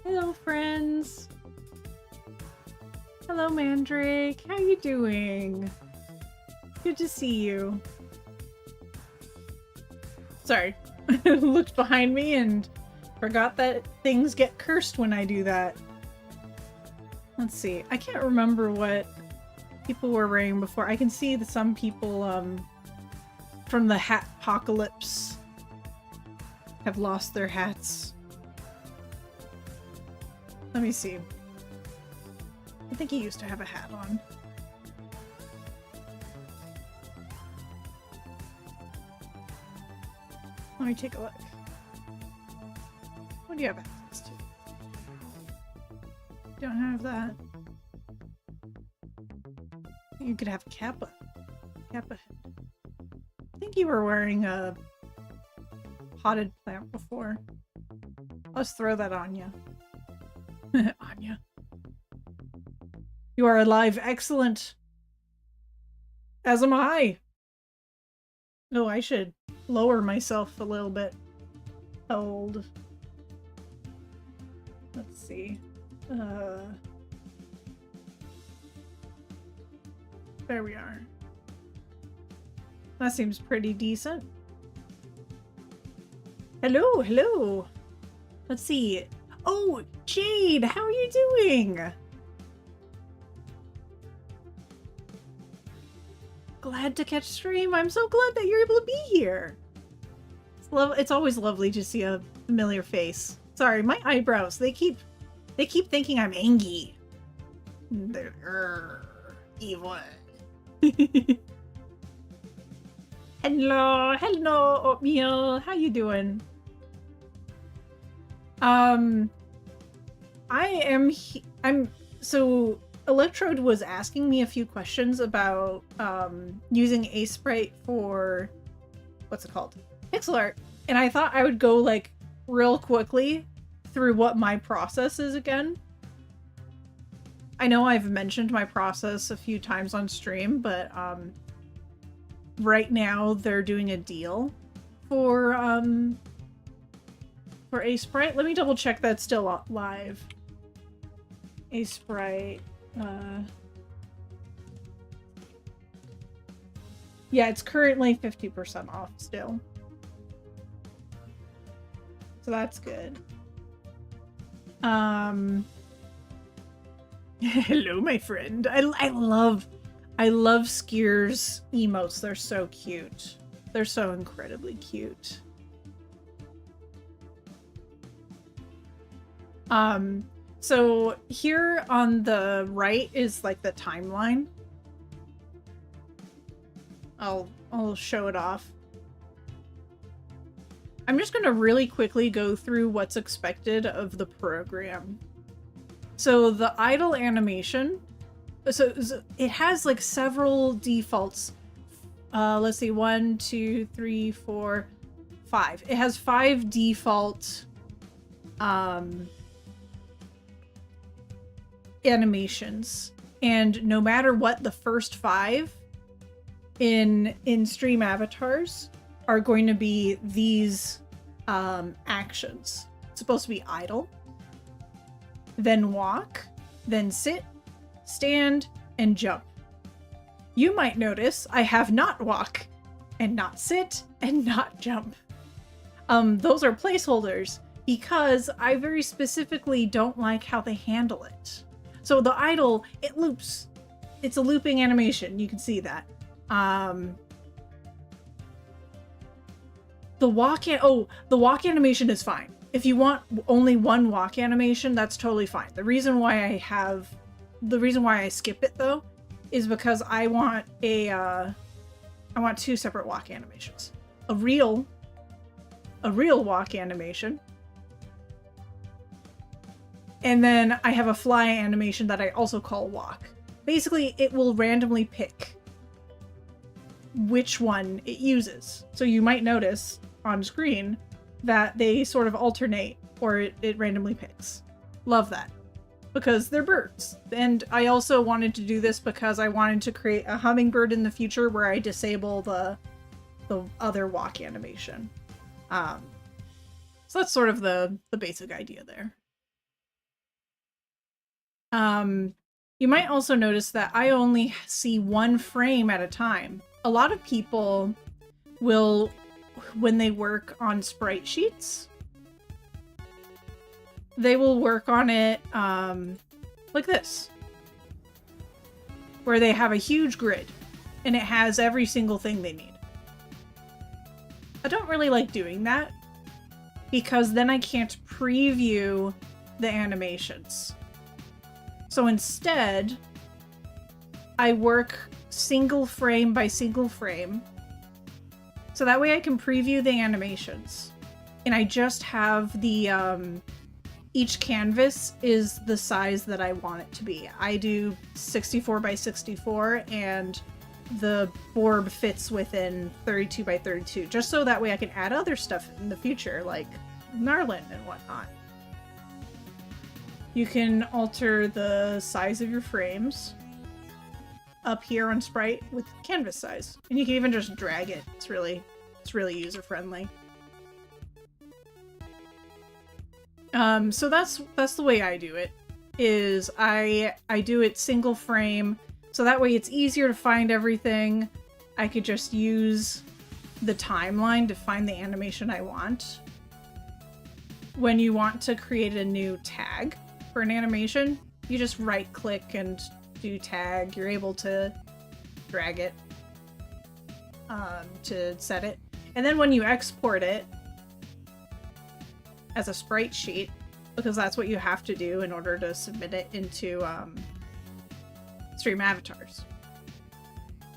Hello, friends. Hello, Mandrake. How you doing? Good to see you. Sorry. Looked behind me and forgot that things get cursed when I do that. Let's see. I can't remember what people were wearing before. I can see that some people from the hat apocalypse have lost their hats. Let me see. I think he used to have a hat on. Let me take a look. What do you have access to? Don't have that. You could have Kappa. Kappa head. I think you were wearing a potted plant before. Let's throw that on you. Anya. You are alive. Excellent. As am I. Oh, I should lower myself a little bit. Hold. Let's see. There we are. That seems pretty decent. Hello, hello. Let's see. Oh, Jade, how are you doing? Glad to catch stream. I'm so glad that you're able to be here. It's always lovely to see a familiar face. Sorry, my eyebrows, they keep thinking I'm angry. They're evil. Hello, oatmeal. How you doing? So Electrode was asking me a few questions about using Aseprite for what's it called? Pixel art. And I thought I would go like real quickly through what my process is again. I know I've mentioned my process a few times on stream, but right now they're doing a deal for Aseprite. Let me double check that's still live. Aseprite. Yeah, it's currently 50% off still. So that's good. Hello, my friend. I love Skier's emotes. They're so cute. They're so incredibly cute. So here on the right is like the timeline. I'll show it off. I'm just gonna really quickly go through what's expected of the program. So the idle animation, so it has like several defaults. Let's see, 1, 2, 3, 4, 5. It has 5 default animations, and no matter what, the first 5 in stream avatars are going to be these actions. It's supposed to be idle, then walk, then sit, stand, and jump. You might notice I have not walk, and not sit, and not jump. Those are placeholders because I very specifically don't like how they handle it. So the idle, it loops. It's a looping animation. You can see that. The walk animation is fine. If you want only one walk animation, that's totally fine. The reason why I skip it though is because I want I want 2 separate walk animations. A real walk animation. And then I have a fly animation that I also call walk. Basically, it will randomly pick which one it uses. So you might notice on screen that they sort of alternate, or it randomly picks. Love that. Because they're birds. And I also wanted to do this because I wanted to create a hummingbird in the future where I disable the other walk animation. So that's sort of the basic idea there. You might also notice that I only see one frame at a time. A lot of people will, when they work on sprite sheets, they will work on it like this, where they have a huge grid and it has every single thing they need. I don't really like doing that because then I can't preview the animations. So instead, I work single frame by single frame. So that way I can preview the animations. And I just have the, each canvas is the size that I want it to be. I do 64 by 64 and the board fits within 32 by 32, just so that way I can add other stuff in the future, like Narlin and whatnot. You can alter the size of your frames up here on Sprite with canvas size. And you can even just drag it. It's really user-friendly. So that's the way I do it, is I do it single frame, so that way it's easier to find everything. I could just use the timeline to find the animation I want. When you want to create a new tag for an animation, you just right-click and do tag. You're able to drag it to set it. And then when you export it as a sprite sheet, because that's what you have to do in order to submit it into Stream Avatars,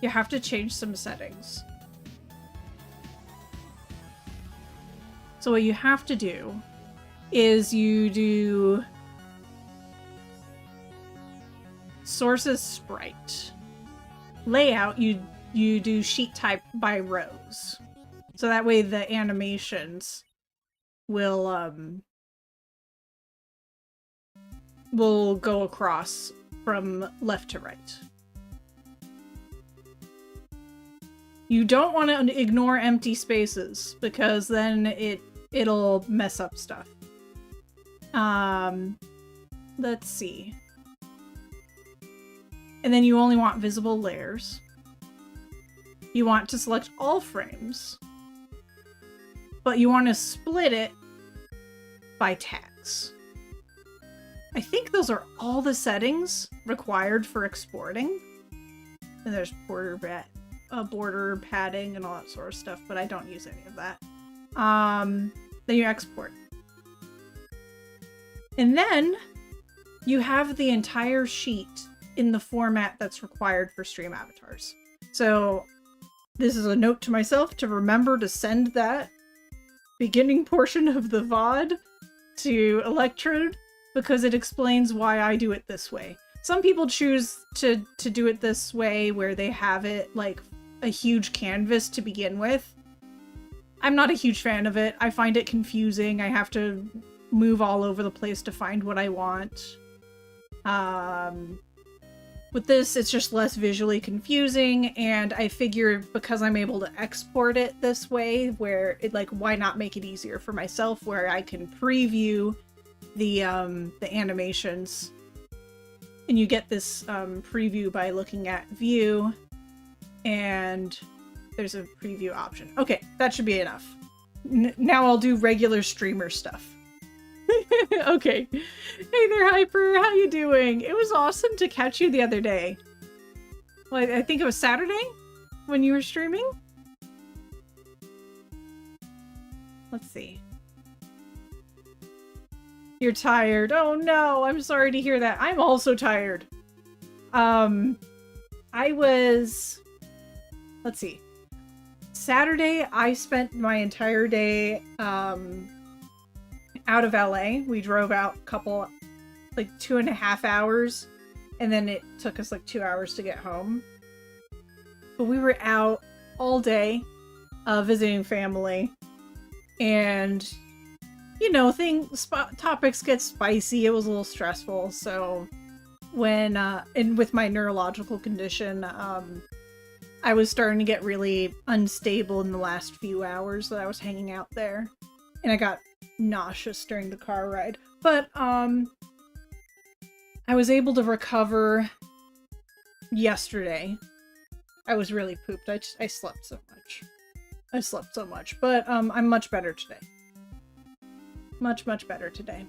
you have to change some settings. So what you have to do is you do sources sprite. Layout, you do sheet type by rows. So that way the animations will go across from left to right. You don't want to ignore empty spaces because then it'll mess up stuff. Let's see. And then you only want visible layers. You want to select all frames, but you want to split it by tags. I think those are all the settings required for exporting. And there's border padding and all that sort of stuff, but I don't use any of that. Then you export. And then you have the entire sheet in the format that's required for Stream Avatars. So this is a note to myself to remember to send that beginning portion of the VOD to Electrode, because it explains why I do it this way. Some people choose to do it this way where they have it like a huge canvas to begin with. I'm not a huge fan of it. I find it confusing. I have to move all over the place to find what I want. With this, it's just less visually confusing, and I figure because I'm able to export it this way, where it, like, why not make it easier for myself, where I can preview the animations, and you get this preview by looking at view, and there's a preview option. Okay, that should be enough. Now I'll do regular streamer stuff. Okay. Hey there, Hyper. How you doing? It was awesome to catch you the other day. Well, I think it was Saturday when you were streaming. Let's see. You're tired. Oh no, I'm sorry to hear that. I'm also tired. I was... Let's see. Saturday, I spent my entire day, out of LA. We drove out like 2.5 hours, and then it took us like 2 hours to get home. But we were out all day, visiting family, and you know, topics get spicy. It was a little stressful. So when, and with my neurological condition, I was starting to get really unstable in the last few hours that I was hanging out there, and I got nauseous during the car ride. But I was able to recover yesterday. I was really pooped. I slept so much. I slept so much, but I'm much better today. Much better today.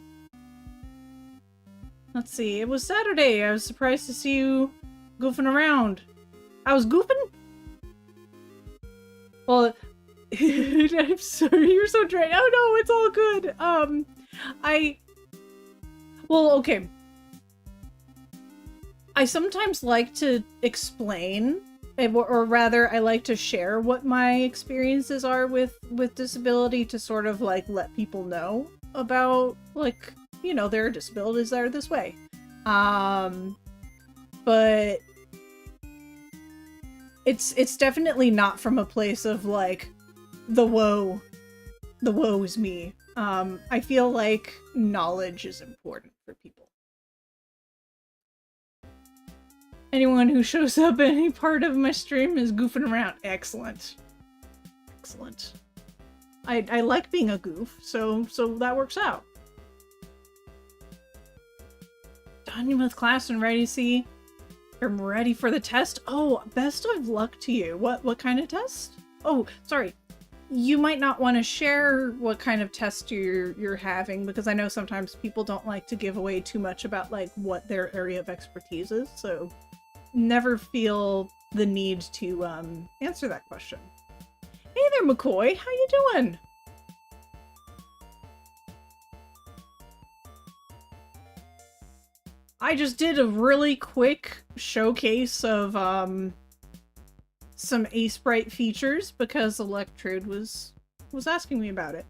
Let's see. It was Saturday. I was surprised to see you goofing around. I was goofing? Well, I'm sorry. You're so drained. Oh no, it's all good. Well, okay. I sometimes like to explain, or rather, I like to share what my experiences are with disability to sort of like let people know about, like, you know, there are disabilities that are this way. But it's definitely not from a place of like the woe is me. I feel like knowledge is important for people. Anyone who shows up at any part of my stream is goofing around. Excellent. Excellent. I like being a goof, so that works out. Done with class and ready to see. I'm ready for the test. Oh, best of luck to you. What kind of test? Oh, sorry. You might not want to share what kind of test you're having, because I know sometimes people don't like to give away too much about like what their area of expertise is, so never feel the need to answer that question. Hey there, McCoy. How you doing? I just did a really quick showcase of some Aseprite features because Electrode was asking me about it.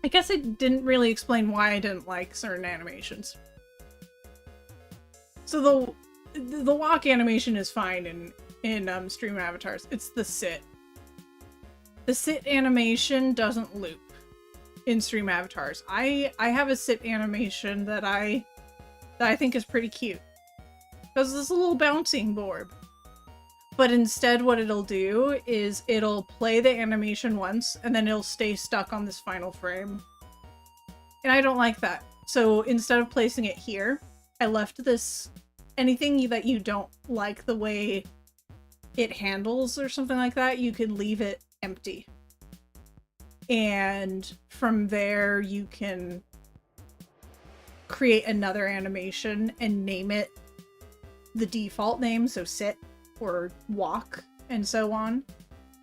I guess I didn't really explain why I didn't like certain animations. So the walk animation is fine in stream avatars. It's the sit. The sit animation doesn't loop in stream avatars. I have a sit animation that I think is pretty cute. Because it's a little bouncing orb. But instead what it'll do is it'll play the animation once and then it'll stay stuck on this final frame. And I don't like that. So instead of placing it here, I left this, anything that you don't like the way it handles or something like that, you can leave it empty. And from there you can create another animation and name it the default name, so sit or walk and so on,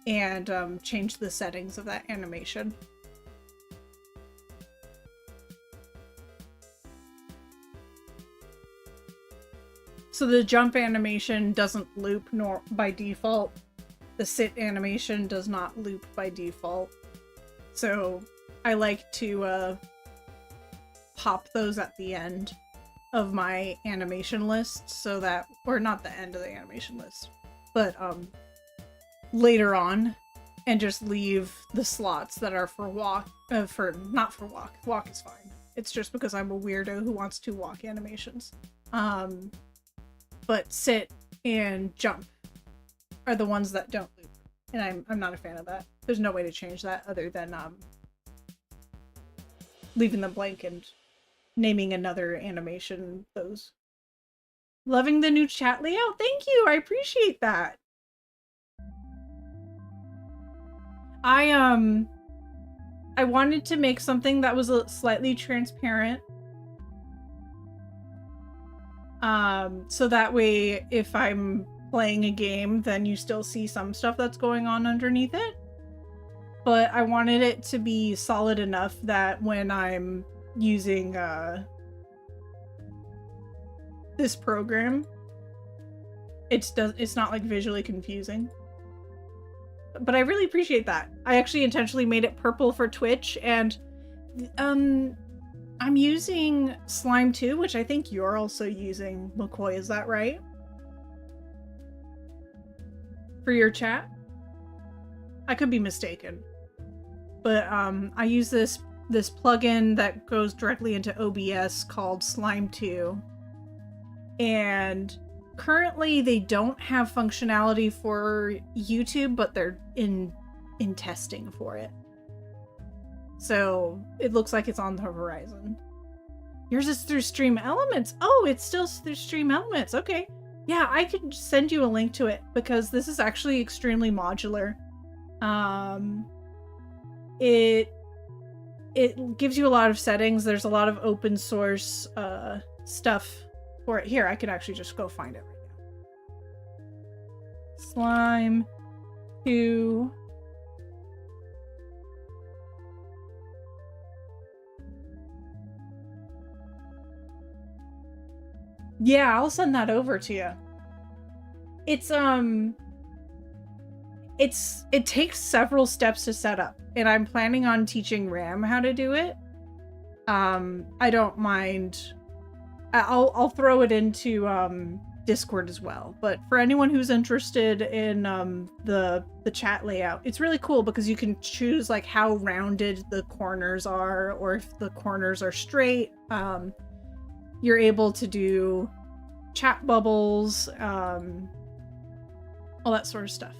and change the settings of that animation. So the jump animation doesn't loop nor by default. The sit animation does not loop by default. So I like to pop those at the end of my animation list so that, or not the end of the animation list, but later on, and just leave the slots that are for walk, not for walk. Walk is fine. It's just because I'm a weirdo who wants to walk animations. But sit and jump are the ones that don't loop, and I'm not a fan of that. There's no way to change that other than leaving them blank and naming another animation those. Loving the new chat layout. Thank you. I appreciate that. I wanted to make something that was slightly transparent. So that way if I'm playing a game, then you still see some stuff that's going on underneath it. But I wanted it to be solid enough that when I'm using this program, it's not like visually confusing. But I really appreciate that. I actually intentionally made it purple for Twitch, and I'm using Slime 2, which I think you're also using, McCoy, is that right? For your chat? I could be mistaken. But I use this plugin that goes directly into OBS called Slime 2. And currently they don't have functionality for YouTube, but they're in testing for it. So it looks like it's on the horizon. Yours is through Stream Elements. Oh, it's still through Stream Elements. Okay. Yeah, I could send you a link to it because this is actually extremely modular. It gives you a lot of settings. There's a lot of open source stuff for it. Here, I could actually just go find it right now. Slime 2. Yeah, I'll send that over to you. It takes several steps to set up, and I'm planning on teaching Ram how to do it. I don't mind. I'll throw it into Discord as well. But for anyone who's interested in the chat layout, it's really cool because you can choose like how rounded the corners are, or if the corners are straight. You're able to do chat bubbles, all that sort of stuff.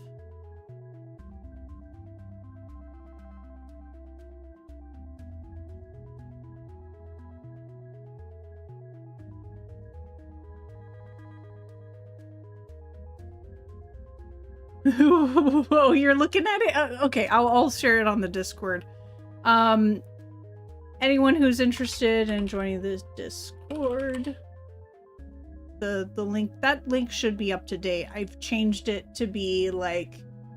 Whoa, you're looking at it? Okay, I'll share it on the Discord. Anyone who's interested in joining this Discord, the link, that link should be up to date. I've changed it to be like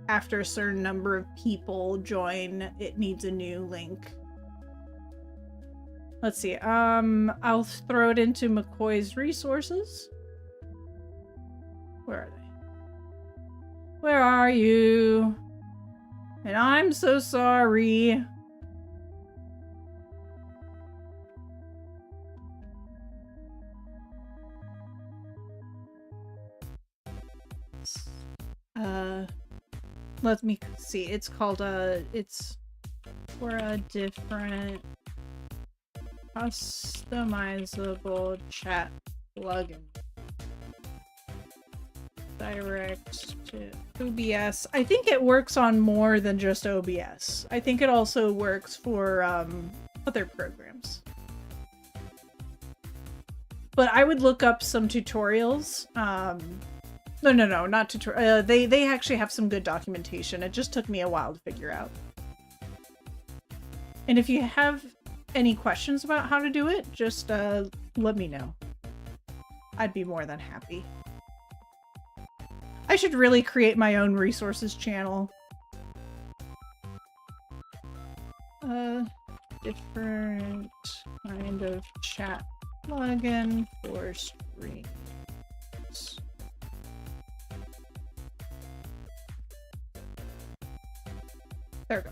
after a certain number of people join, it needs a new link. Let's see. I'll throw it into McCoy's resources. Where are they? Where are you? And I'm so sorry. Let me see. It's called it's for a different customizable chat plugin. Direct to OBS. I think it works on more than just OBS. I think it also works for other programs. But I would look up some tutorials. No, not tutorial. They actually have some good documentation. It just took me a while to figure out. And if you have any questions about how to do it, just let me know. I'd be more than happy. I should really create my own resources channel. Different kind of chat plugin for streams. There we go.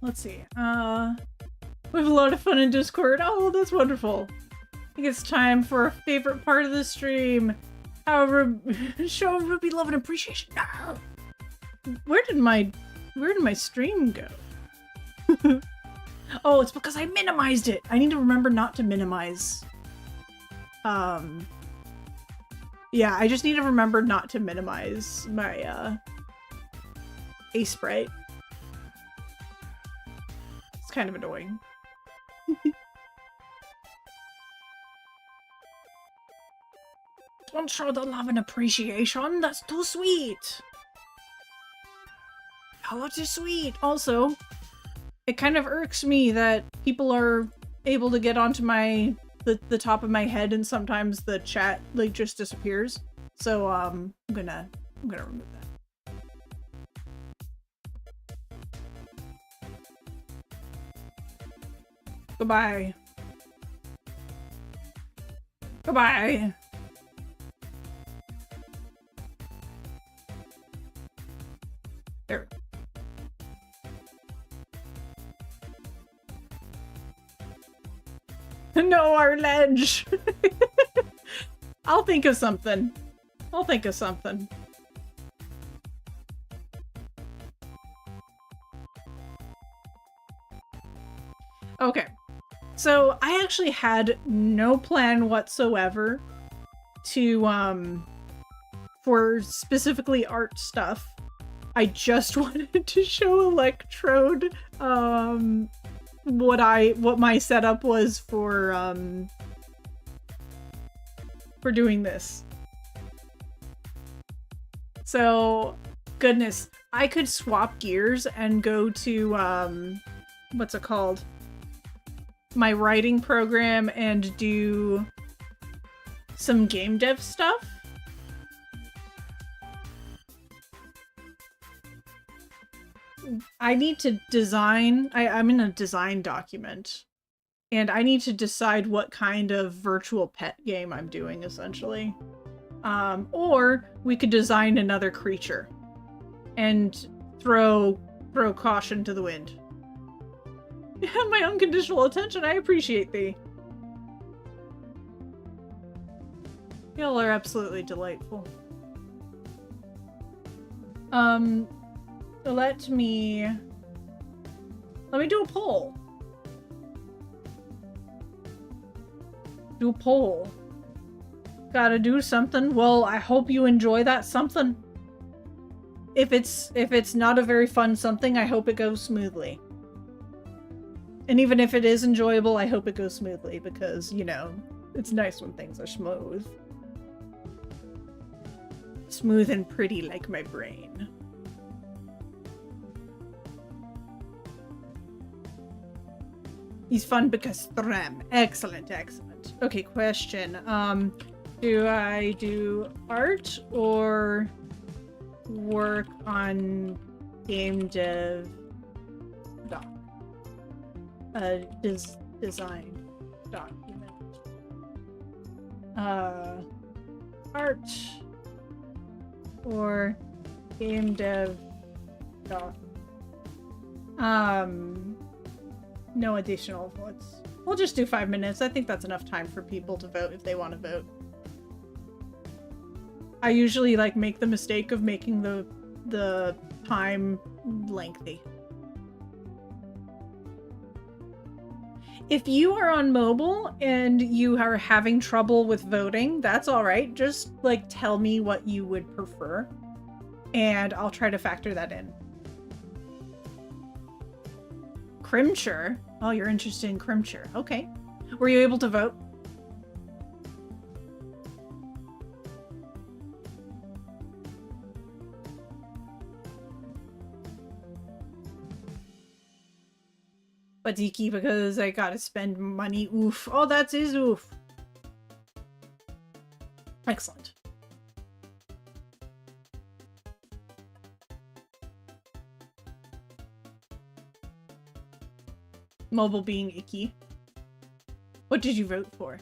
Let's see. We have a lot of fun in Discord. Oh, that's wonderful. I think it's time for a favorite part of the stream. However, show Ruby love and appreciation. No! Where did my stream go? Oh, it's because I minimized it. I need to remember not to minimize. Yeah, I just need to remember not to minimize my Aseprite. It's kind of annoying. Don't show the love and appreciation. That's too sweet. Oh, too sweet. Also, it kind of irks me that people are able to get onto the top of my head, and sometimes the chat like just disappears. So I'm gonna remove that. Goodbye. Goodbye. There. No, our ledge. I'll think of something. I'll think of something. Okay. So I actually had no plan whatsoever to, for specifically art stuff. I just wanted to show Electrode, what my setup was for doing this. So, goodness, I could swap gears and go to, what's it called? My writing program and do some game dev stuff. I need to design, I'm in a design document, and I need to decide what kind of virtual pet game I'm doing, essentially. Or we could design another creature and throw caution to the wind. You have my unconditional attention, I appreciate thee. Y'all are absolutely delightful. Let me do a poll. Do a poll. Gotta do something. Well, I hope you enjoy that something. If it's not a very fun something, I hope it goes smoothly. And even if it is enjoyable, I hope it goes smoothly because, you know, it's nice when things are smooth. Smooth and pretty like my brain. He's fun because Threm. Excellent, excellent. Okay, question. Do I do art or work on game dev doc? Design document. Art or game dev doc. No additional votes. We'll just do 5 minutes. I think that's enough time for people to vote if they want to vote. I usually like make the mistake of making the time lengthy. If you are on mobile and you are having trouble with voting, that's all right. Just like tell me what you would prefer and I'll try to factor that in. Crimture? Oh, you're interested in Crimture. Okay. Were you able to vote? Badiki, because I gotta spend money. Oof. Oh, that's his oof. Excellent. Mobile being icky. What did you vote for?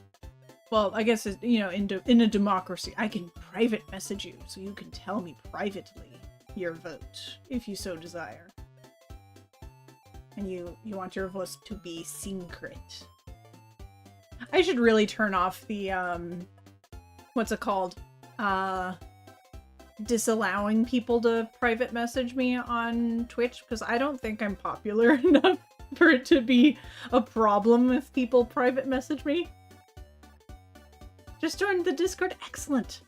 Well, I guess, you know, in a democracy, I can private message you, so you can tell me privately your vote, if you so desire. And you want your votes to be secret. I should really turn off the, what's it called? Disallowing people to private message me on Twitch, because I don't think I'm popular enough for it to be a problem if people private message me. Just join the Discord. Excellent.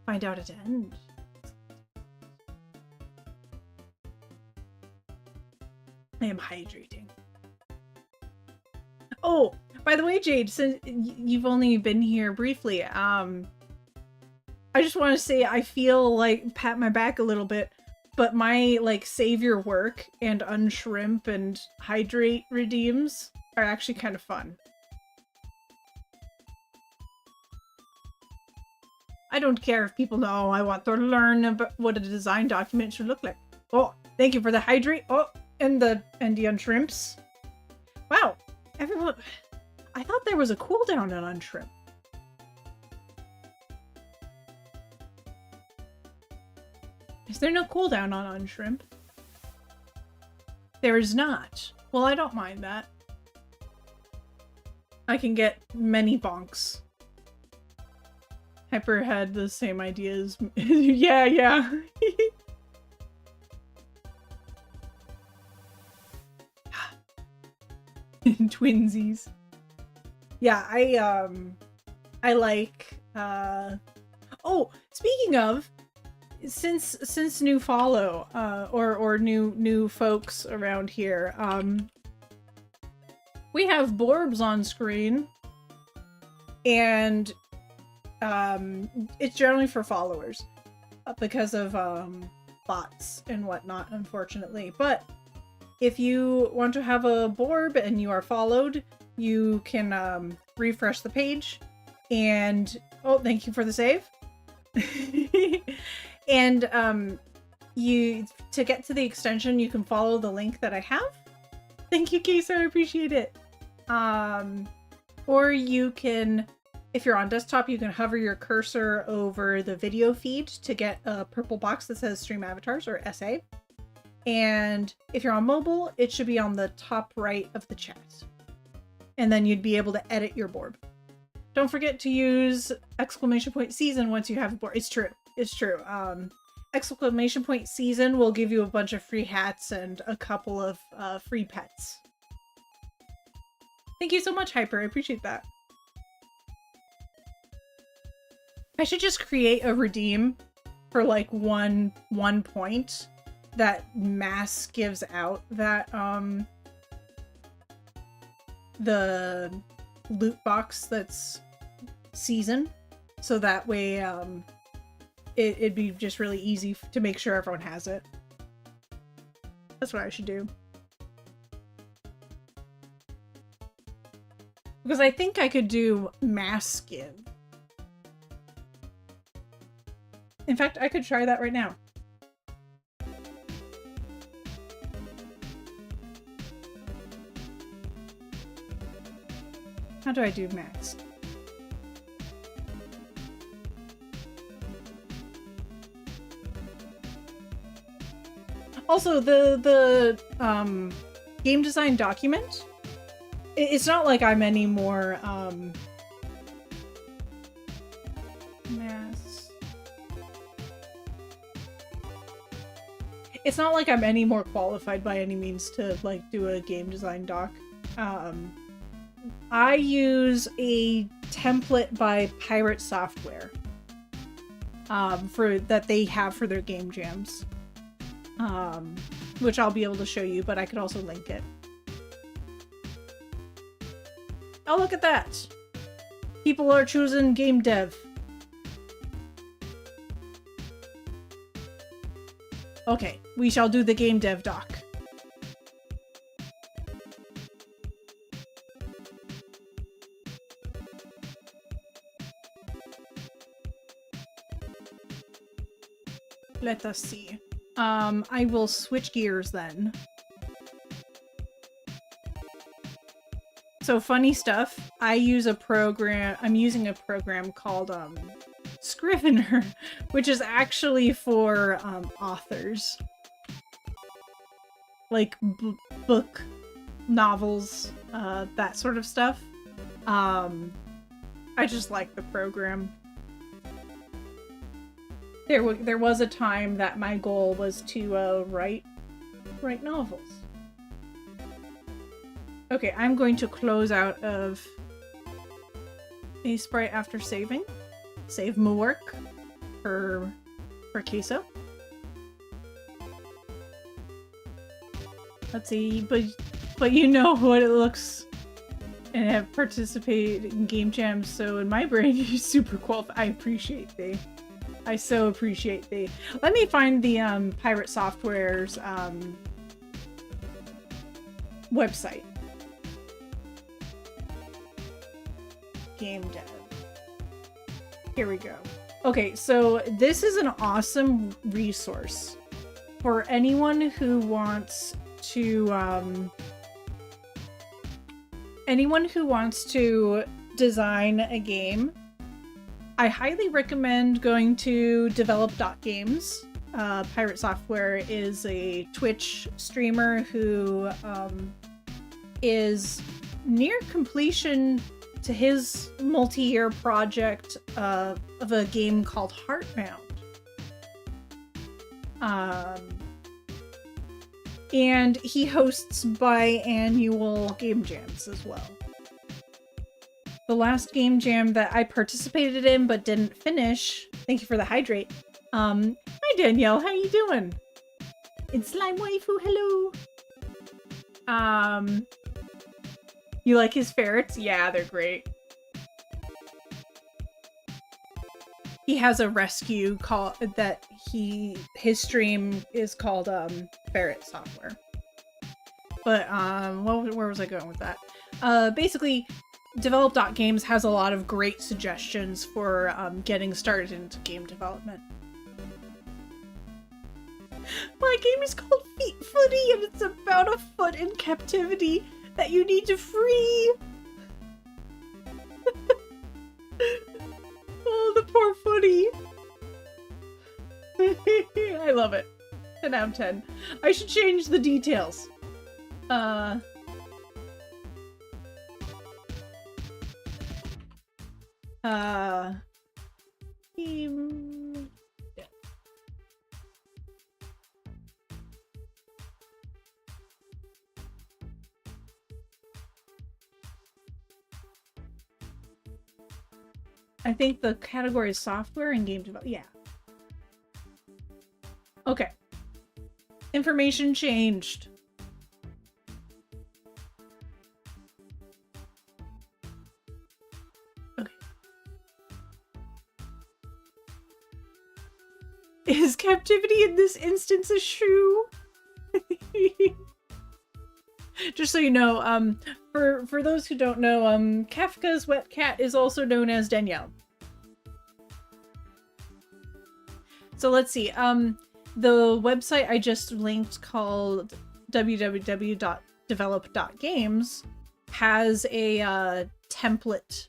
Find out at end. I am hydrating. Oh, by the way, Jade, since you've only been here briefly, I just want to say I feel like pat my back a little bit, but my like save your work and unshrimp and hydrate redeems are actually kind of fun. I don't care if people know. I want to learn about what a design document should look like. Oh, thank you for the hydrate. Oh, and the unshrimps. Wow, everyone. I thought there was a cooldown on unshrimp. Is there no cooldown on unshrimp? There is not. Well, I don't mind that. I can get many bonks. Hyper had the same ideas. Yeah, yeah. Twinsies. Yeah, I like oh, speaking of, since new follow or new folks around here, we have Borbs on screen, and it's generally for followers because of bots and whatnot, unfortunately. But if you want to have a Borb and you are followed, you can refresh the page, and oh, thank you for the save. And you, to get to the extension, you can follow the link that I have. Thank you, Queso, I appreciate it. Or you can, if you're on desktop, you can hover your cursor over the video feed to get a purple box that says Stream Avatars, or SA. And if you're on mobile, it should be on the top right of the chat. And then you'd be able to edit your Borb. Don't forget to use !season once you have a Borb. It's true. It's true. !season will give you a bunch of free hats and a couple of free pets. Thank you so much, Hyper. I appreciate that. I should just create a redeem for like one point that mass gives out that the loot box that's season, so that way it'd be just really easy to make sure everyone has it. That's what I should do. Because I think I could do mass give. In fact, I could try that right now. How do I do max? Also, the game design document, it's not like I'm any more mass. It's not like I'm any more qualified by any means to like do a game design doc. I use a template by Pirate Software for that they have for their game jams, which I'll be able to show you, but I could also link it. Oh, look at that! People are choosing game dev. Okay, we shall do the game dev doc. Let us see. I will switch gears then. So funny stuff, I use a program, I'm using a program called Scrivener, which is actually for authors. Like book, novels, that sort of stuff. I just like the program. There was a time that my goal was to write novels. Okay, I'm going to close out of Aseprite after saving. Save my work for Queso. Let's see, but you know what it looks, and have participated in game jams, so in my brain you're super qualified. I appreciate thee. I so appreciate thee. Let me find the Pirate Software's website. Game dev. Here we go. Okay, so this is an awesome resource for anyone who wants to design a game. I highly recommend going to develop.games. Pirate Software is a Twitch streamer who is near completion to his multi-year project of a game called Heartbound. And he hosts biannual game jams as well. The last game jam that I participated in but didn't finish, thank you for the hydrate. Hi Danielle, how you doing? It's Slime Waifu, hello. You like his ferrets? Yeah, they're great. He has a rescue call that his stream is called Ferret Software. But where was I going with that? Basically, Develop.Games has a lot of great suggestions for getting started into game development. My game is called Feet Footy, and it's about a foot in captivity that you need to free. Oh, the poor footy. I love it. 10 out of 10. I should change the details. Yeah. I think the category is software and game development. Yeah. Okay. Information changed. Okay. Is captivity in this instance a shoe? Just so you know, for those who don't know, Kafka's wet cat is also known as Danielle. So let's see. The website I just linked called www.develop.games has a template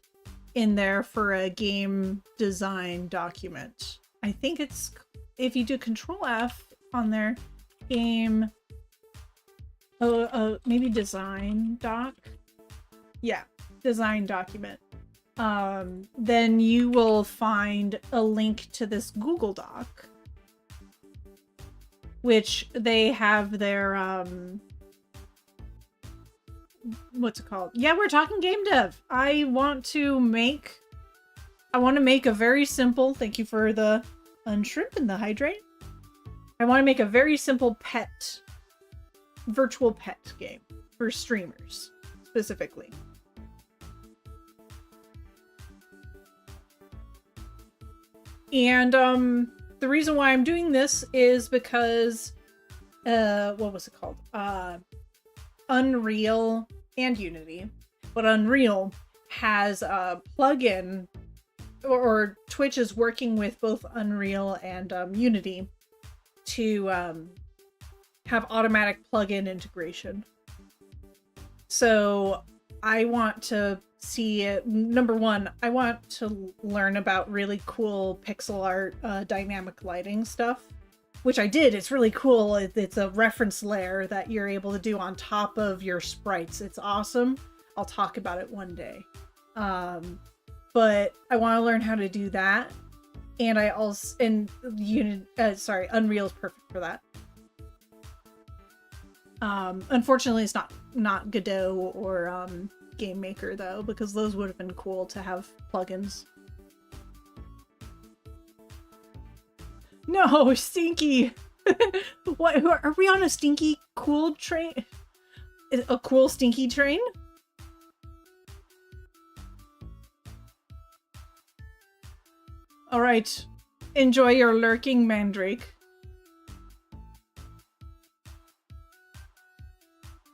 in there for a game design document. I think it's, if you do Control F on there, game, maybe design doc. Yeah, design document. Then you will find a link to this Google Doc, which they have their, what's it called? Yeah, we're talking game dev. I want to make a very simple, thank you for the unshrimp and the hydrate. I want to make a very simple virtual pet game for streamers, specifically. And, the reason why I'm doing this is because, what was it called? Unreal and Unity. But Unreal has a plugin, or Twitch is working with both Unreal and Unity to have automatic plugin integration. So I want to see it. Number one, I want to learn about really cool pixel art, dynamic lighting stuff, which I did. It's really cool. It's a reference layer that you're able to do on top of your sprites. It's awesome. I'll talk about it one day. But I want to learn how to do that. And I also, Unreal is perfect for that. Unfortunately, it's not Godot or Game Maker though, because those would have been cool to have plugins. No, Stinky. What? Are we on a stinky cool train? A cool stinky train? All right. Enjoy your lurking, Mandrake.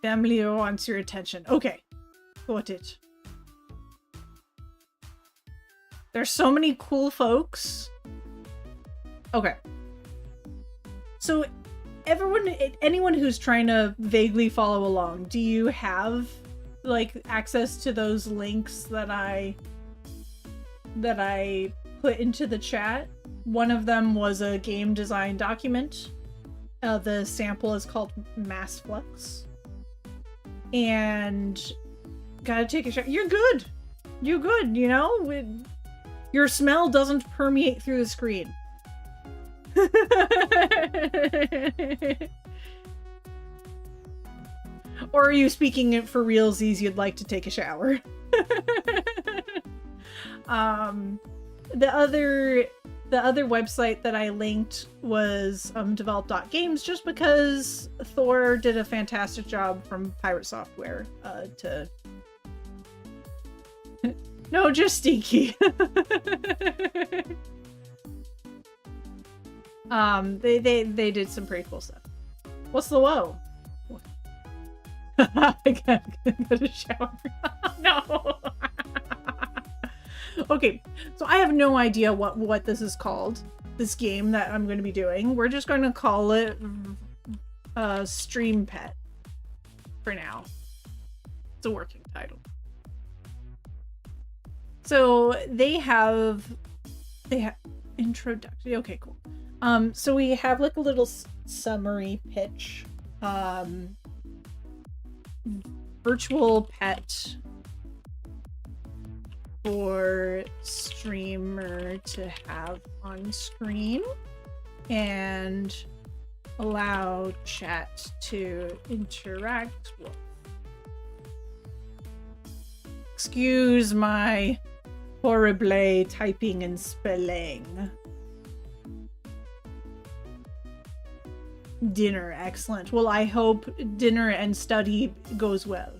Family wants your attention. Okay. Got it. There's so many cool folks. Okay. So anyone who's trying to vaguely follow along, do you have like access to those links that I put into the chat? One of them was a game design document. The sample is called Mass Flux. And gotta take a shot. You're good. You're good, you know? Your smell doesn't permeate through the screen. Or are you speaking it for realsies? You'd like to take a shower. The other website that I linked was develop.games, just because Thor did a fantastic job from Pirate Software to... No, just Stinky. They did some pretty cool stuff. What's the woe? I gotta go to shower. No. Okay, so I have no idea what this is called. This game that I'm going to be doing. We're just going to call it Stream Pet for now. It's a working title. So they have introduction. Okay, cool. So we have like a little summary pitch. Virtual pet for streamer to have on screen and allow chat to interact with. Excuse my horrible typing and spelling. Dinner, excellent. Well, I hope dinner and study goes well.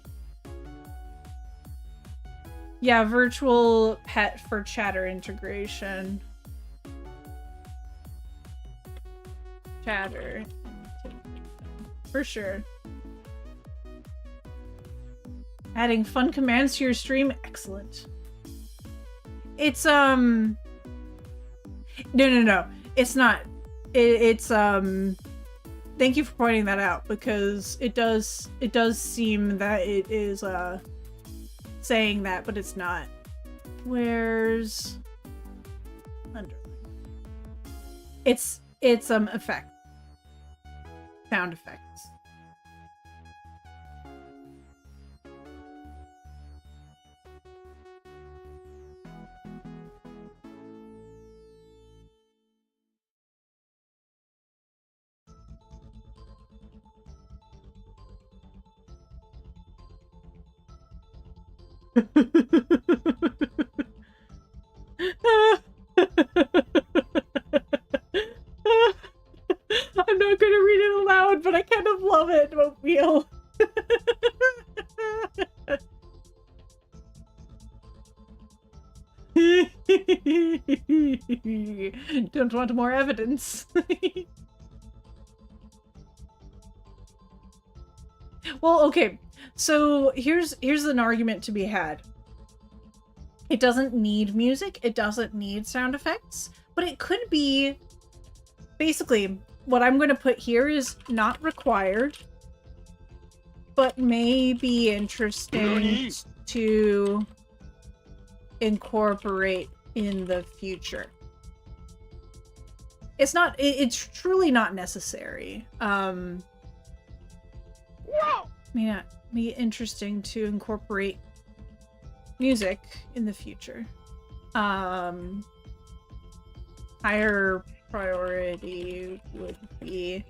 Yeah, virtual pet for chatter integration. Chatter. For sure. Adding fun commands to your stream, excellent. It's no. It's not. It's thank you for pointing that out, because it does seem that it is saying that, but it's not. Where's underline? It's effect. Sound effects. I'm not going to read it aloud, but I kind of love it, Mobile. Don't want more evidence. Well, okay. So here's an argument to be had. It doesn't need music, it doesn't need sound effects, but it could be... Basically, what I'm going to put here is not required, but may be interesting to incorporate in the future. It's truly not necessary. May not be interesting to incorporate music in the future. Higher priority would be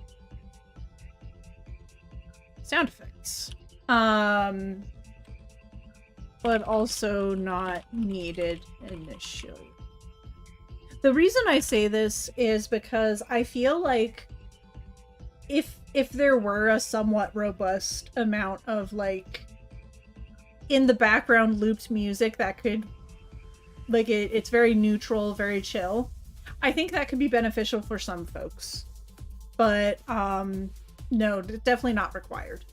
sound effects. But also not needed initially. The reason I say this is because I feel like if there were a somewhat robust amount of like in the background looped music that could like it's very neutral, very chill, I think that could be beneficial for some folks. But no, definitely not required.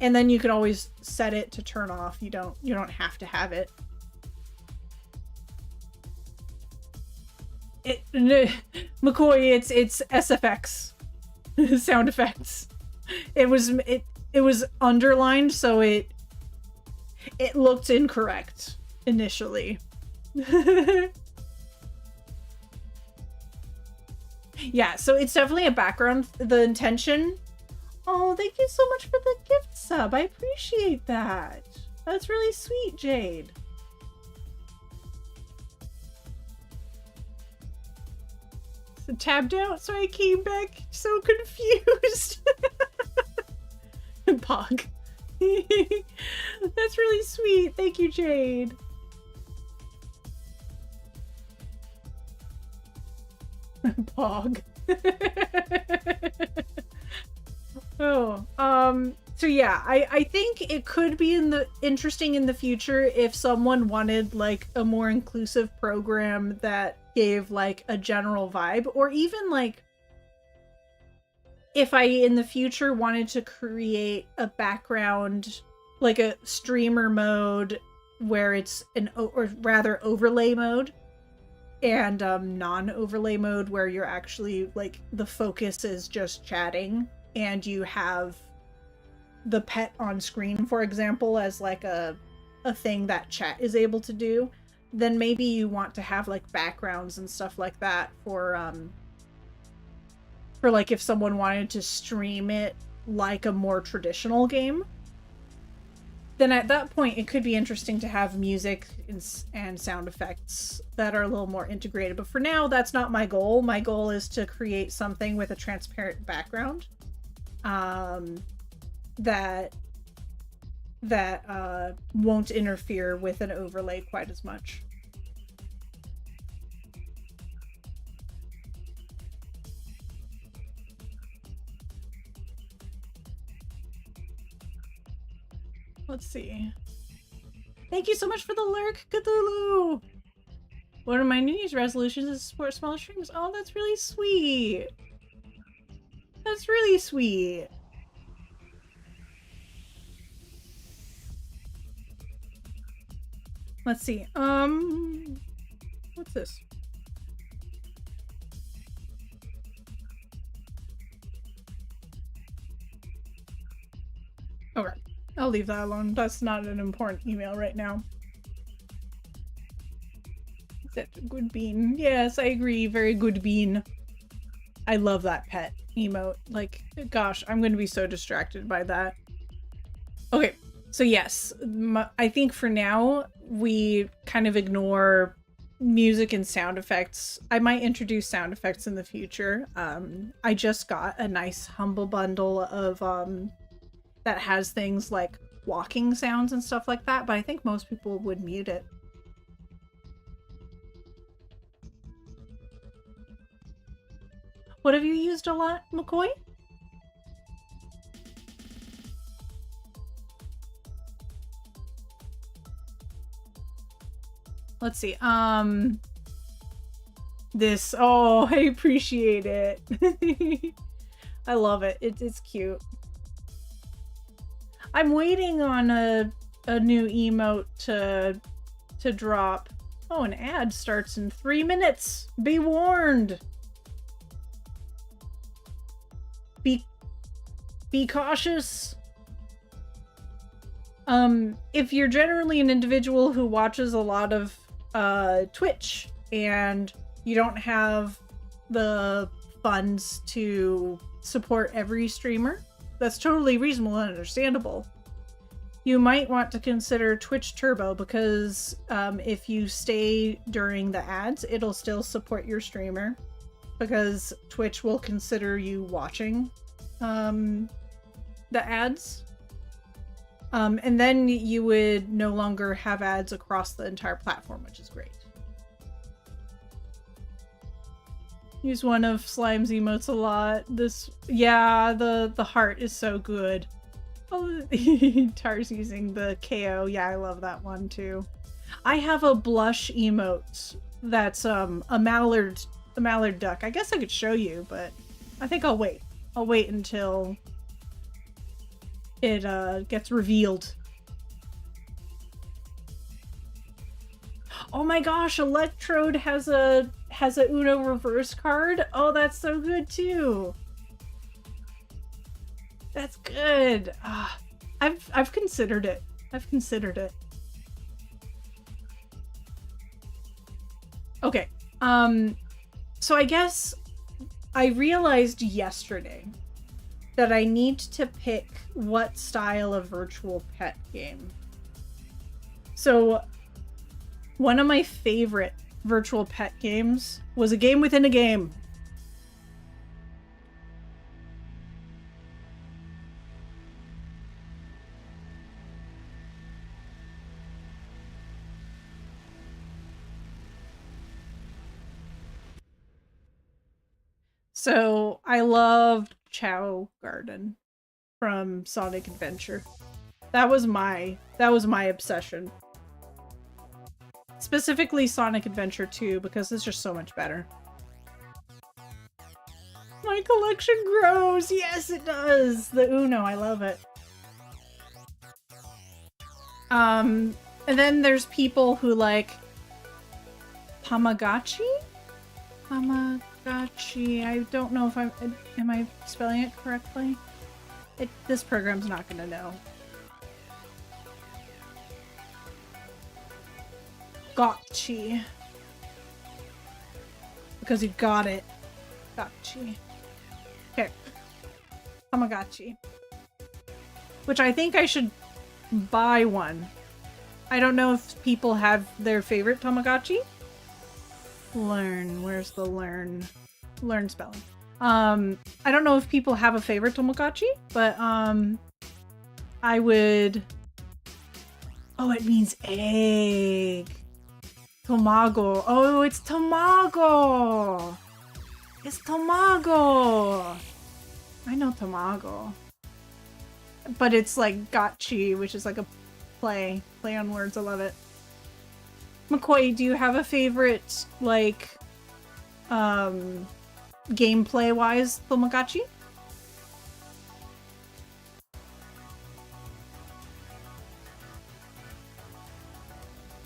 And then you can always set it to turn off. You don't have to have it. McCoy, it's SFX sound effects. It was underlined, so it looked incorrect initially. Yeah, so it's definitely a background. The intention. Oh, thank you so much for the gift sub. I appreciate that. That's really sweet, Jade. So tabbed out, so I came back so confused. Pog. That's really sweet. Thank you, Jade. Pog. Oh, so yeah, I think it could be interesting in the future if someone wanted like a more inclusive program that gave like a general vibe, or even like if I in the future wanted to create a background, like a streamer mode where it's or rather overlay mode, and non-overlay mode where you're actually like the focus is just chatting and you have the pet on screen, for example, as like a thing that chat is able to do, then maybe you want to have like backgrounds and stuff like that for like if someone wanted to stream it like a more traditional game. Then at that point, it could be interesting to have music and sound effects that are a little more integrated. But for now, that's not my goal. My goal is to create something with a transparent background that won't interfere with an overlay quite as much. Let's see. Thank you so much for the lurk, Cthulhu! One of my New Year's resolutions is to support smaller streams. Oh, that's really sweet. That's really sweet. Let's see. What's this? Okay. I'll leave that alone. That's not an important email right now. Is that a good bean? Yes, I agree. Very good bean. I love that pet emote. Like, gosh, I'm going to be so distracted by that. Okay, so yes, I think for now, we kind of ignore music and sound effects. I might introduce sound effects in the future. I just got a nice humble bundle of that has things like walking sounds and stuff like that, but I think most people would mute it. What have you used a lot, McCoy? Let's see. This. Oh, I appreciate it. I love it. It's cute. I'm waiting on a new emote to drop. Oh, an ad starts in 3 minutes. Be warned. Be cautious. If you're generally an individual who watches a lot of Twitch and you don't have the funds to support every streamer, that's totally reasonable and understandable. You might want to consider Twitch Turbo because if you stay during the ads, it'll still support your streamer because Twitch will consider you watching the ads. And then you would no longer have ads across the entire platform, which is great. Use one of Slime's emotes a lot. This, yeah, the heart is so good. Oh, Tar's using the KO. Yeah, I love that one too. I have a blush emote that's a mallard duck. I guess I could show you, but I think I'll wait. I'll wait until it gets revealed. Oh my gosh, Electrode has a Uno reverse card. Oh, that's so good too. That's good. I've considered it. I've considered it. Okay. So I guess I realized yesterday that I need to pick what style of virtual pet game. So one of my favorite virtual pet games was a game within a game. So I loved Chow Garden from Sonic Adventure. That was my obsession. Specifically Sonic Adventure 2 because it's just so much better. My collection grows! Yes, it does! The Uno, I love it. And then there's people who like Tamagotchi? Tamagotchi. I don't know if am I spelling it correctly? This program's not gonna know. Gotchi. Because you got it. Gotchi. Okay. Tamagotchi. Which I think I should buy one. I don't know if people have their favorite Tamagotchi. Learn. Where's the learn? Learn spelling. I don't know if people have a favorite Tamagotchi, but I would... Oh, it means egg. Tomago. Oh, it's Tamago. It's Tamago. I know Tamago. But it's like gotchi, which is like a play on words. I love it. McCoy, do you have a favorite, like, gameplay-wise Tamagotchi?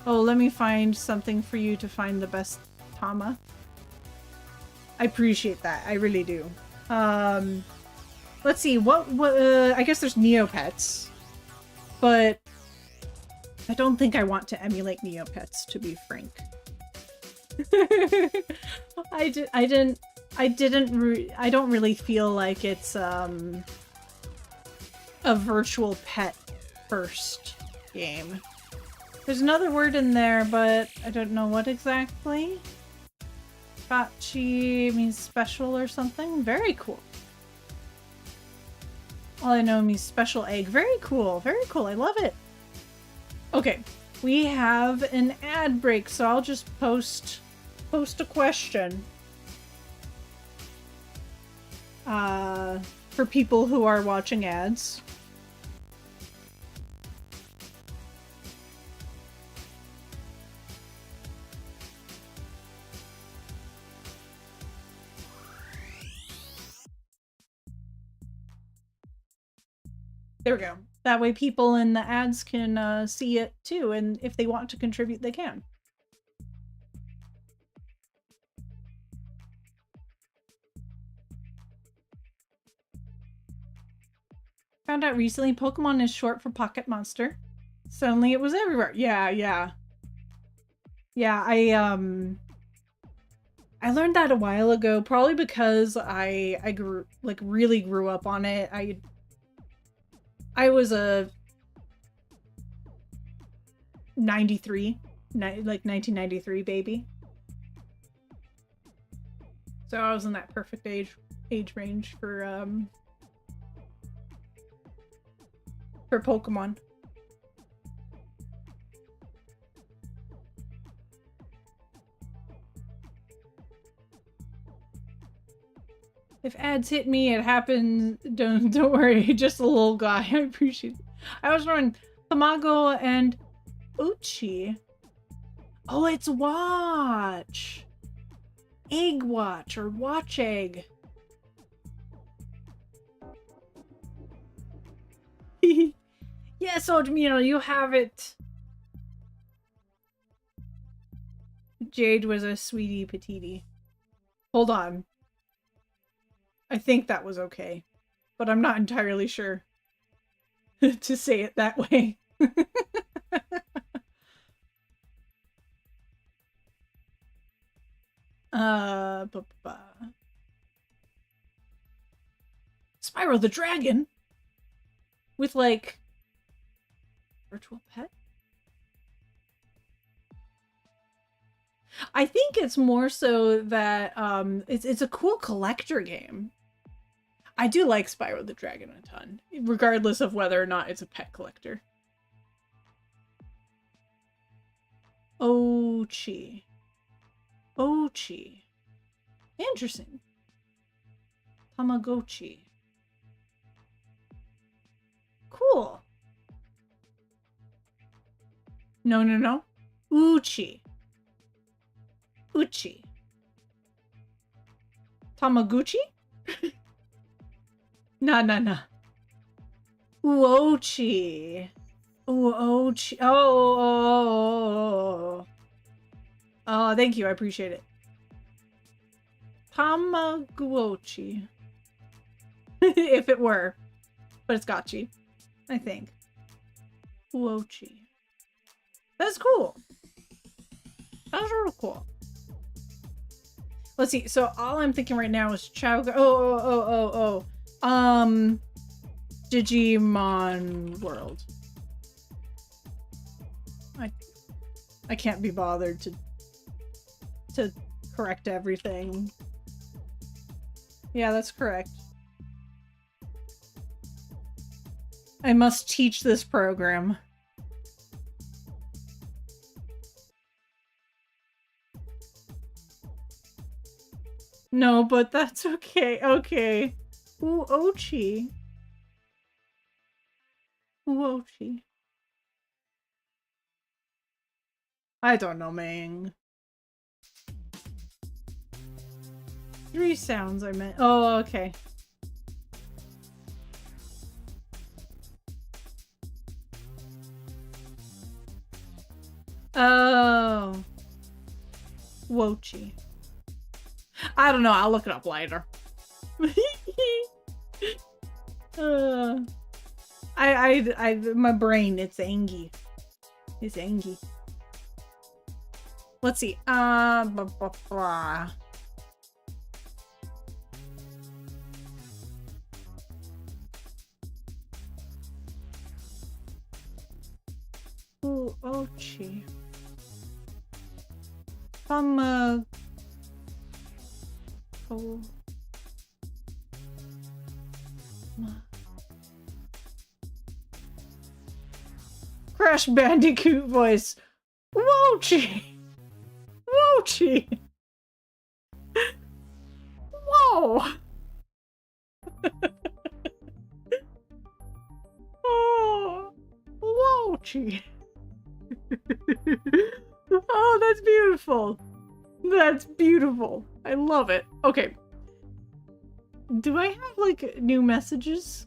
Oh, let me find something for you to find the best Tama. I appreciate that. I really do. Let's see. What I guess there's Neopets. But I don't think I want to emulate Neopets, to be frank. I don't really feel like it's a virtual pet first game. There's another word in there, but I don't know what exactly. Gotchi means special or something. Very cool. All I know means special egg. Very cool. Very cool. I love it. Okay. We have an ad break, so I'll just post a question. For people who are watching ads. There we go. That way people in the ads can see it too, and if they want to contribute, they can. Found out recently Pokemon is short for Pocket Monster. Suddenly it was everywhere. Yeah. Yeah, I learned that a while ago, probably because I grew, like, really grew up on it. I was a 93, like 1993 baby. So I was in that perfect age range for Pokemon. If ads hit me, it happens. Don't worry, just a little guy. I appreciate it. I was running Tamago and Uchi. Oh, it's Watch. Egg Watch or Watch Egg. Yes, Oldmino, you have it. Jade was a sweetie patootie. Hold on. I think that was okay, but I'm not entirely sure to say it that way. Spyro the Dragon with, like, virtual pet? I think it's more so that it's a cool collector game. I do like Spyro the Dragon a ton, regardless of whether or not it's a pet collector. Ochi. Interesting. Tamagotchi. Cool. No, no, no. Uchi. Uchi. Tamaguchi? Nah, nah, nah. Uochi. Uochi. Oh. Oh, thank you. I appreciate it. Tamaguchi. If it were. But it's gotchi, I think. Uochi. That's cool. That's real cool. Let's see. So all I'm thinking right now is Chow. Oh. Digimon World. I can't be bothered to correct everything. Yeah, that's correct. I must teach this program. No, but that's okay. Okay. Uochi. Uochi. I don't know, Mang. 3 sounds I meant. Oh, okay. Oh. Wochi. I don't know. I'll look it up later. My brain, it's Angie. It's Angie. Let's see. Ooh, Ochi. Oh. Crash Bandicoot voice. Wochi. Wochi. Whoa. Oh. Wochi. Oh, that's beautiful. That's beautiful. I love it. Okay. Do I have, like, new messages?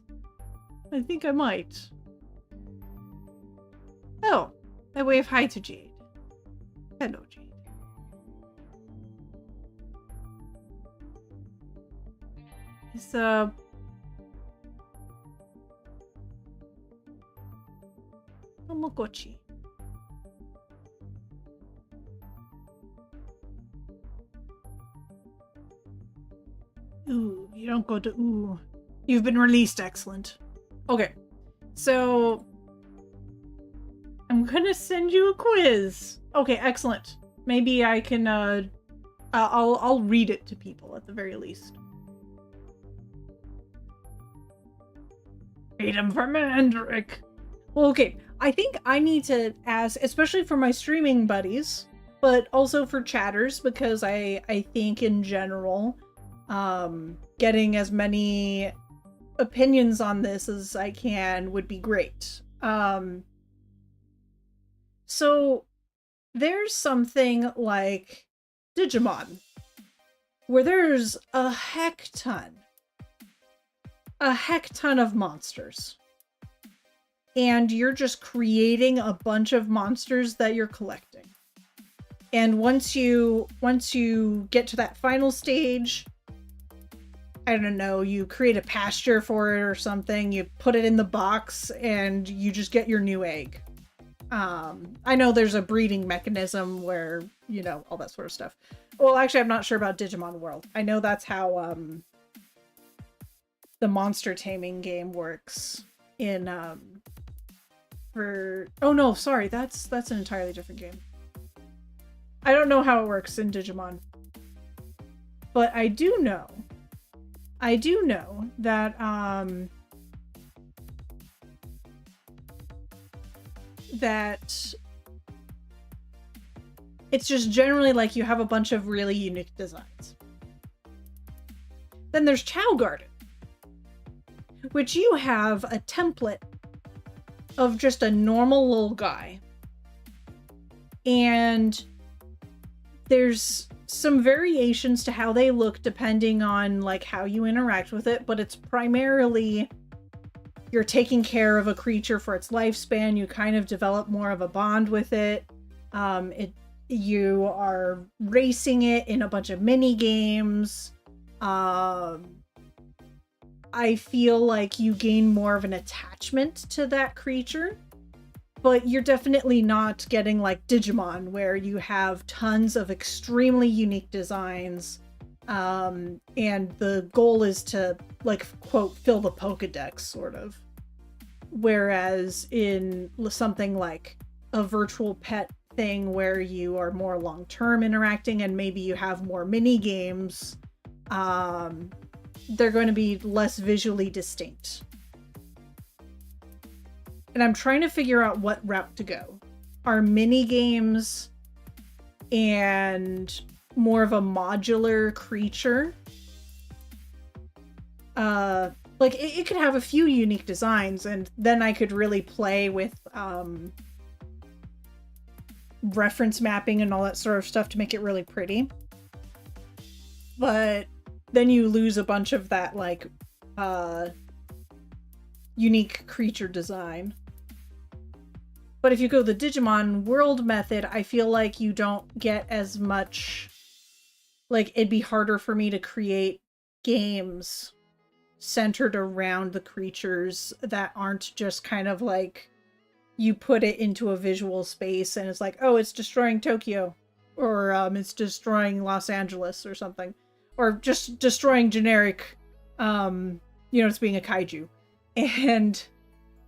I think I might. Oh. I wave hi to Jade. Hello, Jade. It's, Tomokochi. Ooh, you don't go to ooh. You've been released, excellent. Okay, so I'm gonna send you a quiz. Okay, excellent. Maybe I can I'll read it to people at the very least. Freedom for Mandrick. Well, okay, I think I need to ask, especially for my streaming buddies, but also for chatters, because I think in general, getting as many opinions on this as I can would be great. So there's something like Digimon, where there's a heck ton of monsters. And you're just creating a bunch of monsters that you're collecting. And once you get to that final stage, I don't know, you create a pasture for it or something, you put it in the box, and you just get your new egg. I know there's a breeding mechanism where, you know, all that sort of stuff. Well, actually, I'm not sure about Digimon World. I know that's how the monster taming game works in oh no, sorry, that's an entirely different game. I don't know how it works in Digimon. But I do know that that it's just generally like you have a bunch of really unique designs. Then there's Chow Garden, which you have a template of just a normal little guy. And there's some variations to how they look depending on like how you interact with it, but it's primarily you're taking care of a creature for its lifespan. You kind of develop more of a bond with it. You are racing it in a bunch of mini games. I feel like you gain more of an attachment to that creature, but you're definitely not getting like Digimon, where you have tons of extremely unique designs, and the goal is to, like, quote, fill the Pokedex, sort of. Whereas in something like a virtual pet thing where you are more long-term interacting and maybe you have more mini games, they're going to be less visually distinct. And I'm trying to figure out what route to go. Are mini games and more of a modular creature? Like it could have a few unique designs, and then I could really play with reference mapping and all that sort of stuff to make it really pretty. But then you lose a bunch of that like unique creature design. But if you go the Digimon world method, I feel like you don't get as much, like it'd be harder for me to create games centered around the creatures that aren't just kind of like you put it into a visual space and it's like, oh, it's destroying Tokyo, or it's destroying Los Angeles or something, or just destroying generic, it's being a kaiju, and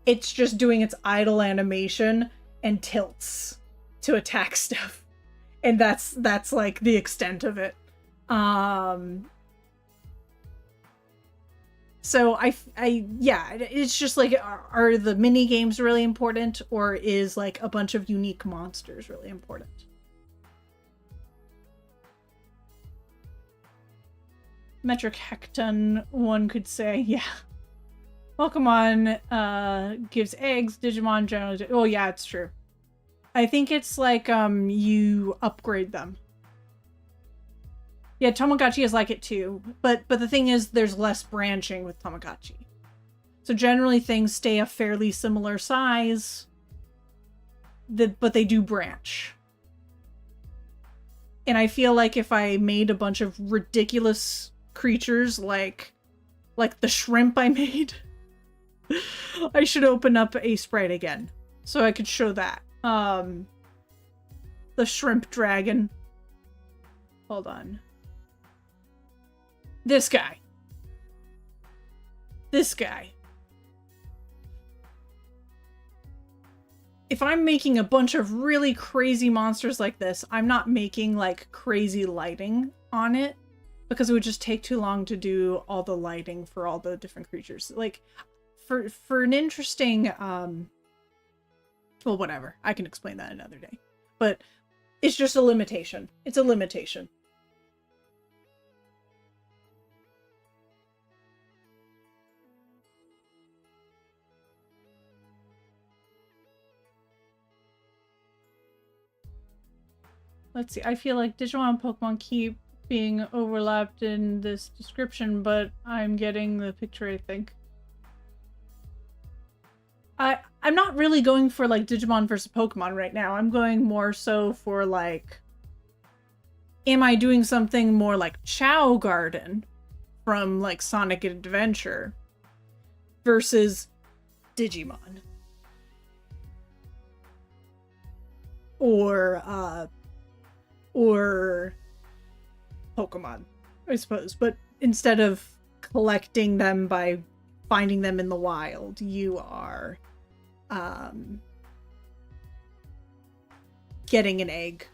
it's just doing its idle animation and tilts to attack stuff, and that's like the extent of it. So yeah, it's just like, are the mini games really important, or is like a bunch of unique monsters really important? Metric hecton, one could say, yeah. Pokemon gives eggs, Digimon generally... Oh yeah, it's true. I think it's like you upgrade them. Yeah, Tamagotchi is like it too, but the thing is there's less branching with Tamagotchi. So generally things stay a fairly similar size, but they do branch. And I feel like if I made a bunch of ridiculous creatures like the shrimp I made, I should open up Aseprite again so I could show that. The shrimp dragon. Hold on. This guy. If I'm making a bunch of really crazy monsters like this, I'm not making like crazy lighting on it, because it would just take too long to do all the lighting for all the different creatures. Like for an interesting, well, whatever. I can explain that another day. But it's just a limitation. It's a limitation. Let's see, I feel like Digimon and Pokemon keep being overlapped in this description, but I'm getting the picture, I think. I'm not really going for like Digimon versus Pokemon right now. I'm going more so for like, am I doing something more like Chow Garden from like Sonic Adventure versus Digimon? Or Pokemon, I suppose. But instead of collecting them by finding them in the wild, you are getting an egg.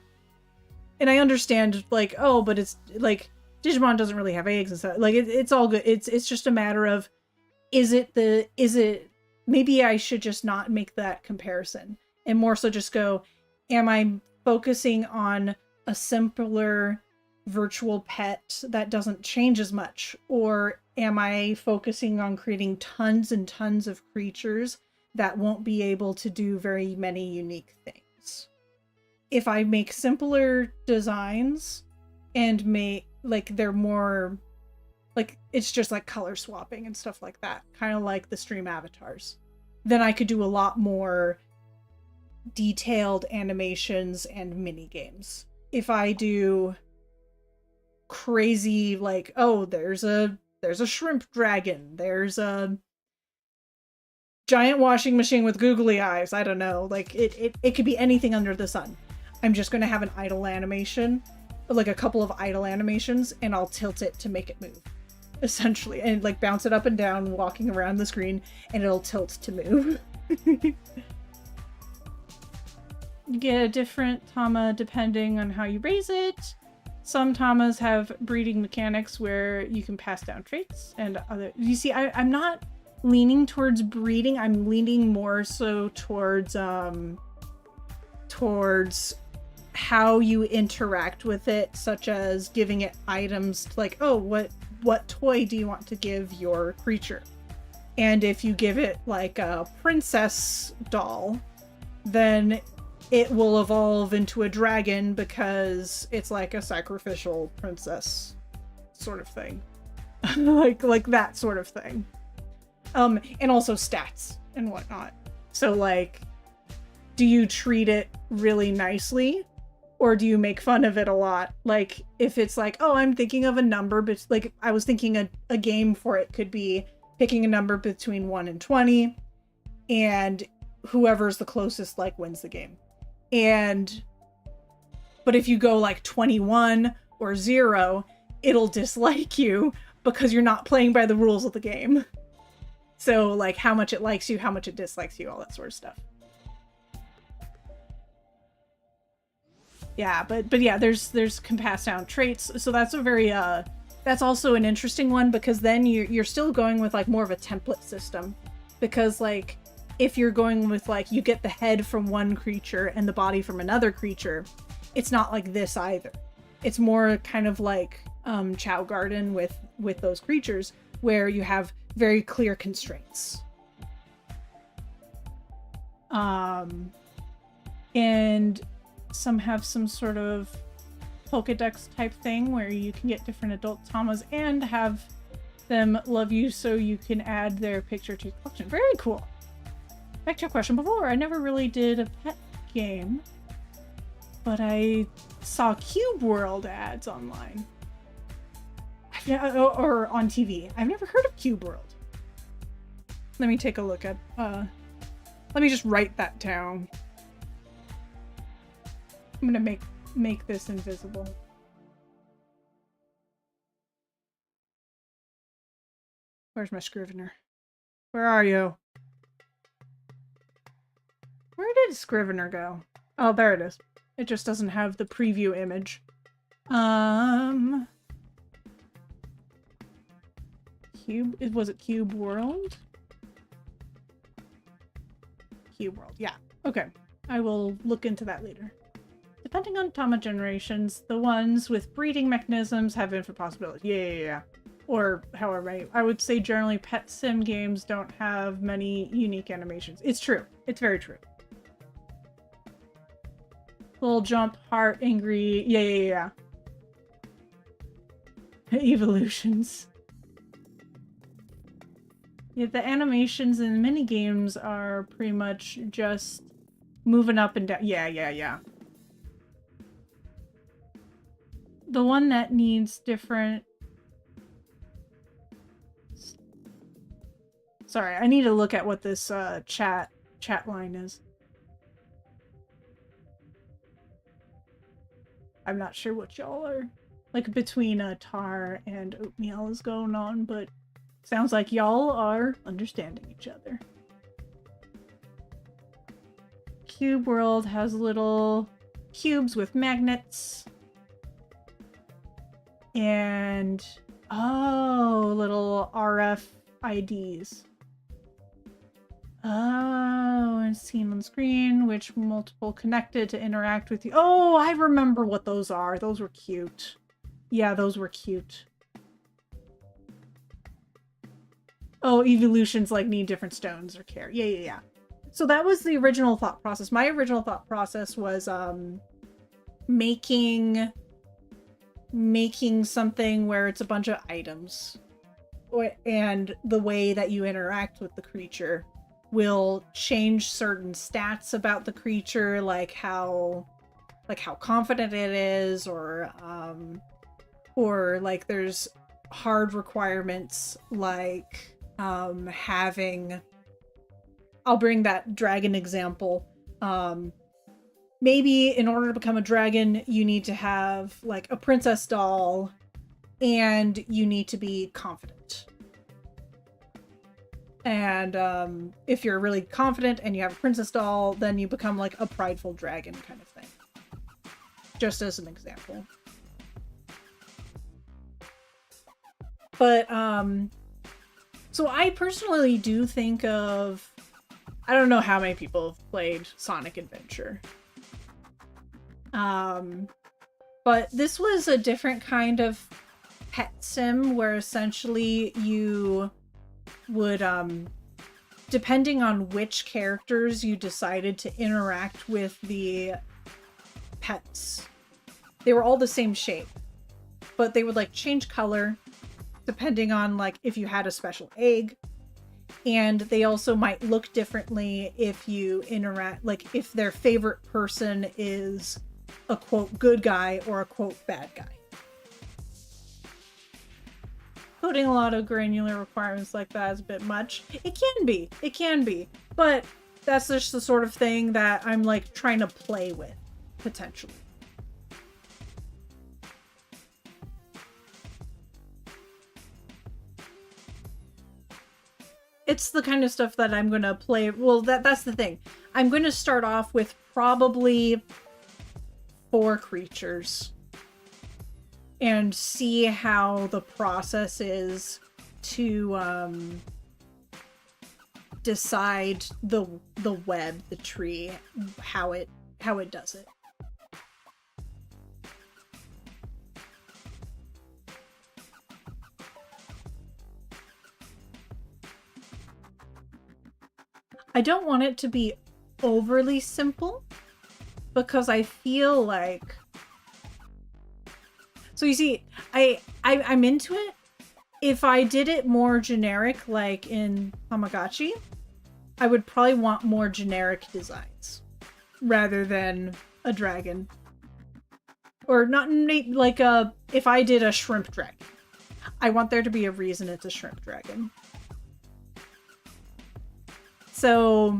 And I understand, like, oh, but it's like Digimon doesn't really have eggs and stuff. Like it's all good. It's just a matter of, is it maybe I should just not make that comparison and more so just go, am I focusing on a simpler virtual pet that doesn't change as much? Or am I focusing on creating tons and tons of creatures that won't be able to do very many unique things? If I make simpler designs and make, like, they're more, like, it's just like color swapping and stuff like that, kind of like the stream avatars, then I could do a lot more detailed animations and mini games. If I do crazy, like, oh, there's a shrimp dragon, there's a giant washing machine with googly eyes, I don't know, like, it could be anything under the sun. I'm just going to have an idle animation, like a couple of idle animations, and I'll tilt it to make it move, essentially, and like bounce it up and down walking around the screen, and it'll tilt to move. You get a different Tama depending on how you raise it. Some Tamas have breeding mechanics where you can pass down traits, and other, you see, I'm not leaning towards breeding, I'm leaning more so towards how you interact with it, such as giving it items, like, oh, what toy do you want to give your creature? And if you give it like a princess doll, then it will evolve into a dragon because it's like a sacrificial princess sort of thing. like that sort of thing. And also stats and whatnot. So, like, do you treat it really nicely, or do you make fun of it a lot? Like, if it's like, oh, I'm thinking of a number, but like, I was thinking a game for it could be picking a number between 1 and 20, and whoever's the closest, like, wins the game. But if you go like 21 or 0, it'll dislike you because you're not playing by the rules of the game. So, like, how much it likes you, how much it dislikes you, all that sort of stuff. Yeah, but yeah, there's can pass down traits. So that's a very that's also an interesting one, because then you're still going with like more of a template system, because like if you're going with like you get the head from one creature and the body from another creature, it's not like this either. It's more kind of like Chow Garden with those creatures, where you have very clear constraints. And some have some sort of Pokedex type thing where you can get different adult Tamas and have them love you so you can add their picture to your collection. Very cool. Back to your question before, I never really did a pet game, but I saw Cube World ads online. Or on TV. I've never heard of Cube World. Let me take a look at, let me just write that down. I'm gonna make this invisible. Where's my Scrivener? Where are you? Where did Scrivener go? Oh, there it is. It just doesn't have the preview image. Cube, was it Cube World? Cube World, yeah. Okay, I will look into that later. Depending on Tama generations, the ones with breeding mechanisms have infinite possibilities. Yeah. Or however, I would say generally pet sim games don't have many unique animations. It's true. It's very true. Little jump, heart, angry. Yeah. Evolutions. Yeah, the animations in mini games are pretty much just moving up and down. Yeah. The one that needs different... Sorry, I need to look at what this chat line is. I'm not sure what y'all are... Like, between Tar and Oatmeal is going on, but sounds like y'all are understanding each other. Cube World has little cubes with magnets. And, oh, little RFIDs. Oh, and seen on screen, which multiple connected to interact with you. Oh, I remember what those are. Those were cute. Yeah, those were cute. Oh, evolutions like need different stones or care. Yeah. So that was the original thought process. My original thought process was making something where it's a bunch of items, and the way that you interact with the creature will change certain stats about the creature, like how confident it is, or like there's hard requirements like having, I'll bring that dragon example. Maybe in order to become a dragon, you need to have like a princess doll and you need to be confident. And if you're really confident and you have a princess doll, then you become like a prideful dragon kind of thing. Just as an example. But so I personally do think of, I don't know how many people have played Sonic Adventure. But this was a different kind of pet sim where essentially you would, depending on which characters you decided to interact with the pets, they were all the same shape, but they would like change color depending on like if you had a special egg. And they also might look differently if you interact, like if their favorite person is a quote good guy or a quote bad guy. Putting a lot of granular requirements like that is a bit much. It can be, but that's just the sort of thing that I'm like trying to play with, potentially. It's the kind of stuff that I'm gonna play. Well, that's the thing. I'm gonna start off with probably 4 creatures and see how the process is to decide the web, the tree, how it does it. I don't want it to be overly simple because I feel like, so you see, I'm into it. If I did it more generic, like in Tamagotchi, I would probably want more generic designs rather than a dragon. Or not like if I did a shrimp dragon, I want there to be a reason it's a shrimp dragon. So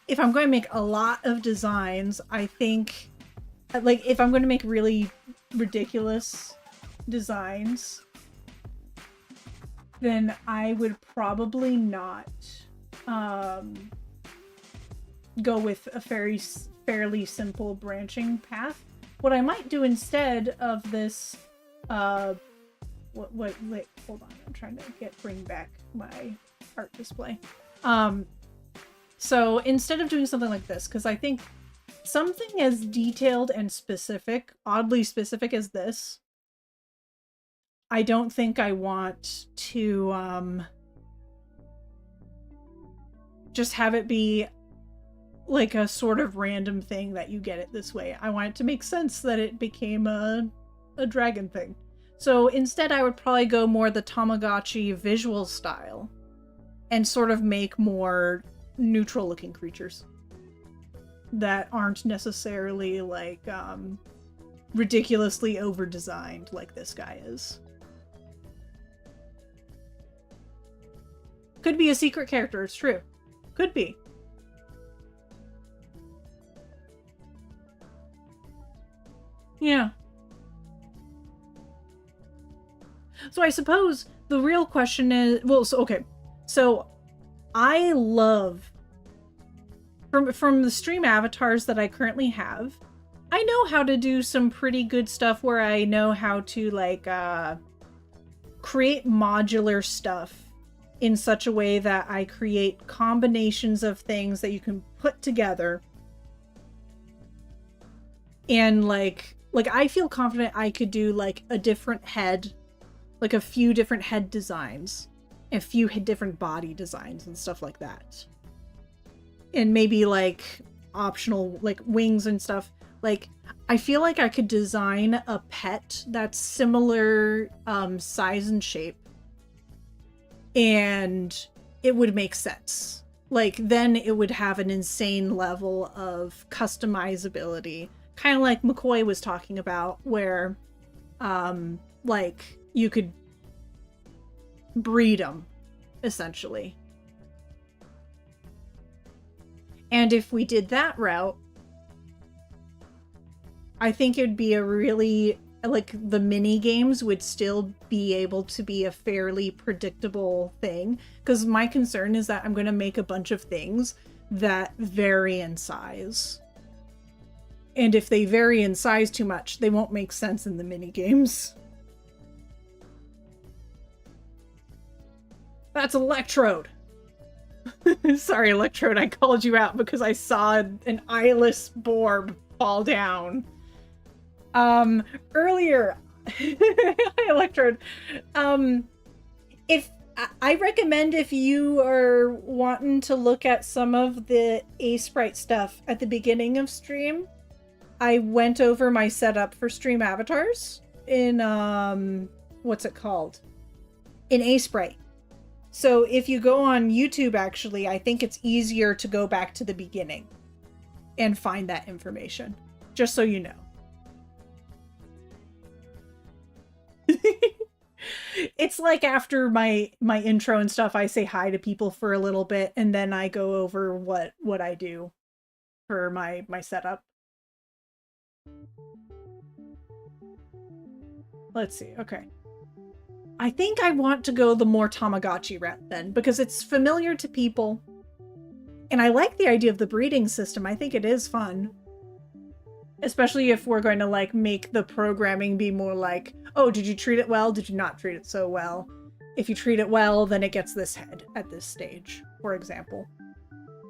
if I'm going to make a lot of designs, I think, like, if I'm going to make really ridiculous designs, then I would probably not go with a fairly simple branching path. What I might do instead of this, wait, hold on, I'm trying to bring back my art display. So instead of doing something like this, because I think something as detailed and specific, oddly specific as this, I don't think I want to just have it be like a sort of random thing that you get it this way. I want it to make sense that it became a dragon thing. So instead I would probably go more the Tamagotchi visual style and sort of make more neutral looking creatures that aren't necessarily like ridiculously over designed like this guy is. Could be a secret character, it's true. Could be. Yeah. So I suppose the real question is, well, so okay. So I love, from the stream avatars that I currently have, I know how to do some pretty good stuff where I know how to like create modular stuff in such a way that I create combinations of things that you can put together and like like, I feel confident I could do like a different head, like a few different head designs, a few different body designs and stuff like that. And maybe like optional like wings and stuff. Like, I feel like I could design a pet that's similar size and shape, and it would make sense. Like, then it would have an insane level of customizability, kind of like McCoy was talking about, where like you could breed them essentially. And if we did that route, I think it'd be a really, like, the mini games would still be able to be a fairly predictable thing. Because my concern is that I'm going to make a bunch of things that vary in size. And if they vary in size too much, they won't make sense in the mini games. That's Electrode. Sorry, Electrode, I called you out because I saw an eyeless Borb fall down. Earlier, Electrode, if I recommend, if you are wanting to look at some of the Aseprite stuff at the beginning of stream, I went over my setup for stream avatars in, what's it called? In Aseprite. So if you go on YouTube, actually, I think it's easier to go back to the beginning and find that information, just so you know. It's like after my intro and stuff, I say hi to people for a little bit, and then I go over what I do for my setup. Let's see. Okay. I think I want to go the more Tamagotchi route then, because it's familiar to people. And I like the idea of the breeding system. I think it is fun. Especially if we're going to, like, make the programming be more like, oh, did you treat it well? Did you not treat it so well? If you treat it well, then it gets this head at this stage, for example.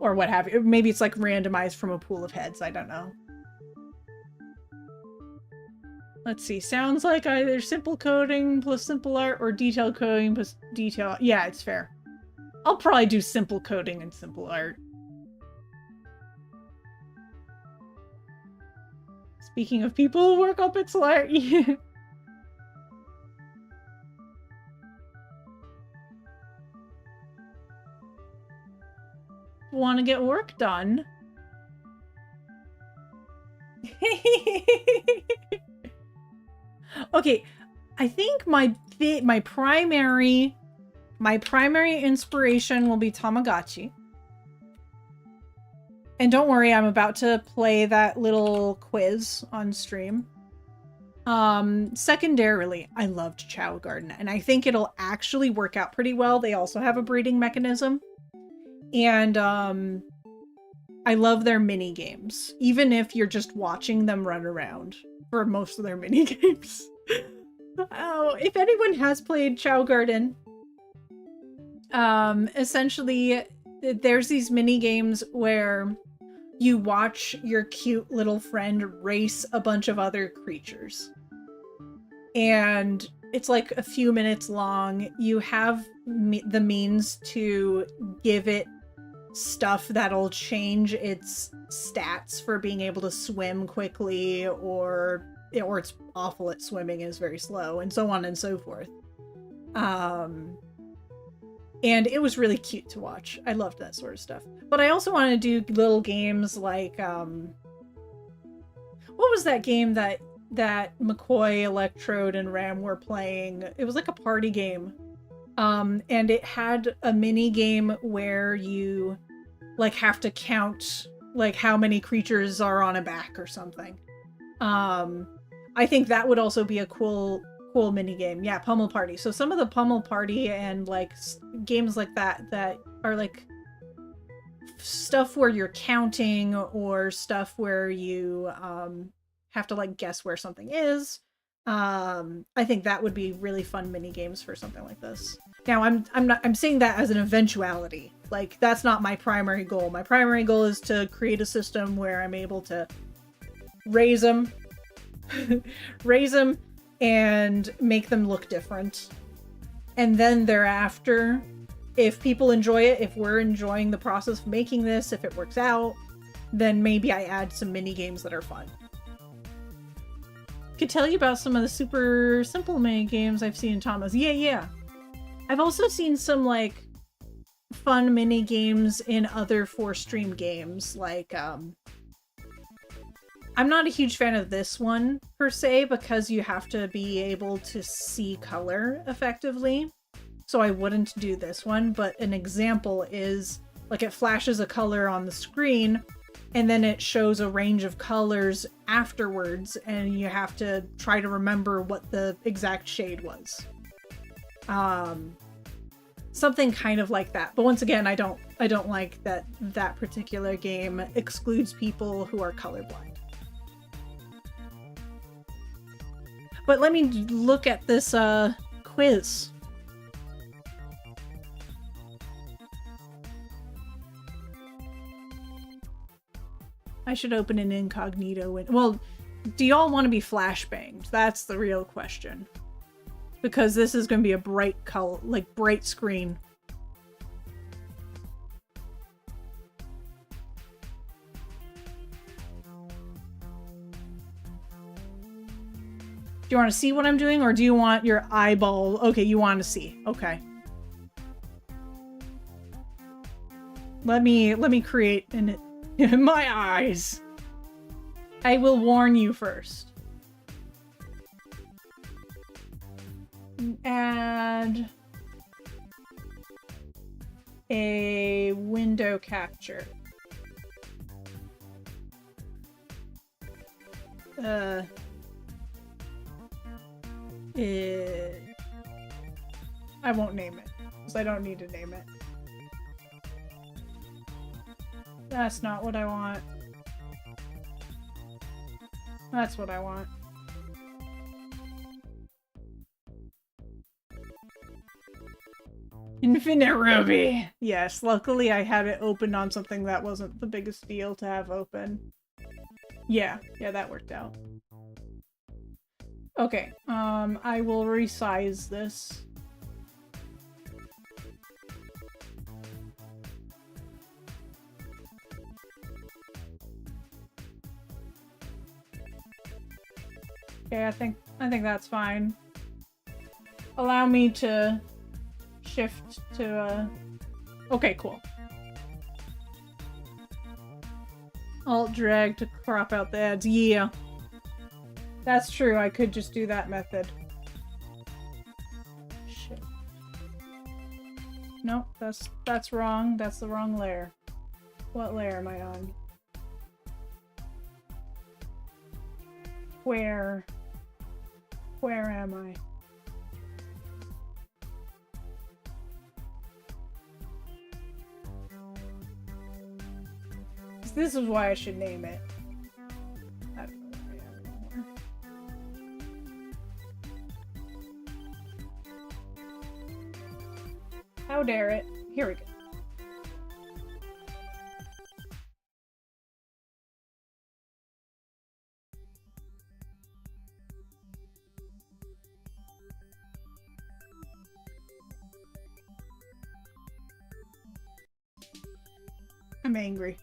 Or what have you. Maybe it's like randomized from a pool of heads. I don't know. Let's see. Sounds like either simple coding plus simple art or detailed coding plus detail. Yeah, it's fair. I'll probably do simple coding and simple art. Speaking of people who work on pixel art, yeah. Want to get work done? Okay, I think my primary inspiration will be Tamagotchi. And don't worry, I'm about to play that little quiz on stream. Secondarily, I loved Chow Garden, and I think it'll actually work out pretty well. They also have a breeding mechanism. And I love their mini games, even if you're just watching them run around for most of their mini games. Oh, if anyone has played Chow Garden, essentially there's these mini games where you watch your cute little friend race a bunch of other creatures. And it's like a few minutes long. You have the means to give it stuff that'll change its stats for being able to swim quickly, or it's awful at swimming and is very slow, and so on and so forth. And it was really cute to watch. I loved that sort of stuff. But I also want to do little games like, what was that game that McCoy, Electrode, and Ram were playing? It was like a party game. And it had a mini game where you, like, have to count, like, how many creatures are on a back or something. I think that would also be a cool mini game. Yeah, Pummel Party. So some of the Pummel Party and like games like that are like stuff where you're counting, or stuff where you have to like guess where something is. I think that would be really fun mini games for something like this. Now I'm saying that as an eventuality. Like, that's not my primary goal. My primary goal is to create a system where I'm able to raise them, raise them and make them look different. And then thereafter, if people enjoy it, if we're enjoying the process of making this, if it works out, then maybe I add some mini games that are fun. Could tell you about some of the super simple mini games I've seen in Thomas. Yeah. I've also seen some like fun mini games in other 4Stream games. Like, I'm not a huge fan of this one per se because you have to be able to see color effectively. So I wouldn't do this one, but an example is like it flashes a color on the screen and then it shows a range of colors afterwards and you have to try to remember what the exact shade was. Something kind of like that. But once again, I don't like that particular game excludes people who are colorblind. But let me look at this quiz. I should open an incognito window. Well, do y'all want to be flashbanged? That's the real question. Because this is going to be a bright color, like bright screen. Do you want to see what I'm doing, or do you want your eyeball? Okay, you want to see. Okay. Let me create an in my eyes. I will warn you first. Add a window capture. I won't name it, because I don't need to name it. That's not what I want. That's what I want. Infinite Ruby! Yes, luckily I had it open on something that wasn't the biggest deal to have open. Yeah, that worked out. Okay, I will resize this. Okay, I think that's fine. Allow me to shift to okay, cool. Alt drag to crop out the ads. Yeah. That's true, I could just do that method. Shit. Nope, that's wrong. That's the wrong layer. What layer am I on? Where am I? This is why I should name it. I don't know where I am anymore. How dare it? Here we go. I'm angry.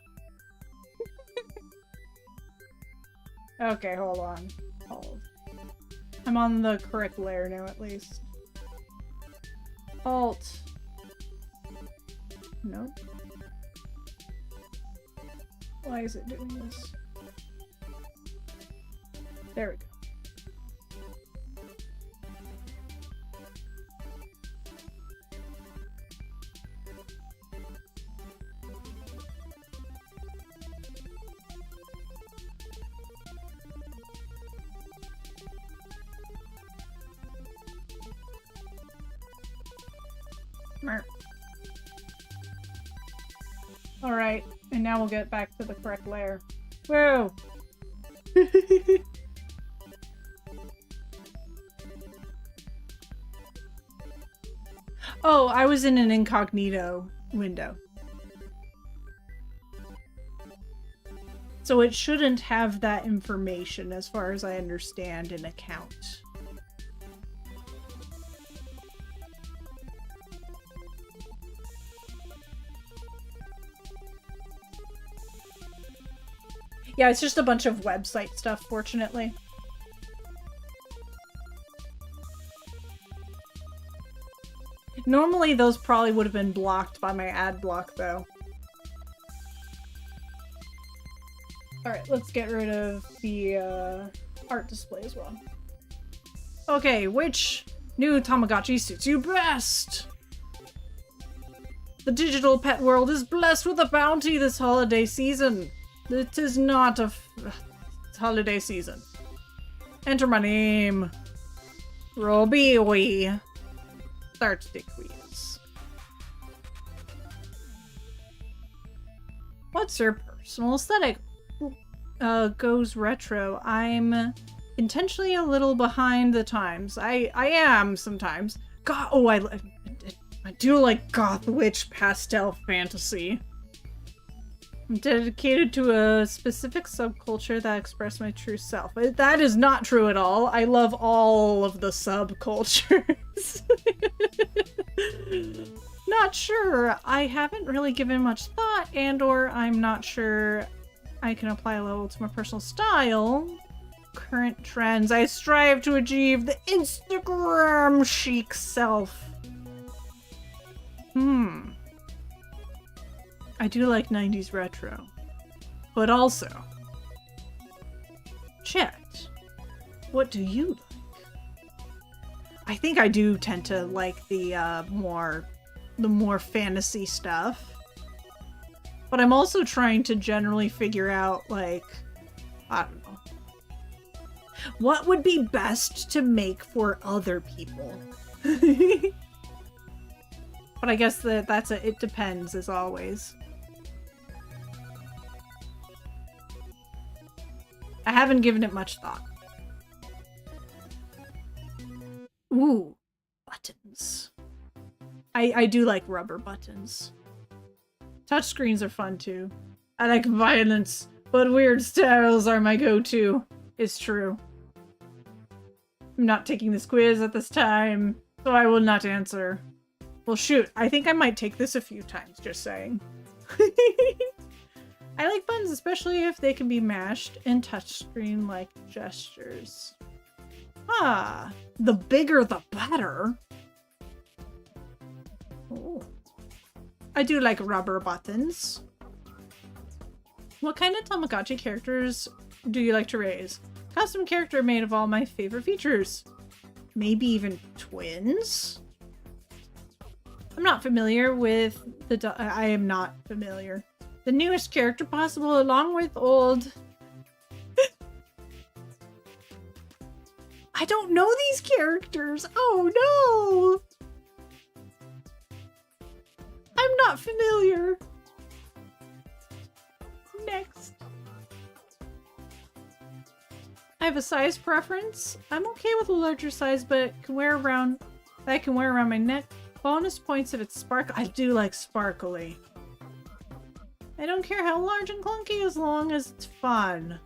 Okay, hold on. Hold. I'm on the correct layer now, at least. Alt. Nope. Why is it doing this? There we go. Alright, and now we'll get back to the correct layer. Whoa! Oh, I was in an incognito window. So it shouldn't have that information as far as I understand an account. Yeah, it's just a bunch of website stuff, fortunately. Normally, those probably would have been blocked by my ad block, though. Alright, let's get rid of the art display as well. Okay, which new Tamagotchi suits you best? The digital pet world is blessed with a bounty this holiday season. It is not a holiday season. Enter my name. Robbie. Start the quiz. What's your personal aesthetic? Goes retro. I'm intentionally a little behind the times. I am sometimes. God, oh, I do like goth witch pastel fantasy. I'm dedicated to a specific subculture that expresses my true self. That is not true at all. I love all of the subcultures. Not sure. I haven't really given much thought, and/or I'm not sure I can apply a level to my personal style. Current trends. I strive to achieve the Instagram chic self. I do like 90s retro. But also, Chet, what do you like? I think I do tend to like the more fantasy stuff. But I'm also trying to generally figure out, like, I don't know, what would be best to make for other people. But I guess it depends, as always. I haven't given it much thought. Ooh, buttons. I do like rubber buttons. Touchscreens are fun too. I like violence, but weird styles are my go-to. It's true. I'm not taking this quiz at this time, so I will not answer. Well, shoot, I think I might take this a few times, just saying. I like buttons, especially if they can be mashed in touchscreen-like gestures. Ah, the bigger the better. Oh. I do like rubber buttons. What kind of Tamagotchi characters do you like to raise? Custom character made of all my favorite features. Maybe even twins? I'm not familiar with the... I am not familiar. The newest character possible along with old... I don't know these characters! Oh no! I'm not familiar. Next. I have a size preference. I'm okay with a larger size, but I can wear around my neck. Bonus points if it's sparkly. I do like sparkly. I don't care how large and clunky as long as it's fun.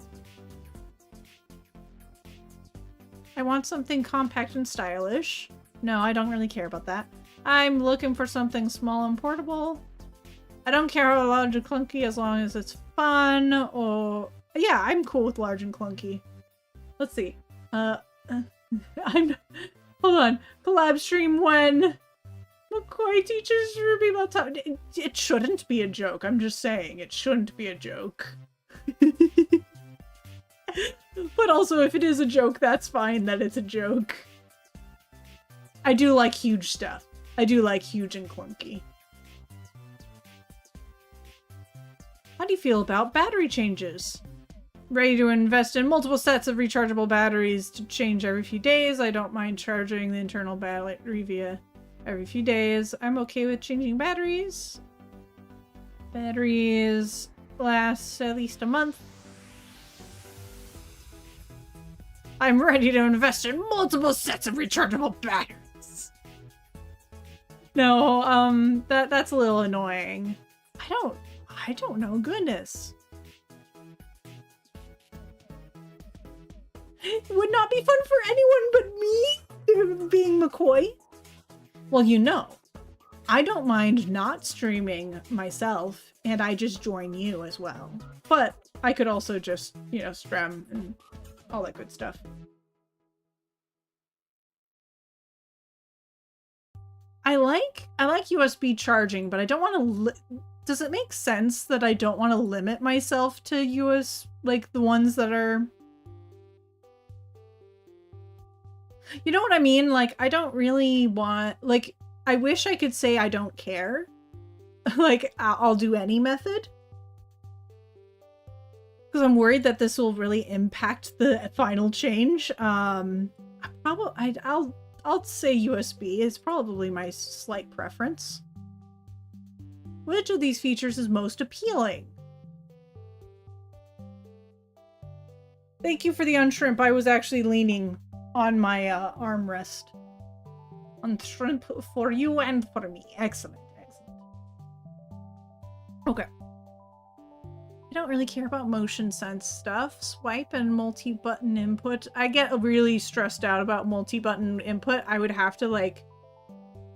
I want something compact and stylish. No, I don't really care about that. I'm looking for something small and portable. I don't care how large and clunky as long as it's fun or... Yeah, I'm cool with large and clunky. Let's see. Hold on. Collab stream when McCoy teaches Ruby about time. It shouldn't be a joke. I'm just saying. It shouldn't be a joke. But also, if it is a joke, that's fine that it's a joke. I do like huge stuff. I do like huge and clunky. How do you feel about battery changes? Ready to invest in multiple sets of rechargeable batteries to change every few days. I don't mind charging the internal battery via every few days. I'm okay with changing batteries. Batteries last at least a month. I'm ready to invest in multiple sets of rechargeable batteries. No, that's a little annoying. I don't know, goodness. It would not be fun for anyone but me being McCoy. Well, you know, I don't mind not streaming myself, and I just join you as well. But I could also just, you know, stream and all that good stuff. I like USB charging, but I don't want to. Does it make sense that I don't want to limit myself to like the ones that are? You know what I mean? Like, I don't really want, like, I wish I could say I don't care. Like, I'll do any method. Because I'm worried that this will really impact the final change. I'll say USB is probably my slight preference. Which of these features is most appealing? Thank you for the unshrimp. I was actually leaning on my armrest. On shrimp for you and for me. Excellent, excellent. Okay. I don't really care about motion sense stuff. Swipe and multi-button input. I get really stressed out about multi-button input. I would have to, like,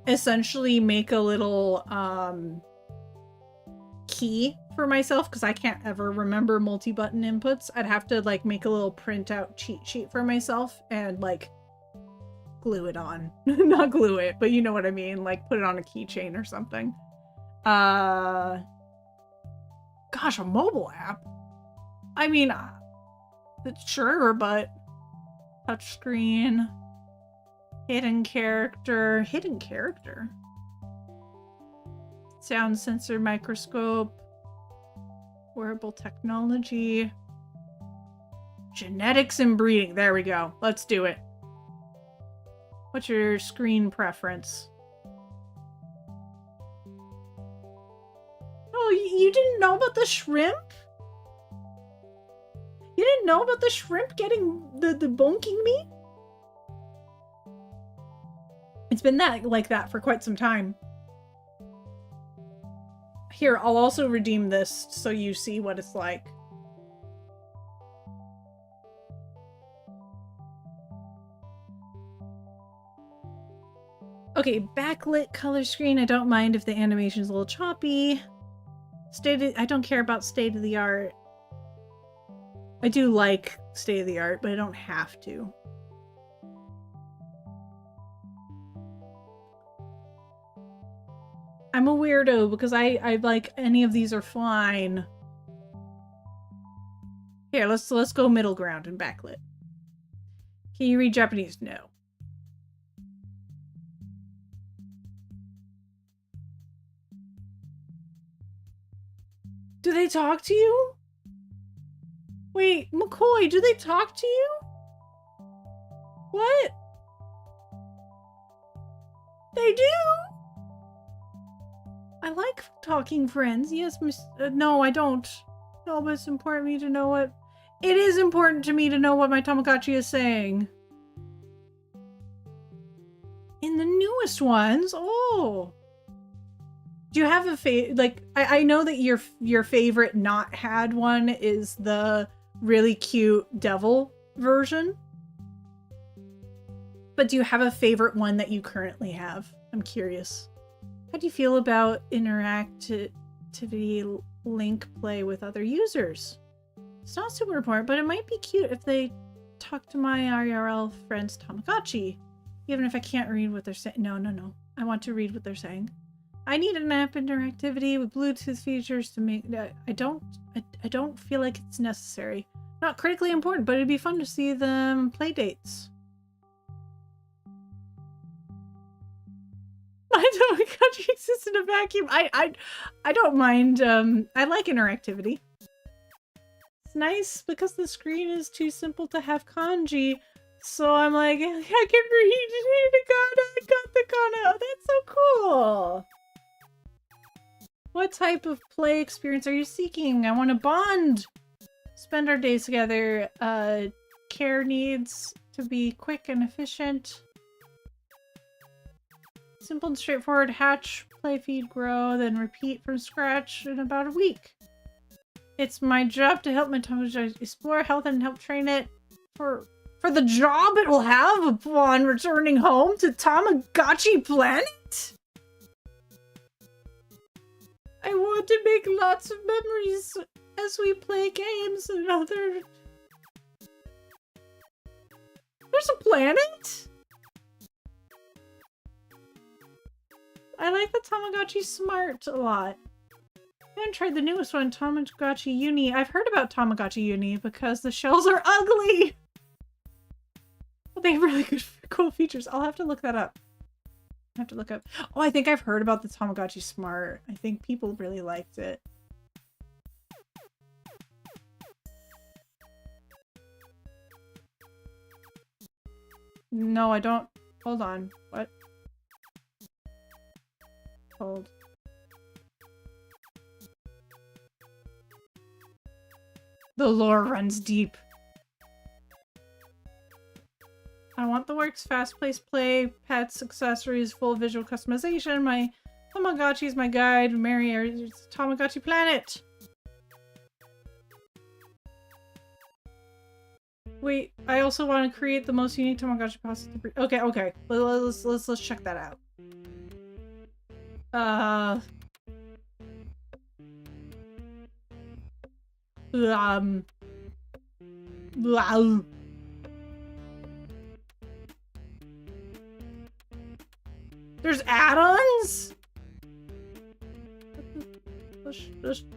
essentially make a little key for myself because I can't ever remember multi-button inputs. I'd have to, like, make a little printout cheat sheet for myself and, like, glue it on. Not glue it, but you know what I mean. Like, put it on a keychain or something. Gosh, a mobile app? I mean, sure, but touchscreen, hidden character, sound sensor microscope, wearable technology, genetics and breeding. There we go. Let's do it. What's your screen preference? Oh, you didn't know about the shrimp? You didn't know about the shrimp getting the bonking me? It's been like that for quite some time. Here, I'll also redeem this so you see what it's like. Okay, backlit color screen. I don't mind if the animation's a little choppy. I don't care about state of the art. I do like state of the art, but I don't have to. I'm a weirdo because I like any of these are fine. Here, let's go middle ground and backlit. Can you read Japanese? No. Do they talk to you? Wait, McCoy, do they talk to you? What? They do? I like talking friends. Yes, no, I don't. No, but it's important to me to know what... It is important to me to know what my Tamagotchi is saying. In the newest ones? Oh. Do you have a favorite? Like, I know that your favorite not had one is the really cute devil version. But do you have a favorite one that you currently have? I'm curious. How do you feel about interactivity link play with other users? It's not super important, but it might be cute if they talk to my IRL friend's Tamagotchi. Even if I can't read what they're saying. No. I want to read what they're saying. I need an app interactivity with Bluetooth features to make... I don't feel like it's necessary. Not critically important, but it'd be fun to see them play dates. My Tamagotchi exists in a vacuum. I don't mind. I like interactivity. It's nice because the screen is too simple to have kanji. So I'm like, I can read hiragana. I got the kana. Oh, that's so cool. What type of play experience are you seeking? I want to bond. Spend our days together. Care needs to be quick and efficient. Simple and straightforward. Hatch, play, feed, grow, then repeat from scratch in about a week. It's my job to help my Tamagotchi explore health and help train it for For the job it will have upon returning home to Tamagotchi Planet? I want to make lots of memories as we play games and other... There's a planet? I like the Tamagotchi Smart a lot. I haven't tried the newest one, Tamagotchi Uni. I've heard about Tamagotchi Uni because the shells are ugly! But they have really good, cool features. I'll have to look that up. I have to look up... Oh, I think I've heard about the Tamagotchi Smart. I think people really liked it. No, I don't. Hold on. What? Hold. The lore runs deep. I want the works, fast-paced play, pets, accessories, full visual customization. My Tamagotchi is my guide. Merry Tamagotchi Planet. Wait, I also want to create the most unique Tamagotchi possible. Okay, okay. Let's check that out. There's add-ons?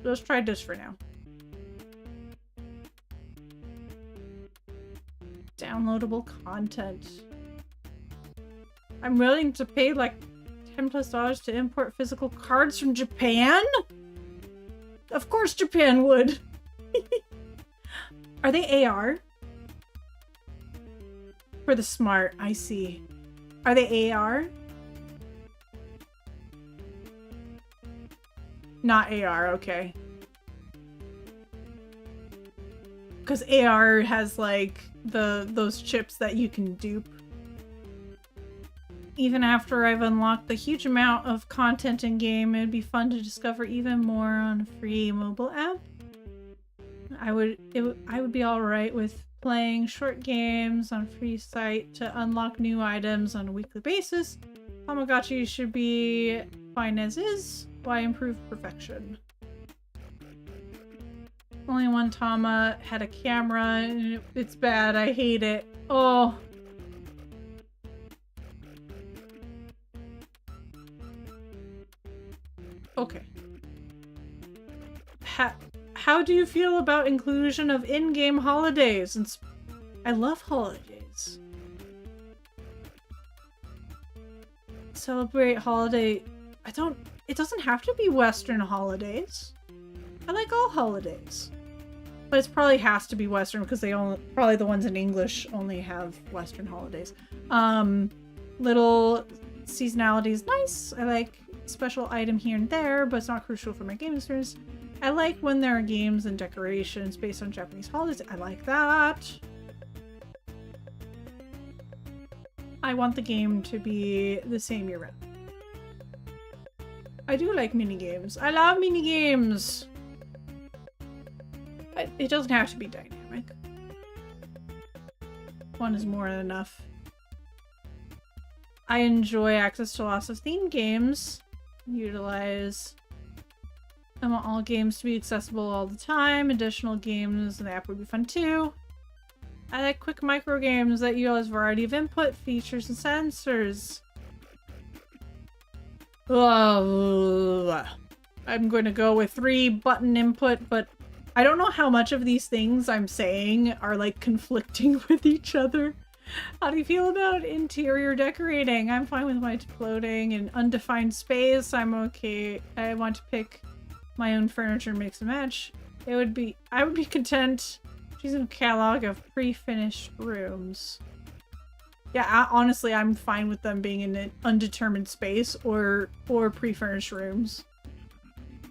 Let's try this for now. Downloadable content. I'm willing to pay like $10+ to import physical cards from Japan? Of course Japan would. Are they AR? For the Smart, I see. Are they AR? Not AR, okay. Because AR has like those chips that you can dupe. Even after I've unlocked the huge amount of content in game, it'd be fun to discover even more on a free mobile app. I would be alright with playing short games on free site to unlock new items on a weekly basis. Tamagotchi should be fine as is. Why improve perfection? Only one Tama had a camera and it's bad. I hate it. Oh. Okay. How do you feel about inclusion of in-game holidays? And I love holidays. Celebrate holiday. It doesn't have to be Western holidays. I like all holidays. But it probably has to be Western because probably the ones in English only have Western holidays. Little seasonality is nice. I like special item here and there, but it's not crucial for my game experience. I like when there are games and decorations based on Japanese holidays. I like that. I want the game to be the same year round. I do like minigames. I love minigames! It doesn't have to be dynamic. One is more than enough. I enjoy access to lots of themed games. Utilize... I want all games to be accessible all the time. Additional games in the app would be fun too. I like quick micro games that utilize a variety of input, features, and sensors. I'm going to go with 3 button input, but I don't know how much of these things I'm saying are like conflicting with each other. How do you feel about interior decorating? I'm fine with my floating and undefined space. I'm okay. I want to pick my own furniture mix and match. I would be content choosing a catalog of pre-finished rooms. Yeah, honestly, I'm fine with them being in an undetermined space or pre-furnished rooms.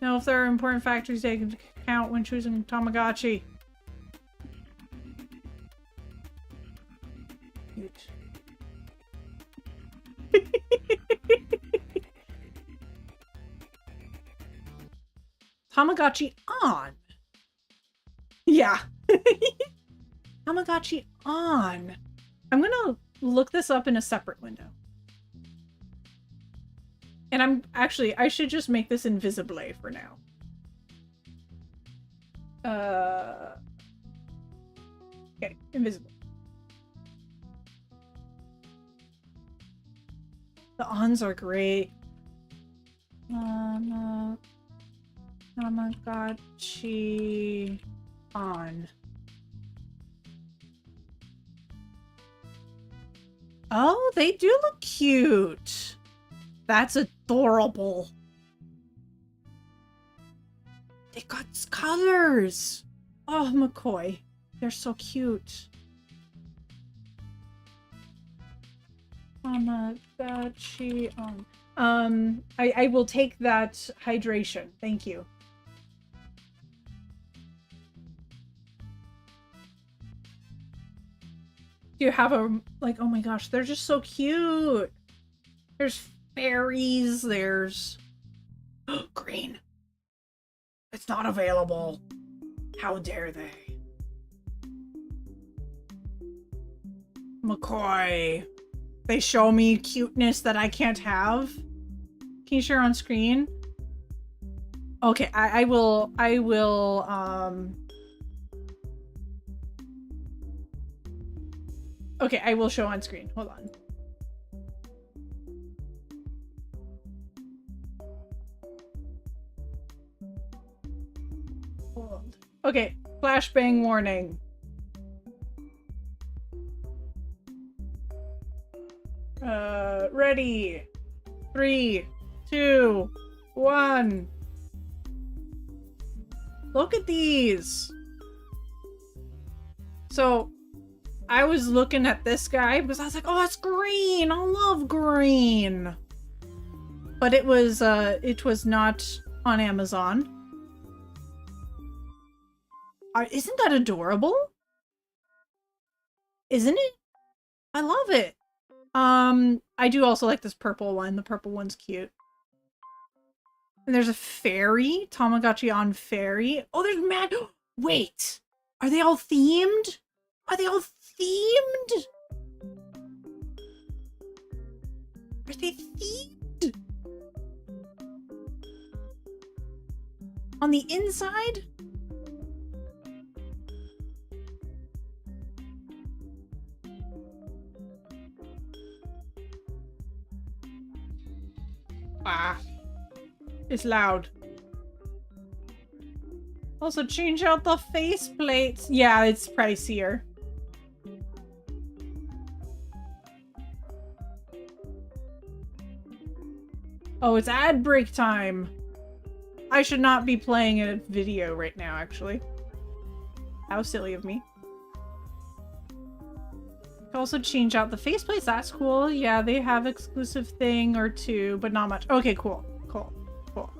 Now, if there are important factors taken into account when choosing Tamagotchi. Tamagotchi on. Yeah. Tamagotchi on? I'm gonna look this up in a separate window. And I should just make this invisible for now. Okay, invisible. The ons are great. Tamagotchi on. Oh, they do look cute. That's adorable. They got colors. Oh, McCoy. They're so cute. Tamagotchi on. I will take that hydration. Thank you. Do you have a, like, oh my gosh, they're just so cute. There's fairies, there's green. It's not available. How dare they? McCoy. They show me cuteness that I can't have. Can you share on screen? Okay, I will, okay, I will show on screen. Hold on. Hold. Okay, flashbang warning. Ready. 3, 2, 1. Look at these. So, I was looking at this guy because I was like, oh, it's green. I love green. But it was not on Amazon. Isn't that adorable? Isn't it? I love it. I do also like this purple one. The purple one's cute. And there's a fairy. Tamagotchi on fairy. Oh, there's mad. Wait. Are they all themed? Are they all themed? Are they themed? On the inside? Ah. It's loud. Also, change out the faceplates. Yeah, it's pricier. Oh, it's ad break time. I should not be playing a video right now, actually. How silly of me. Also change out the faceplates. That's cool. Yeah, they have exclusive thing or two, but not much. Okay, cool. Cool. Cool.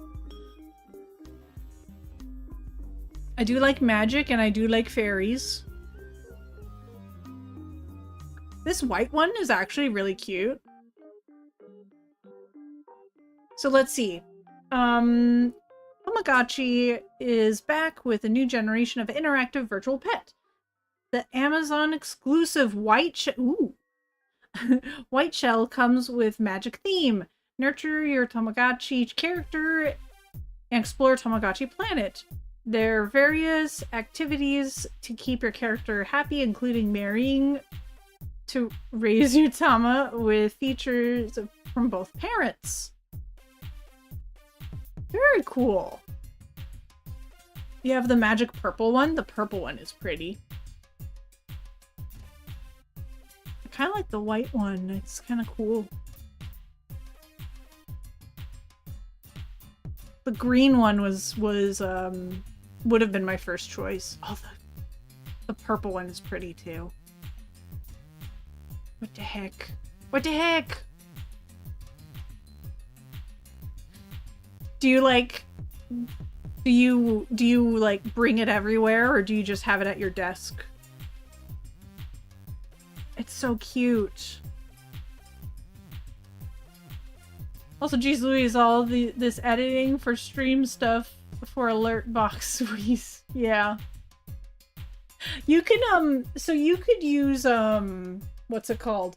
I do like magic and I do like fairies. This white one is actually really cute. So let's see. Tamagotchi is back with a new generation of interactive virtual pet. The Amazon exclusive white white shell comes with magic theme. Nurture your Tamagotchi character and explore Tamagotchi planet. There are various activities to keep your character happy, including marrying to raise your Tama with features from both parents. Very cool. You have the magic purple one. The purple one is pretty. I kind of like the white one. It's kind of cool. The green one would have been my first choice. Oh, the purple one is pretty too. What the heck? What the heck? Do you like bring it everywhere, or do you just have it at your desk? It's so cute. Also, geez Louise, all this editing for stream stuff for alert box. Yeah. You can so you could use what's it called?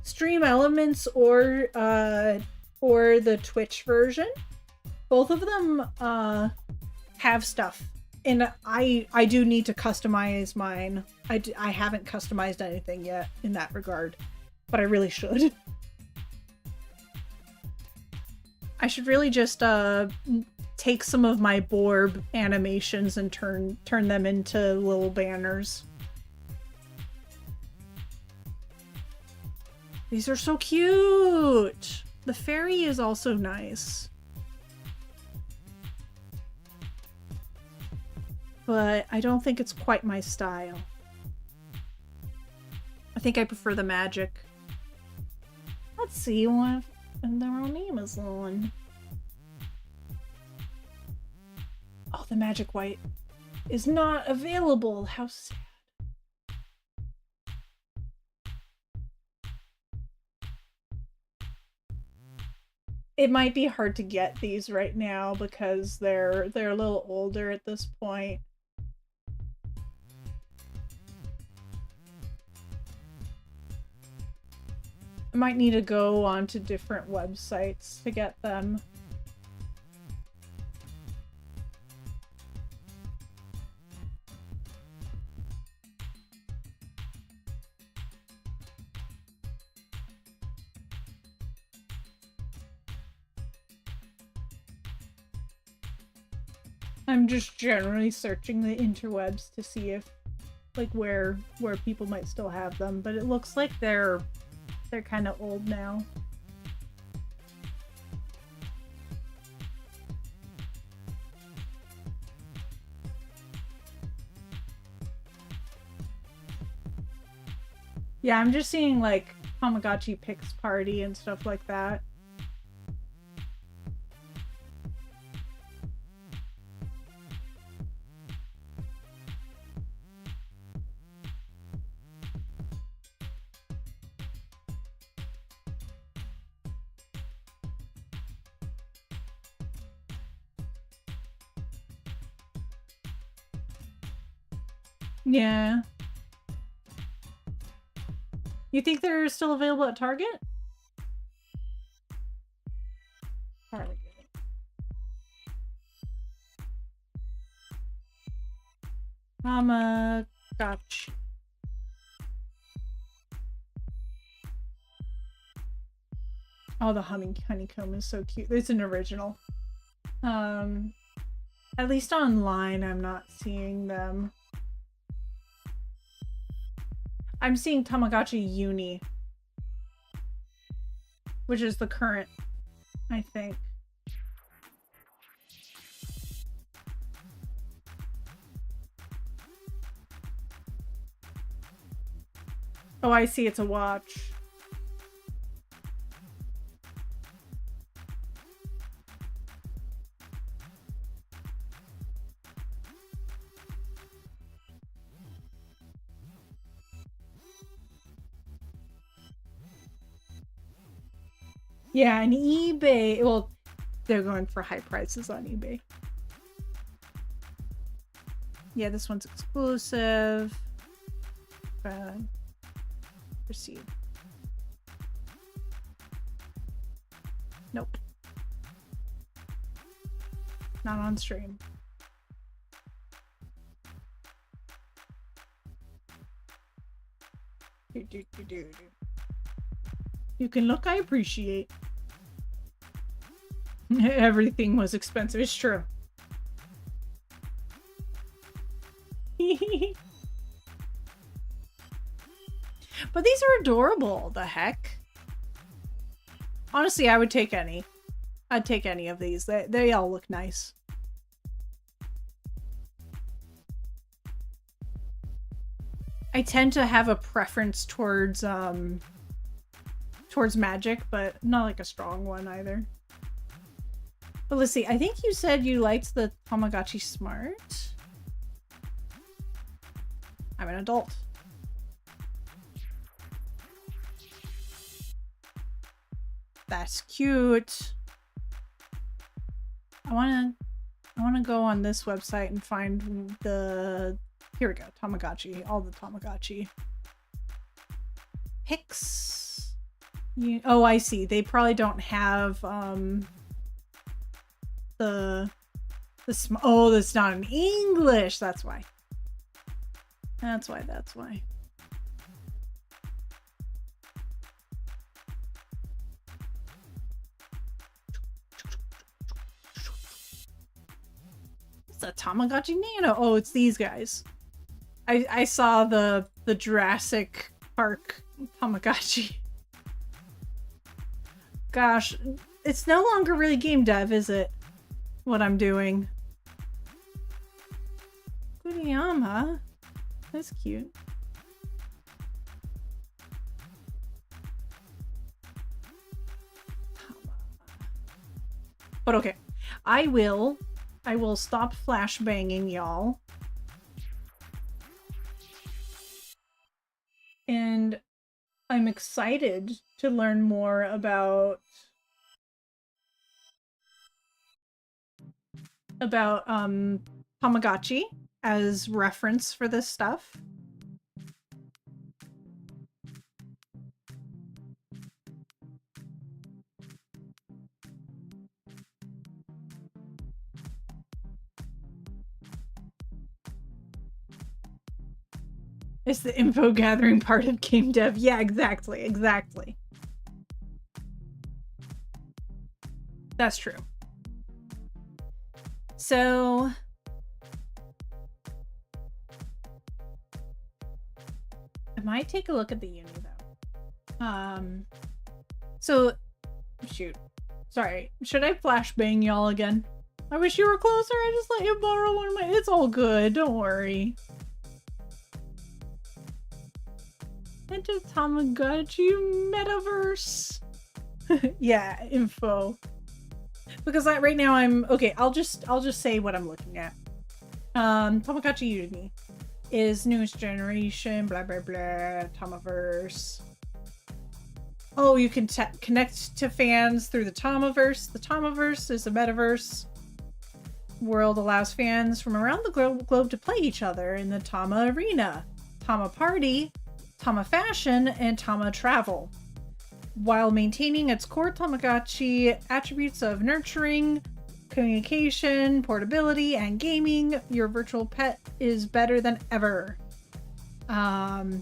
Stream Elements or the Twitch version. Both of them have stuff. And I do need to customize mine. I haven't customized anything yet in that regard, but I really should. I should really just take some of my Borb animations and turn them into little banners. These are so cute! The fairy is also nice. But I don't think it's quite my style. I think I prefer the magic. Let's see what their own name is on. Oh, the magic white is not available. How sad. It might be hard to get these right now because they're a little older at this point. I might need to go onto different websites to get them. I'm just generally searching the interwebs to see if, like, where people might still have them, but it looks like they're kind of old now. Yeah, I'm just seeing like Tamagotchi Pix Party and stuff like that. Yeah. You think they're still available at Target? Probably. Tamagotchi. Oh, the honeycomb is so cute. It's an original. At least online, I'm not seeing them. I'm seeing Tamagotchi Uni, which is the current, I think. Oh, I see. It's a watch. Yeah, and eBay, well, they're going for high prices on eBay. Yeah, this one's exclusive. Proceed. Nope. Not on stream. You can look, I appreciate. Everything was expensive, it's true. But these are adorable, the heck. Honestly, I would take any. I'd take any of these. They all look nice. I tend to have a preference towards magic, but not like a strong one either. But let's see, I think you said you liked the Tamagotchi Smart. I'm an adult. That's cute. I wanna I want to go on this website and find the... Here we go. Tamagotchi. All the Tamagotchi. Pics. Oh, I see. They probably don't have the oh, that's not in English. That's why. That's why. It's a Tamagotchi Nano. Oh, it's these guys. I saw the Jurassic Park Tamagotchi. Gosh, it's no longer really game dev, is it? What I'm doing. Kuriyama. That's cute. But okay. I will stop flashbanging y'all. And I'm excited to learn more about Tamagotchi as reference for this stuff. It's the info gathering part of game dev. Yeah, exactly. That's true. So I might take a look at the uni though. So shoot. Sorry. Should I flashbang y'all again? I wish you were closer. I just let you borrow one of my... It's all good. Don't worry. Enter Tamagotchi metaverse. Yeah, info. Because right now I'm okay. I'll just say what I'm looking at. Tamagotchi Uni is newest generation. Blah blah blah. Tamaverse. Oh, you can connect to fans through the Tamaverse. The Tamaverse is a metaverse world allows fans from around the globe to play each other in the Tama Arena, Tama Party, Tama Fashion, and Tama Travel, while maintaining its core Tamagotchi attributes of nurturing, communication, portability, and gaming. Your virtual pet is better than ever. Oh,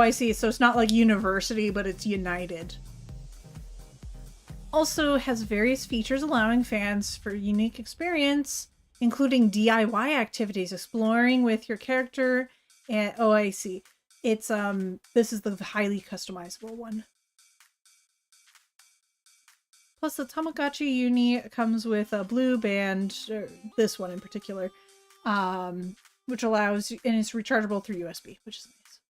I see. So it's not like university, but it's united. Also has various features allowing fans for unique experience, including DIY activities, exploring with your character. And oh, I see. It's this is the highly customizable one. Plus the Tamagotchi Uni comes with a blue band, this one in particular, which allows, and it's rechargeable through USB, which is nice.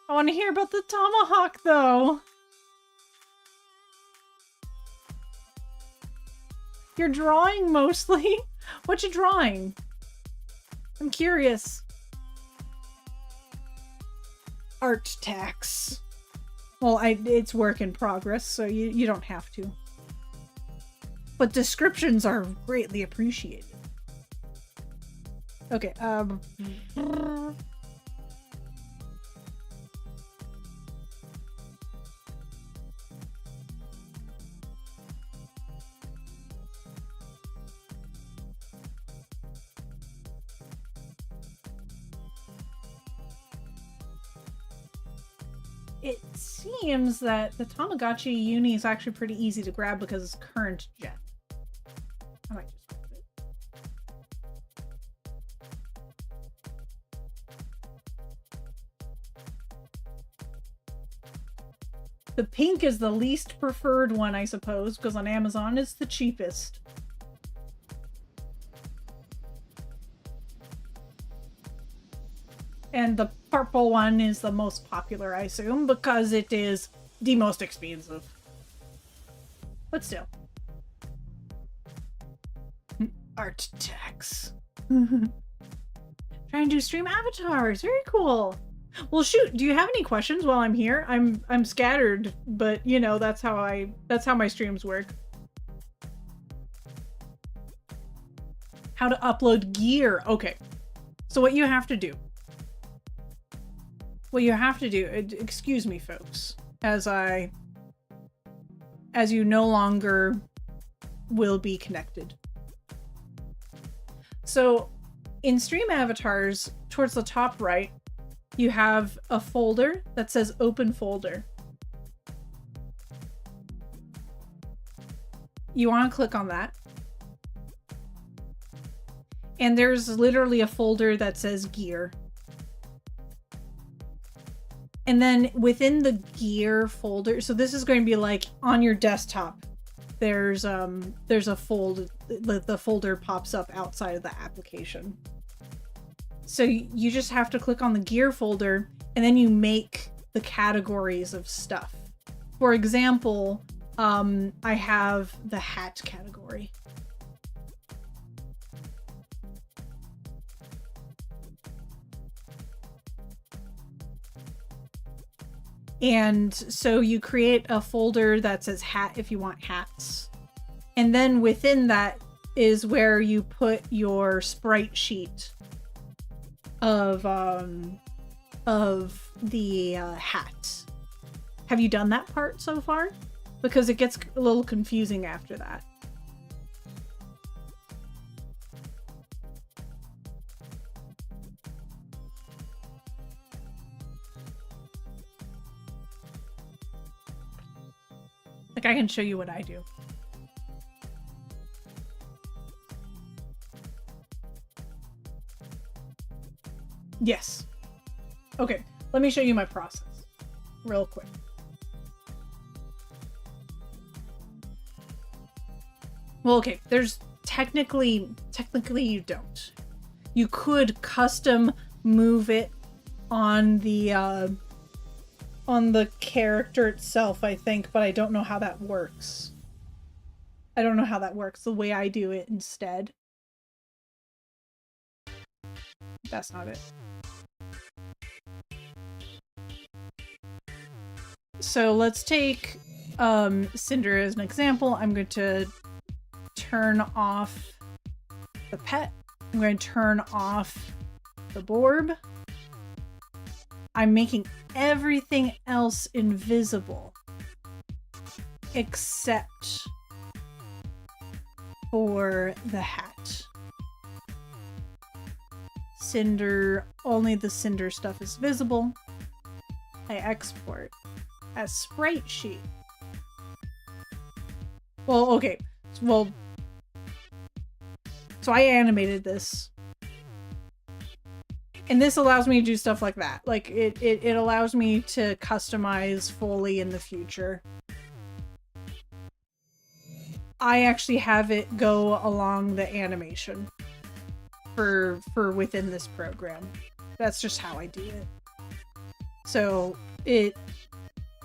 I want to hear about the Tomahawk though. You're drawing mostly? What you drawing? I'm curious. Art tax. Well, it's work in progress, so you don't have to. But descriptions are greatly appreciated. Okay, it seems that the Tamagotchi Uni is actually pretty easy to grab because it's current gen. I might just grab it. The pink is the least preferred one, I suppose, because on Amazon it's the cheapest. And the purple one is the most popular, I assume, because it is the most expensive. But still. Art tax. Trying to stream avatars. Very cool. Well, shoot, do you have any questions while I'm here? I'm scattered, but you know, that's how my streams work. How to upload gear. Okay. So what you have to do. Excuse me, folks, as you no longer will be connected. So in Stream Avatars, towards the top right, you have a folder that says Open Folder. You want to click on that. And there's literally a folder that says Gear. And then within the Gear folder, so this is going to be like on your desktop, there's a folder, the folder pops up outside of the application. So you just have to click on the Gear folder, and then you make the categories of stuff. For example, I have the hat category. And so you create a folder that says hat if you want hats. And then within that is where you put your sprite sheet of the hat. Have you done that part so far? Because it gets a little confusing after that. Like, I can show you what I do. Yes. Okay, let me show you my process real quick. Well, okay, there's technically you don't. You could custom move it on the character itself, I think, but I don't know how that works. I don't know how that works the way I do it instead. That's not it. So let's take Cinder as an example. I'm going to turn off the pet. I'm going to turn off the Borb. I'm making everything else invisible except for the hat. Cinder, only the Cinder stuff is visible. I export as sprite sheet. Well, okay. Well, so I animated this. And this allows me to do stuff like that. Like, it allows me to customize fully in the future. I actually have it go along the animation for within this program. That's just how I do it. So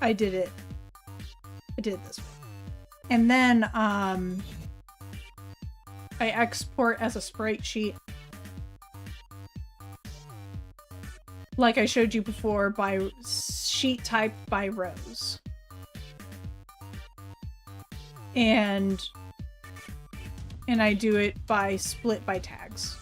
I did it this way. And then I export as a sprite sheet. Like I showed you before, by sheet type by rows. And I do it by split by tags.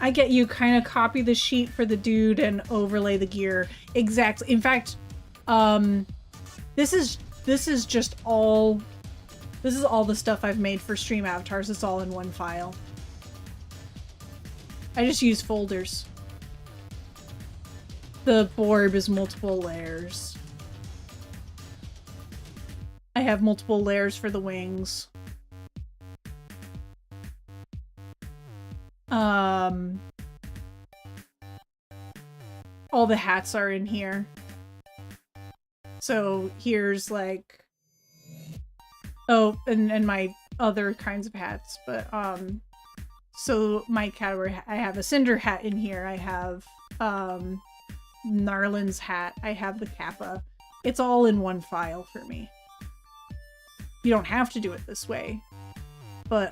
I get you kind of copy the sheet for the dude and overlay the gear. Exactly. In fact, this is all the stuff I've made for Stream Avatars. It's all in one file. I just use folders. The Borb is multiple layers. I have multiple layers for the wings. All the hats are in here. So here's like, oh, and my other kinds of hats, but so my category, I have a Cinder hat in here. I have Narlin's hat. I have the Kappa. It's all in one file for me. You don't have to do it this way, but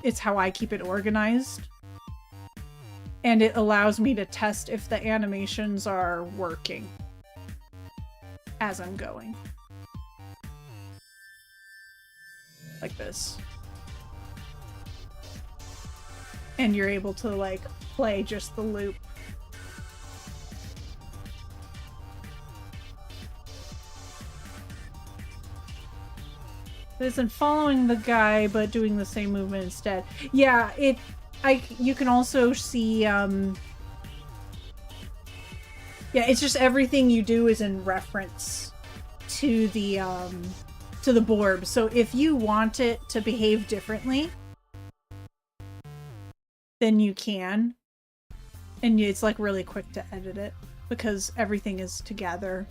it's how I keep it organized. And it allows me to test if the animations are working as I'm going. like this. And you're able to like play just the loop. It isn't following the guy, but doing the same movement instead. Yeah, you can also see, yeah, it's just everything you do is in reference to the board. So if you want it to behave differently, then you can. And it's like really quick to edit it because everything is together.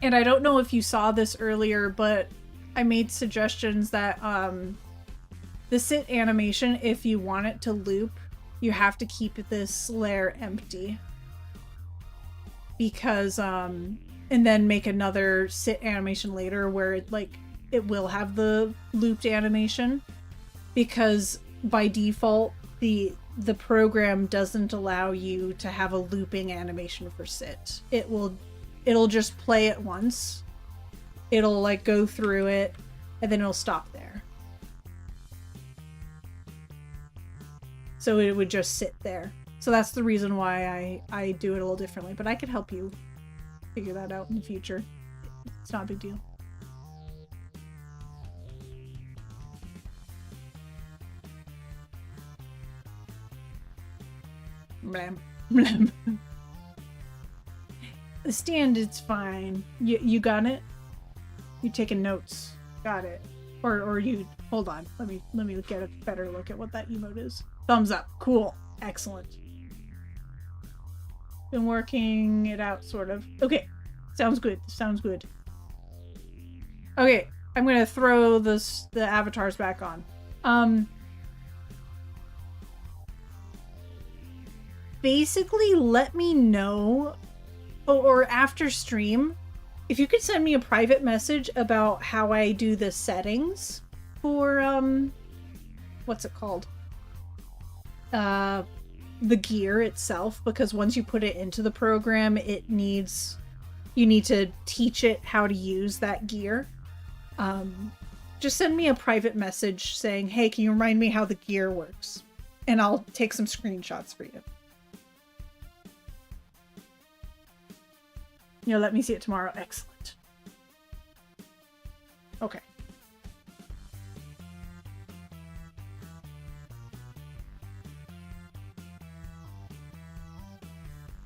And I don't know if you saw this earlier, but I made suggestions that the sit animation, if you want it to loop, you have to keep this layer empty. Because, and then make another sit animation later where it will have the looped animation. Because by default, the program doesn't allow you to have a looping animation for sit. It'll just play it once. It'll like go through it and then it'll stop there. So it would just sit there. So that's the reason why I do it a little differently, but I could help you figure that out in the future. It's not a big deal. Blam. Blam. The stand, it's fine. You got it? You taking notes. Got it. Or you, hold on. Let me get a better look at what that emote is. Thumbs up. Cool. Excellent. Been working it out, sort of. Okay. Sounds good. Sounds good. Okay. I'm gonna throw the avatars back on. Basically, let me know, or after stream, if you could send me a private message about how I do the settings for, what's it called? The gear itself, because once you put it into the program, you need to teach it how to use that gear. Just send me a private message saying, hey, can you remind me how the gear works? And I'll take some screenshots for you. Let me see it tomorrow. Excellent. Okay.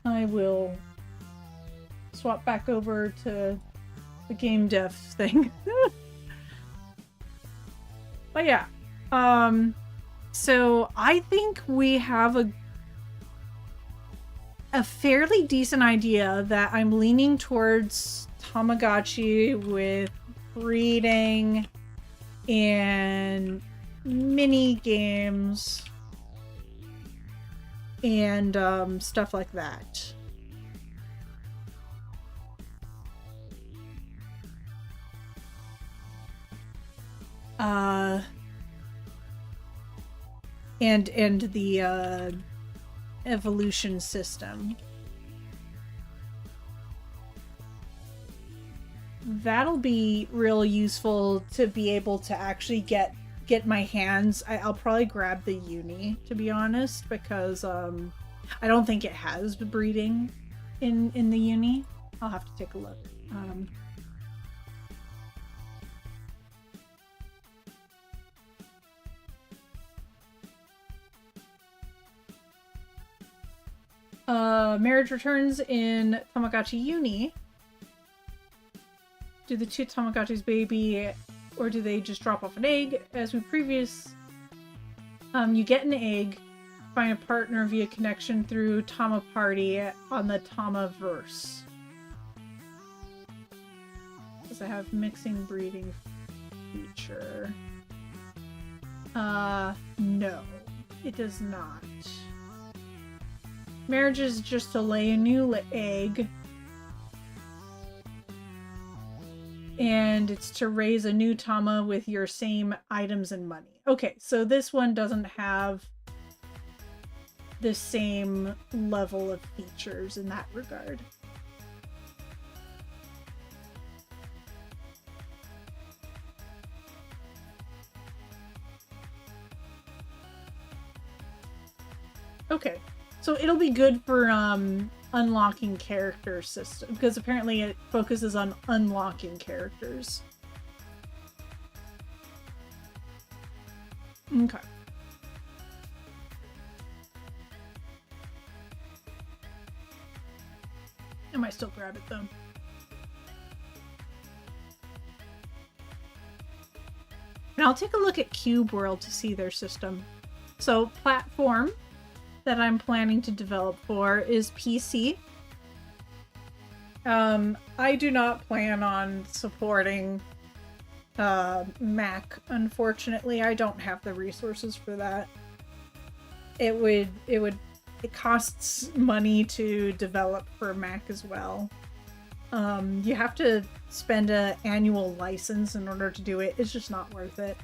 I will swap back over to the game dev thing. But yeah. So I think we have a fairly decent idea that I'm leaning towards Tamagotchi with breeding and mini games and stuff like that. And the evolution system. That'll be real useful to be able to actually get my hands. I'll probably grab the uni, to be honest, because I don't think it has breeding in the uni. I'll have to take a look. Marriage returns in Tamagotchi Uni. Do the two Tamagotchis baby, or do they just drop off an egg? As we you get an egg, find a partner via connection through Tama Party on the Tamaverse. Does it have mixing breeding feature? No, it does not. Marriage is just to lay a new egg. And it's to raise a new Tama with your same items and money. Okay, so this one doesn't have the same level of features in that regard. Okay. So it'll be good for unlocking character system because apparently it focuses on unlocking characters. Okay. I might still grab it though. And I'll take a look at Cube World to see their system. So platform that I'm planning to develop for is PC. I do not plan on supporting Mac, unfortunately. I don't have the resources for that. It costs money to develop for Mac as well. You have to spend an annual license in order to do it. It's just not worth it.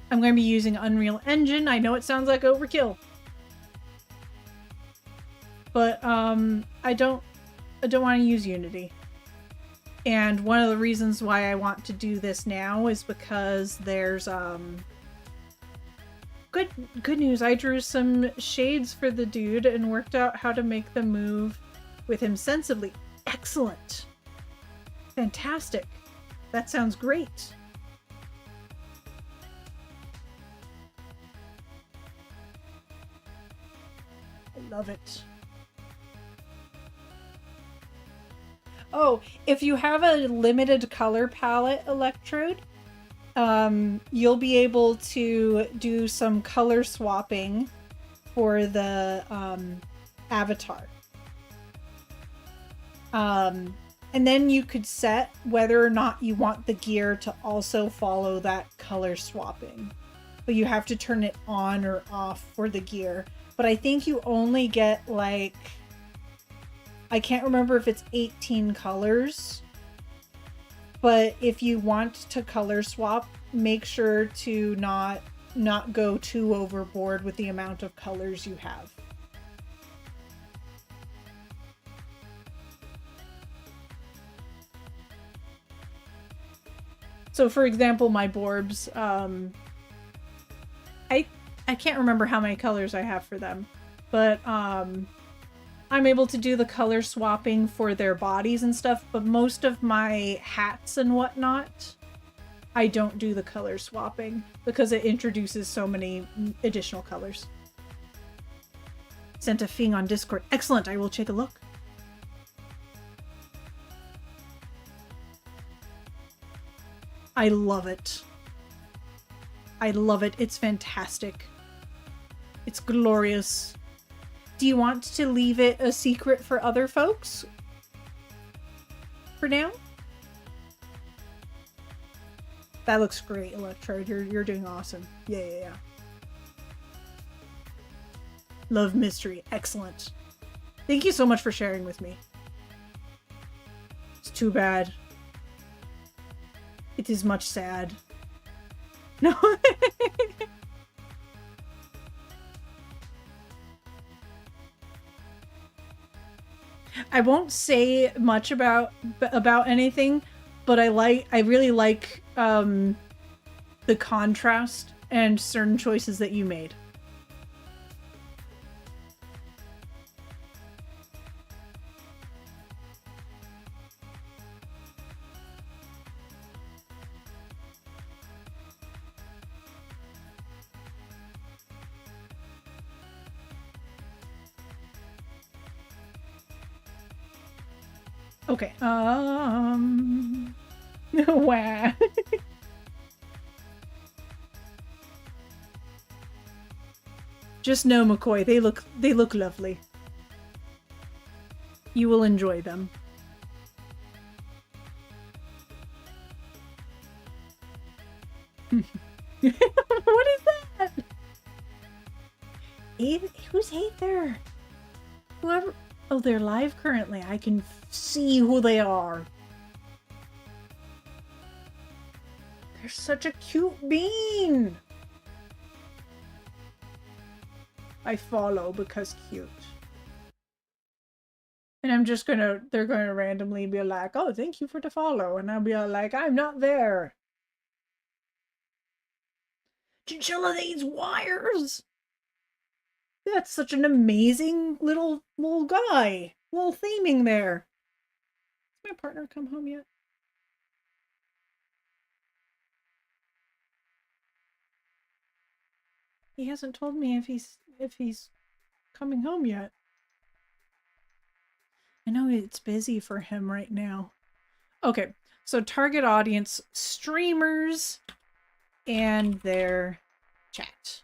I'm going to be using Unreal Engine. I know it sounds like overkill, but I don't want to use Unity. And one of the reasons why I want to do this now is because there's good news. I drew some shades for the dude and worked out how to make them move with him sensibly. Excellent. Fantastic. That sounds great. I love it. Oh, if you have a limited color palette electrode, you'll be able to do some color swapping for the avatar. And then you could set whether or not you want the gear to also follow that color swapping. But you have to turn it on or off for the gear. But I think you only get like, I can't remember if it's 18 colors. But if you want to color swap, make sure to not go too overboard with the amount of colors you have. So for example, my Borbs, I can't remember how many colors I have for them, but I'm able to do the color swapping for their bodies and stuff, but most of my hats and whatnot, I don't do the color swapping because it introduces so many additional colors. Sent a thing on Discord. Excellent, I will take a look. I love it. I love it. It's fantastic. It's glorious. Do you want to leave it a secret for other folks? For now? That looks great, Electrode. You're doing awesome. Yeah. Love mystery. Excellent. Thank you so much for sharing with me. It's too bad. It is much sad. No. I won't say much about anything, but I really like the contrast and certain choices that you made. Okay. Wow. Just know, McCoy, they look lovely. You will enjoy them. What is that? Who's Aether? Whoever. Oh, they're live currently. I can see who they are. They're such a cute bean. I follow because cute. And I'm just they're gonna randomly be like, oh, thank you for the follow. And I'll be like, I'm not there. Chinchilla these wires! That's such an amazing little guy. Little theming there. Has my partner come home yet? He hasn't told me if he's coming home yet. I know it's busy for him right now. Okay, so target audience, streamers, and their chat.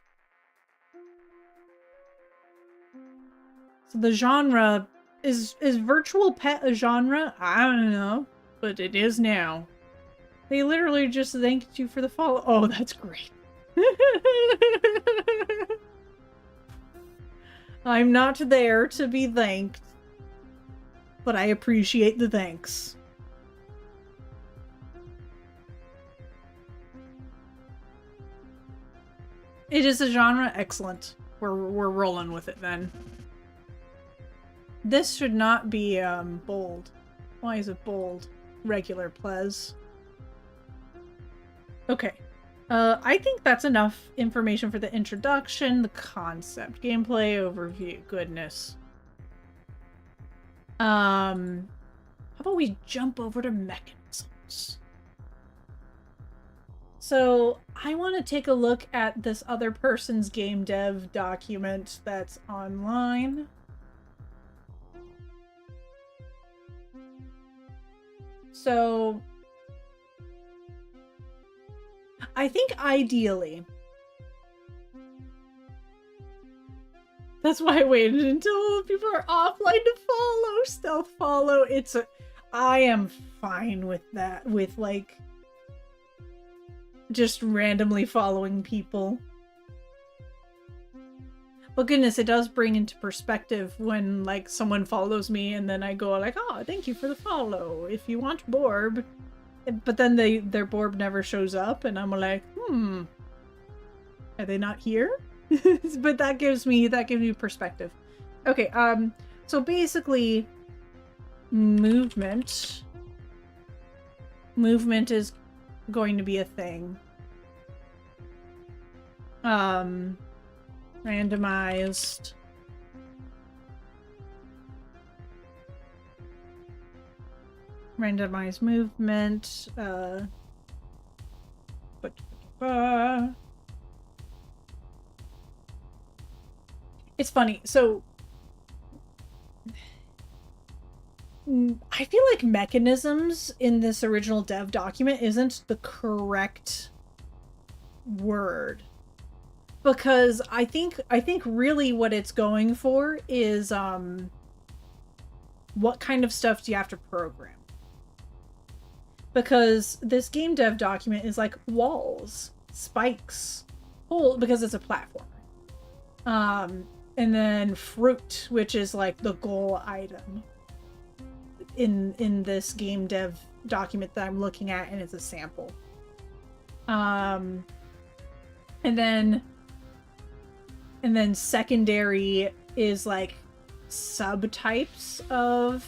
So the genre is virtual pet a genre? I don't know, but it is now. They literally just thanked you for the follow. Oh, that's great. I'm not there to be thanked, but I appreciate the thanks. It is a genre? Excellent. We're rolling with it then. This should not be bold. Why is it bold? Regular ples. Okay. I think that's enough information for the introduction, the concept, gameplay overview. Goodness. How about we jump over to mechanisms? So I want to take a look at this other person's game dev document that's online. So I think ideally, that's why I waited until people are offline to follow, stealth follow. I am fine with that, with like just randomly following people. But goodness, it does bring into perspective when like someone follows me and then I go like, oh, thank you for the follow. If you want Borb. But then their Borb never shows up and I'm like, are they not here? But that gives me perspective. Okay, so basically movement is going to be a thing. Randomized movement, it's funny, so I feel like mechanisms in this original dev document isn't the correct word, because I think really what it's going for is what kind of stuff do you have to program? Because this game dev document is like walls, spikes, hole, because it's a platform. And then fruit, which is like the goal item in this game dev document that I'm looking at, and it's a sample. And then secondary is like subtypes of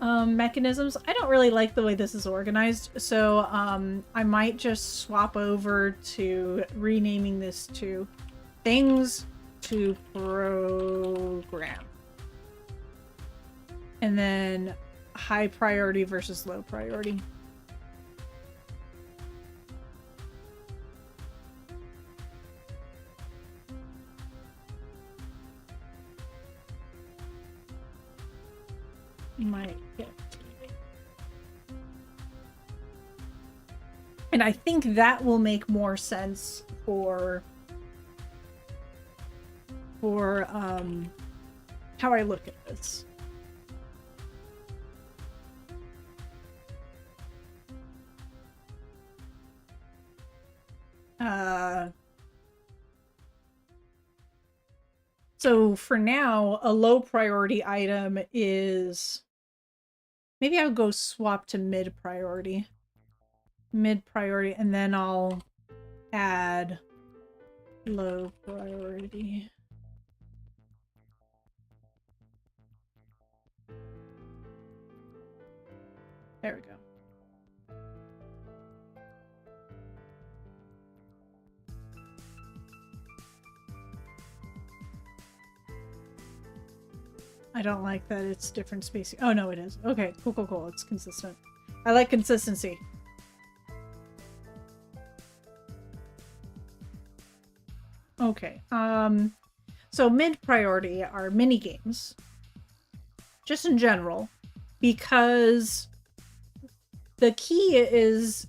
mechanisms. I don't really like the way this is organized, so I might just swap over to renaming this to things to program. And then high priority versus low priority. Might get. And I think that will make more sense for how I look at this. So for now, a low priority item is, maybe I'll go swap to mid priority, and then I'll add low priority. There we go. I don't like that it's different spacing. Oh, no, it is. Okay, cool, cool, cool. It's consistent. I like consistency. Okay, so mid-priority are mini-games. Just in general. Because the key is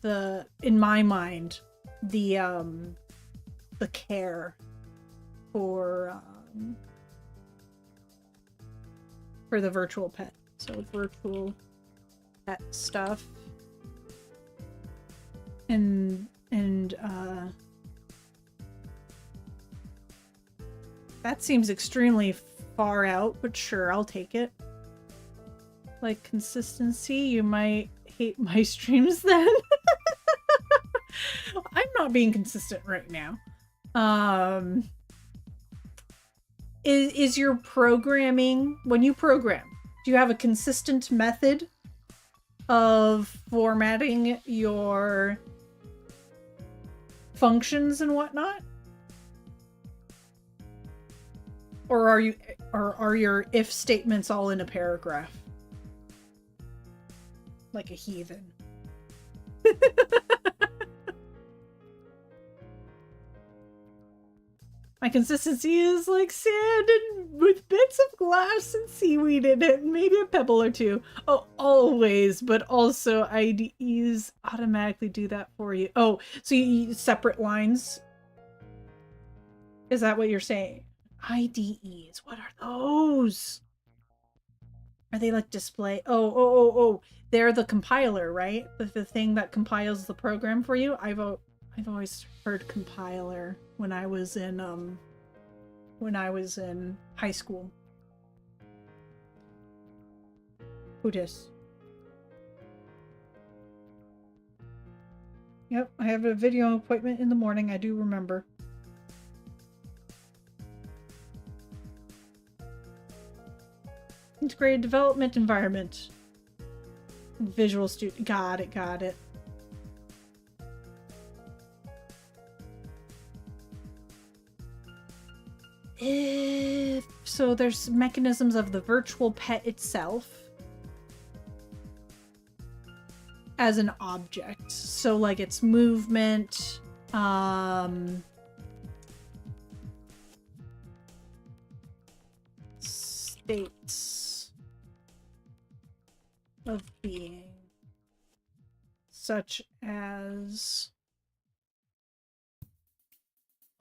the, in my mind, the care for the virtual pet. So virtual pet stuff. And that seems extremely far out, but sure, I'll take it. Like consistency, you might hate my streams then. I'm not being consistent right now. Is your programming, when you program, do you have a consistent method of formatting your functions and whatnot? Or are your if statements all in a paragraph? Like a heathen. My consistency is like sand and with bits of glass and seaweed in it, and maybe a pebble or two. Oh, always, but also IDEs automatically do that for you. Oh, so you use separate lines? Is that what you're saying? IDEs, what are those? Are they like display? Oh. They're the compiler, right? The thing that compiles the program for you? I've always heard compiler when I was in high school. Who dis? Yep, I have a video appointment in the morning, I do remember. Integrated development environment. Visual Studio. Got it. So there's mechanisms of the virtual pet itself as an object. So like its movement, states of being, such as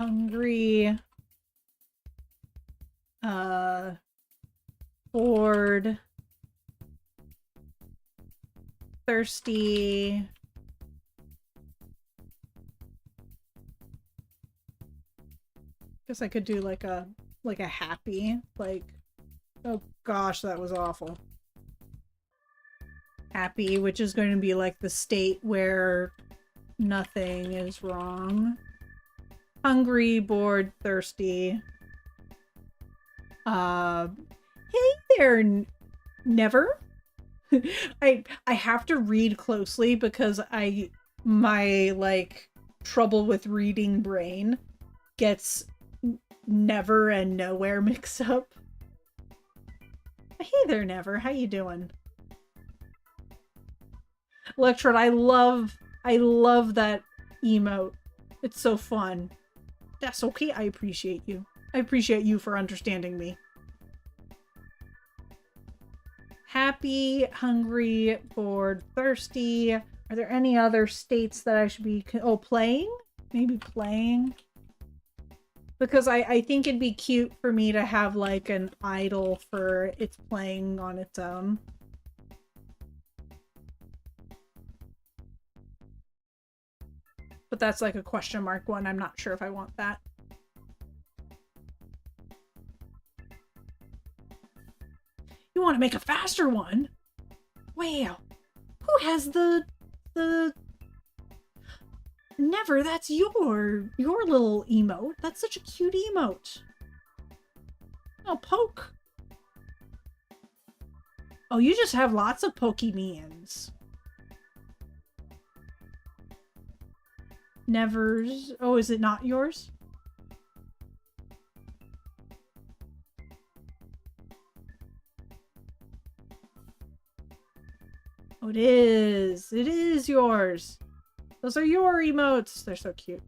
hungry, bored, thirsty, guess I could do like a happy, like, oh gosh, that was awful. Happy, which is going to be like the state where nothing is wrong. Hungry, bored, thirsty. Hey there, Never. I have to read closely because my like trouble with reading brain gets never and nowhere mixed up. Hey there, Never. How you doing? Electrode, I love that emote. It's so fun. That's okay. I appreciate you. I appreciate you for understanding me. Happy, hungry, bored, thirsty. Are there any other states that I should be... Oh, playing? Maybe playing? Because I think it'd be cute for me to have like an idle for its playing on its own. But that's like a question mark one. I'm not sure if I want that. You want to make a faster one? Wow. Who has the... Never, that's your little emote. That's such a cute emote. Oh, poke. Oh, you just have lots of Pokemons. Never's... Oh, is it not yours? Oh, it is. It is yours. Those are your emotes. They're so cute.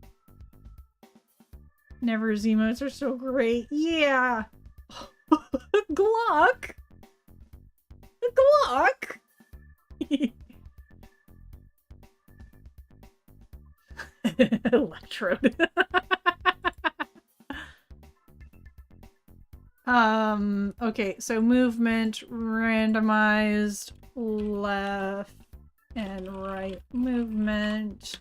Never's emotes are so great. Yeah. Glock. Glock. Electrode. Okay, so movement, randomized, left and right movement,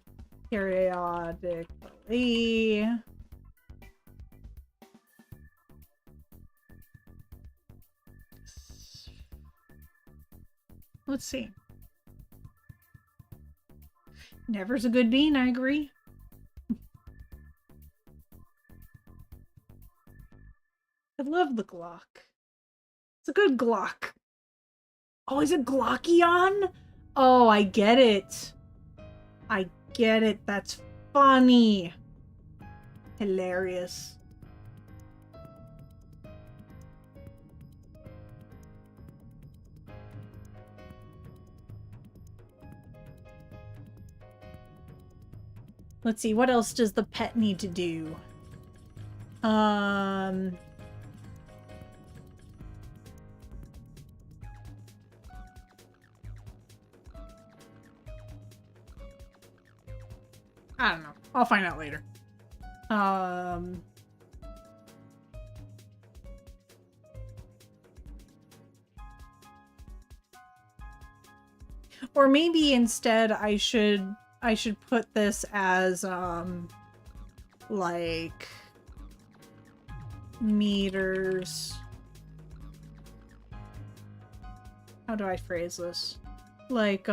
periodically. Let's see. Never's a good bean, I agree. I love the Glock. It's a good Glock. Oh, is it Glockion? Oh, I get it. I get it. That's funny. Hilarious. Let's see, what else does the pet need to do? I don't know. I'll find out later. Or maybe instead I should put this as like meters. How do I phrase this? Like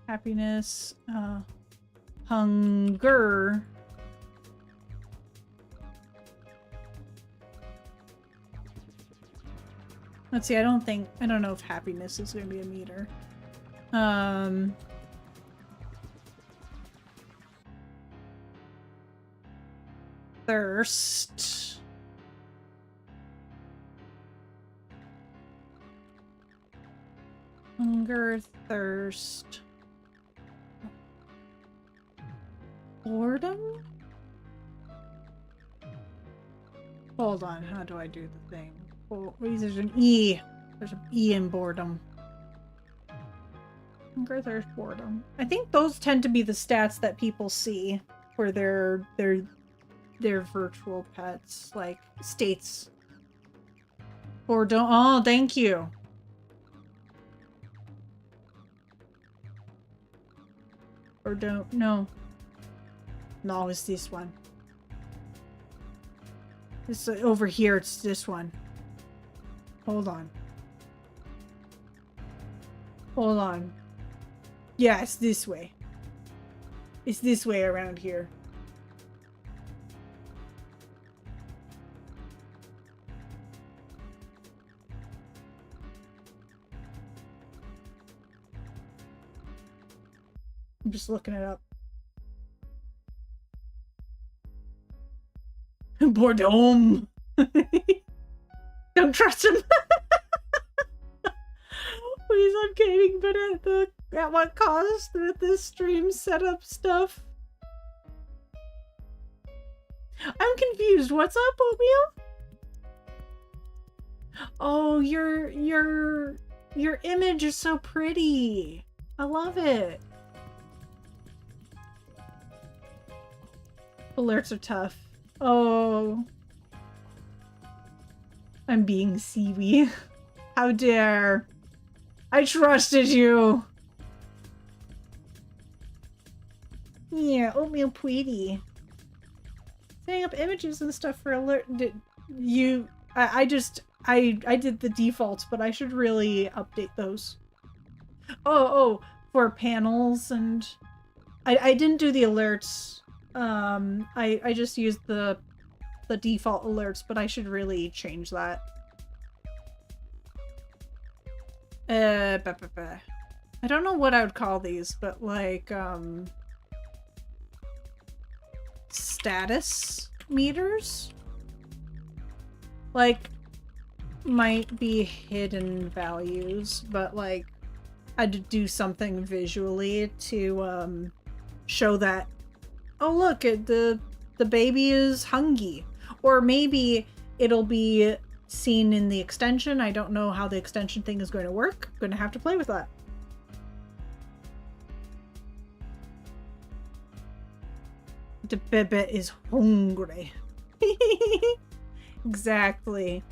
happiness, hunger. Let's see, I don't know if happiness is going to be a meter. Thirst. Hunger, thirst. Boredom? Hold on, how do I do the thing? Oh, there's an E. There's an E in boredom. Hunger, thirst, boredom. I think those tend to be the stats that people see for their virtual pets, like states. Boredom. Oh, thank you. Or don't. No. No, it's this one. This over here. It's this one. Hold on. Hold on. Yeah, it's this way. It's this way around here. I'm just looking it up. Boredom. Don't trust him. Please, I'm kidding, but at what cost with this stream setup stuff? I'm confused. What's up, Oatmeal? Oh, your image is so pretty. I love it. Alerts are tough. Oh. I'm being seaweed. How dare. I trusted you. Yeah, Oatmeal Tweety. Setting up images and stuff for alert. I did the defaults, but I should really update those. Oh, for panels and I didn't do the alerts. I just used the default alerts, but I should really change that. I don't know what I would call these, but like, status meters? Like, might be hidden values, but like, I'd do something visually to show that, oh look, the baby is hungry. Or maybe it'll be seen in the extension. I don't know how the extension thing is going to work. I'm going to have to play with that. The baby is hungry. Exactly.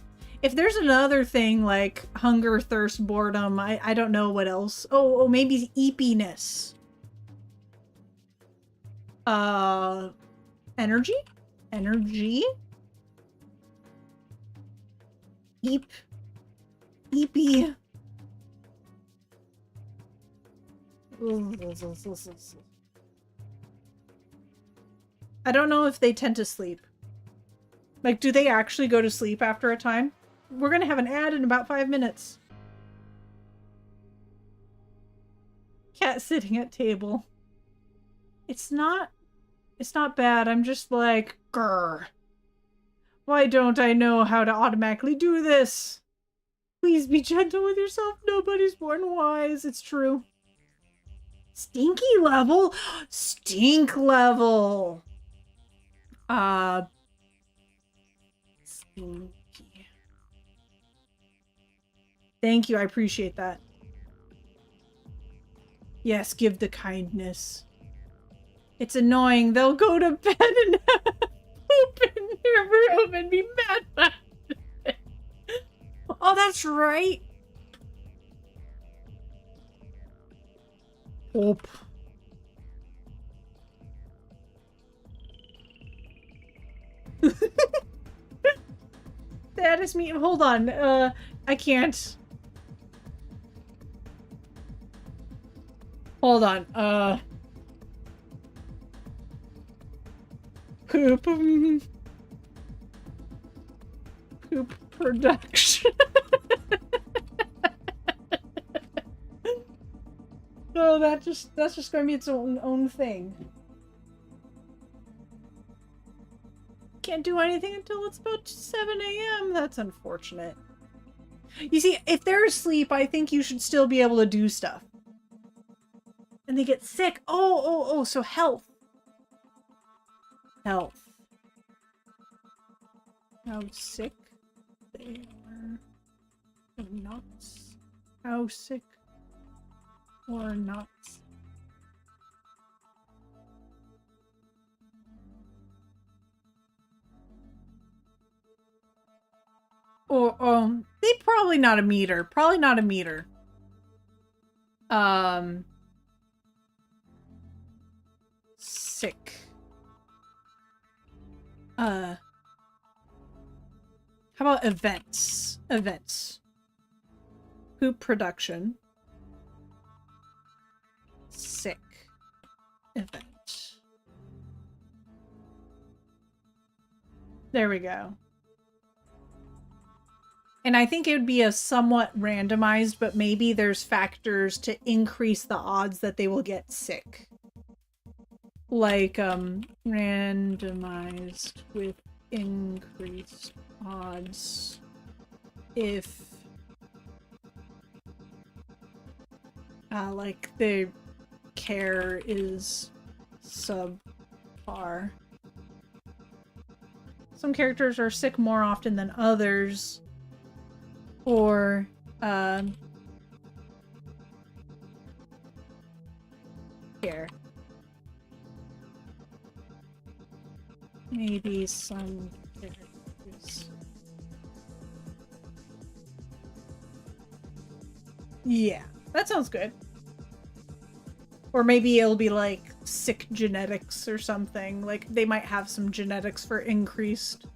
If there's another thing like hunger, thirst, boredom, I don't know what else. Oh, maybe eepiness. Energy? Energy? Eepy. I don't know if they tend to sleep. Like, do they actually go to sleep after a time? We're gonna have an ad in about 5 minutes. Cat sitting at table. It's not bad. I'm just like, grr. Why don't I know how to automatically do this? Please be gentle with yourself. Nobody's born wise. It's true. Stinky level? Stink level. Stinky. Thank you. I appreciate that. Yes, give the kindness. It's annoying. They'll go to bed and poop in their room and be mad about it. Oh, that's right. Poop. That is me. Hold on. I can't. Hold on. Poop. Poop production. No, that's just going to be its own thing. Can't do anything until it's about 7 a.m. That's unfortunate. You see, if they're asleep, I think you should still be able to do stuff. And they get sick. Oh, so health. Health. How sick they are. Or not. How sick or not. Or, they probably not a meter. Probably not a meter. Sick. How about events? Events. Poop production. Sick. Event. There we go. And I think it would be a somewhat randomized, but maybe there's factors to increase the odds that they will get sick. Like, randomized with increased odds if, like, the care is subpar. Some characters are sick more often than others. Or, here. Maybe some characters. Yeah, that sounds good. Or maybe it'll be like sick genetics or something. Like, they might have some genetics for increased.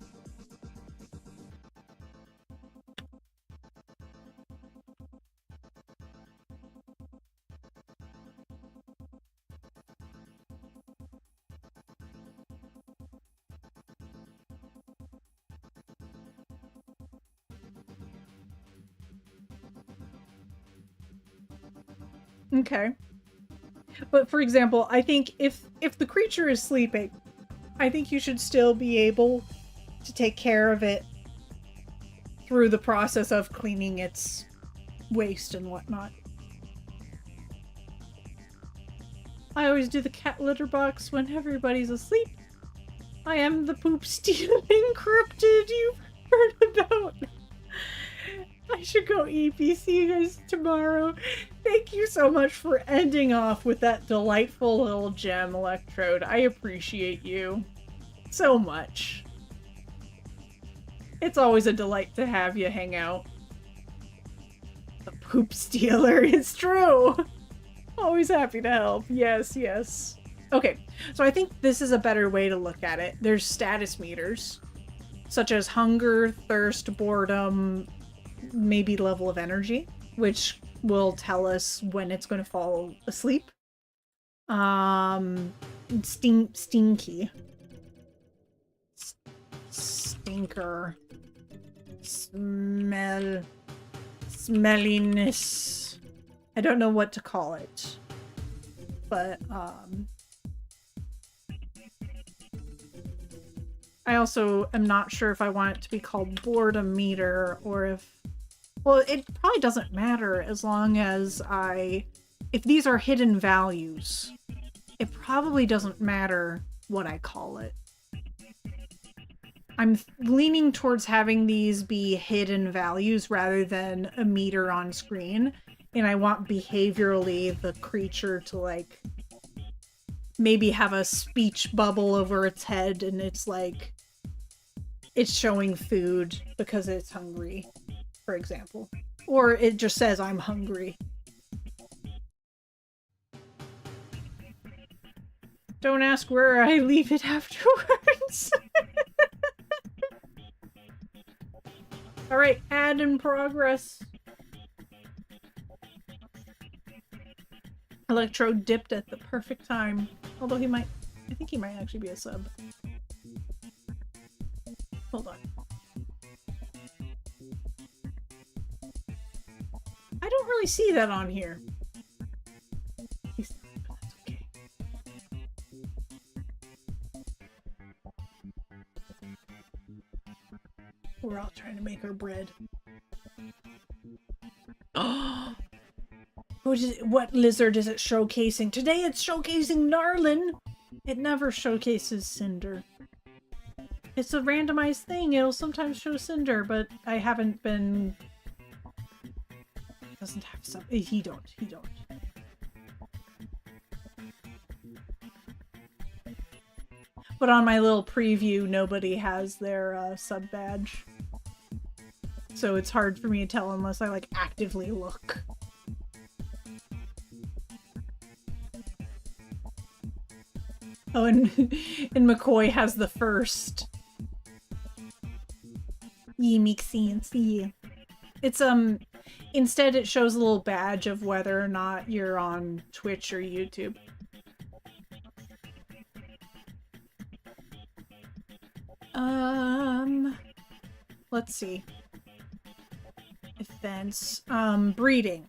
Okay. But for example, I think if the creature is sleeping, I think you should still be able to take care of it through the process of cleaning its waste and whatnot. I always do the cat litter box when everybody's asleep. I am the poop stealing cryptid you've heard about. I should go EP. See you guys tomorrow. Thank you so much for ending off with that delightful little gem, Electrode. I appreciate you so much. It's always a delight to have you hang out. The poop stealer, it's true. Always happy to help. Yes, yes. Okay, so I think this is a better way to look at it. There's status meters, such as hunger, thirst, boredom, maybe level of energy, which will tell us when it's going to fall asleep. Stinky. Stinker. Smelliness. I don't know what to call it. But, I also am not sure if I want it to be called boredom meter or if... Well, it probably doesn't matter as long as if these are hidden values, it probably doesn't matter what I call it. I'm leaning towards having these be hidden values rather than a meter on screen. And I want behaviorally the creature to, like, maybe have a speech bubble over its head and it's like, it's showing food because it's hungry, for example. Or it just says, I'm hungry. Don't ask where I leave it afterwards. Alright, ad in progress. Electrode dipped at the perfect time. Although I think he might actually be a sub. Hold on. I don't really see that on here. That's okay. We're all trying to make our bread. Oh! What lizard is it showcasing? Today it's showcasing Gnarlin! It never showcases Cinder. It's a randomized thing. It'll sometimes show Cinder, but I haven't been... Doesn't have some... He don't. But on my little preview, nobody has their sub badge. So it's hard for me to tell unless I, like, actively look. Oh, and McCoy has the first. Ye make sense, yeah. It's, instead it shows a little badge of whether or not you're on Twitch or YouTube. Let's see. Events. Breeding.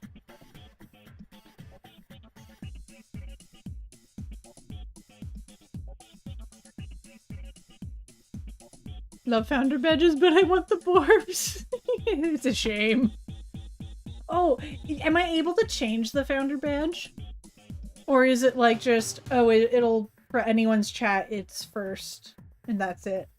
Love founder badges, but I want the Borbs. It's a shame. Oh, am I able to change the founder badge? Or is it like just, oh, it'll, for anyone's chat, it's first, and that's it?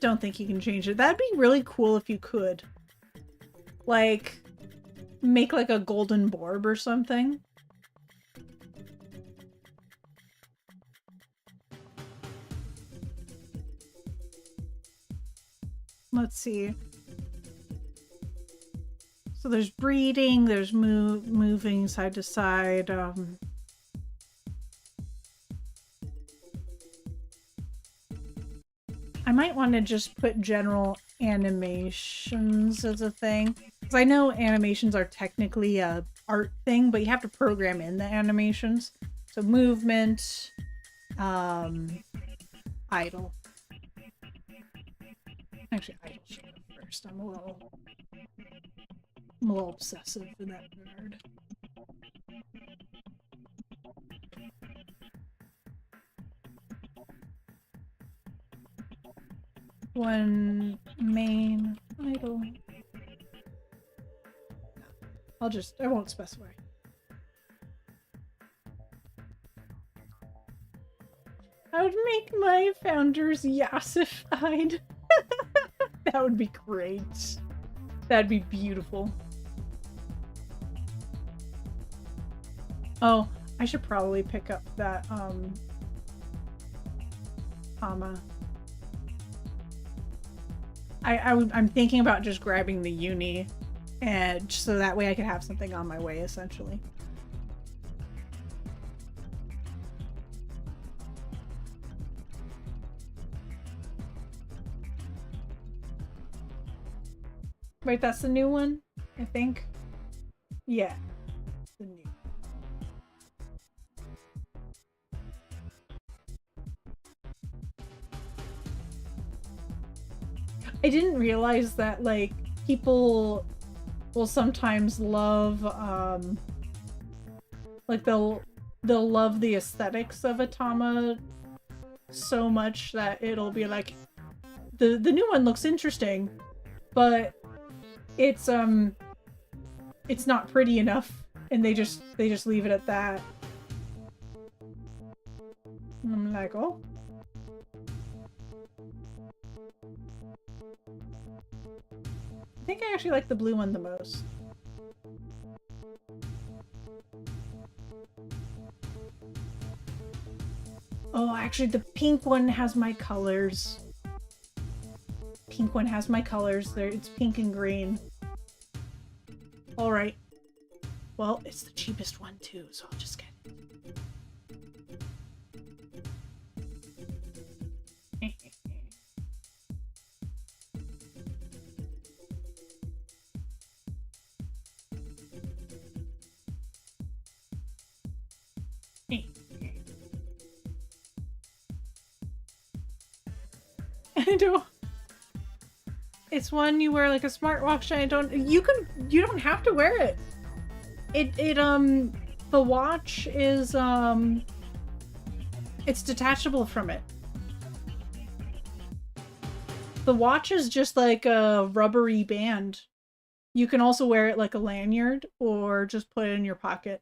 Don't think you can change it. That'd be really cool if you could. Like, make like a golden Borb or something. Let's see. So there's breeding, there's moving side to side. I might want to just put general animations as a thing. Because I know animations are technically a art thing, but you have to program in the animations. So movement, idle. Actually, idle should go first. I'm a little obsessive in that regard. one main idol. I won't specify. I would make my founders Aseprite. That would be great. That'd be beautiful. Oh, I should probably pick up that, Hama. I'm thinking about just grabbing the uni, and so that way I could have something on my way, essentially. Wait, that's the new one? I think? Yeah. The new. I didn't realize that, like, people will sometimes love, like, they'll love the aesthetics of Atama so much that it'll be like, the new one looks interesting, but it's not pretty enough, and they just leave it at that. And I'm like, oh. I think I actually like the blue one the most. Oh, actually the pink one has my colors. Pink one has my colors. There, it's pink and green. Alright. Well, it's the cheapest one too, so I'll just get it. I know. It's one you wear like a smartwatch. You don't have to wear it. The watch is, it's detachable from it. The watch is just like a rubbery band. You can also wear it like a lanyard or just put it in your pocket.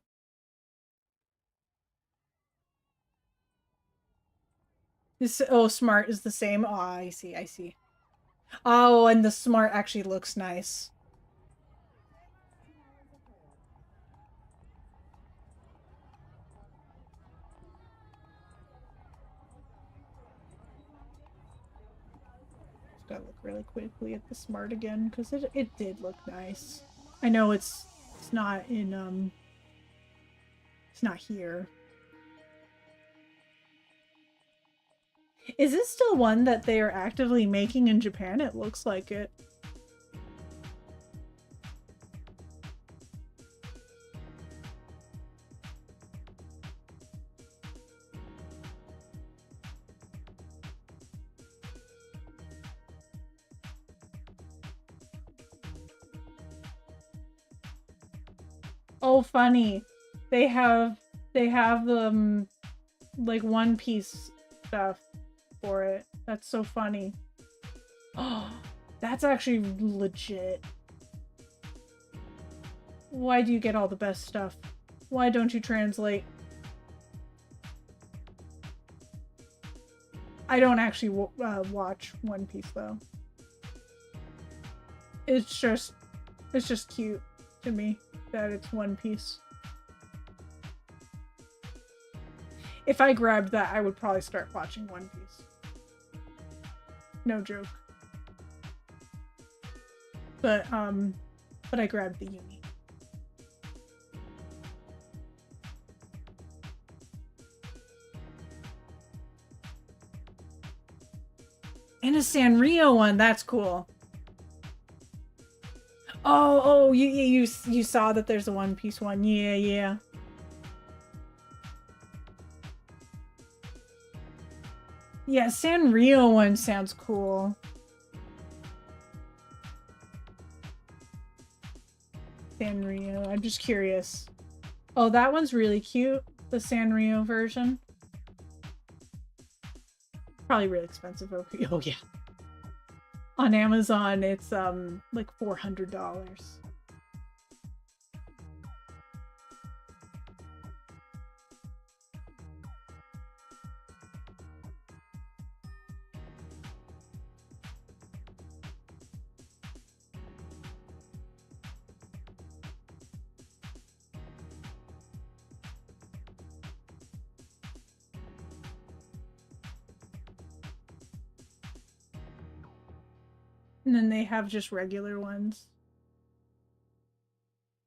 Smart is the same. Oh, I see. Oh, and the smart actually looks nice. Just gotta look really quickly at the smart again, because it did look nice. I know it's not in, it's not here. Is this still one that they are actively making in Japan? It looks like it. Oh, funny. They have like One Piece stuff for it. That's so funny. Oh, that's actually legit. Why do you get all the best stuff? Why don't you translate? I don't actually watch One Piece though. It's just cute to me that it's One Piece. If I grabbed that, I would probably start watching One Piece. No joke. But I grabbed the uni. And a Sanrio one, that's cool. Oh, you saw that there's a One Piece one. Yeah. Yeah, Sanrio one sounds cool. Sanrio, I'm just curious. Oh, that one's really cute. The Sanrio version. Probably really expensive. Okay. Oh, yeah. On Amazon, it's like $400. And then they have just regular ones.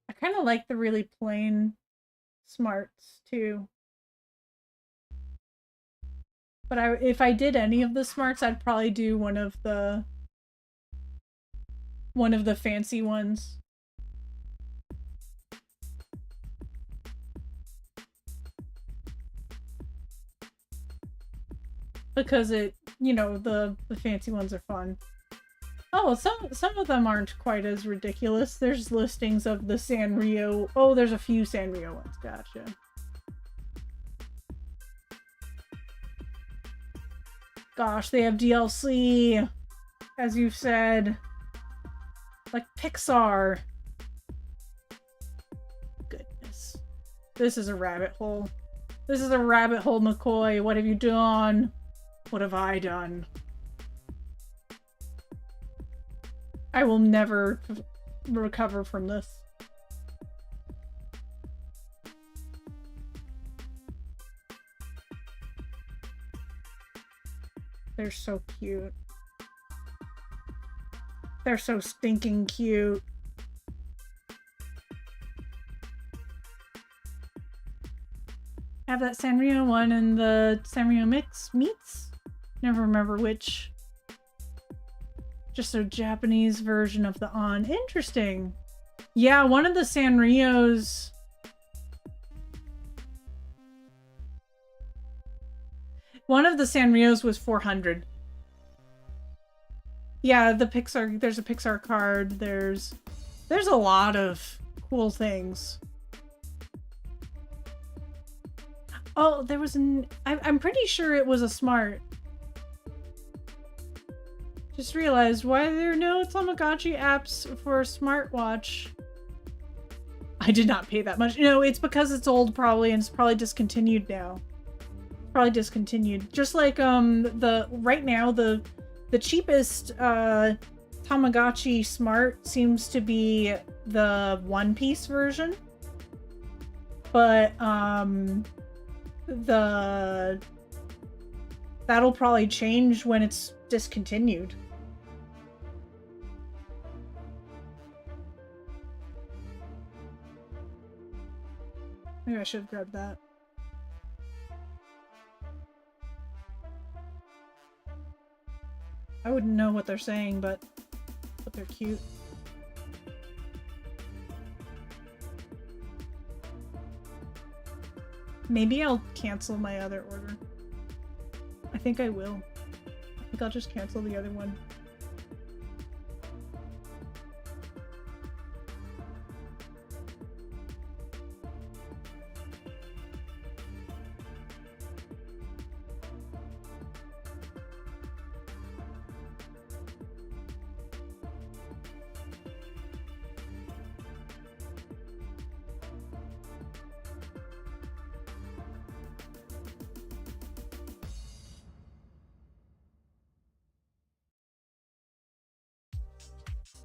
I kind of like the really plain smarts too. But if I did any of the smarts, I'd probably do one of the fancy ones. Because it, you know, the fancy ones are fun. Oh, some of them aren't quite as ridiculous. There's listings of the Sanrio. Oh, there's a few Sanrio ones. Gotcha. Gosh, they have DLC, as you've said. Like Pixar. Goodness. This is a rabbit hole. This is a rabbit hole, McCoy. What have you done? What have I done? I will never recover from this. They're so cute. They're so stinking cute. I have that Sanrio one and the Sanrio mix meats. Never remember which. Just a Japanese version of the on. Interesting. Yeah, one of the Sanrios. One of the Sanrios was 400. Yeah, the Pixar. There's a Pixar card. There's a lot of cool things. Oh, there was an. I'm pretty sure it was a smart. Just realized, why are there no Tamagotchi apps for a smartwatch? I did not pay that much. You know, it's because it's old probably, and it's probably discontinued now. Probably discontinued. Just like right now the cheapest Tamagotchi Smart seems to be the One Piece version. But that'll probably change when it's discontinued. Maybe I should have grabbed that. I wouldn't know what they're saying, but they're cute. Maybe I'll cancel my other order. I think I will. I think I'll just cancel the other one.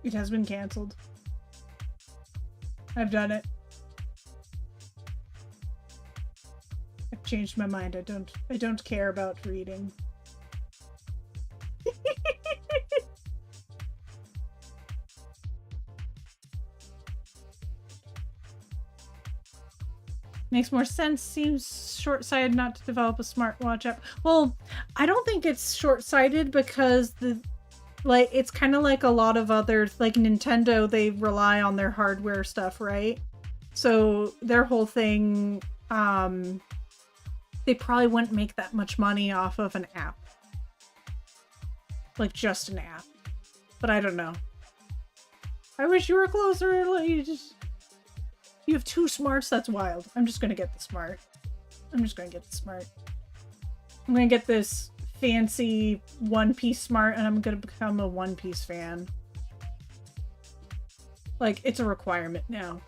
It has been canceled. I've done it. I've changed my mind. I don't care about reading. Makes more sense. Seems short-sighted not to develop a smartwatch app. Well, I don't think it's short-sighted because it's kind of like a lot of others, like Nintendo, they rely on their hardware stuff, right? So their whole thing, they probably wouldn't make that much money off of an app. Like just an app. But I don't know. I wish you were closer. You have 2 smarts? That's wild. I'm just gonna get the smart. I'm gonna get this fancy One Piece smart, and I'm gonna become a One Piece fan. Like, it's a requirement now.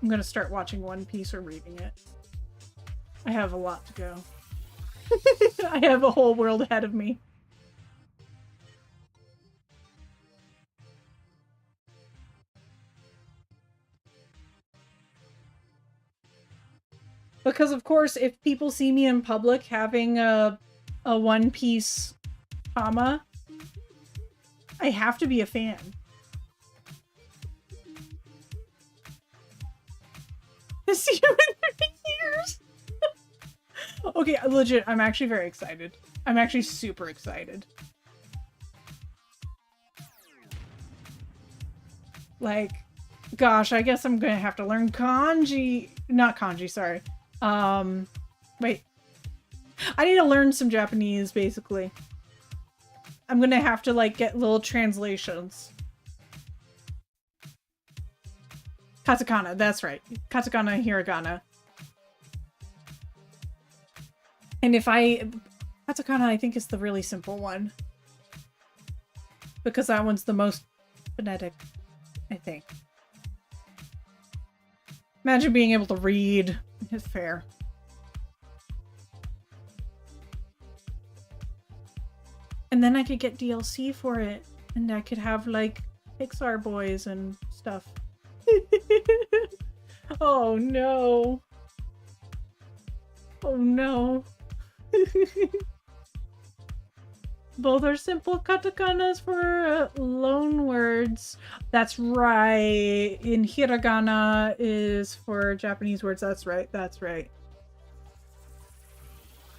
I'm gonna start watching One Piece or reading it. I have a lot to go. I have a whole world ahead of me. Because of course, if people see me in public having a One Piece comma, I have to be a fan. See you in 30 years. Okay, legit, I'm actually very excited. I'm actually super excited. Like, gosh, I guess I'm gonna have to learn kanji. Not kanji, sorry. Wait. I need to learn some Japanese, basically. I'm gonna have to, like, get little translations. Katakana, that's right. Katakana, hiragana. And if Katakana, I think, is the really simple one. Because that one's the most phonetic, I think. Imagine being able to read. It's fair. And then I could get DLC for it. And I could have, like, Pixar boys and stuff. Oh no. Oh no. Both are simple katakanas for loan words. That's right. In hiragana is for Japanese words. That's right. That's right.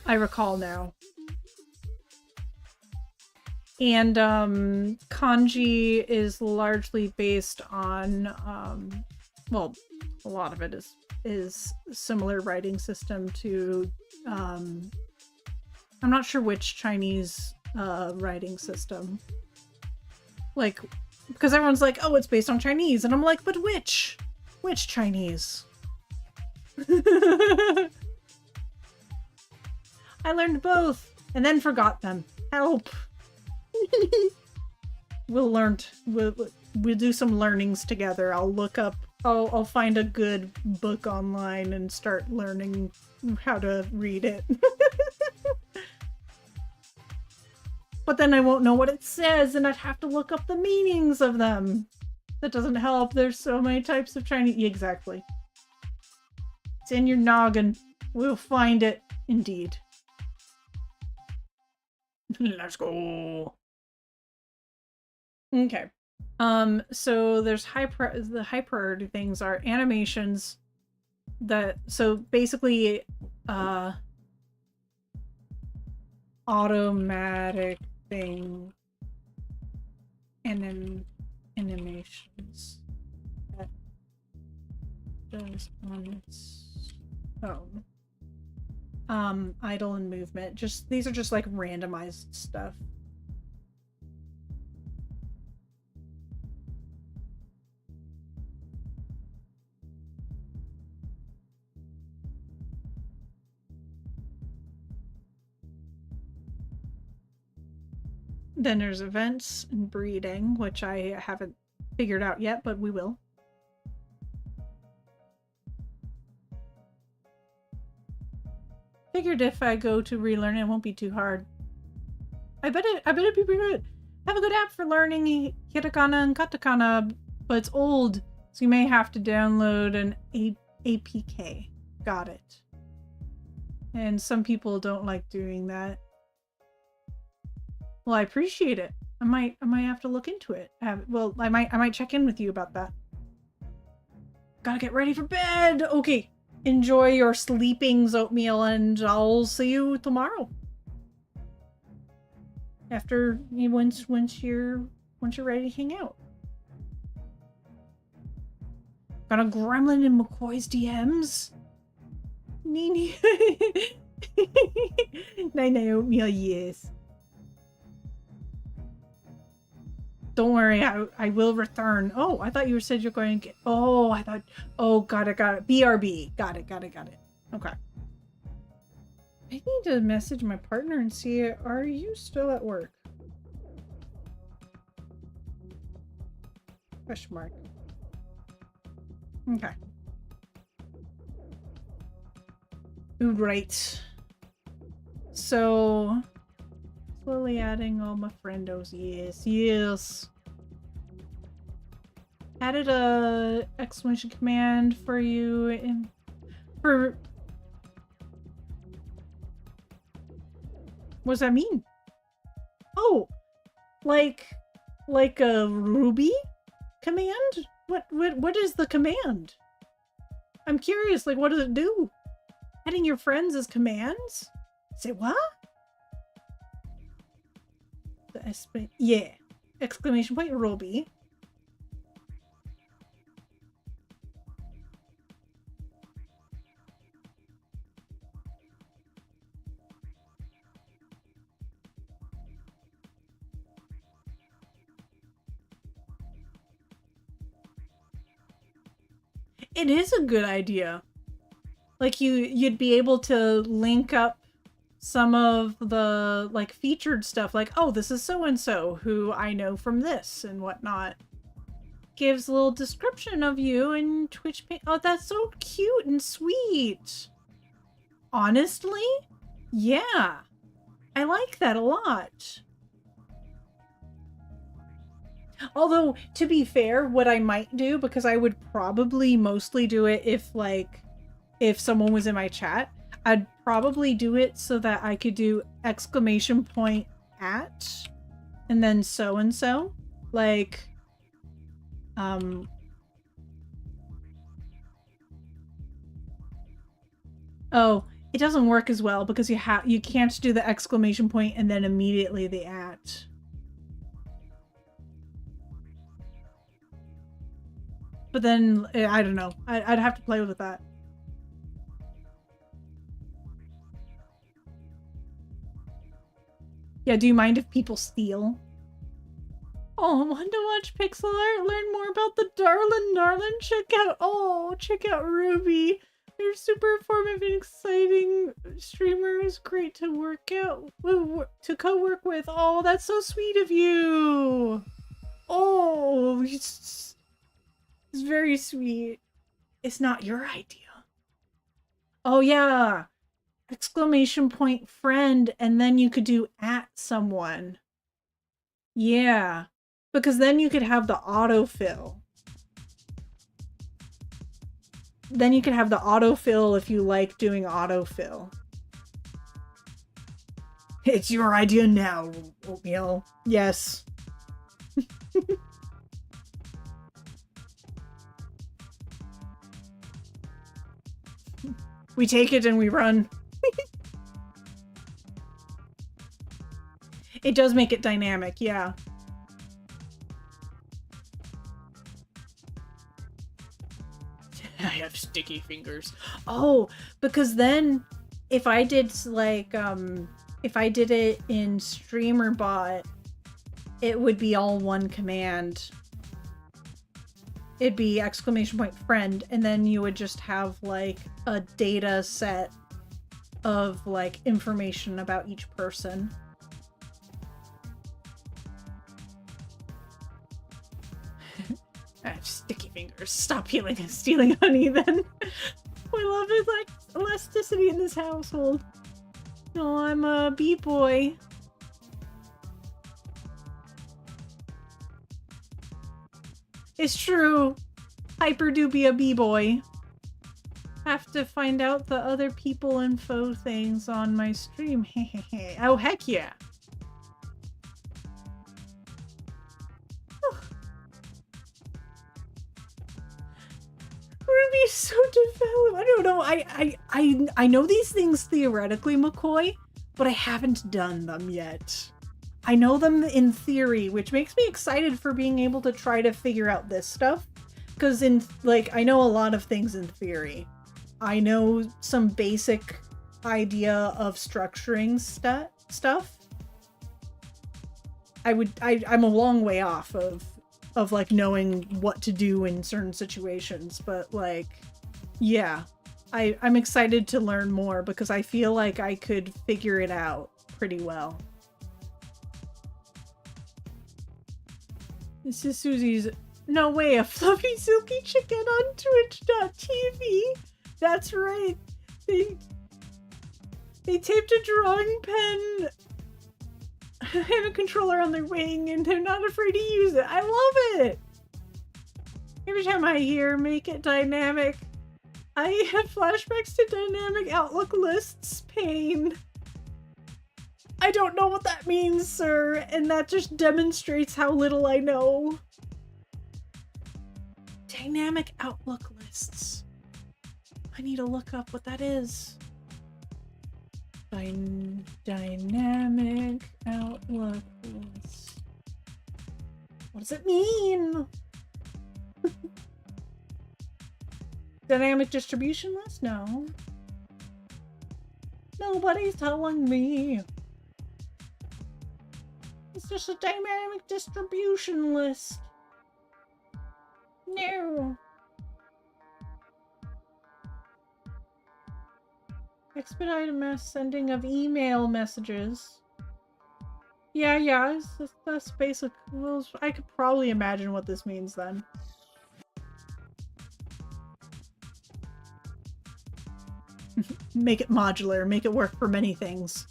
I recall now. And kanji is largely based on well, a lot of it is similar writing system to I'm not sure which Chinese writing system. Like, because everyone's like, oh, it's based on Chinese, and I'm like, but which Chinese? I learned both and then forgot them. Help. We'll do some learnings together. I'll find a good book online and start learning how to read it. But then I won't know what it says and I'd have to look up the meanings of them. That doesn't help. There's so many types of Chinese. Exactly. It's in your noggin. We'll find it. Indeed. Let's go. Okay. So there's the high priority things are animations so basically automatic thing animations that does on its own. Idle and movement. These are just like randomized stuff. Then there's events and breeding, which I haven't figured out yet, but we will. Figured if I go to relearn, it won't be too hard. I bet it'd be pretty good. I have a good app for learning hiragana and katakana, but it's old, so you may have to download an APK. Got it. And some people don't like doing that. Well, I appreciate it. I might have to look into it. I might check in with you about that. Gotta get ready for bed. Okay. Enjoy your sleepings, oatmeal, and I'll see you tomorrow. After once you're ready to hang out. Got a gremlin in McCoy's DMs. Nini. Night, oatmeal, yes. Don't worry, I will return. Oh, I thought you said you're going to get... Oh, I thought... Oh, got it. BRB. Got it. Okay. I need to message my partner and see, are you still at work? Question mark. Okay. Ooh, right. So, slowly adding all my friendos. Yes, yes. Added a exclamation command for you in for. What does that mean? Oh, like a Ruby command? What is the command? I'm curious, like what does it do? Adding your friends as commands? Say what? Yeah. Exclamation point Ruby. It is a good idea. Like you'd be able to link up some of the like featured stuff, like, oh, this is so and so who I know from this and whatnot. Gives a little description of you and Twitch page. Oh, that's so cute and sweet. Honestly, yeah, I like that a lot. Although, to be fair, what I might do, because I would probably mostly do it if someone was in my chat, I'd probably do it so that I could do exclamation point at and then so and so. Like, oh, it doesn't work as well because you can't do the exclamation point and then immediately the at. But then, I don't know. I'd have to play with that. Yeah, do you mind if people steal? Oh, I want to watch pixel art, learn more about the darling. Check out Ruby. They're super informative and exciting streamers. Great to co-work with. Oh, that's so sweet of you. Oh, it's very sweet. It's not your idea. Oh yeah. Exclamation point friend, and then you could do at someone. Yeah. Because then you could have the autofill. Then you can have the autofill if you like doing autofill. It's your idea now, Oatmeal. Yes. We take it and we run. It does make it dynamic, yeah. I have sticky fingers. Oh, because then if I did like if I did it in StreamerBot, it would be all one command. It'd be exclamation point friend, and then you would just have like a data set of like information about each person. Sticky fingers. Stop peeling and stealing honey then. We love it, like elasticity in this household. No, I'm a b-boy. It's true. Hyper do be a b-boy. Have to find out the other people info things on my stream. Oh, heck yeah. Ruby's so developed. I don't know. I know these things theoretically, McCoy, but I haven't done them yet. I know them in theory, which makes me excited for being able to try to figure out this stuff. Because I know a lot of things in theory. I know some basic idea of structuring stuff. I'm a long way off of like knowing what to do in certain situations, but like, yeah. I'm excited to learn more because I feel like I could figure it out pretty well. This is Susie's. No way, a fluffy silky chicken on Twitch.tv. That's right. They taped a drawing pen and a controller on their wing, and they're not afraid to use it. I love it. Every time I hear "make it dynamic," I have flashbacks to dynamic outlook lists pain. I don't know what that means, sir, and that just demonstrates how little I know. Dynamic outlook lists. I need to look up what that is. Dynamic outlook list. What does it mean? Dynamic distribution list? No. Nobody's telling me. It's just a dynamic distribution list. No. Expedite a mass sending of email messages. Yeah, that's basic. Well, I could probably imagine what this means then. Make it modular, make it work for many things.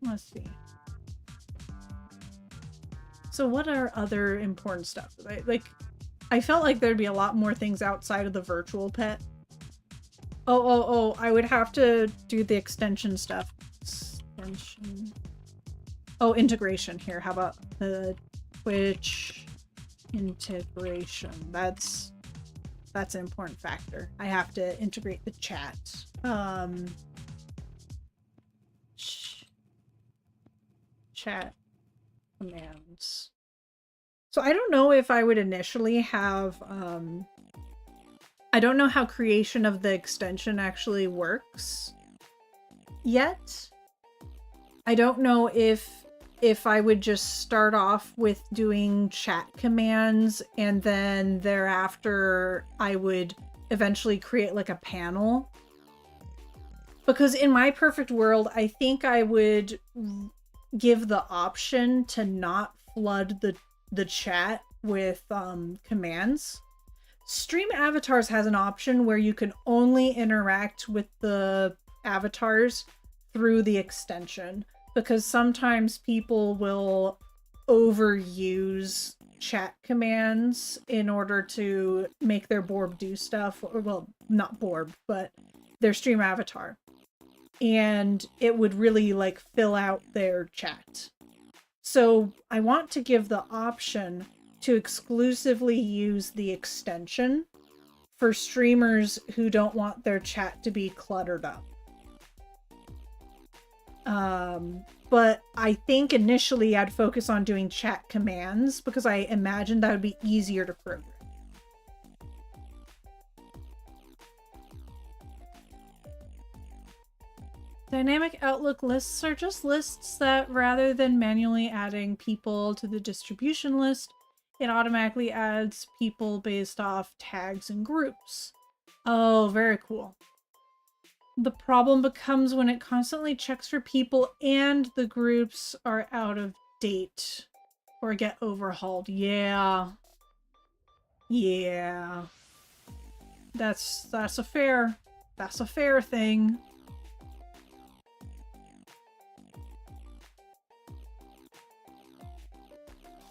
Let's see. So what are other important stuff? I felt like there'd be a lot more things outside of the virtual pet. Oh, I would have to do the extension stuff. Extension. Oh, integration here. How about the Twitch integration? That's an important factor. I have to integrate the chat. Chat commands. So I don't know if I would initially have, I don't know how creation of the extension actually works yet. I don't know if I would just start off with doing chat commands and then thereafter I would eventually create like a panel. Because in my perfect world, I think I would give the option to not flood the chat with commands. Stream Avatars has an option where you can only interact with the avatars through the extension, because sometimes people will overuse chat commands in order to make their Borb do stuff, or well, not Borb, but their stream avatar. And it would really like fill out their chat. So I want to give the option to exclusively use the extension for streamers who don't want their chat to be cluttered up. But I think initially I'd focus on doing chat commands because I imagine that would be easier to program. Dynamic outlook lists are just lists that, rather than manually adding people to the distribution list, it automatically adds people based off tags and groups. Oh, very cool. The problem becomes when it constantly checks for people and the groups are out of date or get overhauled. Yeah. That's a fair thing.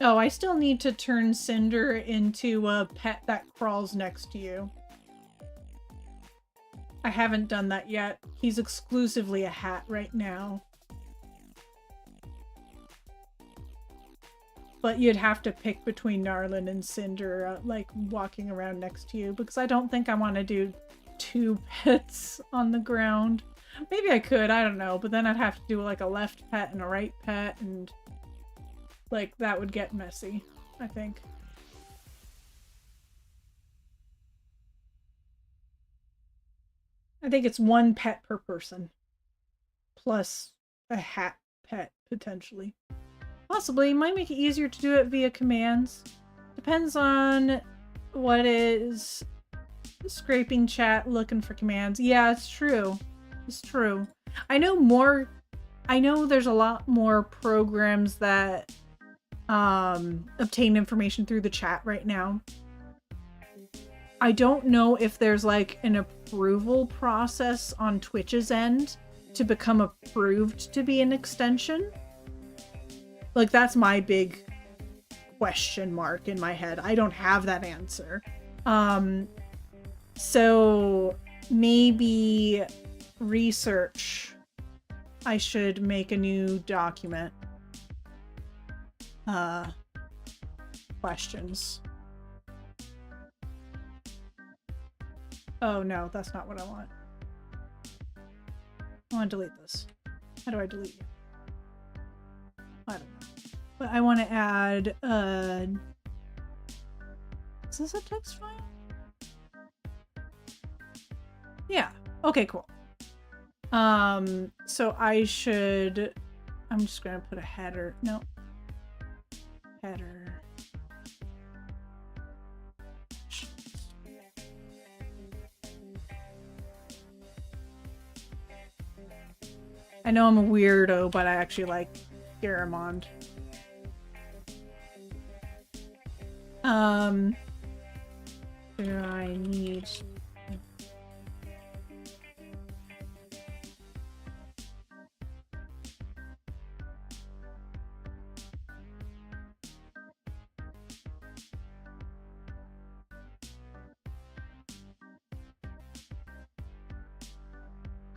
Oh, I still need to turn Cinder into a pet that crawls next to you. I haven't done that yet. He's exclusively a hat right now. But you'd have to pick between Narlin and Cinder, like, walking around next to you, because I don't think I want to do 2 pets on the ground. Maybe I could, I don't know, but then I'd have to do, like, a left pet and a right pet, and, like, that would get messy, I think. I think it's 1 pet per person. Plus a hat pet, potentially. Possibly. Might make it easier to do it via commands. Depends on What is scraping chat looking for commands? Yeah, it's true. It's true. I know there's a lot more programs that obtain information through the chat right now. I don't know if there's like an approval process on Twitch's end to become approved to be an extension. Like, that's my big question mark in my head. I don't have that answer. So maybe research. I should make a new document. Questions. Oh no, that's not what I want. I want to delete this. How do I delete you? I don't know. But I want to add is this a text file? Yeah. Okay, cool. So I'm just gonna put a header. No. Header. I know I'm a weirdo, but I actually like Garamond. Do I need...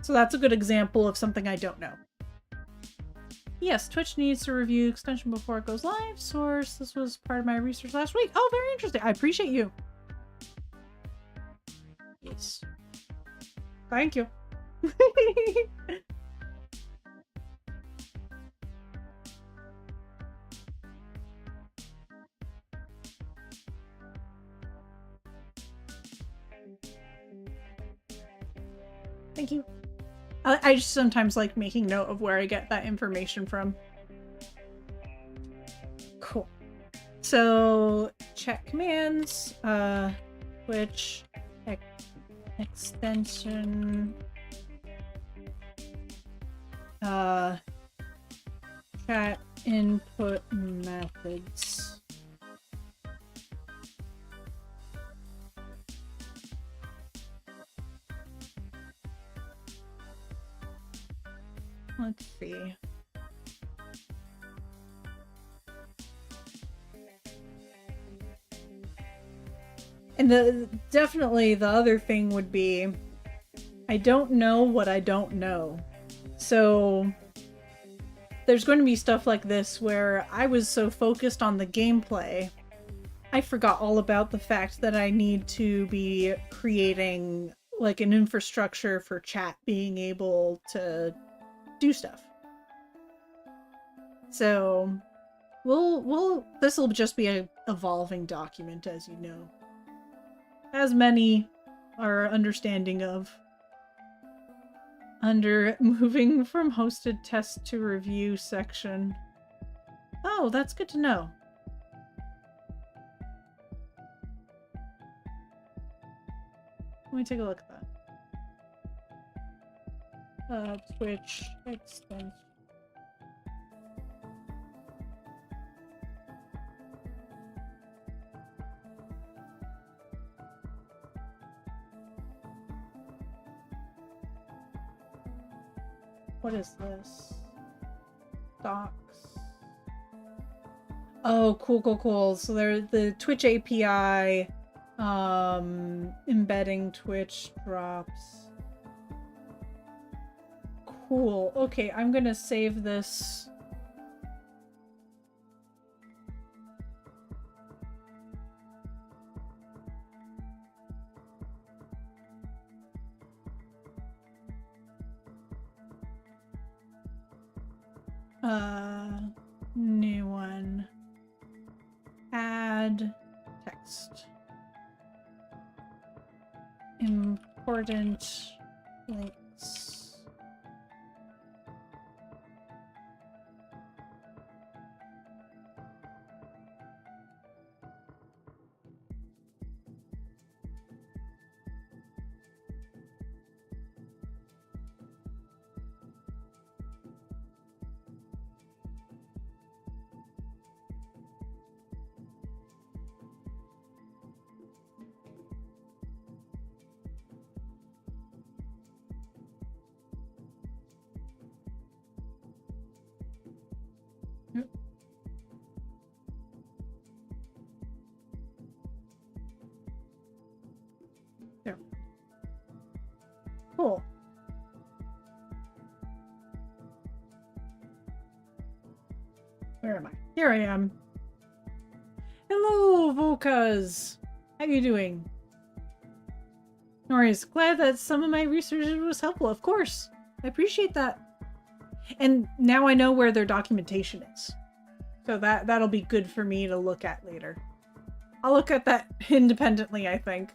So that's a good example of something I don't know. Yes, Twitch needs to review extension before it goes live. Source, this was part of my research last week. Oh, very interesting. I appreciate you. Yes. Thank you. Thank you. I just sometimes like making note of where I get that information from. Cool. So chat commands, Twitch extension, chat input methods. Let's see. And definitely the other thing would be, I don't know what I don't know. So there's going to be stuff like this where I was so focused on the gameplay, I forgot all about the fact that I need to be creating like an infrastructure for chat being able to do stuff. So this will just be an evolving document, as you know, as many are understanding of. Under moving from hosted test to review section. Oh, that's good to know. Let me take a look at that. Twitch extension. What is this? Docs. Oh, cool. So they're the Twitch API embedding Twitch drops. Cool. Okay, I'm gonna save this. New one. Add text. Important links. There. Cool. Where am I? Here I am. Hello, Volkas. How you doing? No worries. Glad that some of my research was helpful. Of course. I appreciate that. And now I know where their documentation is. So that'll be good for me to look at later. I'll look at that independently, I think.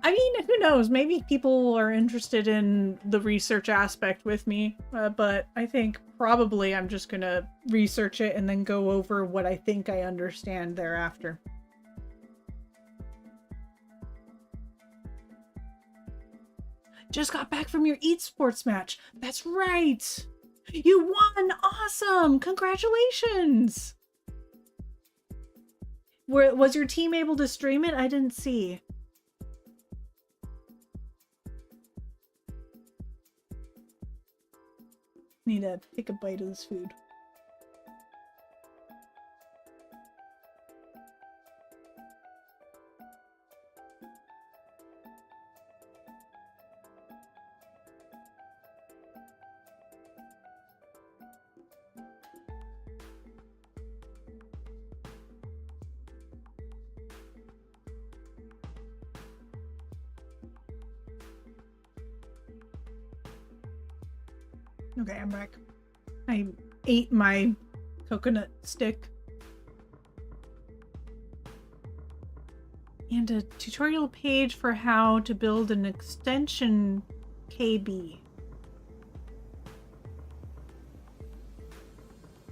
I mean, who knows? Maybe people are interested in the research aspect with me, but I think probably I'm just gonna research it and then go over what I think I understand thereafter. Just got back from your esports match. That's right. You won. Awesome. Congratulations. Was your team able to stream it? I didn't see. Need to take a bite of this food. Okay, I'm back. I ate my coconut stick. And a tutorial page for how to build an extension KB.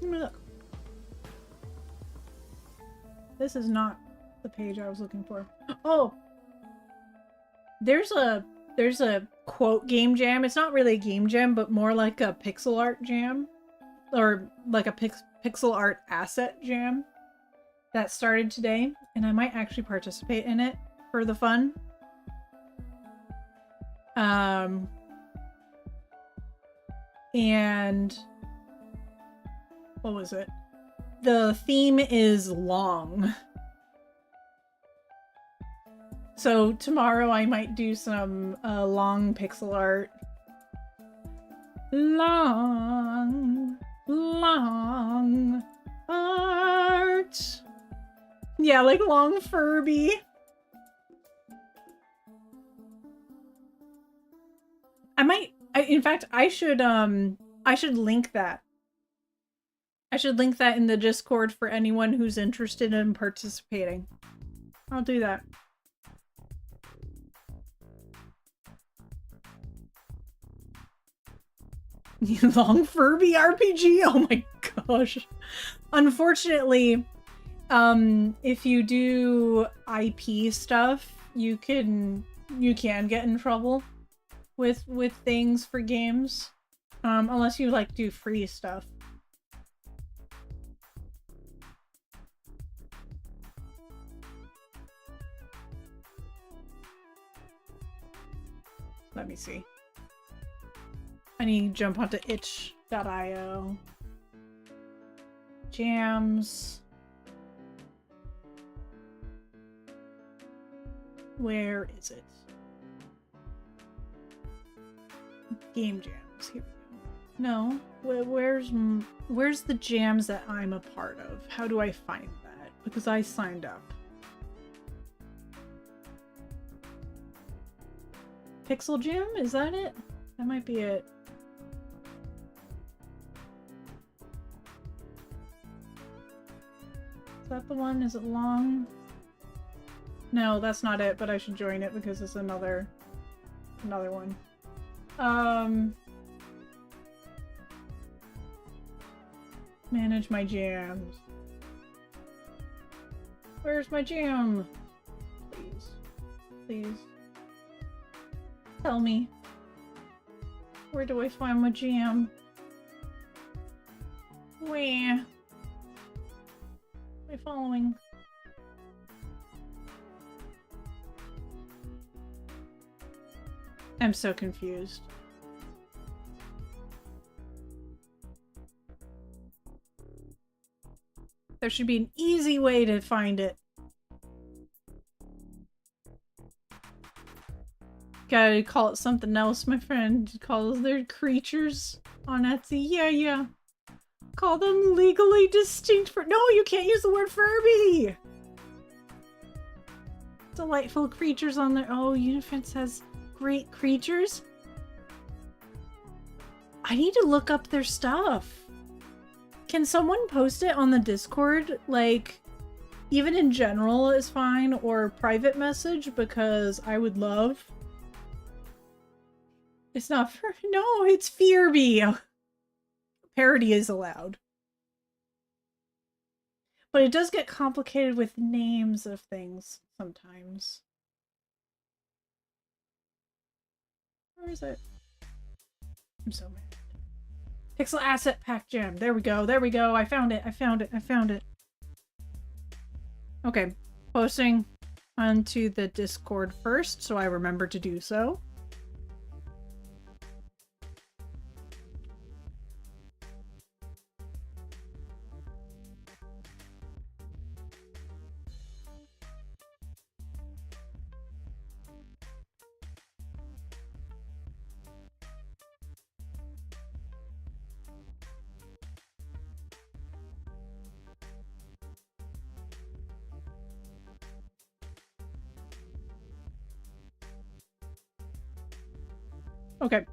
Look. This is not the page I was looking for. Oh! There's a quote game jam. It's not really a game jam, but more like a pixel art jam. Or like a pixel art asset jam that started today. And I might actually participate in it for the fun. And what was it? The theme is long. So tomorrow I might do some long pixel art. Long art. Yeah, like long Furby. In fact, I should link that. I should link that in the Discord for anyone who's interested in participating. I'll do that. Long Furby RPG? Oh my gosh. Unfortunately, if you do IP stuff, you can get in trouble with things for games. Unless you like do free stuff. Let me see. I need to jump onto itch.io. Jams. Where is it? Game jams. Here we go. No. Where's the jams that I'm a part of? How do I find that? Because I signed up. Pixel Jam? Is that it? That might be it. Is that the one? Is it long? No, that's not it, but I should join it because it's another one. Manage my jams. Where's my jam? Please. Please. Tell me. Where do I find my jam? Where? Am I following? I'm so confused. There should be an easy way to find it. Gotta call it something else. My friend calls their creatures on Etsy. Yeah. Call them legally distinct for— No, you can't use the word Furby! Delightful creatures on their— Oh, Unifence has great creatures? I need to look up their stuff. Can someone post it on the Discord? Like, even in general is fine, or private message, because I would love. It's not for— No, it's Fearby. Parody is allowed. But it does get complicated with names of things sometimes. Where is it? I'm so mad. Pixel Asset Pack Gem. There we go. I found it. Okay. Posting onto the Discord first, so I remember to do so. Okay,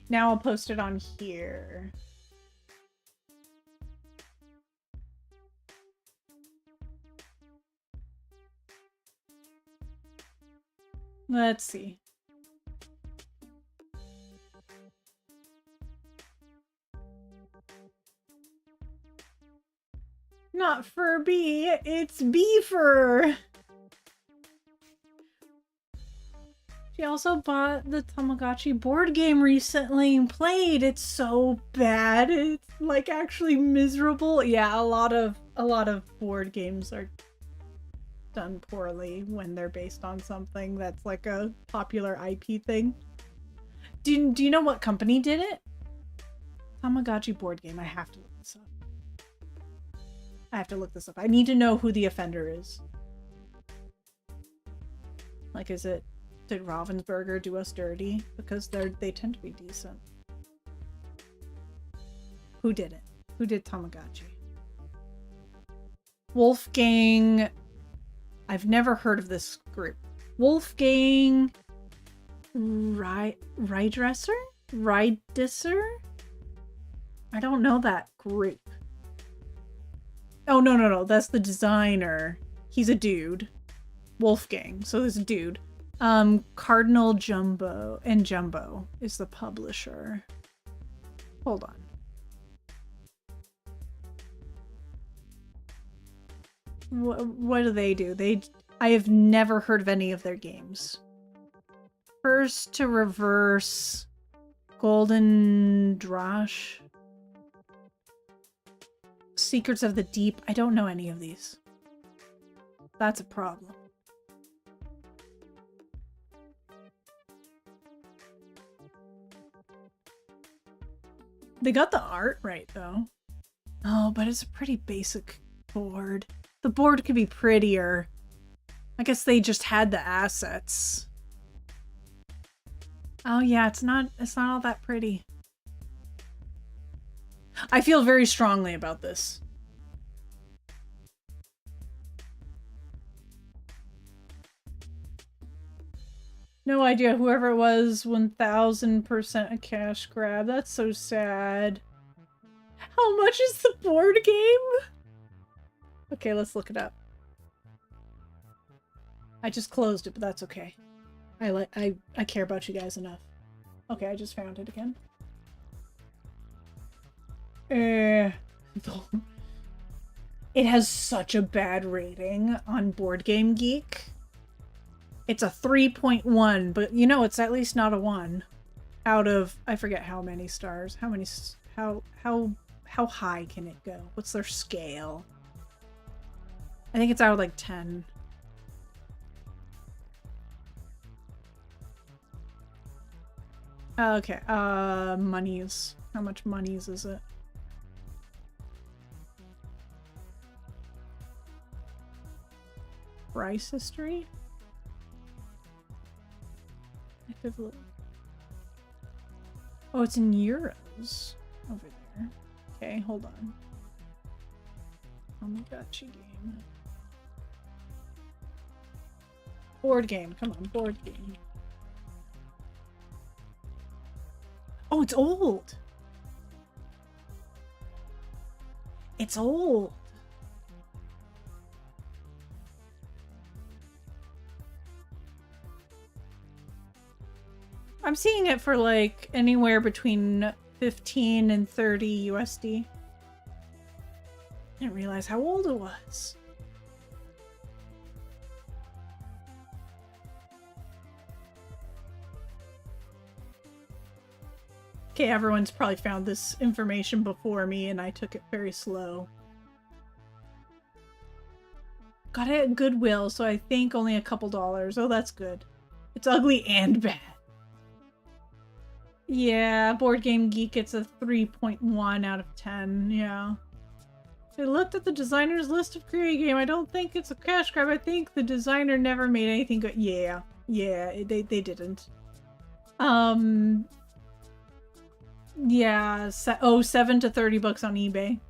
now I'll post it on here. Let's see. Not Furby, it's Beaver! She also bought the Tamagotchi board game recently and played. It's so bad. It's like actually miserable. Yeah, a lot of board games are done poorly when they're based on something that's like a popular IP thing. Do you know what company did it? Tamagotchi board game. I have to look this up. I need to know who the offender is. Like, is it— Did Ravensburger do us dirty? Because they tend to be decent. Who did it? Who did Tamagotchi? Wolfgang. I've never heard of this group. Wolfgang Riedresser? I don't know that group. Oh, no. That's the designer. He's a dude. Wolfgang. So there's a dude. Cardinal Jumbo and Jumbo is the publisher. Hold on. What do they do? I have never heard of any of their games. First to Reverse, Golden Drosh, Secrets of the Deep. I don't know any of these. That's a problem. They got the art right, though. Oh, but it's a pretty basic board. The board could be prettier. I guess they just had the assets. Oh yeah, it's not all that pretty. I feel very strongly about this. No idea. Whoever it was, 1000% a cash grab. That's so sad. How much is the board game? Okay, let's look it up. I just closed it, but that's okay. I care about you guys enough. Okay, I just found it again. It has such a bad rating on Board Game Geek. It's a 3.1, but you know, it's at least not a 1 out of— I forget how many stars. How high can it go? What's their scale? I think it's out of like 10. Okay, monies. How much monies is it? Price history? Active look. Oh, it's in euros over there. Okay, hold on. Tamagotchi game. Board game. Come on, board game. Oh, it's old. It's old. I'm seeing it for like anywhere between 15 and 30 USD. Didn't realize how old it was. Okay, everyone's probably found this information before me and I took it very slow. Got it at Goodwill, so I think only a couple dollars. Oh, that's good. It's ugly and bad. Yeah, Board Game Geek gets a 3.1 out of 10. Yeah. I looked at the designer's list of Korea game. I don't think it's a cash grab. I think the designer never made anything good. Yeah. Yeah, they didn't. Yeah, 7 to 30 bucks on eBay.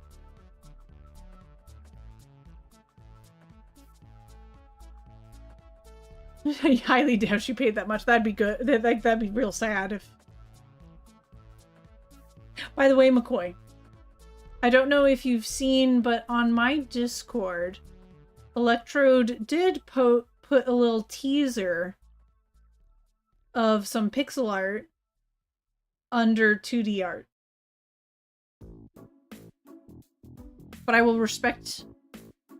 I highly doubt she paid that much. That'd be good. That'd be real sad if... By the way, McCoy, I don't know if you've seen, but on my Discord, Electrode did put a little teaser of some pixel art under 2D art. But I will respect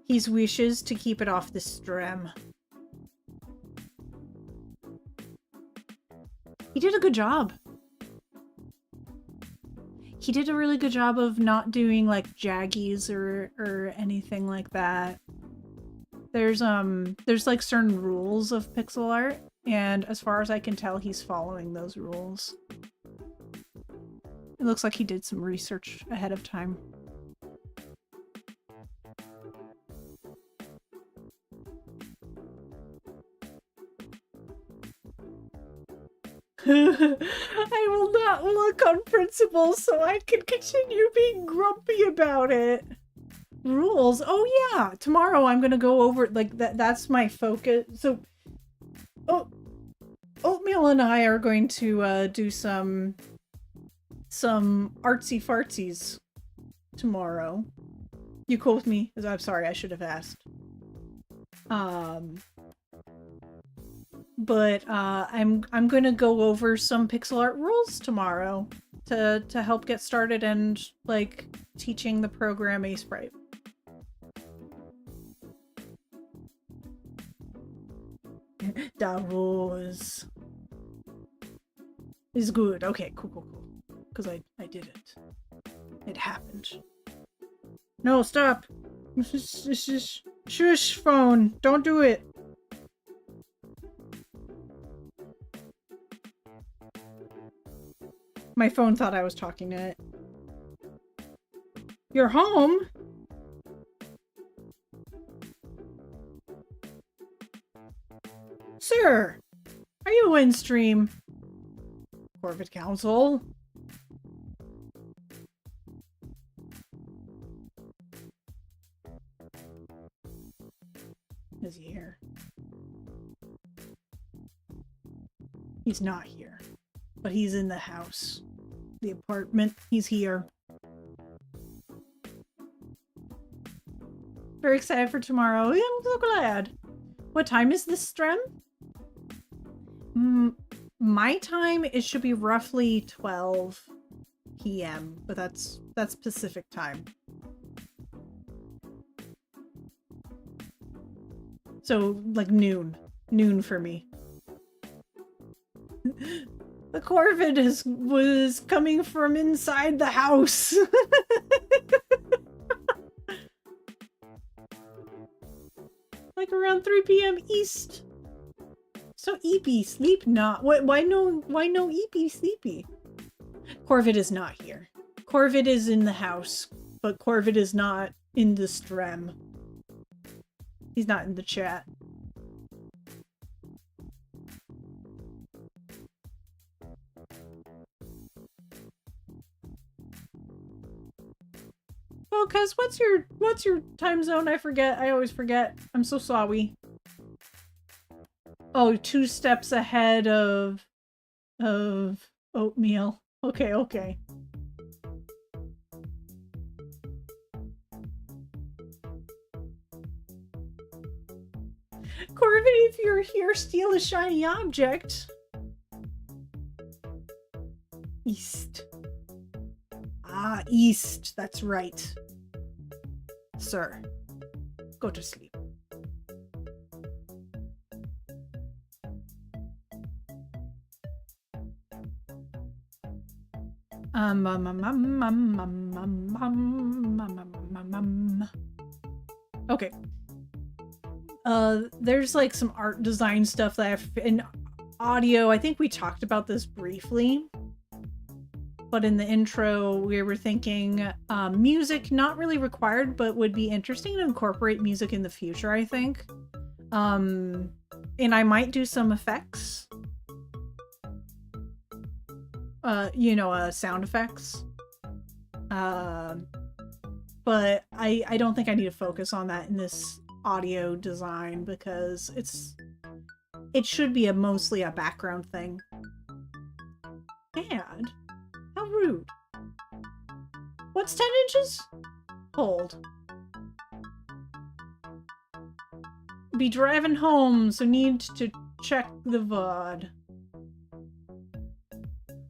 his wishes to keep it off the stream. He did a good job. He did a really good job of not doing like jaggies or anything like that. There's like certain rules of pixel art, and as far as I can tell, he's following those rules. It looks like he did some research ahead of time. I will not look on principle so I can continue being grumpy about it. Rules? Oh yeah, tomorrow I'm gonna go over, like, that's my focus. So, Oatmeal and I are going to do some artsy fartsies tomorrow. You cool with me? I'm sorry, I should have asked. But I'm gonna go over some pixel art rules tomorrow to help get started and like teaching the program Aseprite. That rules is good. Okay, cool. Because I did it. It happened. No, stop. Shush, phone. Don't do it. My phone thought I was talking to it. You're home? Sir, are you in stream? Corporate Council? Is he here? He's not here. But he's in the house. The apartment. He's here. Very excited for tomorrow. I'm so glad. What time is this stream? My time, it should be roughly 12 p.m. But that's Pacific time. So, like noon. Noon for me. The Corvid was coming from inside the house. Like around 3 p.m. East. So Eepy, sleep not. Why no Eepy sleepy? Corvid is not here. Corvid is in the house, but Corvid is not in the stream. He's not in the chat. Oh, cuz what's your time zone? I forget. I always forget. I'm so sorry. Oh, 2 steps ahead of oatmeal. Okay, okay. Corbin, if you're here, steal a shiny object. East. Ah, east. That's right. Sir, go to sleep. Okay. There's like some art design stuff that I've in audio. I think we talked about this briefly, but in the intro we were thinking music not really required, but would be interesting to incorporate music in the future, I think. And I might do some effects. Sound effects. But I don't think I need to focus on that in this audio design because it should be mostly a background thing. And how rude. What's 10 inches? Hold. Be driving home, so need to check the VOD.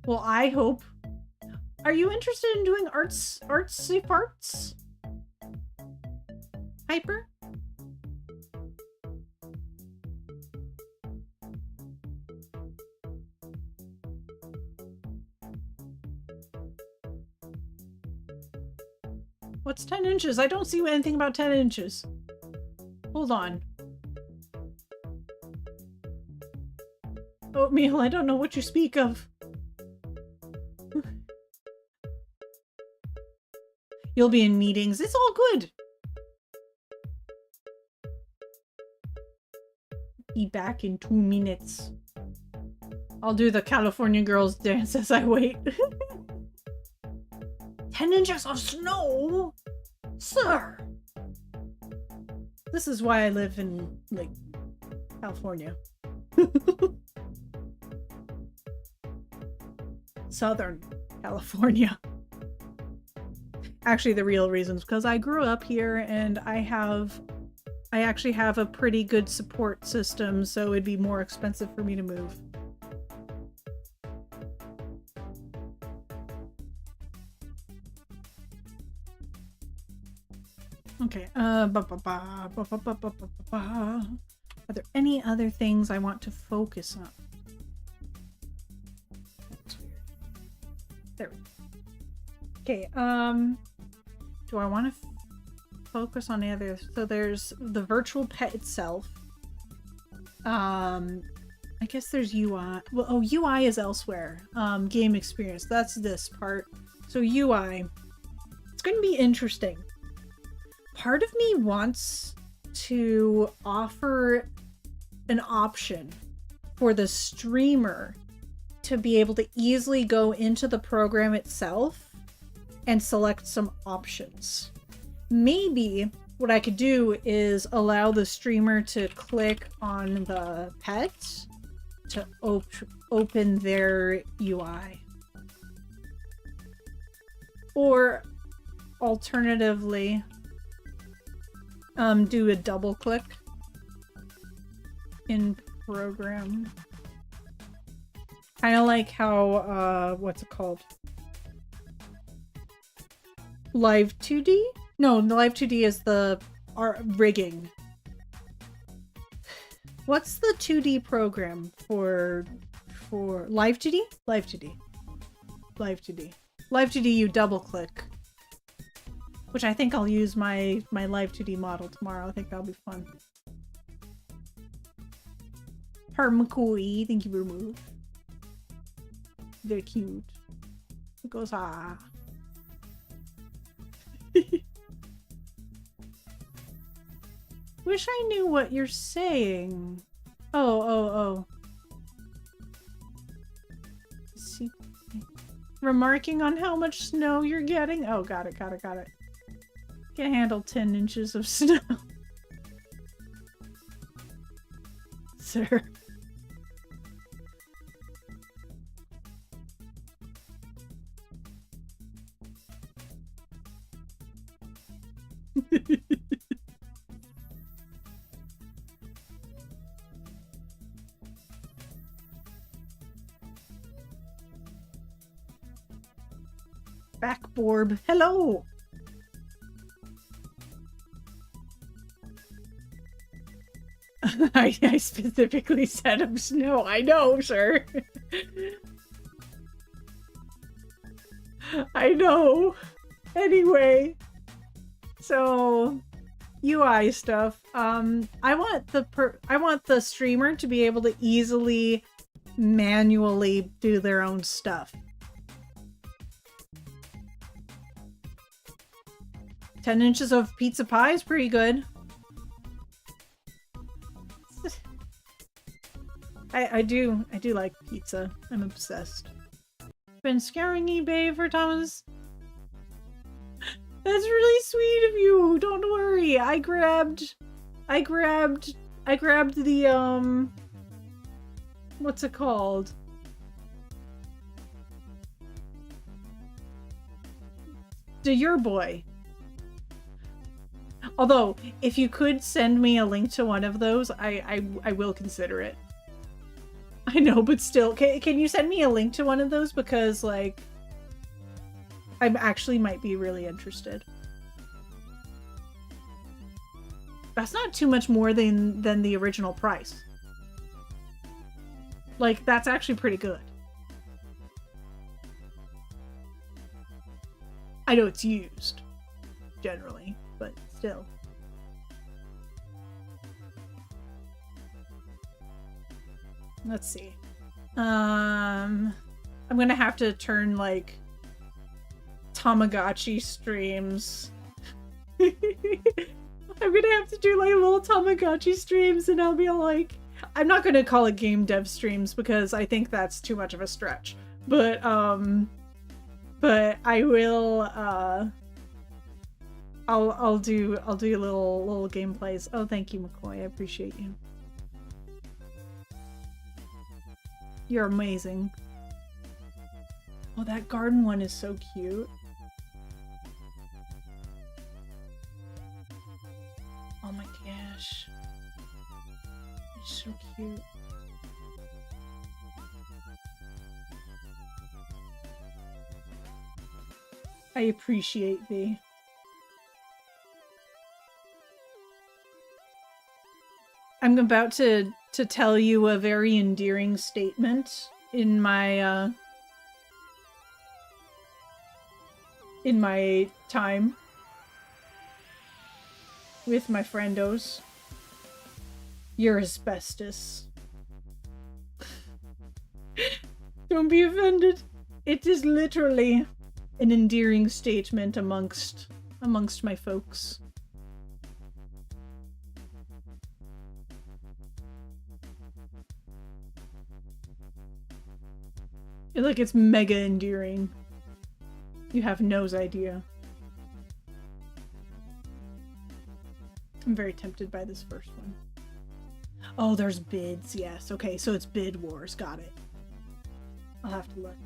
Well, I hope. Are you interested in doing artsy parts? Hyper? What's 10 inches? I don't see anything about 10 inches. Hold on. Oatmeal, I don't know what you speak of. You'll be in meetings. It's all good. Be back in 2 minutes. I'll do the California girls dance as I wait. 10 inches of snow? Sir! This is why I live in, like, California. Southern California. Actually, the real reason is because I grew up here and I actually have a pretty good support system, so it'd be more expensive for me to move. Okay, are there any other things I want to focus on? That's weird. There we go. Okay, do I want to focus on the other? So there's the virtual pet itself. I guess there's UI. Well, oh, UI is elsewhere. Game experience. That's this part. So UI. It's going to be interesting. Part of me wants to offer an option for the streamer to be able to easily go into the program itself and select some options. Maybe what I could do is allow the streamer to click on the pet to open their UI. Or alternatively, do a double click in program. Kind of like how, what's it called? Live 2D? No, the Live 2D is the rigging. What's the 2D program for Live 2D? Live 2D. Live 2D. Live 2D, you double click. Which I think I'll use my Live 2D model tomorrow. I think that'll be fun. Hermakoi, thank you very much. Very cute. It goes, ah. Wish I knew what you're saying. Oh. See, remarking on how much snow you're getting? Oh, got it. Can't handle 10 inches of snow. Sir. Backborb. Hello! I specifically said of snow. I know, sir. I know. Anyway. So, UI stuff. I want the streamer to be able to easily manually do their own stuff. 10 inches of pizza pie is pretty good. I do like pizza. I'm obsessed. Been scouring eBay for Thomas. That's really sweet of you. Don't worry. I grabbed the what's it called? Your boy. Although, if you could send me a link to one of those, I will consider it. I know, but still, can you send me a link to one of those? Because, like, I actually might be really interested. That's not too much more than the original price. Like, that's actually pretty good. I know it's used, generally, but still. Let's see. I'm gonna have to turn, like, Tamagotchi streams. I'm gonna have to do, like, little Tamagotchi streams, and I'll be like... I'm not gonna call it game dev streams, because I think that's too much of a stretch. But I will, I'll do little gameplays. Oh, thank you, McCoy. I appreciate you. You're amazing. Oh, that garden one is so cute. Oh my gosh. It's so cute. I appreciate thee. I'm about to tell you a very endearing statement in my time with my friendos. You're asbestos. Don't be offended. It is literally an endearing statement amongst my folks. Like, it's mega endearing. You have no idea. I'm very tempted by this first one. Oh, there's bids. Yes. Okay, so it's bid wars. Got it. I'll have to look.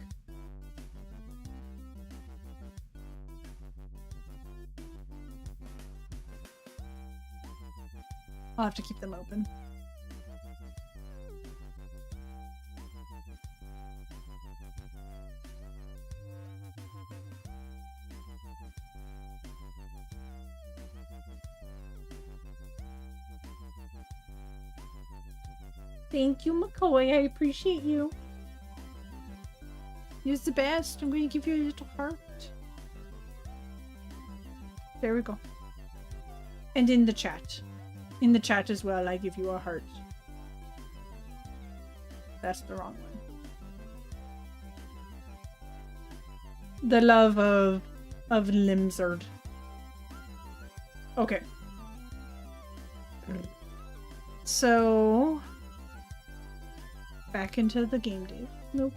I'll have to keep them open. Thank you, McCoy. I appreciate you. You're the best. I'm going to give you a little heart. There we go. And in the chat. In the chat as well, I give you a heart. That's the wrong one. The love of Limzard. Okay. So... back into the game, Dave. No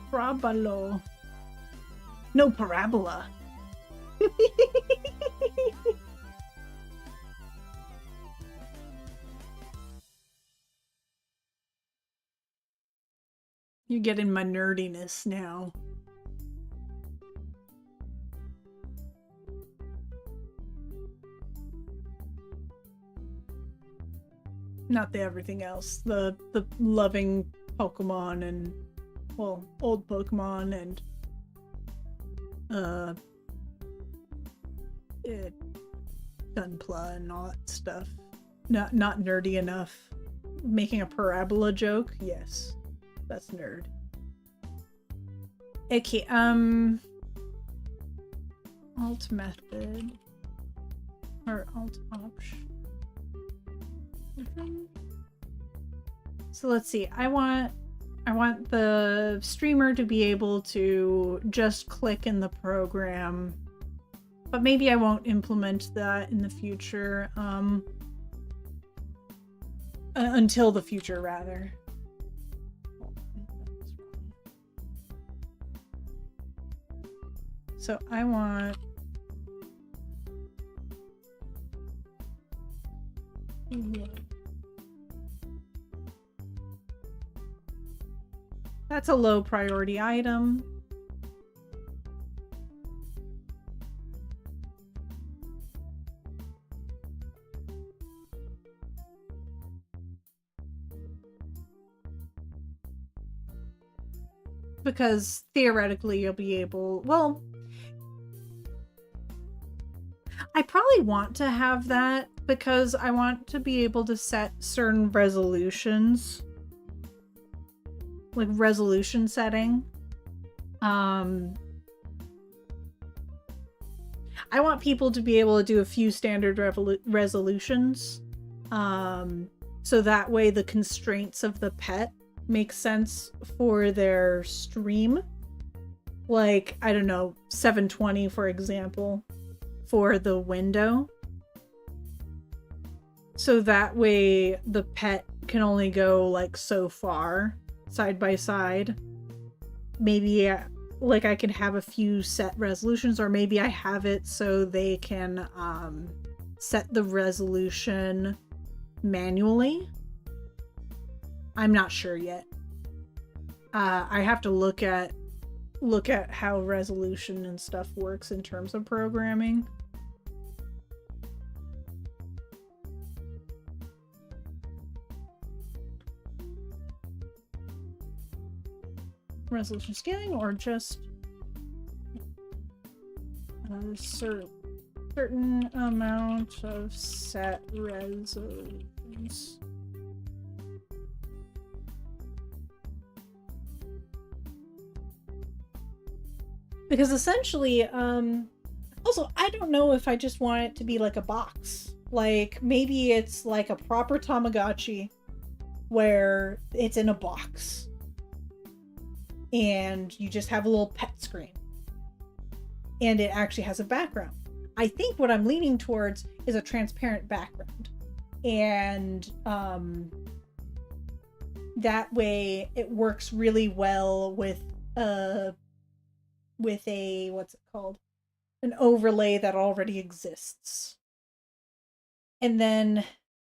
parabola. No parabola. You're getting my nerdiness now. Not the everything else. The loving Pokemon and, well, old Pokemon and Gunpla and all that stuff. Not nerdy enough. Making a parabola joke? Yes. That's nerd. Okay, alt method or alt option. So let's see. I want the streamer to be able to just click in the program, but maybe I won't implement that in the future. Until the future, rather. So I want that's a low priority item. Because theoretically you'll be able, well, I probably want to have that because I want to be able to set certain resolutions. Like resolution setting. I want people to be able to do a few standard resolutions. So that way the constraints of the pet make sense for their stream. Like, I don't know, 720 for example, for the window. So that way the pet can only go like so far side by side. Maybe like I can have a few set resolutions, or maybe I have it so they can set the resolution manually. I'm not sure yet. I have to look at how resolution and stuff works in terms of programming. Resolution scaling, or just a certain amount of set resolutions. Because essentially, also, I don't know if I just want it to be like a box. Like, maybe it's like a proper Tamagotchi where it's in a box. And you just have a little pet screen. And it actually has a background. I think what I'm leaning towards is a transparent background. And that way it works really well with a what's it called? An overlay that already exists. And then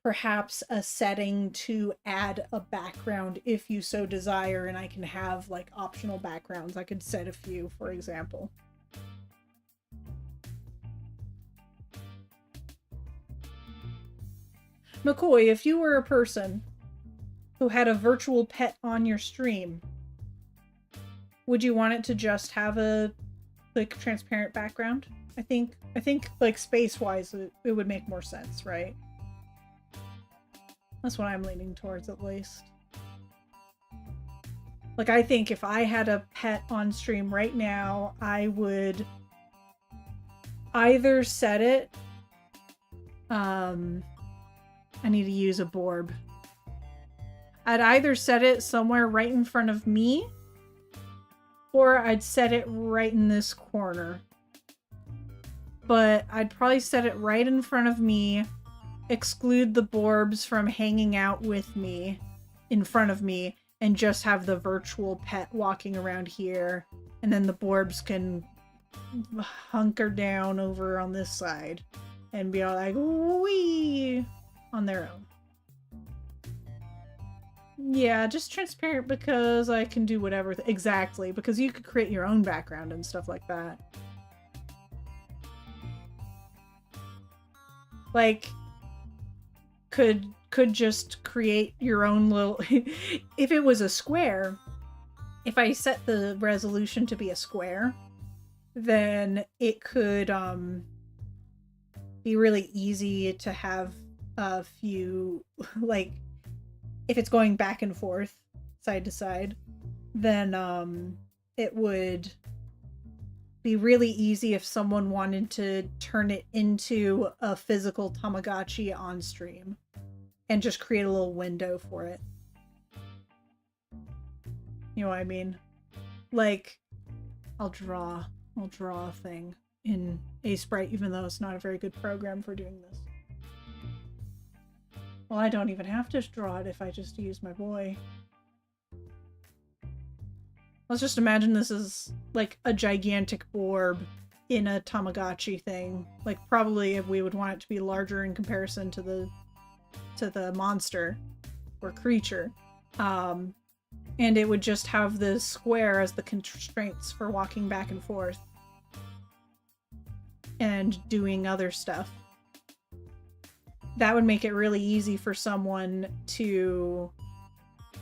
perhaps a setting to add a background if you so desire, and I can have like optional backgrounds. I could set a few, for example. McCoy, if you were a person who had a virtual pet on your stream, would you want it to just have a like transparent background? I think like space-wise it would make more sense, right? That's what I'm leaning towards, at least. Like, I think if I had a pet on stream right now, I would either set it... I need to use a Borb. I'd either set it somewhere right in front of me, or I'd set it right in this corner. But I'd probably set it right in front of me, exclude the Borbs from hanging out with me, in front of me, and just have the virtual pet walking around here, and then the Borbs can hunker down over on this side and be all like, wee, on their own. Yeah, just transparent because I can do whatever. Exactly, because you could create your own background and stuff like that. Like, could just create your own little... If it was a square, if I set the resolution to be a square, then it could be really easy to have a few, like, if it's going back and forth, side to side, then it would be really easy if someone wanted to turn it into a physical Tamagotchi on stream and just create a little window for it. You know what I mean? Like, I'll draw a thing in Aseprite, even though it's not a very good program for doing this. Well, I don't even have to draw it if I just use my boy. Let's just imagine this is like a gigantic orb in a Tamagotchi thing. Like, probably if we would want it to be larger in comparison to the monster or creature. And it would just have the square as the constraints for walking back and forth and doing other stuff. That would make it really easy for someone to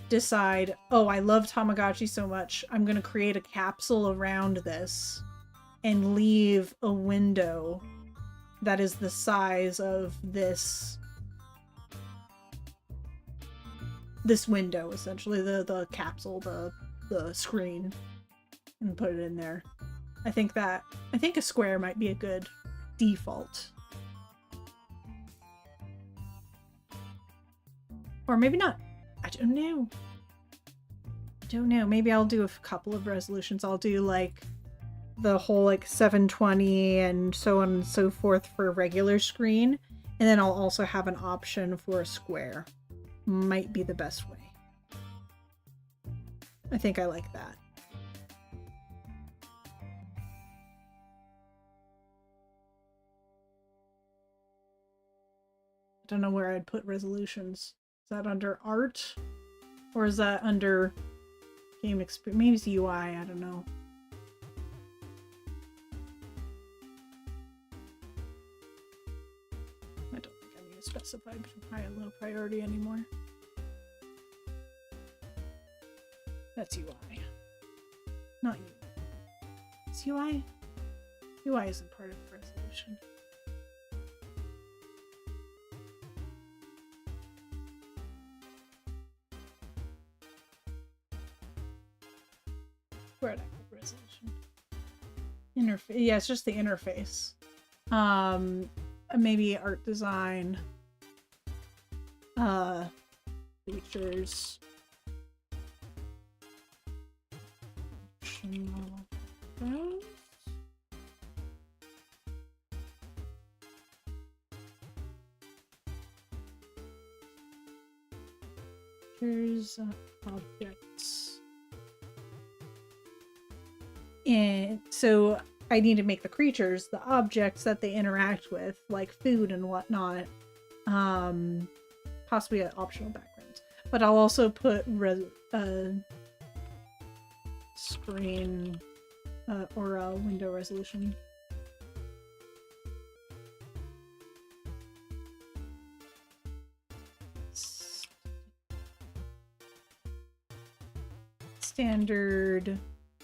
decide, oh, I love Tamagotchi so much, I'm going to create a capsule around this and leave a window that is the size of this window, essentially, the capsule, the screen, and put it in there. I think a square might be a good default. Or maybe not. I don't know. Maybe I'll do a couple of resolutions. I'll do like the whole like 720 and so on and so forth for a regular screen. And then I'll also have an option for a square. Might be the best way. I think I like that. I don't know where I'd put resolutions. Is that under art? Or is that under game experience? Maybe it's UI, I don't know. I don't think I need to specify between high and low priority anymore. That's UI. Not UI. It's UI? UI isn't part of the resolution. Where did I put resolution? Interface. Yeah, it's just the interface. Maybe art design. Features. Here's objects. And so I need to make the creatures the objects that they interact with, like food and whatnot. Possibly an optional background. But I'll also put screen or window resolution. Standard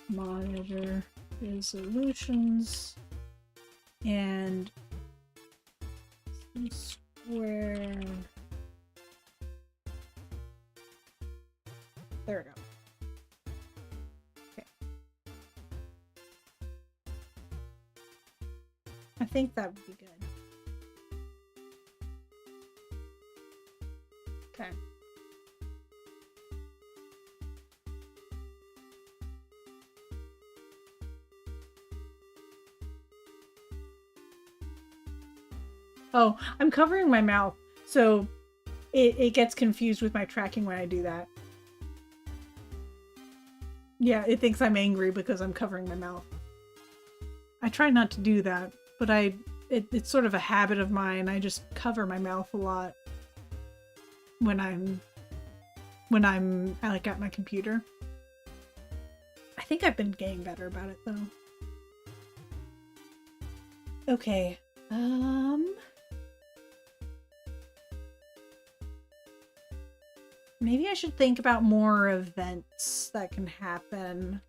monitor resolutions and square. There we go. Okay. I think that would be good. Okay. Oh, I'm covering my mouth, so it gets confused with my tracking when I do that. Yeah, it thinks I'm angry because I'm covering my mouth. I try not to do that, but it's sort of a habit of mine. I just cover my mouth a lot when I'm like at my computer. I think I've been getting better about it though. Okay. Maybe I should think about more events that can happen.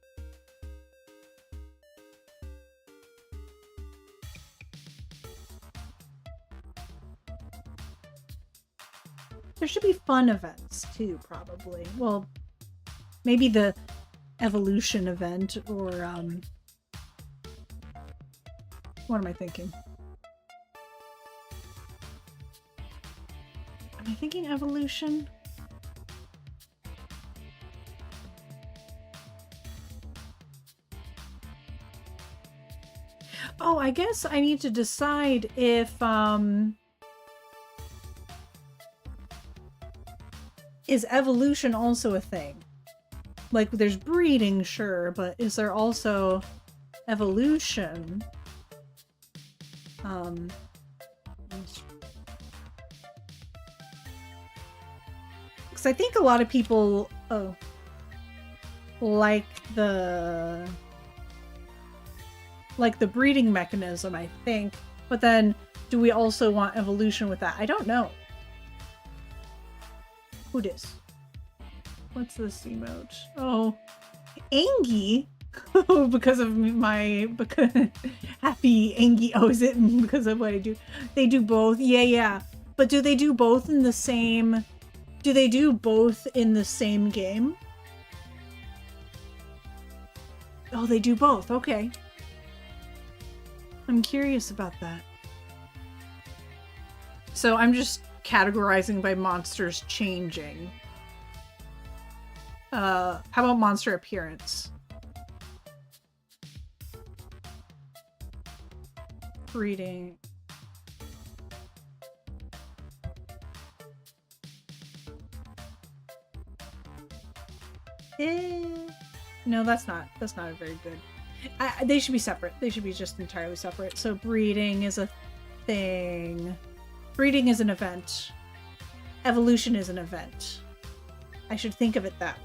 There should be fun events too, probably. Well, maybe the evolution event or what am I thinking? Am I thinking evolution? Oh, I guess I need to decide if is evolution also a thing? Like, there's breeding, sure, but is there also evolution? Because I think a lot of people like the breeding mechanism, I think. But then, do we also want evolution with that? I don't know. Who dis? What's this emote? Oh, Angie. Because of happy Angie. Oh, is it because of what I do? They do both. Yeah. But do they do both in the same? Do they do both in the same game? Oh, they do both. Okay. I'm curious about that. So I'm just categorizing by monsters changing. How about monster appearance? Breeding. No, that's not very good. They should be separate. They should be just entirely separate. So breeding is a thing. Breeding is an event. Evolution is an event. I should think of it that way.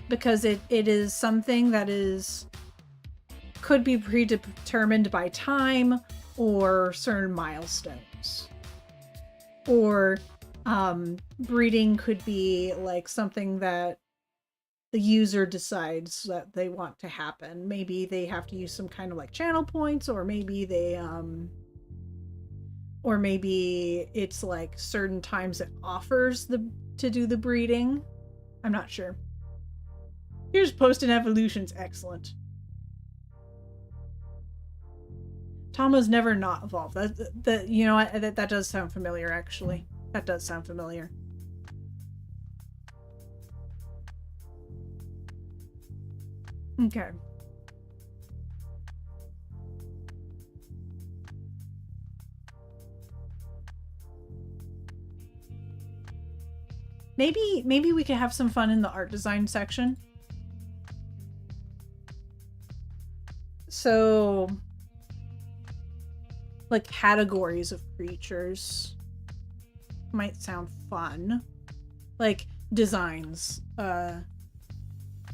Because it is something that could be predetermined by time or certain milestones. Or breeding could be like something that the user decides that they want to happen. Maybe they have to use some kind of like channel points, or maybe they or maybe it's like certain times it offers to do the breeding. I'm not sure. Here's post-in-evolution's excellent. Tama's never not evolved. That you know what? That does sound familiar, actually. That does sound familiar. Okay. Maybe we could have some fun in the art design section. So, like, categories of creatures might sound fun. Like, designs.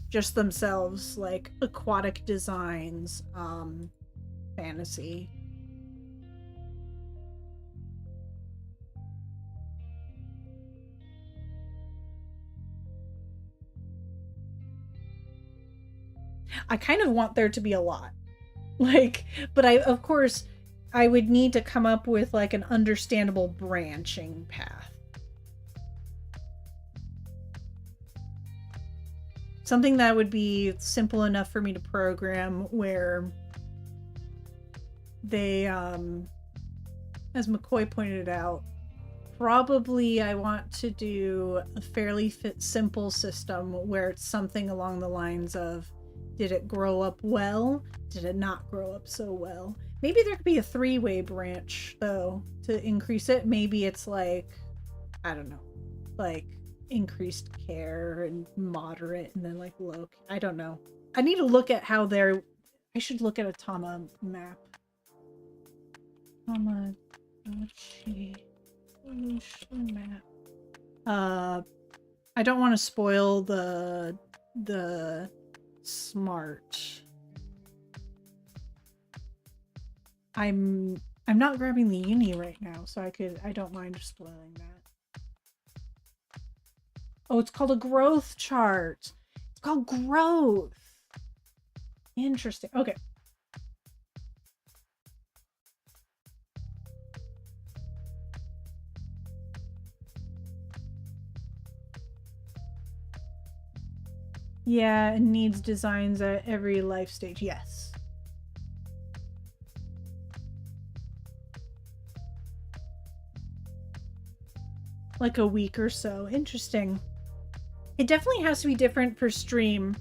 Just themselves, like, aquatic designs, fantasy. I kind of want there to be a lot. Like, but of course, I would need to come up with like an understandable branching path. Something that would be simple enough for me to program where they, as McCoy pointed out, probably I want to do a fairly simple system where it's something along the lines of, did it grow up well? Did it not grow up so well? Maybe there could be a three-way branch, though, to increase it. Maybe it's like, I don't know, like increased care and moderate and then like low. I don't know. I need to look at how they're. I should look at a Tama map. Tamagotchi evolution map. I don't want to spoil the smart. I'm not grabbing the uni right now, so I don't mind spoiling that. Oh, it's called a growth chart. It's called growth. Interesting. Okay. Yeah, it needs designs at every life stage. Yes. Like a week or so. Interesting. It definitely has to be different per stream.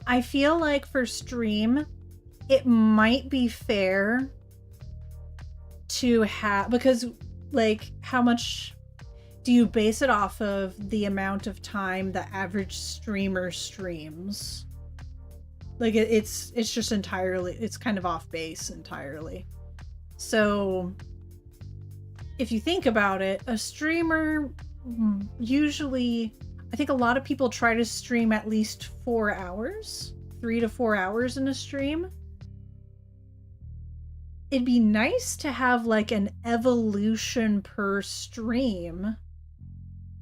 I feel like for stream, it might be fair to have, because like how much do you base it off of the amount of time the average streamer streams? Like it's just entirely, it's kind of off base entirely. So if you think about it, a streamer usually, I think a lot of people try to stream at least 4 hours, 3 to 4 hours in a stream. It'd be nice to have like an evolution per stream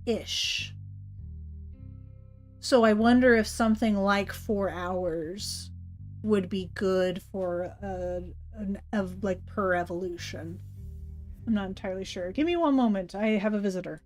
ish. So I wonder if something like 4 hours would be good for like per evolution. I'm not entirely sure. Give me one moment. I have a visitor.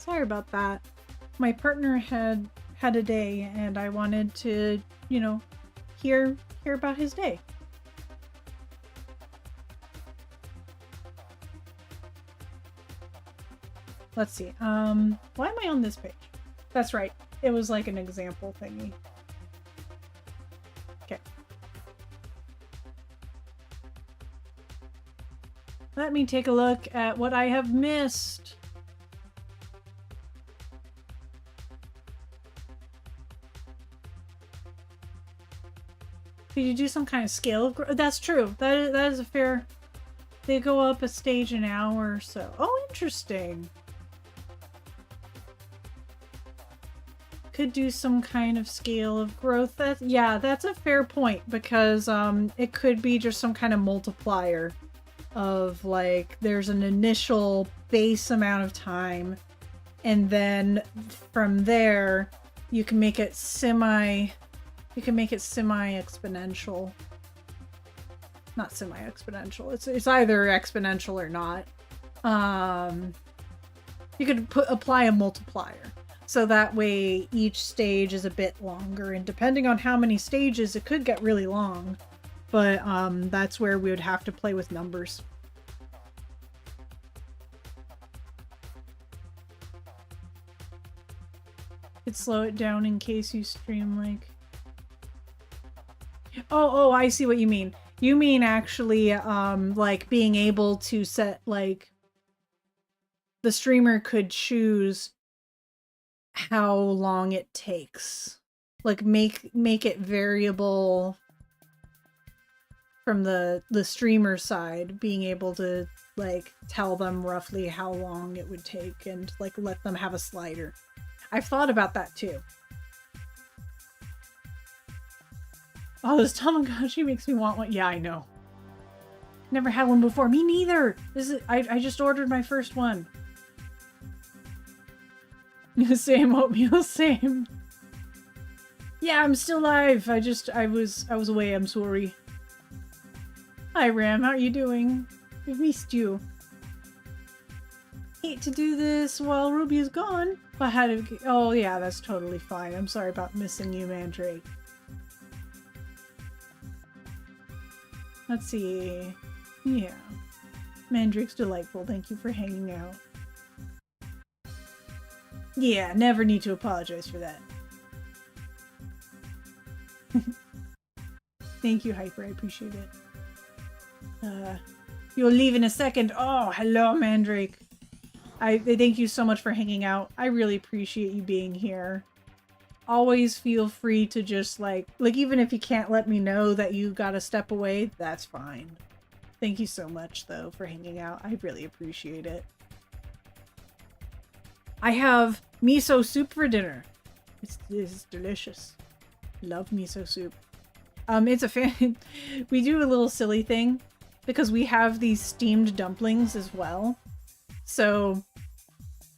Sorry about that. My partner had a day and I wanted to, you know, hear about his day. Let's see. Why am I on this page? That's right. It was like an example thingy. Okay. Let me take a look at what I have missed. Did you do some kind of scale of growth? That's true. That is a fair... They go up a stage an hour or so. Oh, interesting. Could do some kind of scale of growth. Yeah, that's a fair point, because it could be just some kind of multiplier of, like, there's an initial base amount of time, and then from there you can make it semi-exponential. Not semi-exponential. It's either exponential or not. You could apply a multiplier. So that way each stage is a bit longer, and depending on how many stages, it could get really long. But that's where we would have to play with numbers. Could slow it down in case you stream like... Oh, I see what you mean. You mean actually, like being able to set, like, the streamer could choose how long it takes. Like, make it variable from the streamer side, being able to, like, tell them roughly how long it would take and, like, let them have a slider. I've thought about that too. Oh, this Tamagotchi makes me want one. Yeah, I know. Never had one before. Me neither. I just ordered my first one. Same oatmeal, same. Yeah, I'm still alive. I was away. I'm sorry. Hi, Ram. How are you doing? We've missed you. Hate to do this while Ruby is gone. But how to... Oh, yeah, that's totally fine. I'm sorry about missing you, Mandrake. Let's see. Yeah. Mandrake's delightful. Thank you for hanging out. Yeah, never need to apologize for that. Thank you, Hyper. I appreciate it. You'll leave in a second. Oh, hello, Mandrake. I thank you so much for hanging out. I really appreciate you being here. Always feel free to just, like, even if you can't let me know that you gotta step away, that's fine. Thank you so much, though, for hanging out. I really appreciate it. I have miso soup for dinner. It's delicious. Love miso soup. It's a fan. We do a little silly thing because we have these steamed dumplings as well. So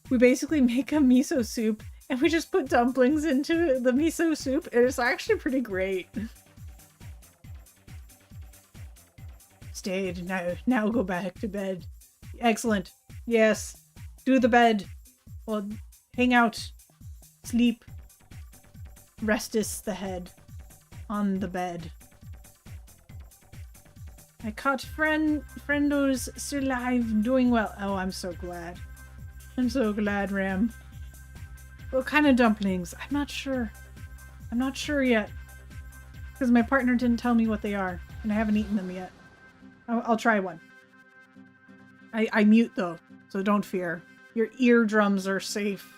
we basically make a miso soup and we just put dumplings into the miso soup, and it's actually pretty great. Stayed. Now go back to bed. Excellent. Yes. Do the bed. Well, hang out. Sleep. Resteth the head on the bed. I caught friendos still alive, doing well. Oh, I'm so glad. I'm so glad, Ram. What kind of dumplings? I'm not sure. I'm not sure yet. Because my partner didn't tell me what they are, and I haven't eaten them yet. I'll try one. I mute, though, so don't fear. Your eardrums are safe.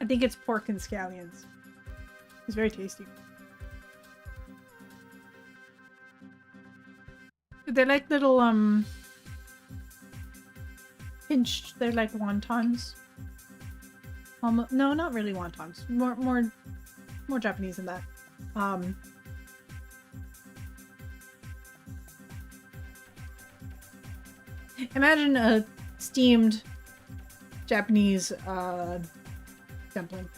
I think it's pork and scallions. It's very tasty. They're like little, pinched, they're like wontons. Almost, no, not really wontons. More Japanese than that. Imagine a steamed Japanese dumpling.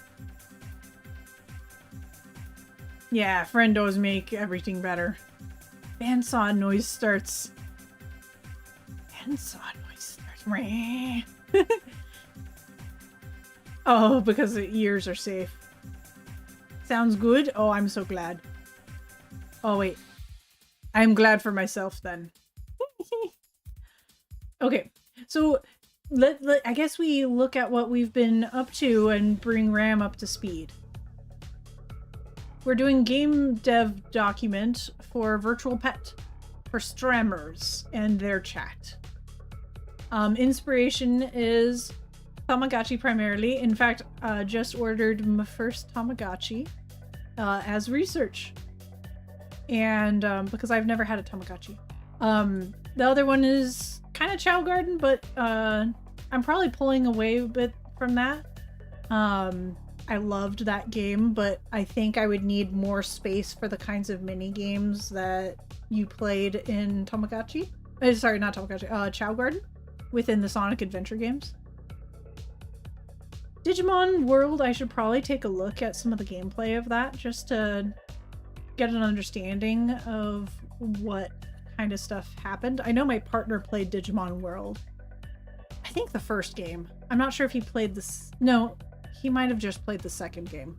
Yeah, friendos make everything better. Bandsaw noise starts. Bandsaw noise starts. Oh, because the ears are safe. Sounds good? Oh, I'm so glad. Oh, wait. I'm glad for myself then. Okay, so I guess we look at what we've been up to and bring Ram up to speed. We're doing game dev document for Virtual Pet for streamers and their chat. Inspiration is Tamagotchi primarily. In fact, just ordered my first Tamagotchi as research. And because I've never had a Tamagotchi. The other one is kind of Chow Garden, but I'm probably pulling away a bit from that. I loved that game, but I think I would need more space for the kinds of mini games that you played in Tamagotchi. Sorry, not Tamagotchi. Chow Garden within the Sonic Adventure games. Digimon World, I should probably take a look at some of the gameplay of that just to get an understanding of what kind of stuff happened. I know my partner played Digimon World. I think the first game. I'm not sure if he played this. No, he might have just played the second game.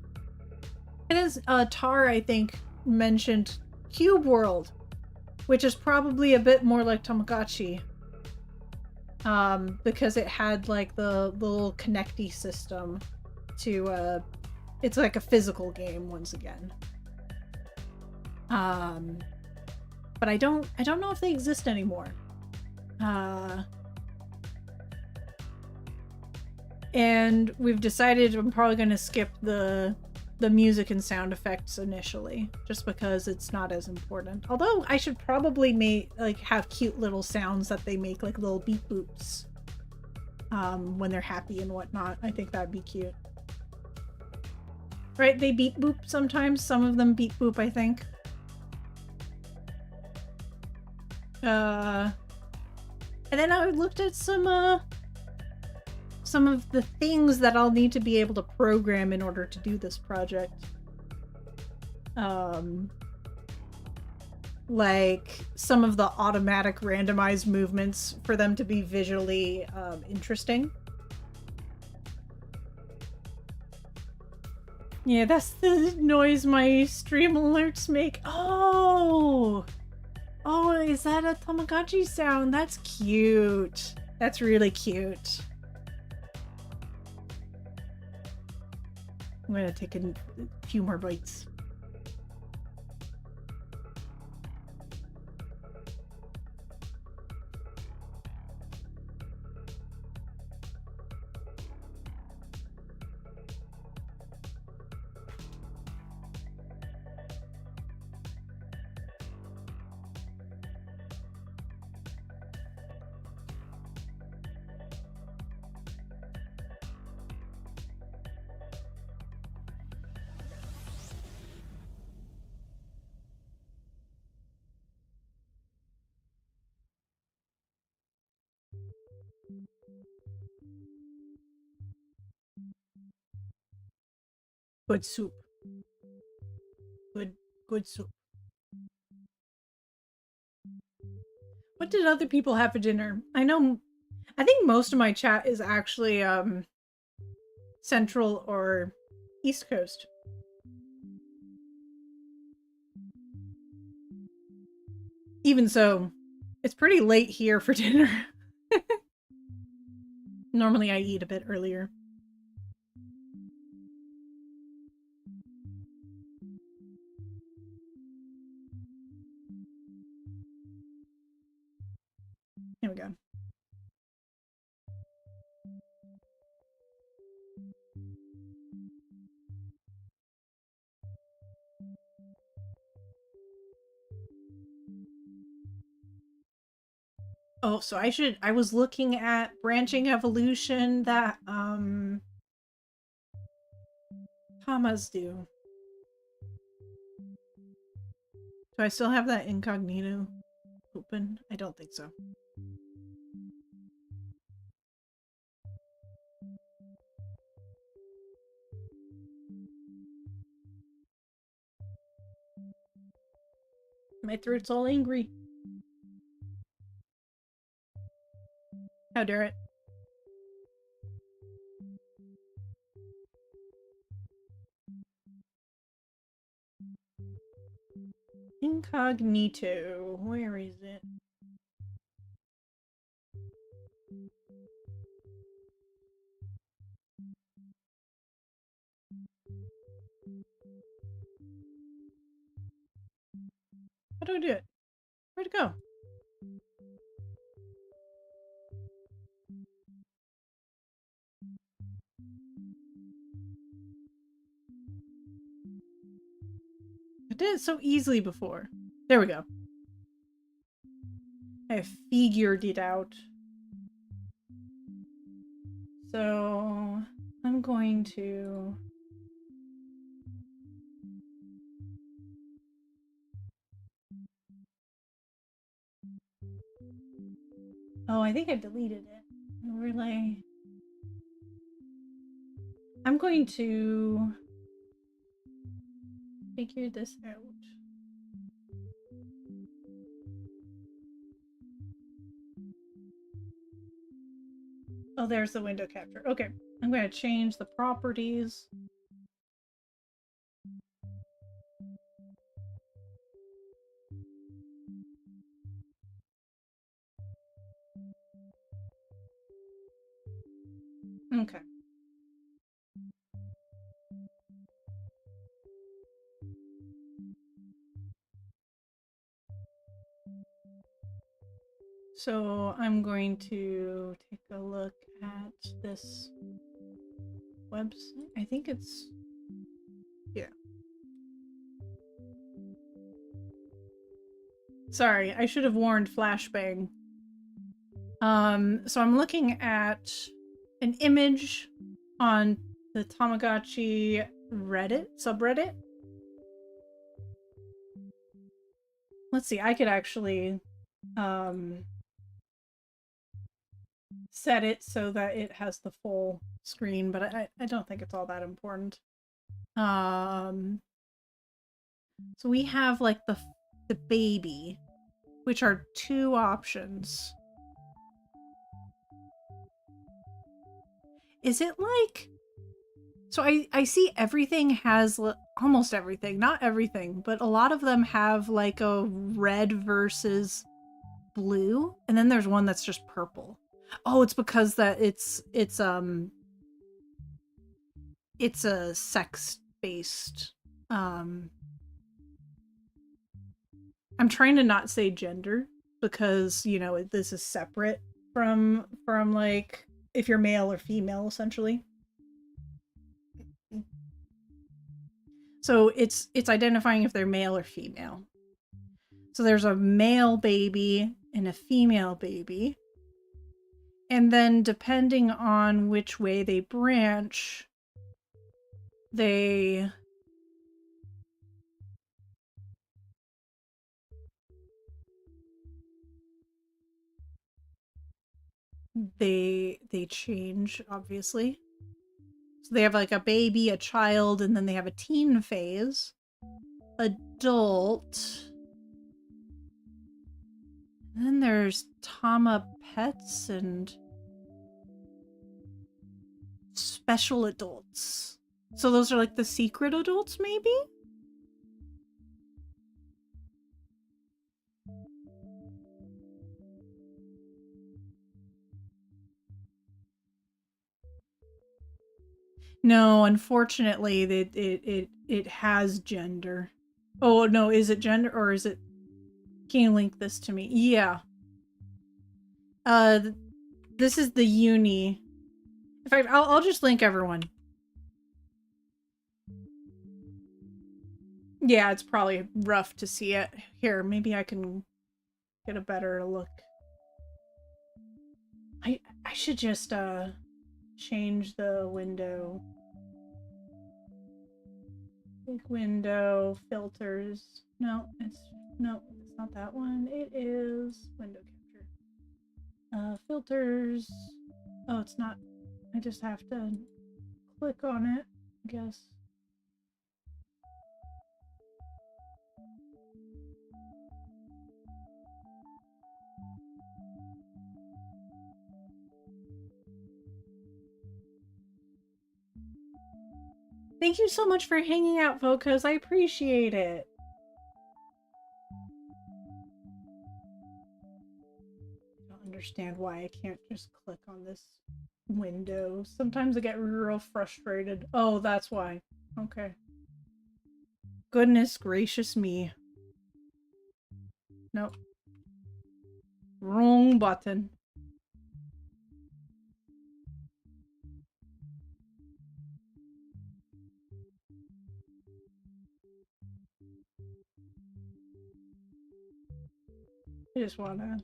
And as Tar, I think, mentioned Cube World, which is probably a bit more like Tamagotchi. Because it had like the little connecty system to it's like a physical game once again. But I don't know if they exist anymore. And we've decided I'm probably going to skip the music and sound effects initially, just because it's not as important. Although I should probably have cute little sounds that they make, like little beep boops, when they're happy and whatnot. I think that'd be cute. Right? They beep boop sometimes. Some of them beep boop, I think. And then I looked at some of the things that I'll need to be able to program in order to do this project. Like some of the automatic randomized movements for them to be visually interesting. Yeah, that's the noise my stream alerts make. Oh! Oh, is that a Tamagotchi sound? That's cute. That's really cute. I'm gonna take a few more bites. Good soup. Good soup. What did other people have for dinner? I think most of my chat is actually Central or East Coast. Even so, it's pretty late here for dinner. Normally I eat a bit earlier. Here we go. Oh, so I was looking at branching evolution that Tamas do. Do I still have that incognito open? I don't think so. My throat's all angry. How dare it? Incognito. Where is it? How do I do it? Where'd it go? I did it so easily before. There we go. I figured it out. So I'm going to... Oh, I think I deleted it. Overlay. I'm going to figure this out. Oh, there's the window capture. Okay, I'm going to change the properties. Okay. So I'm going to take a look at this website. I think it's... yeah. Sorry, I should have warned Flashbang. So I'm looking at an image on the Tamagotchi Reddit subreddit. Let's see, I could actually set it so that it has the full screen, but I don't think it's all that important. So we have like the baby, which are two options. Is it like... So I see everything has... almost everything, not everything, but a lot of them have like a red versus blue, and then there's one that's just purple. Oh, it's because that it's a sex-based... I'm trying to not say gender because, you know, this is separate from like if you're male or female, essentially. So it's identifying if they're male or female. So there's a male baby and a female baby. And then depending on which way they branch, they change, obviously. So they have like a baby, a child, and then they have a teen phase. Adult. And then there's Tama pets and special adults. So those are like the secret adults, maybe? No, unfortunately, it has gender. Oh no, is it gender or is it? Can you link this to me? Yeah. This is the uni. In fact, I'll just link everyone. Yeah, it's probably rough to see it. Here, maybe I can get a better look. I should just change the window. Big window, filters. No, it's not that one. It is window capture. Filters. Oh, it's not. I just have to click on it, I guess. Thank you so much for hanging out, Vocus. I appreciate it. I don't understand why I can't just click on this window. Sometimes I get real frustrated. Oh, that's why. Okay. Goodness gracious me. Nope. Wrong button. I just want to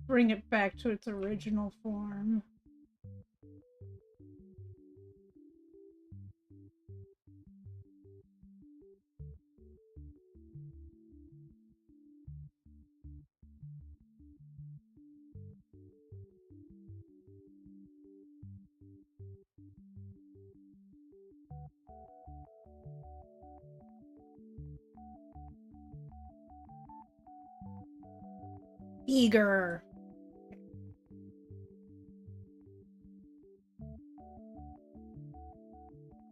bring it back to its original form. Eager.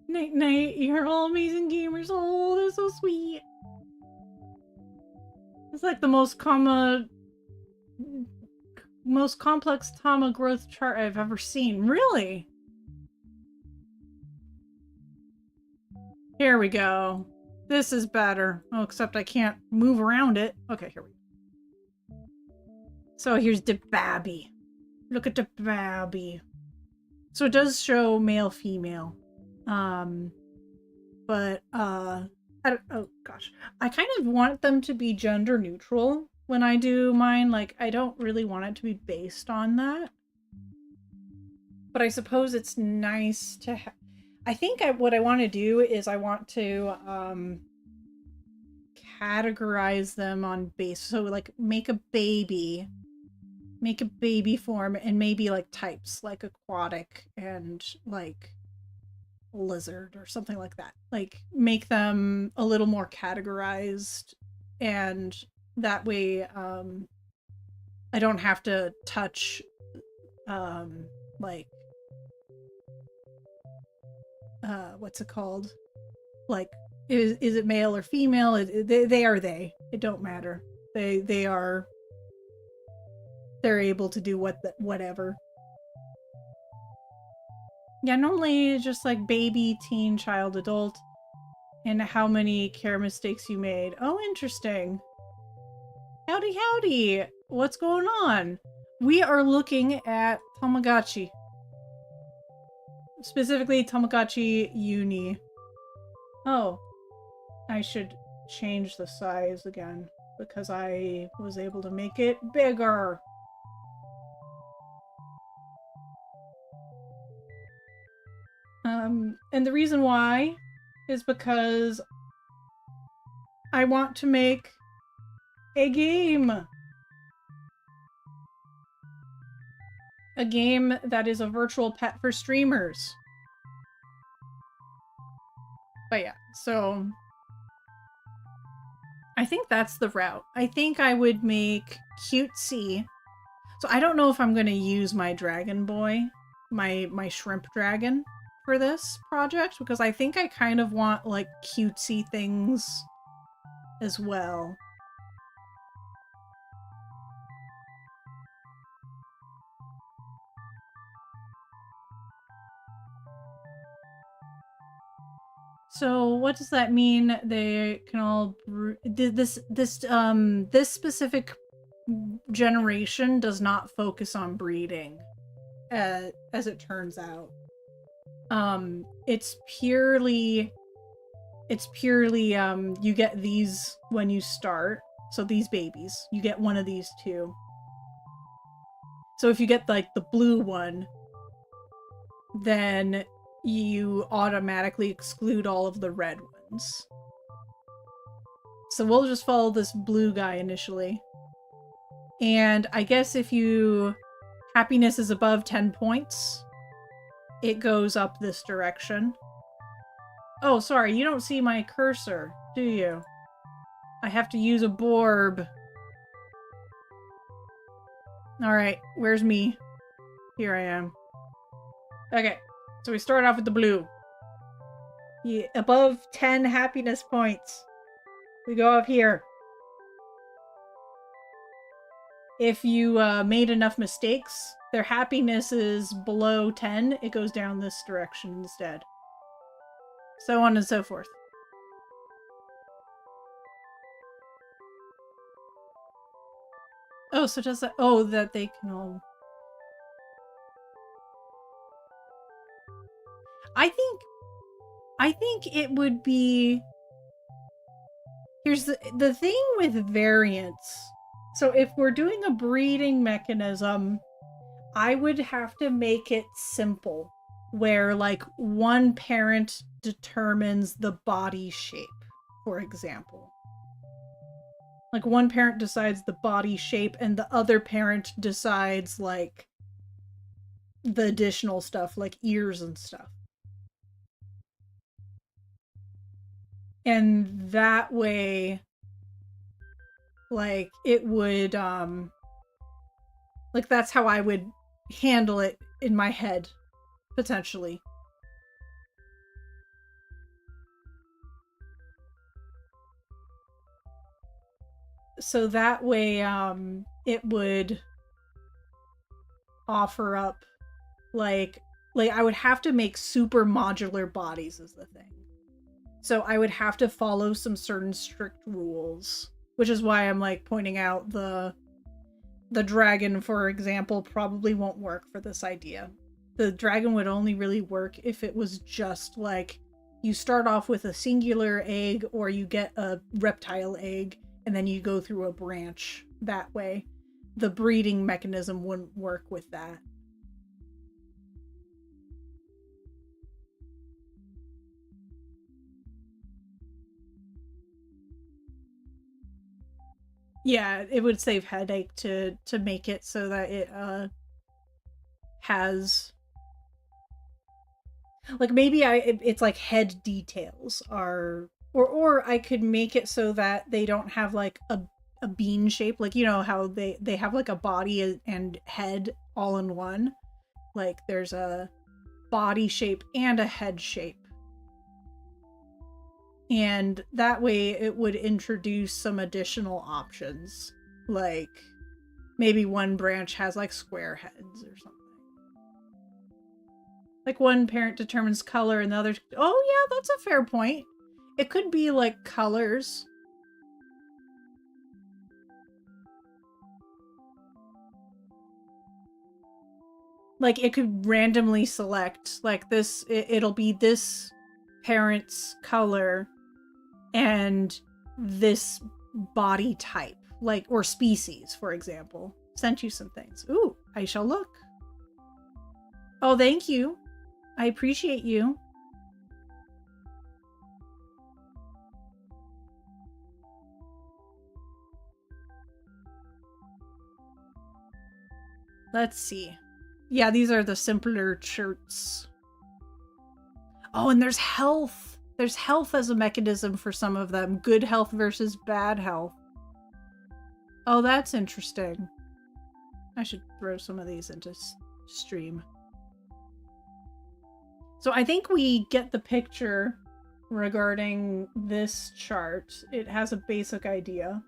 Night night, you're all amazing gamers. Oh, that's so sweet. It's like the most complex Tama growth chart I've ever seen. Really? Here we go. This is better. Oh, except I can't move around it. Okay, here we go. So here's the babby. Look at the babby. So it does show male, female. But I don't, oh gosh. I kind of want them to be gender neutral when I do mine. Like, I don't really want it to be based on that. But I suppose it's nice to have. I think what I want to do is I want to categorize them on base. So like make a baby form and maybe like types like aquatic and like lizard or something like that. Like make them a little more categorized, and that way I don't have to touch like what's it called? Like is it male or female? They are they. It don't matter. They're able to do whatever. Yeah, normally just like baby, teen, child, adult, and how many care mistakes you made. Oh, interesting. Howdy, howdy. What's going on? We are looking at Tamagotchi. Specifically, Tamagotchi Uni. Oh, I should change the size again because I was able to make it bigger. And the reason why is because I want to make a game. A game that is a virtual pet for streamers. But yeah, so I think that's the route. I think I would make cutesy. So I don't know if I'm going to use my dragon boy, my shrimp dragon for this project, because I think I kind of want like cutesy things as well. So what does that mean? They can all this specific generation does not focus on breeding, as it turns out. It's purely you get these when you start. So these babies, you get one of these two. So if you get like the blue one, then you automatically exclude all of the red ones. So we'll just follow this blue guy initially. And I guess if happiness is above 10 points, it goes up this direction. Oh, sorry, you don't see my cursor, do you? I have to use a borb. Alright, where's me? Here I am. Okay, so we start off with the blue. Above 10 happiness points, we go up here. If you made enough mistakes, their happiness is below 10, it goes down this direction instead. So on and so forth. Oh, so does that... Oh, that they can all... I think it would be... Here's the thing with variants. So if we're doing a breeding mechanism, I would have to make it simple, where like one parent determines the body shape, for example. Like one parent decides the body shape and the other parent decides like the additional stuff like ears and stuff. And that way, like it would like that's how I would handle it in my head, potentially. So that way it would offer up like I would have to make super modular bodies is the thing. So I would have to follow some certain strict rules, which is why I'm like pointing out the dragon, for example, probably won't work for this idea. The dragon would only really work if it was just like you start off with a singular egg or you get a reptile egg and then you go through a branch that way. The breeding mechanism wouldn't work with that. Yeah, it would save headache to make it so that it has like maybe it's like head details are or I could make it so that they don't have like a bean shape, like you know how they have like a body and head all in one. Like there's a body shape and a head shape. And that way it would introduce some additional options. Like maybe one branch has like square heads or something. Like one parent determines color and the other... Oh yeah, that's a fair point. It could be like colors. Like it could randomly select like this, it'll be this parent's color and this body type, like, or species, for example. Sent you some things. Ooh, I shall look. Oh, thank you. I appreciate you. Let's see. Yeah, these are the simpler shirts. Oh, and there's health. There's health as a mechanism for some of them. Good health versus bad health. Oh, that's interesting. I should throw some of these into stream. So I think we get the picture regarding this chart. It has a basic idea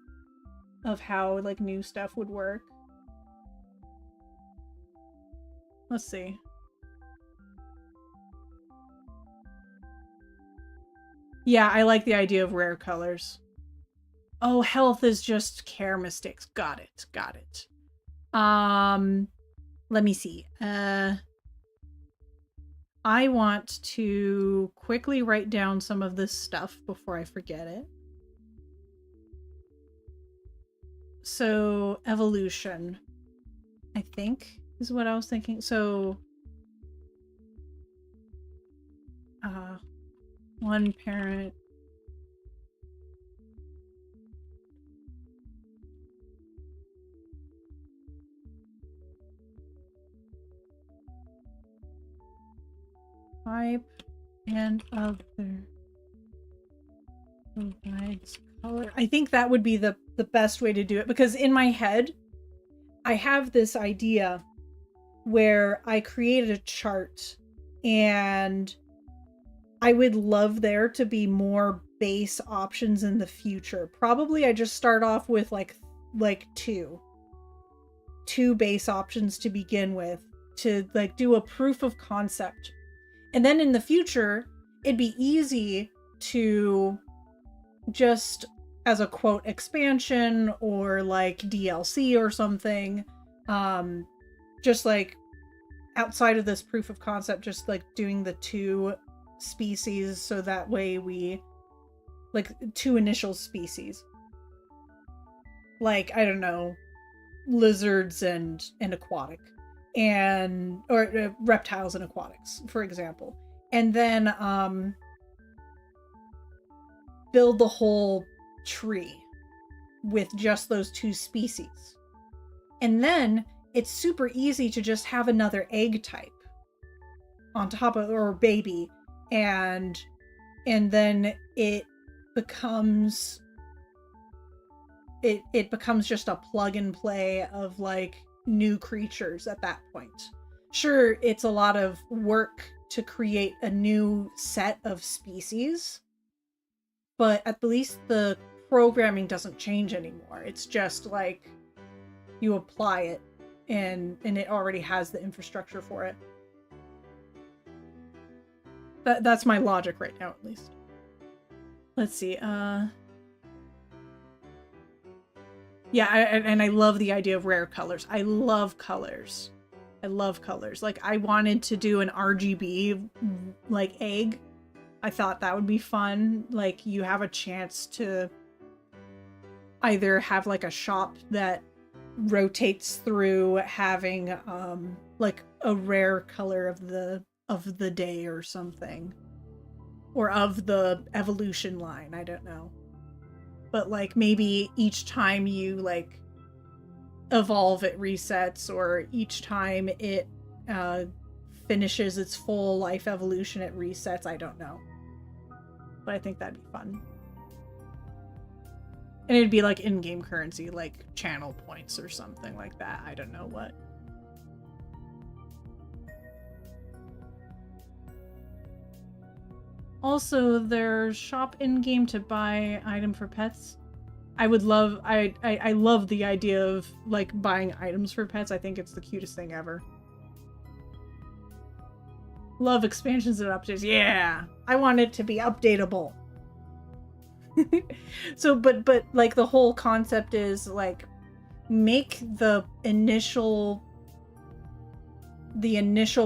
of how like new stuff would work. Let's see. Yeah, I like the idea of rare colors. Oh, health is just care mistakes. Got it. Got it. Let me see. I want to quickly write down some of this stuff before I forget it. So, evolution, I think, is what I was thinking. So, one parent. Type and other provides color. I think that would be the best way to do it, because in my head, I have this idea where I created a chart and I would love there to be more base options in the future. Probably I just start off with like two base options to begin with, to like do a proof of concept. And then in the future, it'd be easy to just, as a quote, expansion or like DLC or something, just like outside of this proof of concept, just like doing the two species, so that way we like two initial species, like, I don't know, lizards and aquatic, and or reptiles and aquatics, for example, and then build the whole tree with just those two species. And then it's super easy to just have another egg type on top of, or baby, and then it becomes it becomes just a plug and play of like new creatures at that point. Sure, it's a lot of work to create a new set of species, but at least the programming doesn't change anymore. It's just like you apply it, and it already has the infrastructure for it. That's my logic right now, at least. Let's see. Yeah, and I love the idea of rare colors. I love colors. I love colors. Like, I wanted to do an RGB like egg. I thought that would be fun. Like, you have a chance to either have like a shop that rotates through having like a rare color of the day or something, or of the evolution line, I don't know, but like maybe each time you like evolve it resets, or each time it finishes its full life evolution it resets, I don't know, but I think that'd be fun. And it'd be like in-game currency, like channel points or something like that. I don't know what. Also, there's shop in-game to buy item for pets. I would love, I love the idea of like buying items for pets. I think it's the cutest thing ever. Love expansions and updates. Yeah, I want it to be updatable. So, but like the whole concept is like make the initial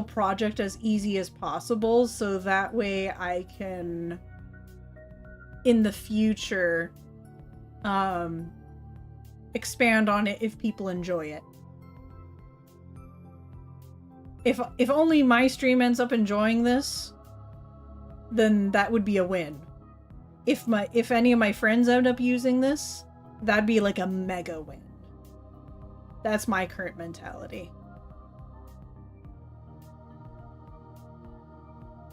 project as easy as possible, so that way I can in the future expand on it if people enjoy it. If only my stream ends up enjoying this, then that would be a win. If any of my friends end up using this, that'd be like a mega win. That's my current mentality.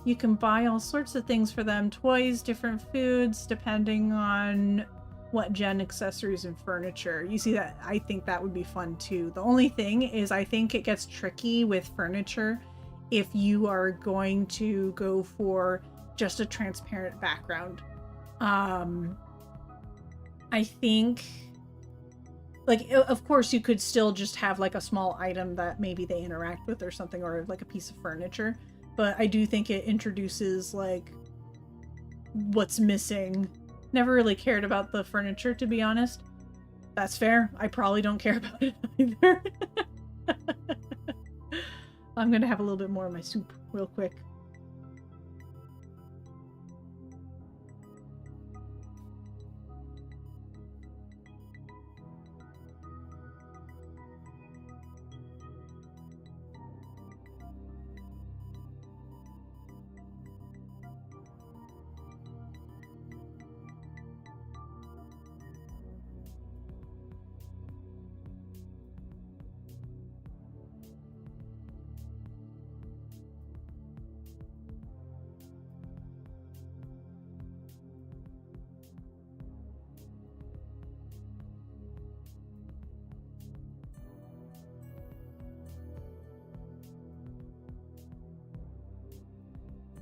You can buy all sorts of things for them. Toys, different foods, depending on what gen, accessories, and furniture. You see that? I think that would be fun too. The only thing is I think it gets tricky with furniture if you are going to go for just a transparent background. I think, like, of course you could still just have like a small item that maybe they interact with or something, or like a piece of furniture, but I do think it introduces like what's missing. Never really cared about the furniture, to be honest. That's fair. I probably don't care about it either. I'm gonna have a little bit more of my soup real quick.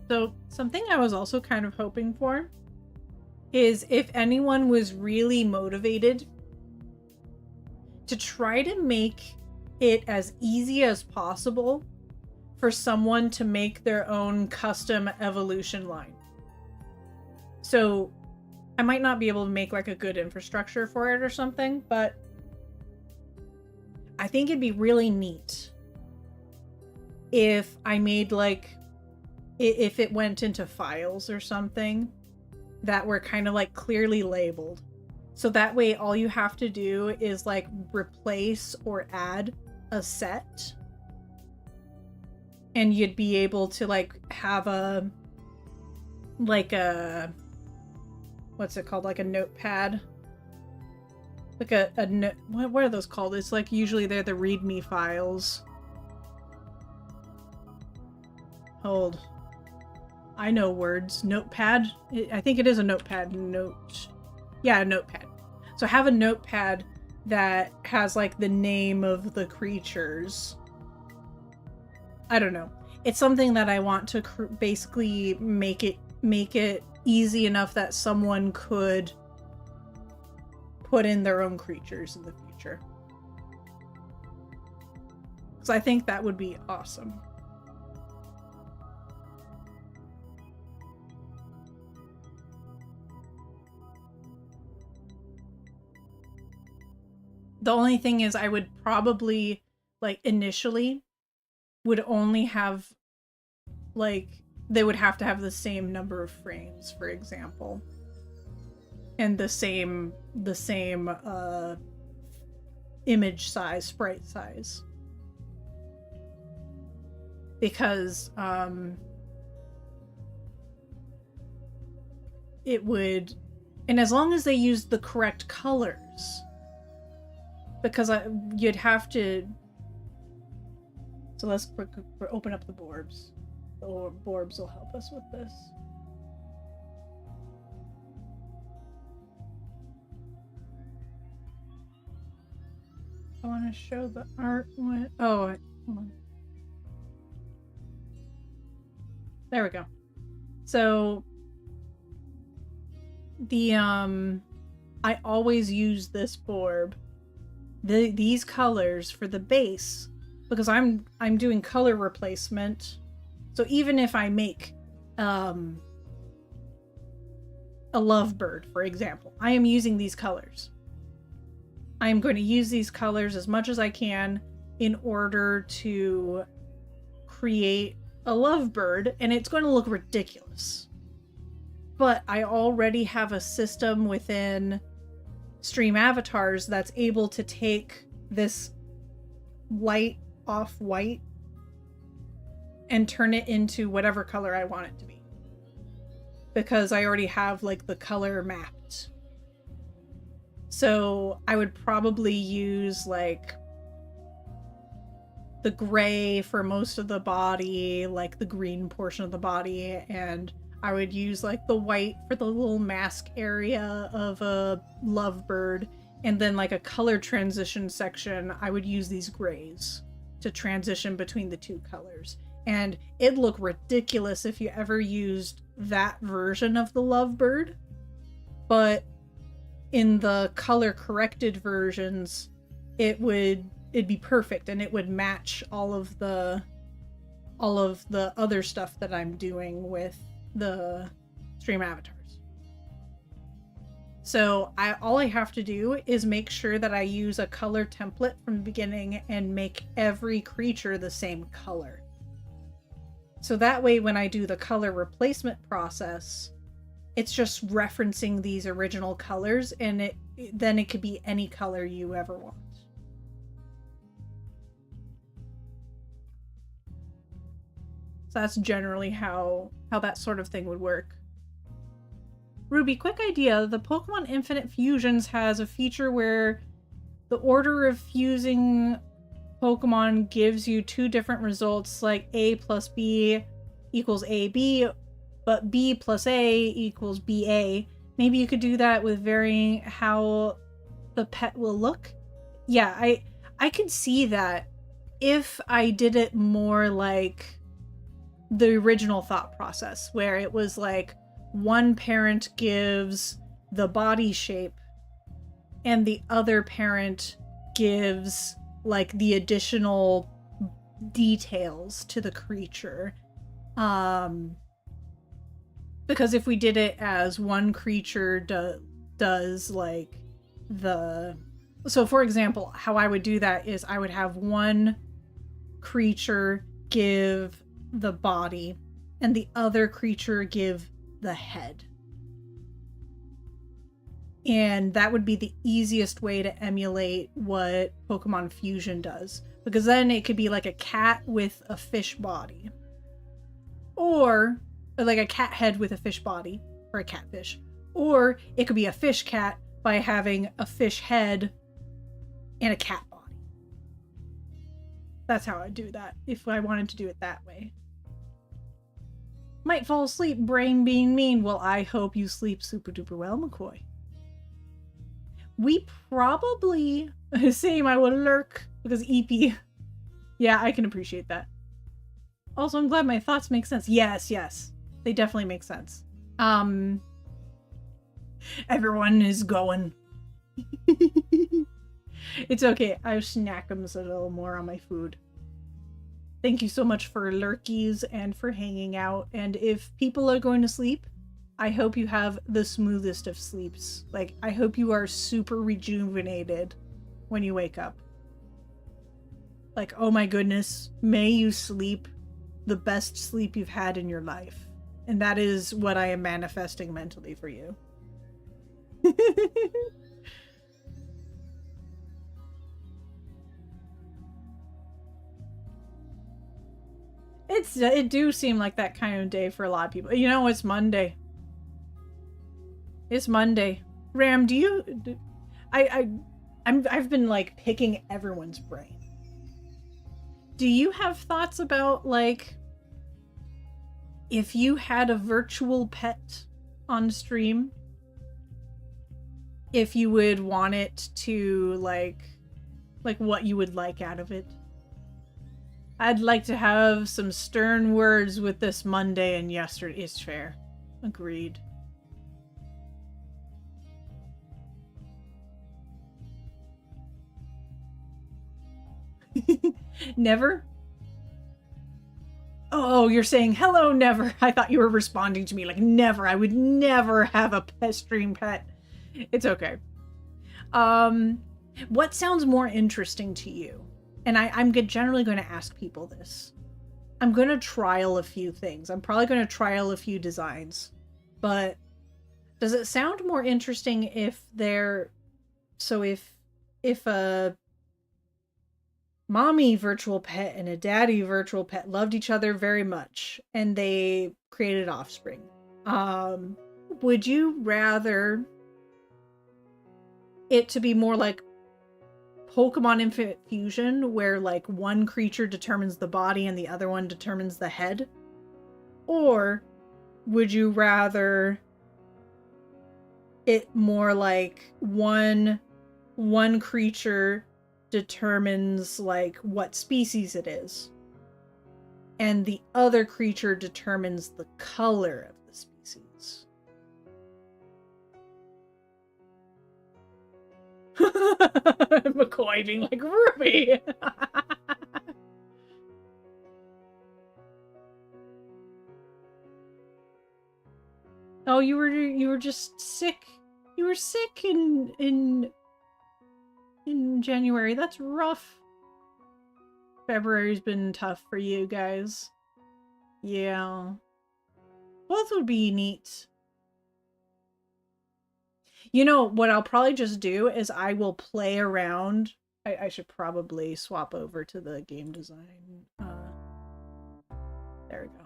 So something I was also kind of hoping for is if anyone was really motivated to try to make it as easy as possible for someone to make their own custom evolution line. So I might not be able to make like a good infrastructure for it or something, but I think it'd be really neat if I made like, if it went into files or something that were kind of like clearly labeled. So that way all you have to do is like replace or add a set. And you'd be able to like have a, like a, what's it called? Like a notepad. Like a note, what are those called? It's like usually they're the README files. Hold. I know words. Notepad? I think it is a notepad. Yeah, a notepad. So have a notepad that has like the name of the creatures. I don't know. It's something that I want to basically make it easy enough that someone could put in their own creatures in the future. Because I think that would be awesome. The only thing is I would probably, like, initially would only have, like, they would have to have the same number of frames, for example. And the same image size, sprite size. Because, it would, and as long as they use the correct colors, because you'd have to, so let's open up the Borbs. The Borbs will help us with this. I want to show the art. Hold on. There we go. So the I always use this Borb, these colors for the base, because I'm doing color replacement. So even if I make a lovebird, for example, I am using these colors. I am going to use these colors as much as I can in order to create a lovebird, and it's going to look ridiculous. But I already have a system within Stream Avatars that's able to take this light off-white and turn it into whatever color I want it to be. Because I already have, like, the color mapped. So I would probably use, like, the gray for most of the body, like the green portion of the body, and I would use like the white for the little mask area of a lovebird, and then like a color transition section, I would use these grays to transition between the two colors. And it'd look ridiculous if you ever used that version of the lovebird, but in the color corrected versions, it'd be perfect, and it would match all of the other stuff that I'm doing with the Stream Avatars. So all I have to do is make sure that I use a color template from the beginning and make every creature the same color. So that way when I do the color replacement process, it's just referencing these original colors, and then it could be any color you ever want. So that's generally how that sort of thing would work. Ruby, quick idea. The Pokemon Infinite Fusions has a feature where the order of fusing Pokemon gives you two different results, like A plus B equals AB, but B plus A equals BA. Maybe you could do that with varying how the pet will look. Yeah, I could see that if I did it more like the original thought process, where it was like one parent gives the body shape and the other parent gives like the additional details to the creature. Because if we did it as one creature does like the... So for example, how I would do that is I would have one creature give the body and the other creature give the head. And that would be the easiest way to emulate what Pokemon Fusion does. Because then it could be like a cat with a fish body. Or like a cat head with a fish body. Or a catfish. Or it could be a fish cat by having a fish head and a cat body. That's how I'd do that if I wanted to do it that way. Might fall asleep, brain being mean. Well, I hope you sleep super duper well, McCoy. We probably... Same, I will lurk. Because EP. Yeah, I can appreciate that. Also, I'm glad my thoughts make sense. Yes, yes. They definitely make sense. Everyone is going. It's okay. I'll snack them a little more on my food. Thank you so much for lurkies and for hanging out. And if people are going to sleep, I hope you have the smoothest of sleeps. Like, I hope you are super rejuvenated when you wake up. Like, oh my goodness, may you sleep the best sleep you've had in your life. And that is what I am manifesting mentally for you. It do seem like that kind of day for a lot of people. You know, it's Monday. It's Monday. Ram, I've been like picking everyone's brain. Do you have thoughts about like if you had a virtual pet on stream, if you would want it to like what you would like out of it? I'd like to have some stern words with this Monday and yesterday. It's fair. Agreed. Never? Oh, you're saying hello, never. I thought you were responding to me like never. I would never have a pet stream pet. It's okay. What sounds more interesting to you? And I'm generally going to ask people this. I'm going to trial a few things. I'm probably going to trial a few designs. But does it sound more interesting if they're... So if a mommy virtual pet and a daddy virtual pet loved each other very much and they created offspring, would you rather it to be more like Pokemon Infinite Fusion, where like one creature determines the body and the other one determines the head? Or would you rather it more like one creature determines like what species it is and the other creature determines the color of the species? McCoy being like, Ruby! Oh, you were just sick. You were sick in January. That's rough. February's been tough for you guys. Yeah. Both would be neat. You know, what I'll probably just do is I will play around. I should probably swap over to the game design. There we go.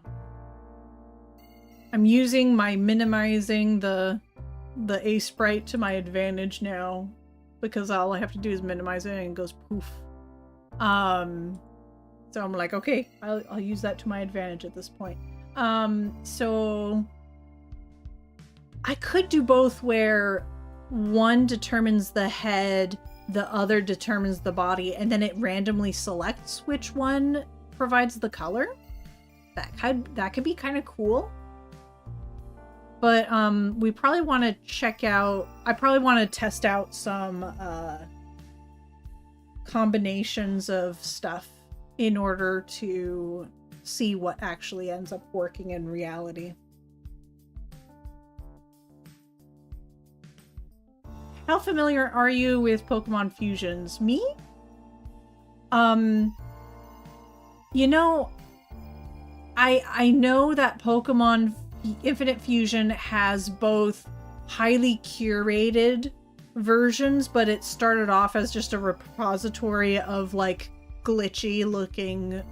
I'm using my minimizing the Aseprite to my advantage now, because all I have to do is minimize it and it goes poof. So I'm like, okay, I'll use that to my advantage at this point. So I could do both, where one determines the head, the other determines the body, and then it randomly selects which one provides the color. that could be kind of cool. But we probably want to check out, I probably want to test out some combinations of stuff in order to see what actually ends up working in reality. How familiar are you with Pokemon fusions? Me? You know, I know that Pokemon Infinite Fusion has both highly curated versions, but it started off as just a repository of like glitchy looking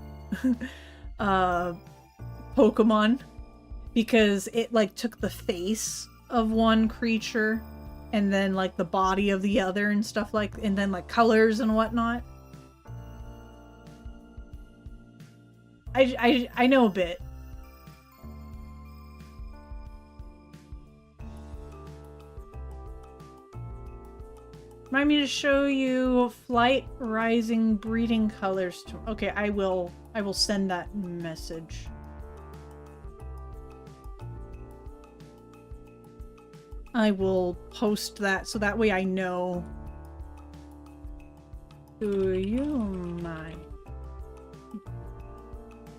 Pokemon, because it like took the face of one creature and then like the body of the other and stuff, like, and then like colors and whatnot. I know a bit. Remind me to show you Flight Rising breeding colors. Okay, I will send that message. I will post that so that way I know. Do you mind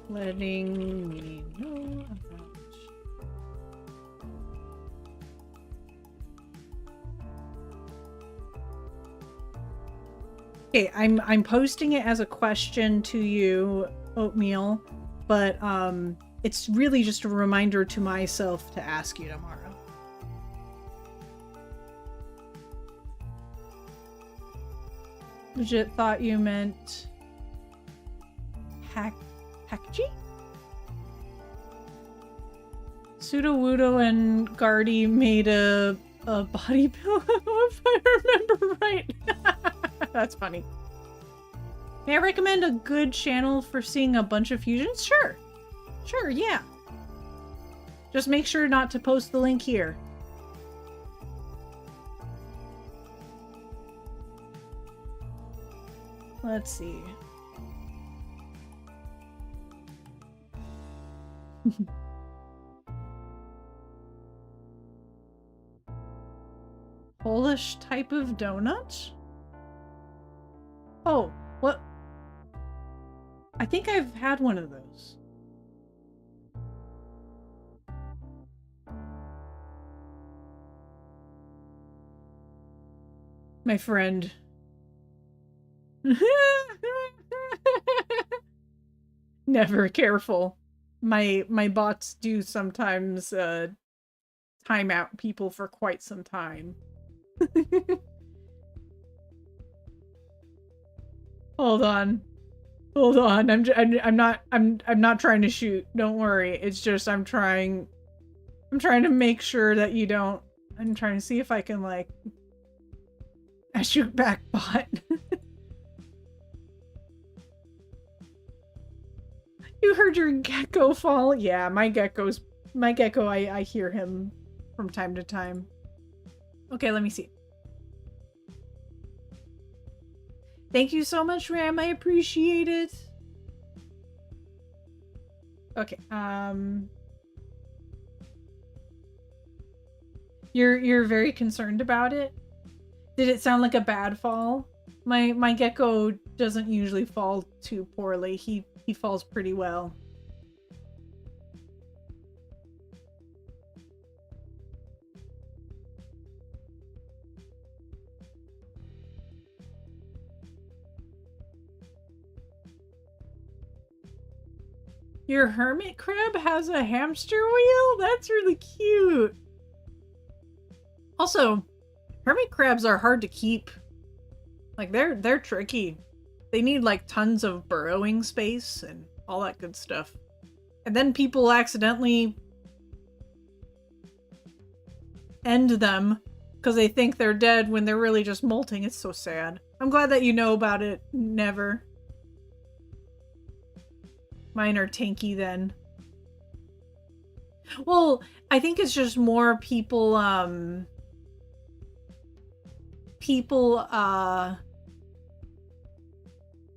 letting me know about? Okay, I'm posting it as a question to you, Oatmeal, but it's really just a reminder to myself to ask you tomorrow. Legit thought you meant Hakchi? Sudowoodo and Guardy made a body pillow, if I remember right. That's funny. May I recommend a good channel for seeing a bunch of fusions? Sure. Sure, yeah. Just make sure not to post the link here. Let's see. Polish type of donut? Oh, what? I think I've had one of those. My friend. Never careful. My bots do sometimes time out people for quite some time. Hold on. Hold on. I'm not trying to shoot. Don't worry. It's just I'm trying to make sure that you don't. I'm trying to see if I can like a shoot back bot. You heard your gecko fall? Yeah, my gecko, I hear him from time to time. Okay, let me see. Thank you so much, Ram. I appreciate it. Okay, You're very concerned about it? Did it sound like a bad fall? My gecko doesn't usually fall too poorly. He falls pretty well. Your hermit crab has a hamster wheel? That's really cute. Also, hermit crabs are hard to keep. Like, they're tricky. They need, like, tons of burrowing space and all that good stuff. And then people accidentally end them because they think they're dead when they're really just molting. It's so sad. I'm glad that you know about it. Never. Mine are tanky then. Well, I think it's just more people,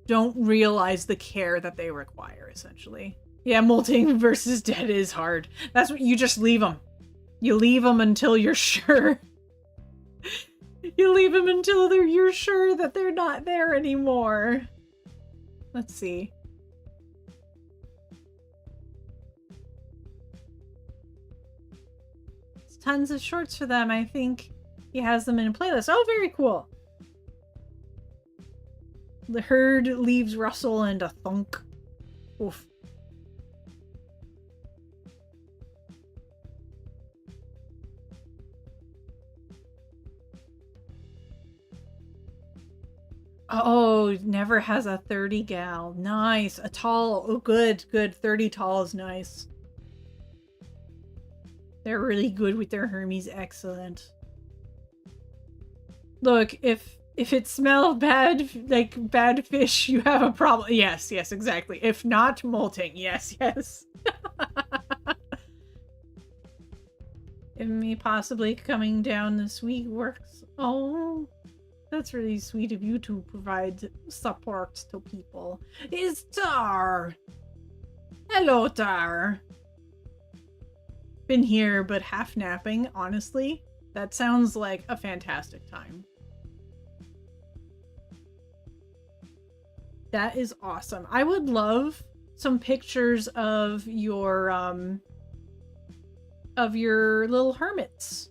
don't realize the care that they require, essentially. Yeah, molting versus dead is hard. That's what you just leave them. You leave them until you're sure. You leave them until you're sure that they're not there anymore. Let's see. There's tons of shorts for them. I think he has them in a playlist. Oh, very cool. The herd leaves Russell and a thunk. Oof. Oh, never has a 30 gal. Nice. A tall. Oh, good, good. 30 tall is nice. They're really good with their Hermes. Excellent. Look, if it smells bad, like bad fish, you have a problem. Yes, yes, exactly. If not, molting. Yes, yes. And me possibly coming down this week works. Oh, that's really sweet of you to provide support to people. Is Tar? Hello, Tar. Been here, but half napping, honestly. That sounds like a fantastic time. That is awesome. I would love some pictures of your little hermits.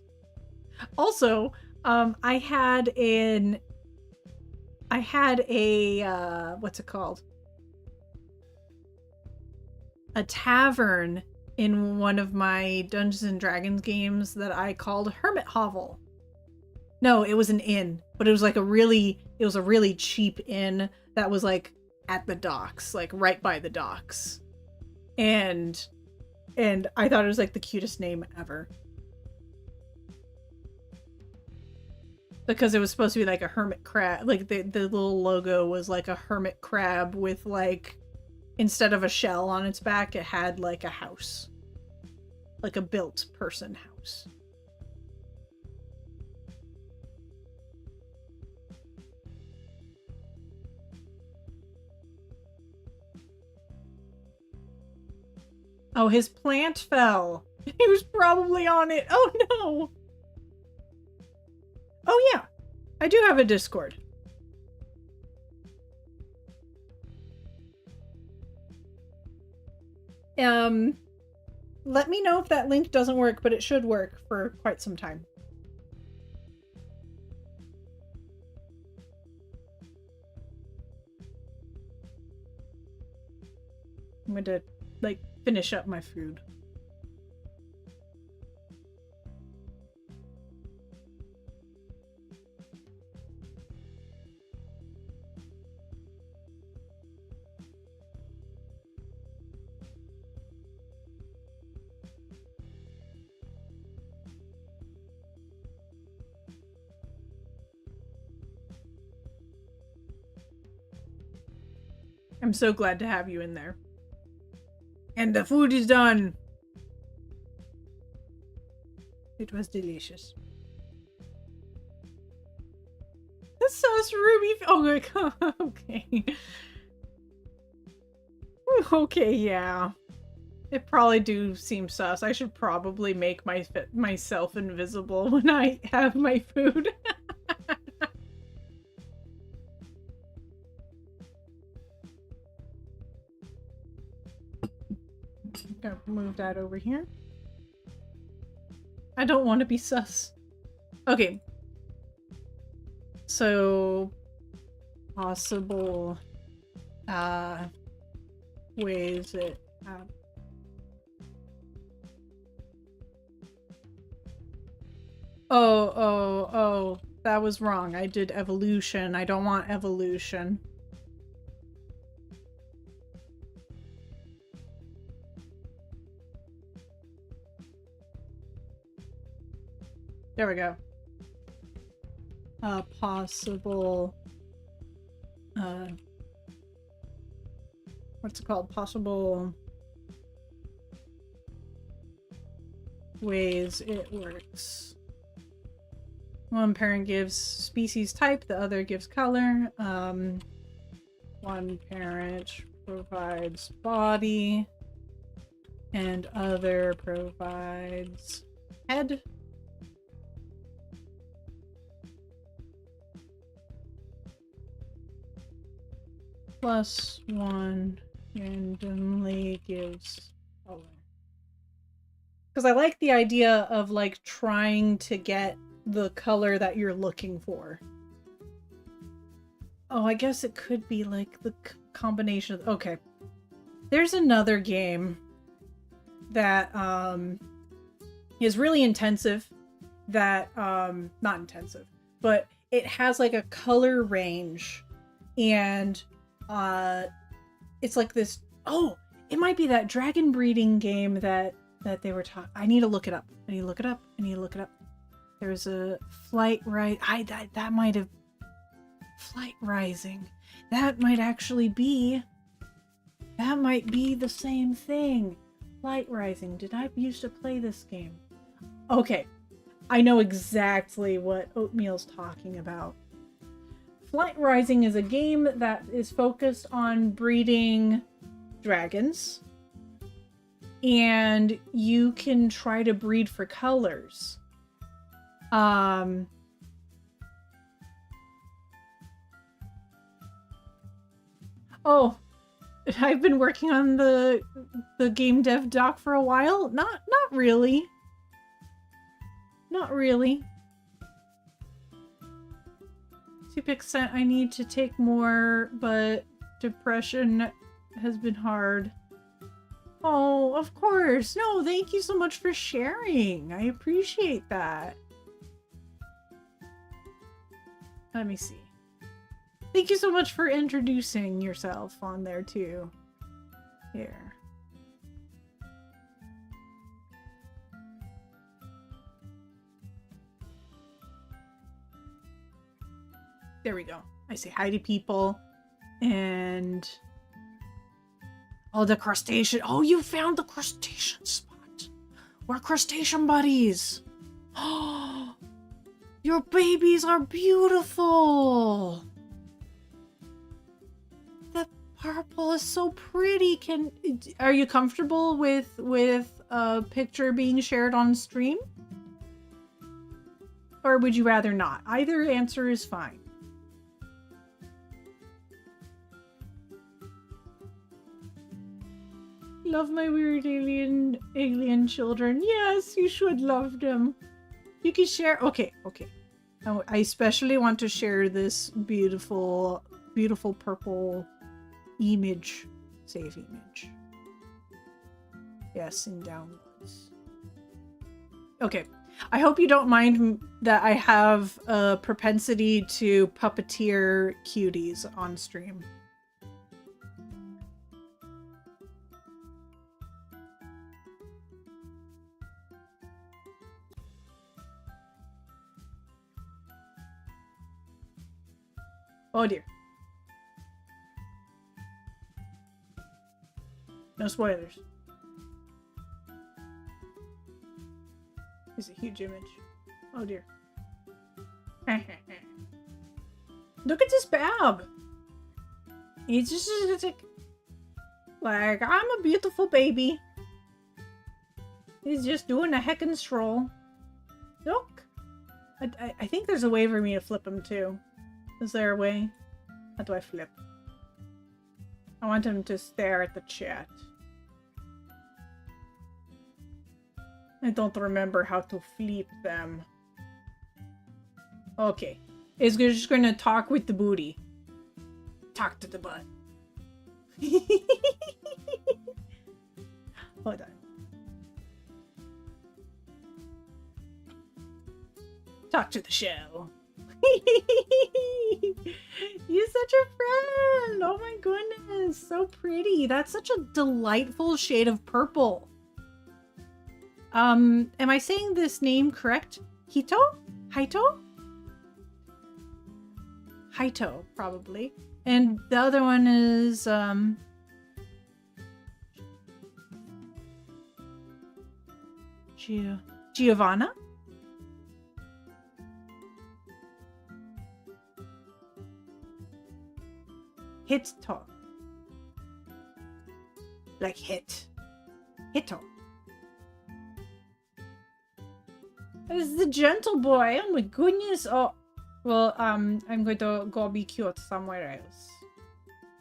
Also, I had a what's it called? A tavern in one of my Dungeons and Dragons games that I called Hermit Hovel. No, it was an inn, but it was like a really cheap inn that was like at the docks, like right by the docks. And I thought it was like the cutest name ever. Because it was supposed to be like a hermit crab, like the little logo was like a hermit crab with like, instead of a shell on its back, it had like a house. Like a built person house. Oh, his plant fell. He was probably on it. Oh no. Oh yeah. I do have a Discord. Let me know if that link doesn't work, but it should work for quite some time. I'm going to, like, finish up my food. I'm so glad to have you in there. And the food is done. It was delicious. The sauce Ruby. Oh my god. Okay. Okay, yeah. It probably do seem sus. I should probably make myself invisible when I have my food. Gonna move that over here. I don't want to be sus. Okay. So possible ways it Oh, that was wrong. I did evolution. I don't want evolution. There we go. Possible what's it called? Possible ways it works. One parent gives species type, the other gives color. One parent provides body. And other provides head. +1 randomly gives color. Because I like the idea of like trying to get the color that you're looking for. Oh, I guess it could be like the combination of, okay. There's another game that is really intensive that not intensive, but it has like a color range, and it's like this, oh, it might be that dragon breeding game that they were talking. I need to look it up. There's a Flight Right. That might have Flight Rising. That might actually be. That might be the same thing. Flight Rising. Did I used to play this game? Okay. I know exactly what Oatmeal's talking about. Flight Rising is a game that is focused on breeding dragons. And you can try to breed for colors. Oh, I've been working on the game dev doc for a while. Not really. Not really. To extent I need to take more, but depression has been hard. Oh, of course. No, thank you so much for sharing. I appreciate that. Let me see. Thank you so much for introducing yourself on there too. Here. There we go. I say hi to people. And oh, the crustacean. Oh, you found the crustacean spot. We're crustacean buddies. Oh, your babies are beautiful. The purple is so pretty. Are you comfortable with a picture being shared on stream? Or would you rather not? Either answer is fine. Love my weird alien children. Yes, you should love them. You can share. Okay. I especially want to share this beautiful purple image. Save image. Yes, in downloads. Okay. I hope you don't mind that I have a propensity to puppeteer cuties on stream. Oh dear. No spoilers. It's a huge image. Oh dear. Look at this Bab. He's just like, I'm a beautiful baby. He's just doing a heckin' stroll. Look. I think there's a way for me to flip him too. Is there a way? How do I flip? I want him to stare at the chat. I don't remember how to flip them. Okay. It's just gonna talk with the booty. Talk to the butt. Hold on. Talk to the shell. You're such a friend. Oh my goodness. So pretty. That's such a delightful shade of purple. Am I saying this name correct? Hito? Haito? Haito, probably. And the other one is, Giovanna? Hito. Like hit. Hito. It's the gentle boy. Oh my goodness. Oh, well, I'm going to go be cute somewhere else.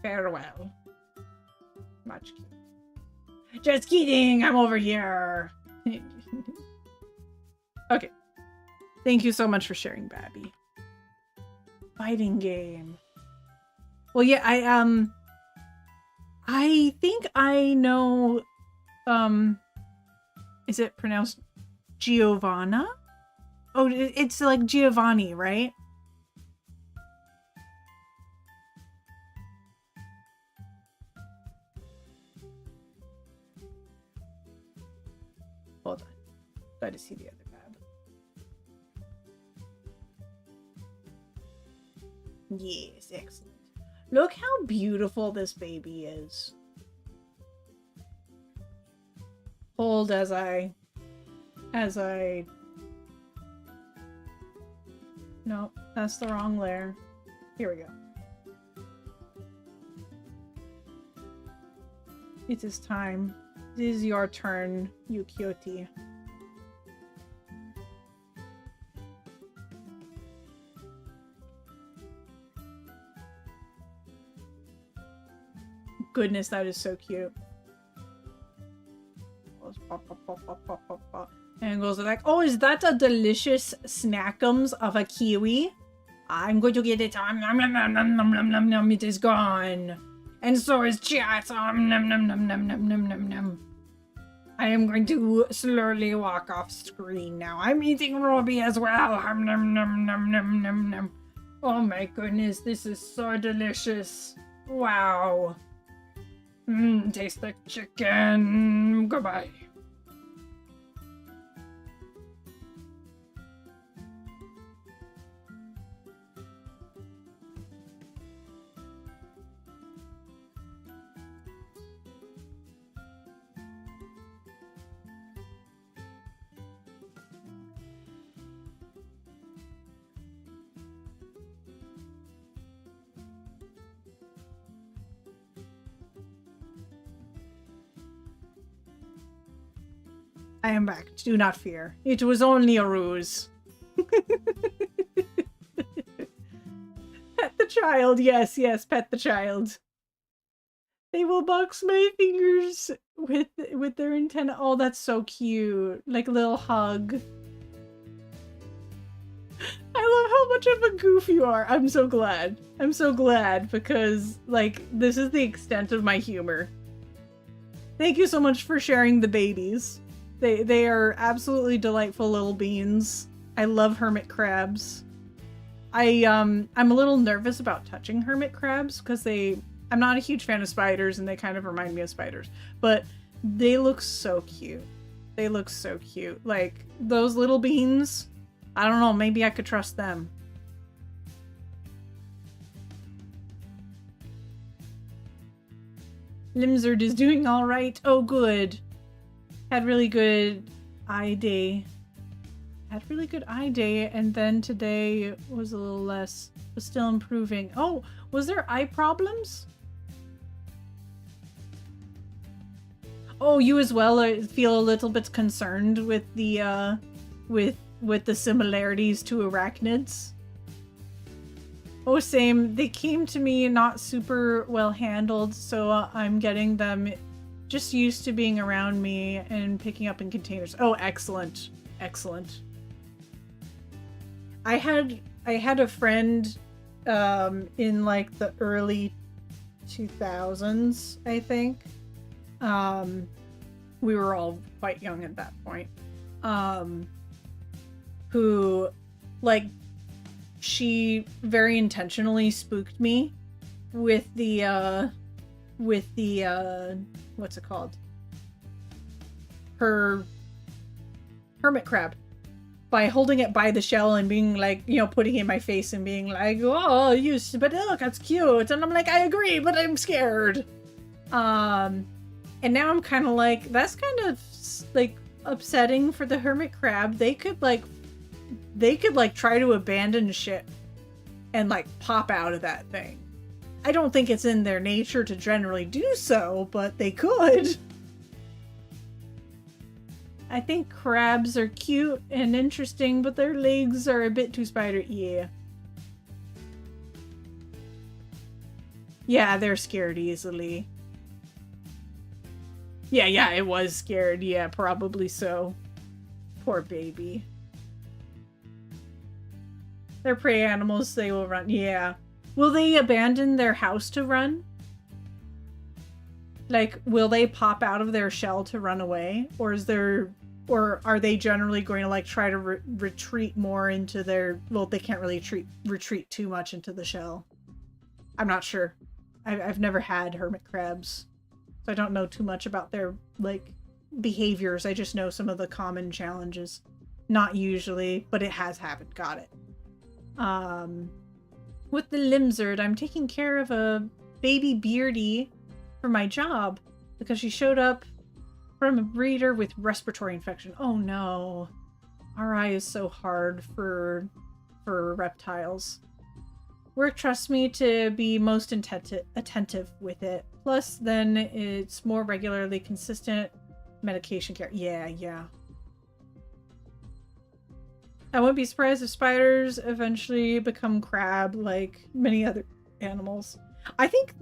Farewell. Much cute. Just kidding. I'm over here. Okay. Thank you so much for sharing, Babby. Fighting game. Well, yeah, I think I know, is it pronounced Giovanna? Oh, it's like Giovanni, right? Hold on. Glad to see the other tab. Yes, excellent. Look how beautiful this baby is. Hold as I... No, that's the wrong layer. Here we go. It is time. It is your turn, you cutie. Goodness, that is so cute. And goes like, oh, is that a delicious snackums of a kiwi? I'm going to get it. It is gone. And so is chat. I am going to slowly walk off screen now. I'm eating Roby as well. Oh my goodness, this is so delicious. Wow. Tastes like chicken. Goodbye. I am back. Do not fear. It was only a ruse. Pet the child. Yes, yes, pet the child. They will box my fingers with their antenna. Oh, that's so cute. Like a little hug. I love how much of a goof you are. I'm so glad. I'm so glad because, like, this is the extent of my humor. Thank you so much for sharing the babies. They are absolutely delightful little beans. I love hermit crabs. I'm a little nervous about touching hermit crabs because I'm not a huge fan of spiders and they kind of remind me of spiders, but they look so cute. They look so cute. Like those little beans, I don't know, maybe I could trust them. Limzard is doing all right. Oh, good. Had really good eye day. Had really good eye day, and then today was a little less, but still improving. Oh, was there eye problems? Oh, you as well feel a little bit concerned with the with the similarities to arachnids. Oh, same. They came to me not super well handled, so I'm getting them just used to being around me and picking up in containers. Oh, excellent. Excellent. I had a friend in like the early 2000s, I think. We were all quite young at that point. Who, like, she very intentionally spooked me with the what's it called? Her hermit crab. By holding it by the shell and being like, you know, putting it in my face and being like, oh, but look, that's cute. And I'm like, I agree, but I'm scared. And now I'm kind of like, that's kind of like upsetting for the hermit crab. They could like try to abandon shit and like pop out of that thing. I don't think it's in their nature to generally do so, but they could. I think crabs are cute and interesting, but their legs are a bit too spider. Yeah. Yeah, they're scared easily. Yeah, it was scared. Yeah, probably so. Poor baby. They're prey animals, they will run. Yeah. Will they abandon their house to run? Like, will they pop out of their shell to run away? Or are they generally going to, like, try to retreat more into their... Well, they can't really retreat too much into the shell. I'm not sure. I've never had hermit crabs. So I don't know too much about their, like, behaviors. I just know some of the common challenges. Not usually, but it has happened. Got it. With the Limzard, I'm taking care of a baby Beardy for my job because she showed up from a breeder with respiratory infection. Oh no. RI is so hard for reptiles. Work trusts me to be most attentive with it. Plus, then it's more regularly consistent medication care. Yeah. I wouldn't be surprised if spiders eventually become crab like many other animals. I think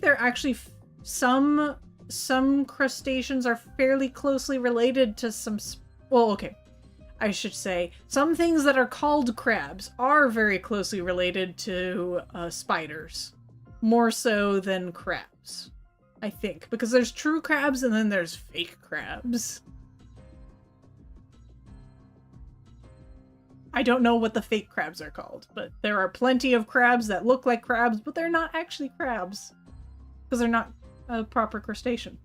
they're actually some crustaceans are fairly closely related to some. Well, okay. I should say, some things that are called crabs are very closely related to spiders. More so than crabs, I think. Because there's true crabs and then there's fake crabs. I don't know what the fake crabs are called, but there are plenty of crabs that look like crabs, but they're not actually crabs. Because they're not a proper crustacean.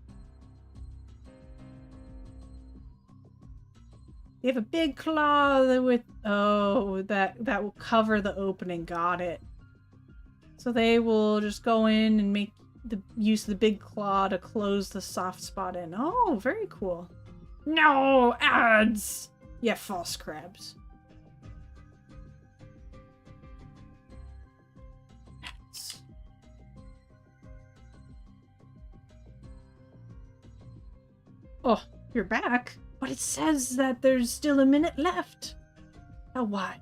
They have a big claw with... Oh, that will cover the opening. Got it. So they will just go in and use the big claw to close the soft spot in. Oh, very cool. No! Ads! Yeah, false crabs. Ads. Oh, you're back? But it says that there's still a minute left. Oh, why?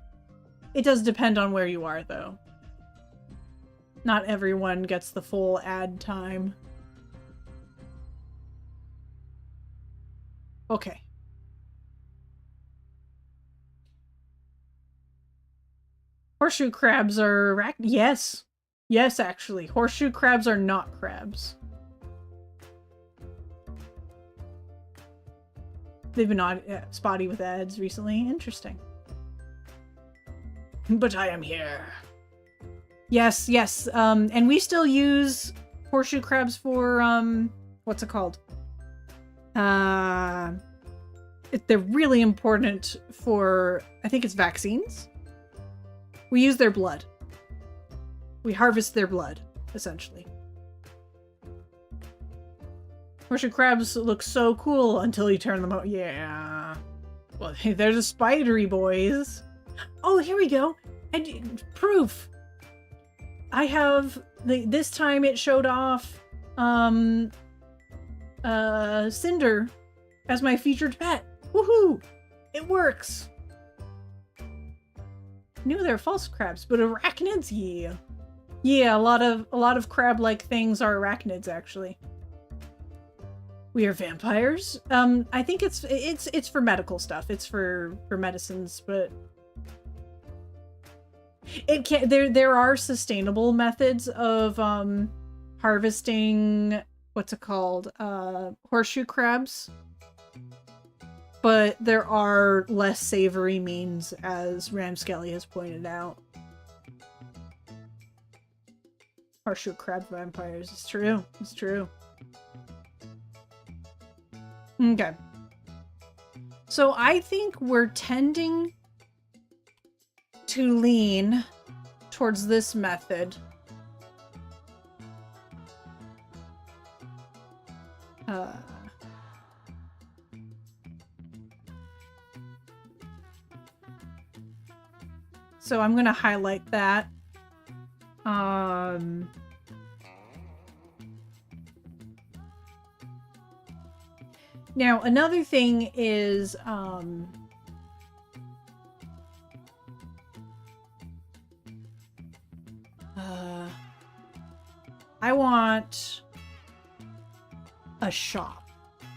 It does depend on where you are, though. Not everyone gets the full ad time. Okay. Horseshoe crabs are... Yes. Yes, actually. Horseshoe crabs are not crabs. They've been spotty with ads recently. Interesting. But I am here. Yes. And we still use horseshoe crabs for, what's it called? They're really important for, I think it's vaccines. We use their blood. We harvest their blood, essentially. Horseshoe crabs look so cool until you turn them out. Yeah. Well, they're the spidery boys. Oh, here we go. Proof. I have... This time it showed off Cinder as my featured pet. Woohoo! It works. Knew they're false crabs, but arachnids? Yeah. Yeah, a lot of crab-like things are arachnids, actually. We are vampires. I think it's for medical stuff. It's for medicines, but it can there are sustainable methods of harvesting what's it called? Horseshoe crabs. But there are less savory means, as Ramskelly has pointed out. Horseshoe crab vampires. It's true. It's true. Okay. So I think we're tending to lean towards this method. So I'm going to highlight that. Now, another thing is, I want a shop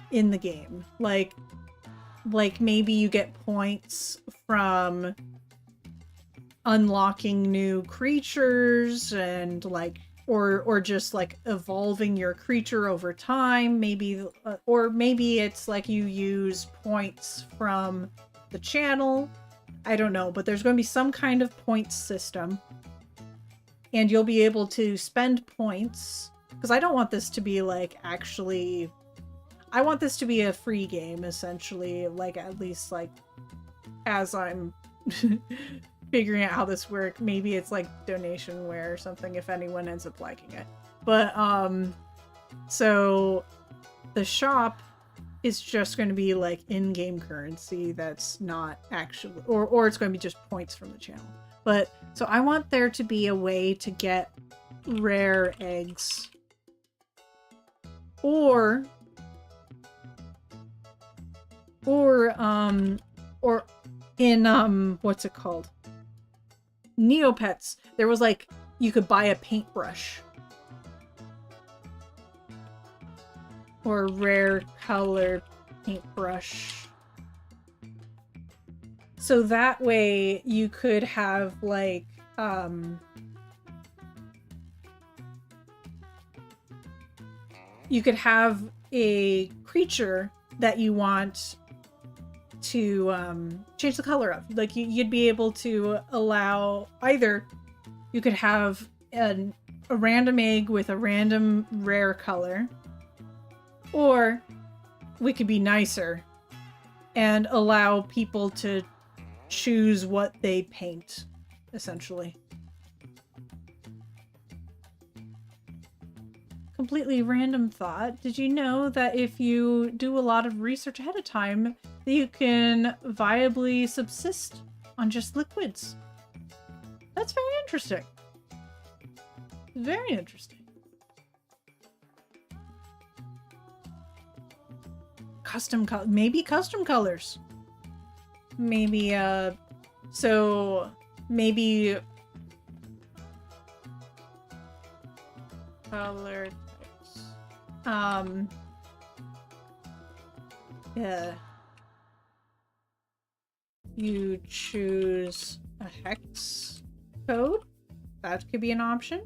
in the game. Like maybe you get points from unlocking new creatures and like, or just like evolving your creature over time. Maybe, or maybe it's like you use points from the channel. I don't know, but there's going to be some kind of points system. And you'll be able to spend points, because I don't want this to be like actually, I want this to be a free game essentially, like at least like as I'm figuring out how this works. Maybe it's like donationware or something if anyone ends up liking it. But so the shop is just going to be like in-game currency that's not actually, or it's going to be just points from the channel. But so I want there to be a way to get rare eggs, or in what's it called? Neopets. There was like, you could buy a paintbrush or a rare color paintbrush. So that way you could have like you could have a creature that you want to change the color of. Like you'd be able to allow either you could have a random egg with a random rare color, or we could be nicer and allow people to choose what they paint, essentially. Completely random thought. Did you know that if you do a lot of research ahead of time, that you can viably subsist on just liquids? That's very interesting. Very interesting. Maybe custom colors. Maybe, so maybe color types. Yeah. You choose a hex code. That could be an option.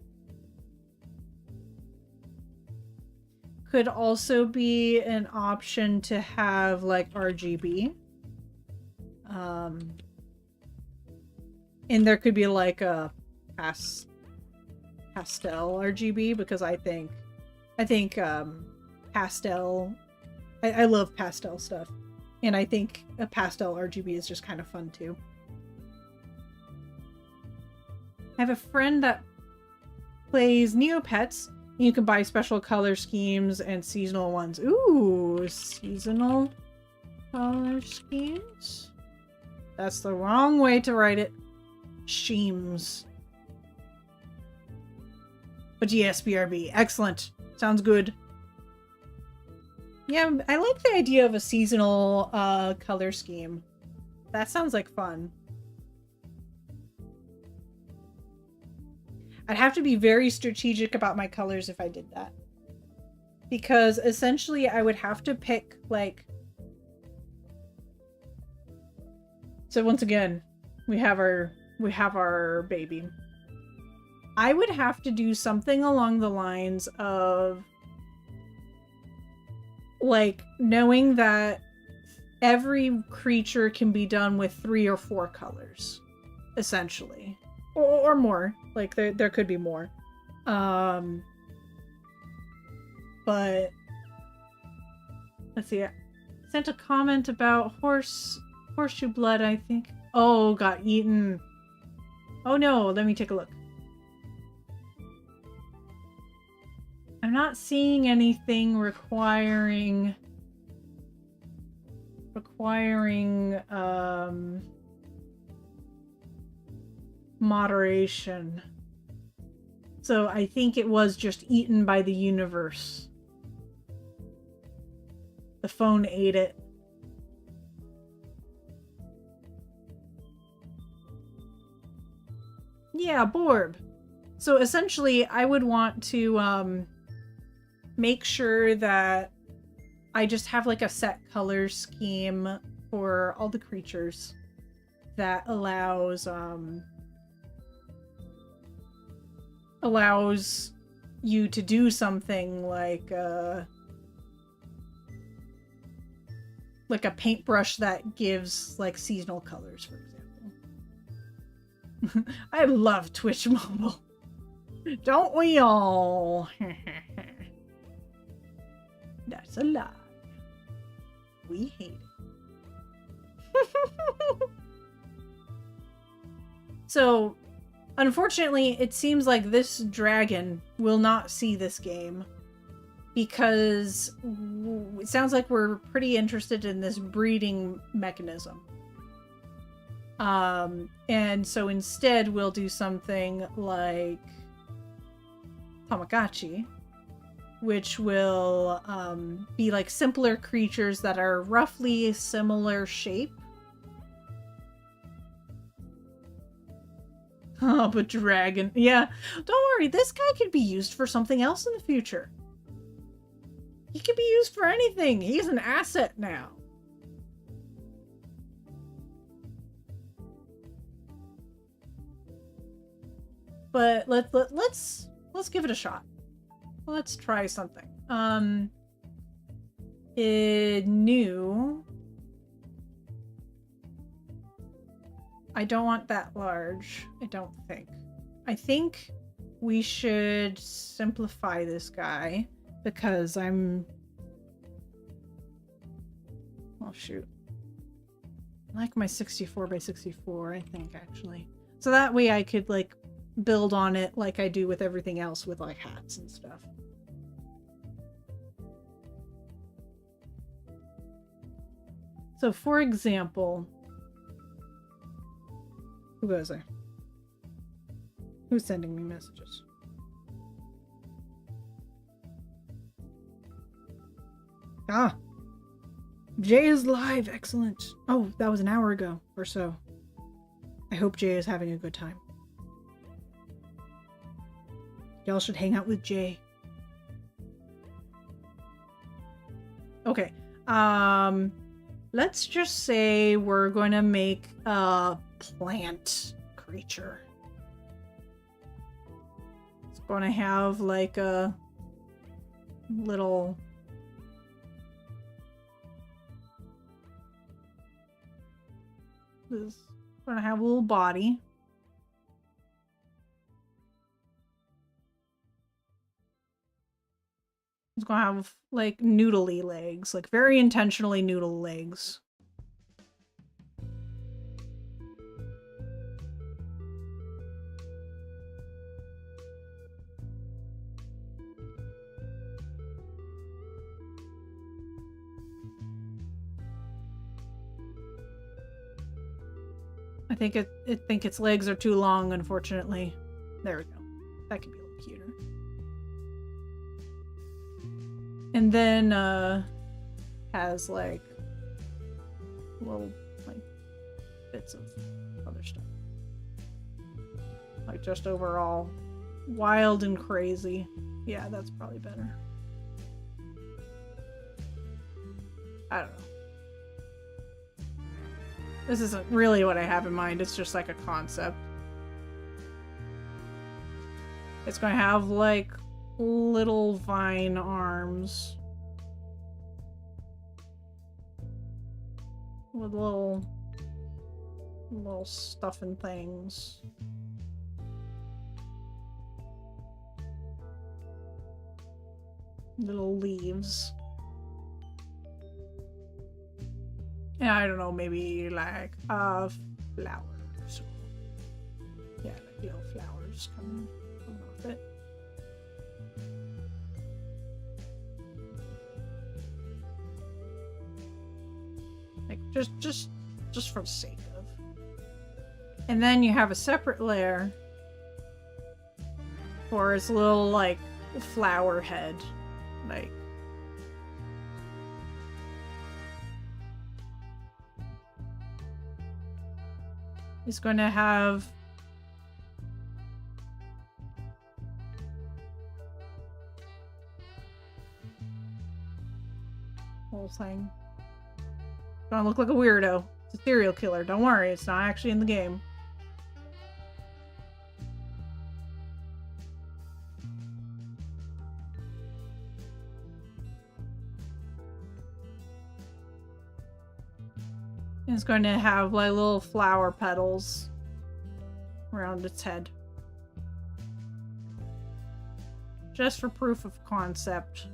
Could also be an option to have like RGB. And there could be like a pastel RGB, because I think pastel, I love pastel stuff, and I think a pastel RGB is just kind of fun too. I have a friend that plays Neopets. You can buy special color schemes and seasonal ones. Ooh, seasonal color schemes? That's the wrong way to write it. Schemes. But yes, BRB. Excellent. Sounds good. Yeah, I like the idea of a seasonal color scheme. That sounds like fun. I'd have to be very strategic about my colors if I did that. Because essentially I would have to pick like... So once again, we have our baby. I would have to do something along the lines of like knowing that every creature can be done with 3 or 4 colors, essentially. Or more. Like there could be more. But let's see. I sent a comment about horseshoe blood, I think. Oh, got eaten. Oh no, let me take a look. I'm not seeing anything requiring moderation. So I think it was just eaten by the universe. The phone ate it. Yeah, Borb. So essentially, I would want to make sure that I just have like a set color scheme for all the creatures that allows you to do something like a paintbrush that gives like seasonal colors, for example. I love Twitch Mobile. Don't we all? That's a lie. We hate it. So, unfortunately, it seems like this dragon will not see this game because it sounds like we're pretty interested in this breeding mechanism. And so instead we'll do something like Tamagotchi, which will be like simpler creatures that are roughly similar shape. Oh, but dragon. Yeah, don't worry, this guy could be used for something else in the future. He could be used for anything. He's an asset now. But let's give it a shot. Let's try something. New. I don't want that large. I don't think. I think we should simplify this guy because I'm... Oh, shoot. I like my 64 by 64, I think, actually. So that way I could, like, build on it like I do with everything else with, like, hats and stuff. So, for example... Who was I? Who's sending me messages? Ah! Jay is live! Excellent! Oh, that was an hour ago or so. I hope Jay is having a good time. Y'all should hang out with Jay. Okay. Let's just say we're going to make a plant creature. It's going to have like a little... It's going to have a little body. It's going to have like noodly legs, like very intentionally noodle legs. I think its legs are too long, unfortunately. There we go. That could be a little cuter. And then has like little like bits of other stuff. Like just overall wild and crazy. Yeah, that's probably better. I don't know. This isn't really what I have in mind, it's just like a concept. It's going to have like little vine arms. With little stuff and things. Little leaves. And I don't know, maybe like flowers. Yeah, like little flowers coming off it. Like just for the sake of. And then you have a separate layer for its little like flower head, like is going to have whole thing. Gonna look like a weirdo. It's a serial killer. Don't worry, it's not actually in the game. It's going to have like little flower petals around its head. Just for proof of concept.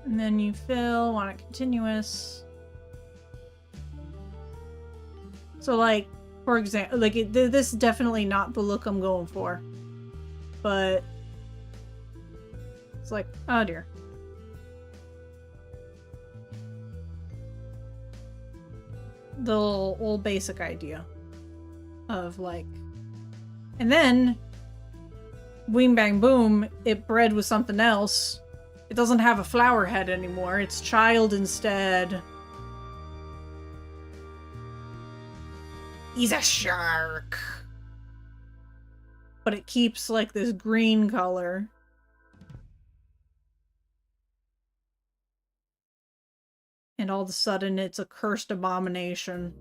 And then you fill, want it continuous. So like, for example, like this is definitely not the look I'm going for. But it's like, oh dear. The little old basic idea of like, and then boom bang boom, it bred with something else. It doesn't have a flower head anymore. It's child instead. He's a shark. But it keeps like this green color. And all of a sudden it's a cursed abomination.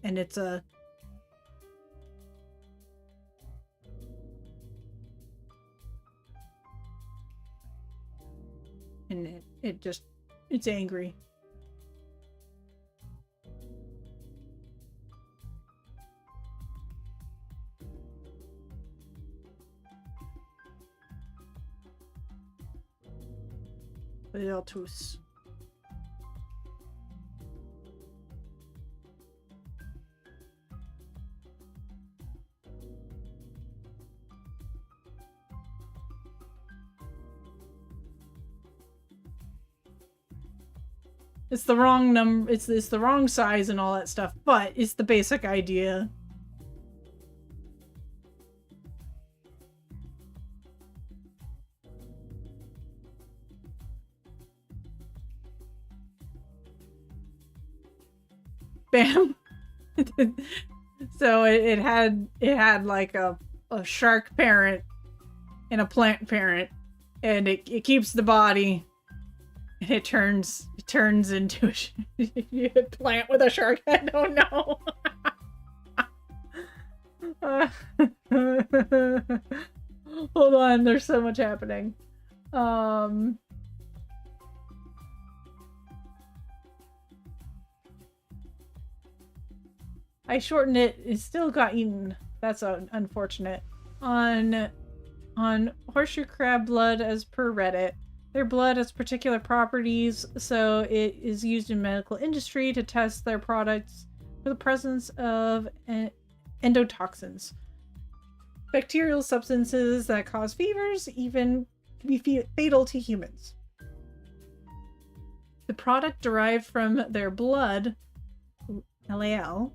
And it's a... And it's angry. Beatus. It's the wrong number, it's the wrong size and all that stuff, but it's the basic idea. Bam. So it had like a shark parent and a plant parent, and it keeps the body, and it turns into a plant with a shark head. Oh no. Hold on, there's so much happening. I shortened it. It still got eaten. That's unfortunate. On horseshoe crab blood, as per Reddit, their blood has particular properties, so it is used in medical industry to test their products for the presence of endotoxins, bacterial substances that cause fevers, even can be fatal to humans. The product derived from their blood, LAL,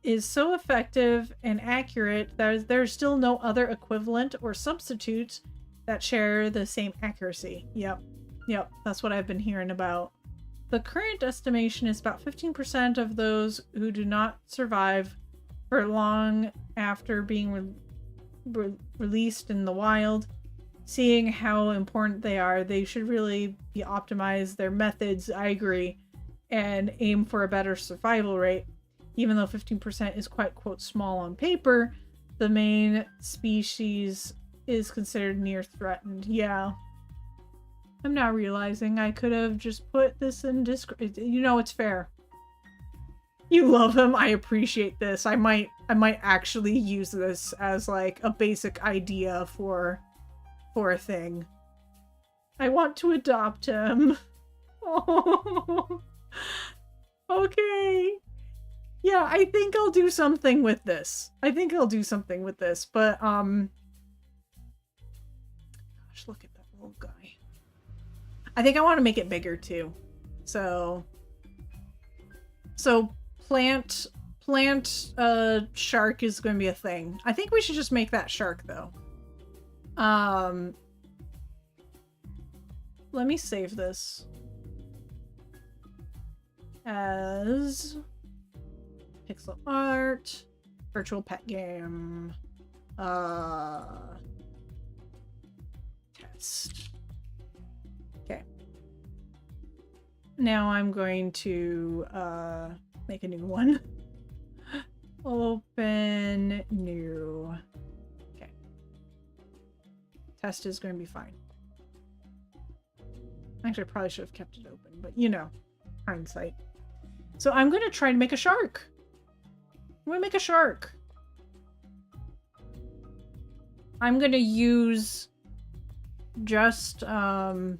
is so effective and accurate that there's still no other equivalent or substitute that share the same accuracy. Yep, that's what I've been hearing about. The current estimation is about 15% of those who do not survive for long after being released in the wild. Seeing how important they are, they should really be optimized their methods, I agree, and aim for a better survival rate. Even though 15% is quite, quote, small on paper, the main species is considered near threatened. Yeah. I'm not realizing I could have just put this in Discord. You know, it's fair. You love him. I appreciate this. I might actually use this as like a basic idea for a thing. I want to adopt him. Oh. Okay. Yeah, I think I'll do something with this. But, gosh, gosh, look at that little guy. I think I want to make it bigger too. So plant shark is going to be a thing. I think we should just make that shark though. Let me save this as pixel art, virtual pet game, test. Okay. Now I'm going to make a new one. Open new. Okay. Test is going to be fine. Actually, I probably should have kept it open, but you know, hindsight. So I'm going to try to make a shark. I'm going to make a shark. I'm going to use just what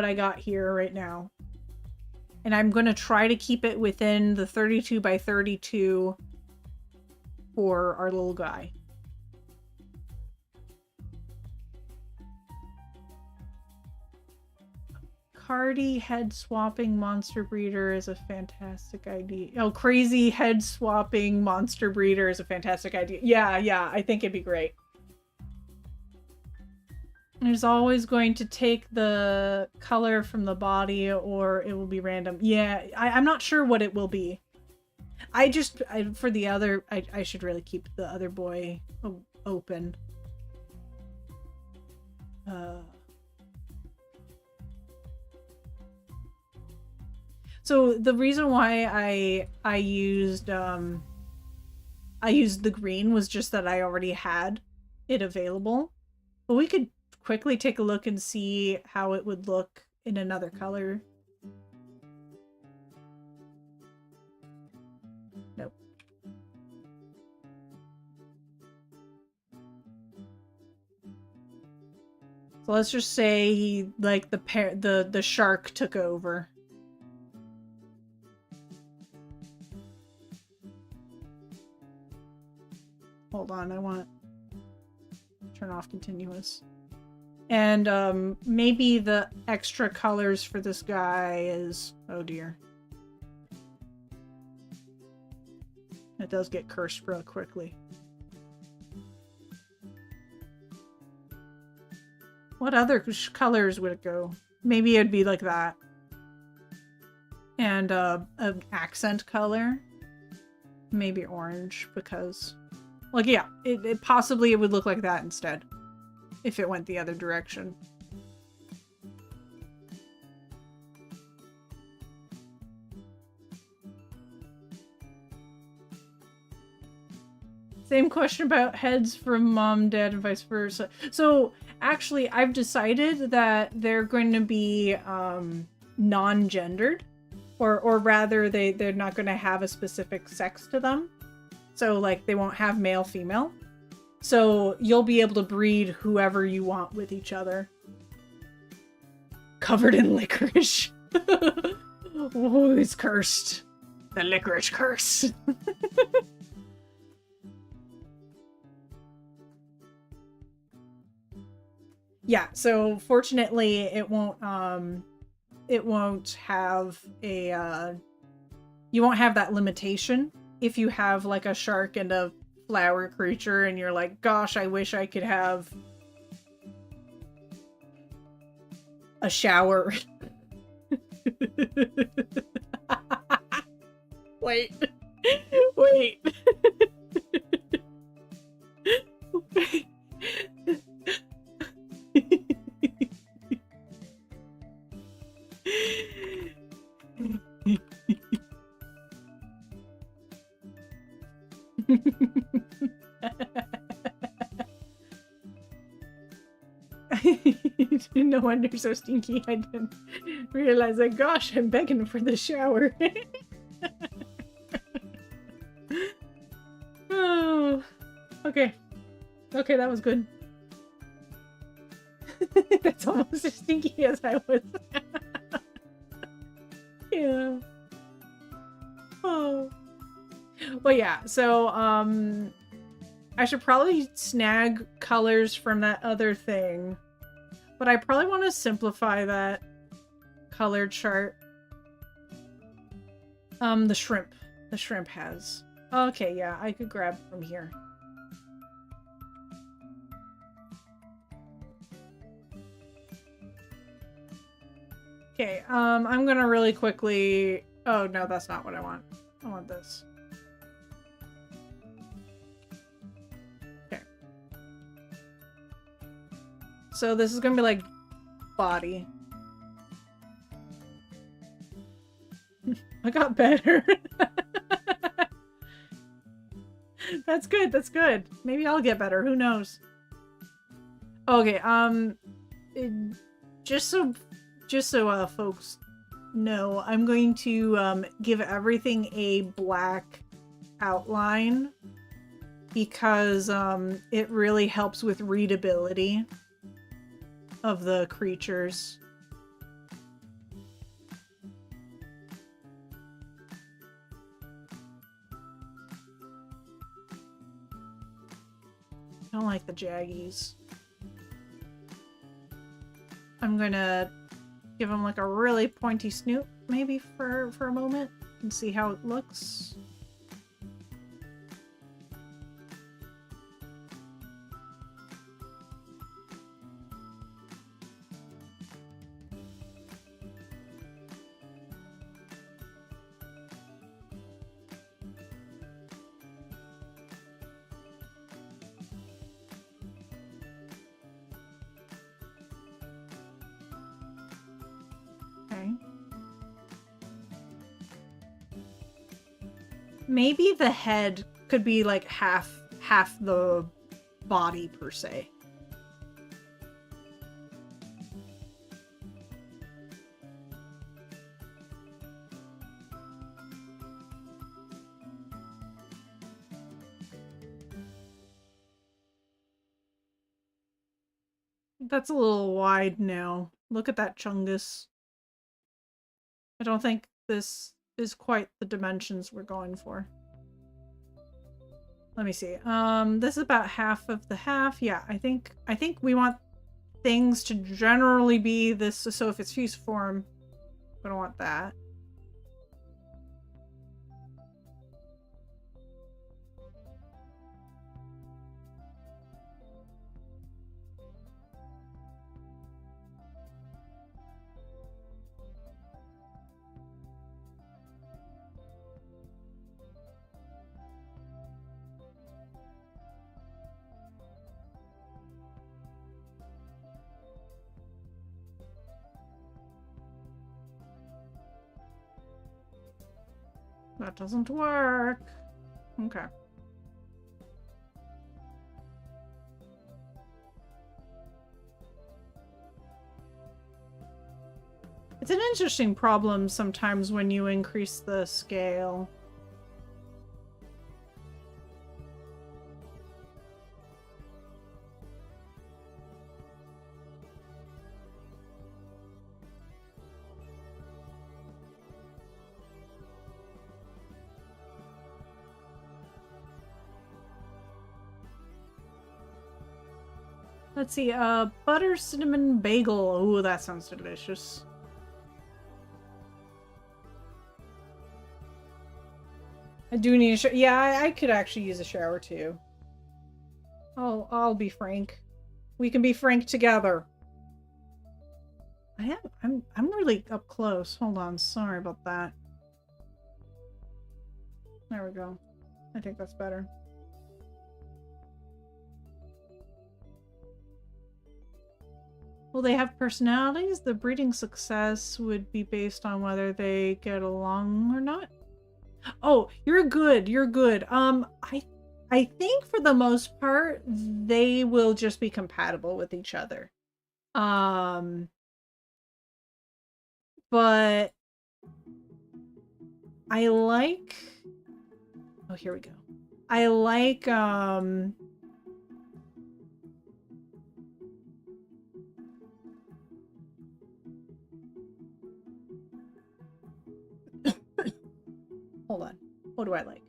I got here right now. And I'm going to try to keep it within the 32 by 32 for our little guy. Cardi head swapping monster breeder is a fantastic idea. Oh, crazy head swapping monster breeder is a fantastic idea. Yeah, I think it'd be great. There's always going to take the color from the body or it will be random. Yeah, I'm not sure what it will be. For the other, I should really keep the other boy open. So the reason why I used the green was just that I already had it available. But we could quickly take a look and see how it would look in another color. Nope. So let's just say he, like, the shark took over. Hold on, I want to turn off continuous. And maybe the extra colors for this guy is... Oh dear. It does get cursed real quickly. What other colors would it go? Maybe it'd be like that. And an accent color. Maybe orange, because... Like, yeah, it possibly it would look like that instead. If it went the other direction. Same question about heads from mom, dad, and vice versa. So, actually, I've decided that they're going to be non-gendered. Or rather, they're not going to have a specific sex to them. So, like, they won't have male, female. So, you'll be able to breed whoever you want with each other. Covered in licorice. Oh, it's cursed. The licorice curse. Yeah, so fortunately it won't have a you won't have that limitation if you have like a shark and a flower creature and you're like, gosh, I wish I could have a shower. Wait. Wait. No wonder you're so stinky. I didn't realize that. Gosh, I'm begging for the shower. Oh, okay. Okay, that was good. That's almost as stinky as I was. Yeah. Oh. Well, yeah, so, I should probably snag colors from that other thing. But I probably want to simplify that color chart. The shrimp. The shrimp has. Okay, yeah, I could grab from here. Okay, I'm gonna really quickly... Oh, no, that's not what I want. I want this. Okay. So this is gonna be like body. I got better. That's good, that's good. Maybe I'll get better, who knows? Okay, just so folks know, I'm going to give everything a black outline because it really helps with readability of the creatures. I don't like the jaggies. I'm gonna give him like a really pointy snoot maybe for a moment and see how it looks. Maybe the head could be like half the body per se. That's a little wide now. Look at that chungus. I don't think this is quite the dimensions we're going for. Let me see. This is about half of the half. Yeah, I think we want things to generally be this. So if it's fusiform, we don't want that. That doesn't work. Okay. It's an interesting problem sometimes when you increase the scale. Let's see, butter cinnamon bagel. Ooh, that sounds delicious. I do need a shower. Yeah, I could actually use a shower too. I'll be frank. We can be frank together. I'm really up close. Hold on, sorry about that. There we go. I think that's better. Will they have personalities? The breeding success would be based on whether they get along or not. Oh, you're good. You're good. I think for the most part, they will just be compatible with each other. But I like... Oh, here we go. I like, hold on. What do I like?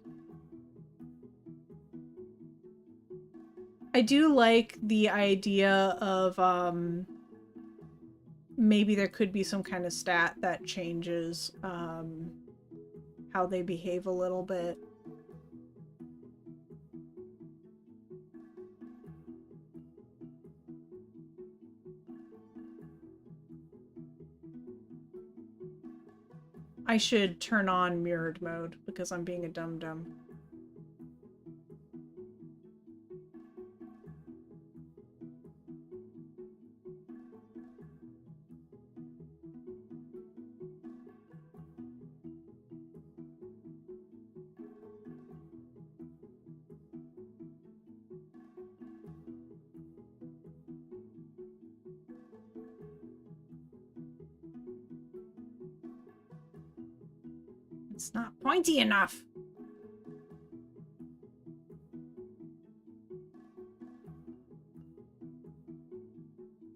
I do like the idea of maybe there could be some kind of stat that changes how they behave a little bit. I should turn on mirrored mode because I'm being a dum-dum. It's not pointy enough.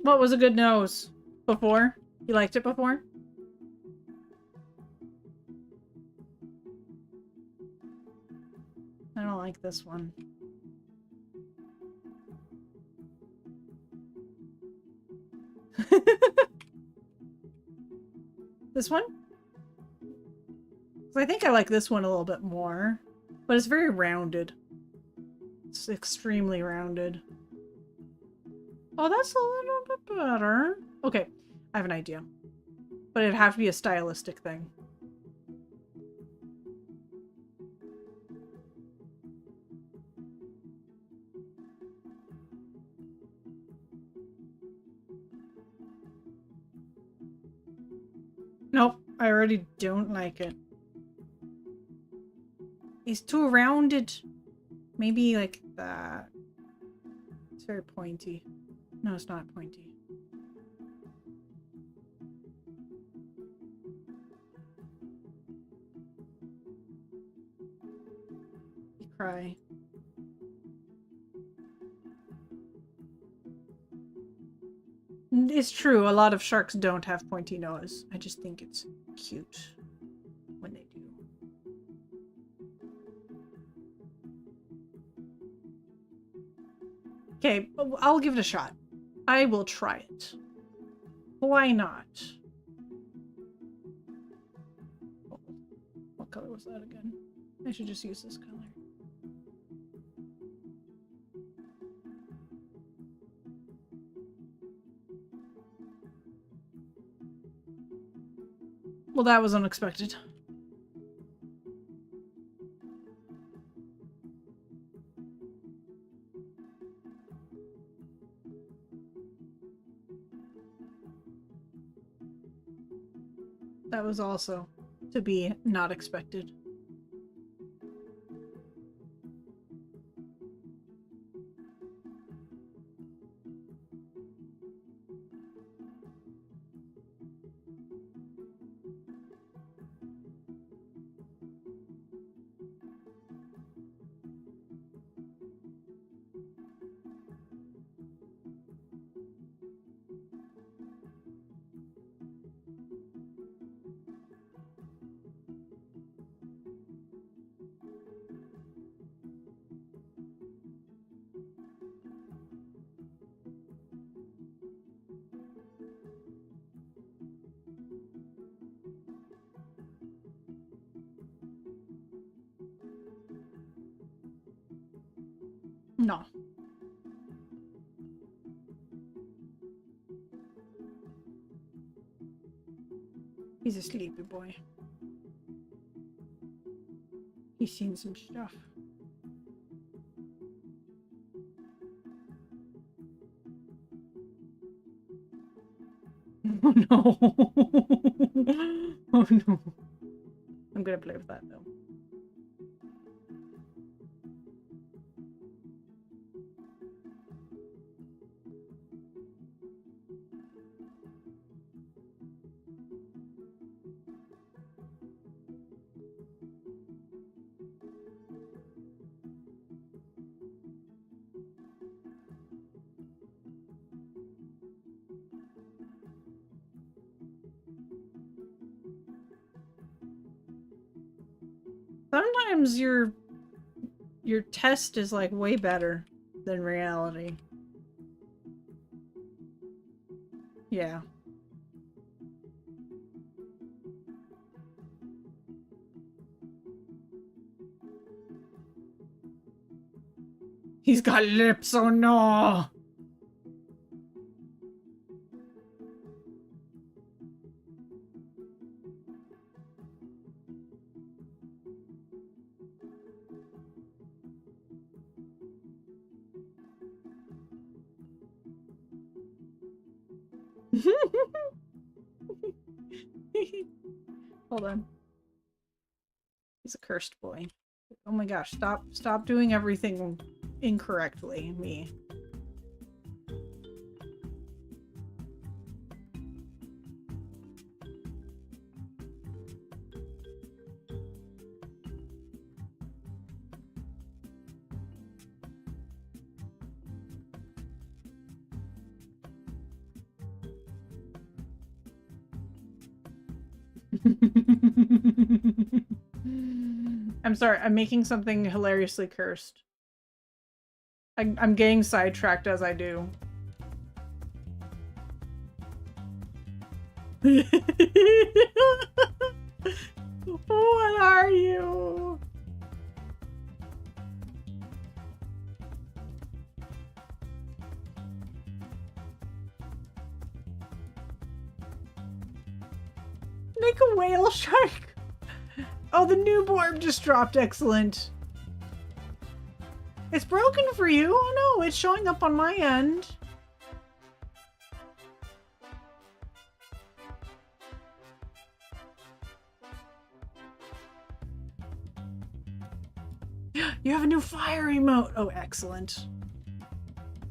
What was a good nose? Before? You liked it before? I don't like this one. This one? I think I like this one a little bit more, but it's very rounded. It's extremely rounded. Oh, that's a little bit better. Okay, I have an idea. But it'd have to be a stylistic thing. Nope, I already don't like it. It's too rounded. Maybe like that. It's very pointy. No, it's not pointy. You cry. It's true, a lot of sharks don't have pointy nose. I just think it's cute when they do. Okay, I'll give it a shot. I will try it. Why not? What color was that again? I should just use this color. Well, that was unexpected. That was also to be not expected. No. He's a sleepy boy. He's seen some stuff. Oh no. Oh no. I'm gonna play with that though. Sometimes your test is like way better. than reality. Yeah. He's got lips, oh no! Hold on. He's a cursed boy. Oh my gosh, stop doing everything incorrectly, me. I'm sorry, I'm making something hilariously cursed. I'm getting sidetracked as I do. What are you? Make a whale shark. Oh, the new orb just dropped. Excellent. It's broken for you. Oh no, it's showing up on my end. You have a new fire emote. Oh, excellent.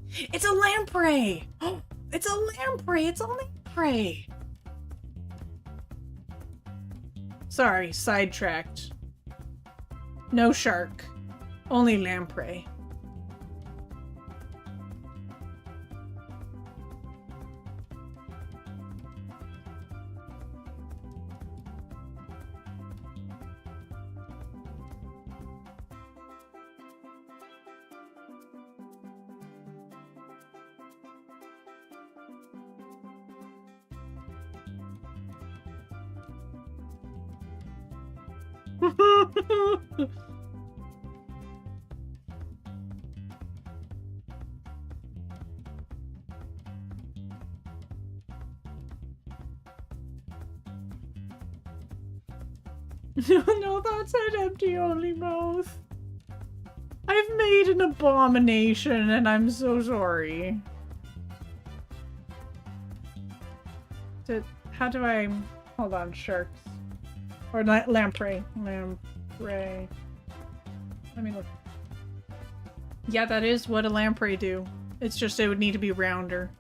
It's a lamprey. Oh, it's a lamprey. It's a lamprey. Sorry, sidetracked. No shark. Only lamprey. No, that's an empty only mouth. I've made an abomination and I'm so sorry. How do I... Hold on, sharks. Or lamprey. Lamprey. Let me look. Yeah, that is what a lamprey do. It's just it would need to be rounder.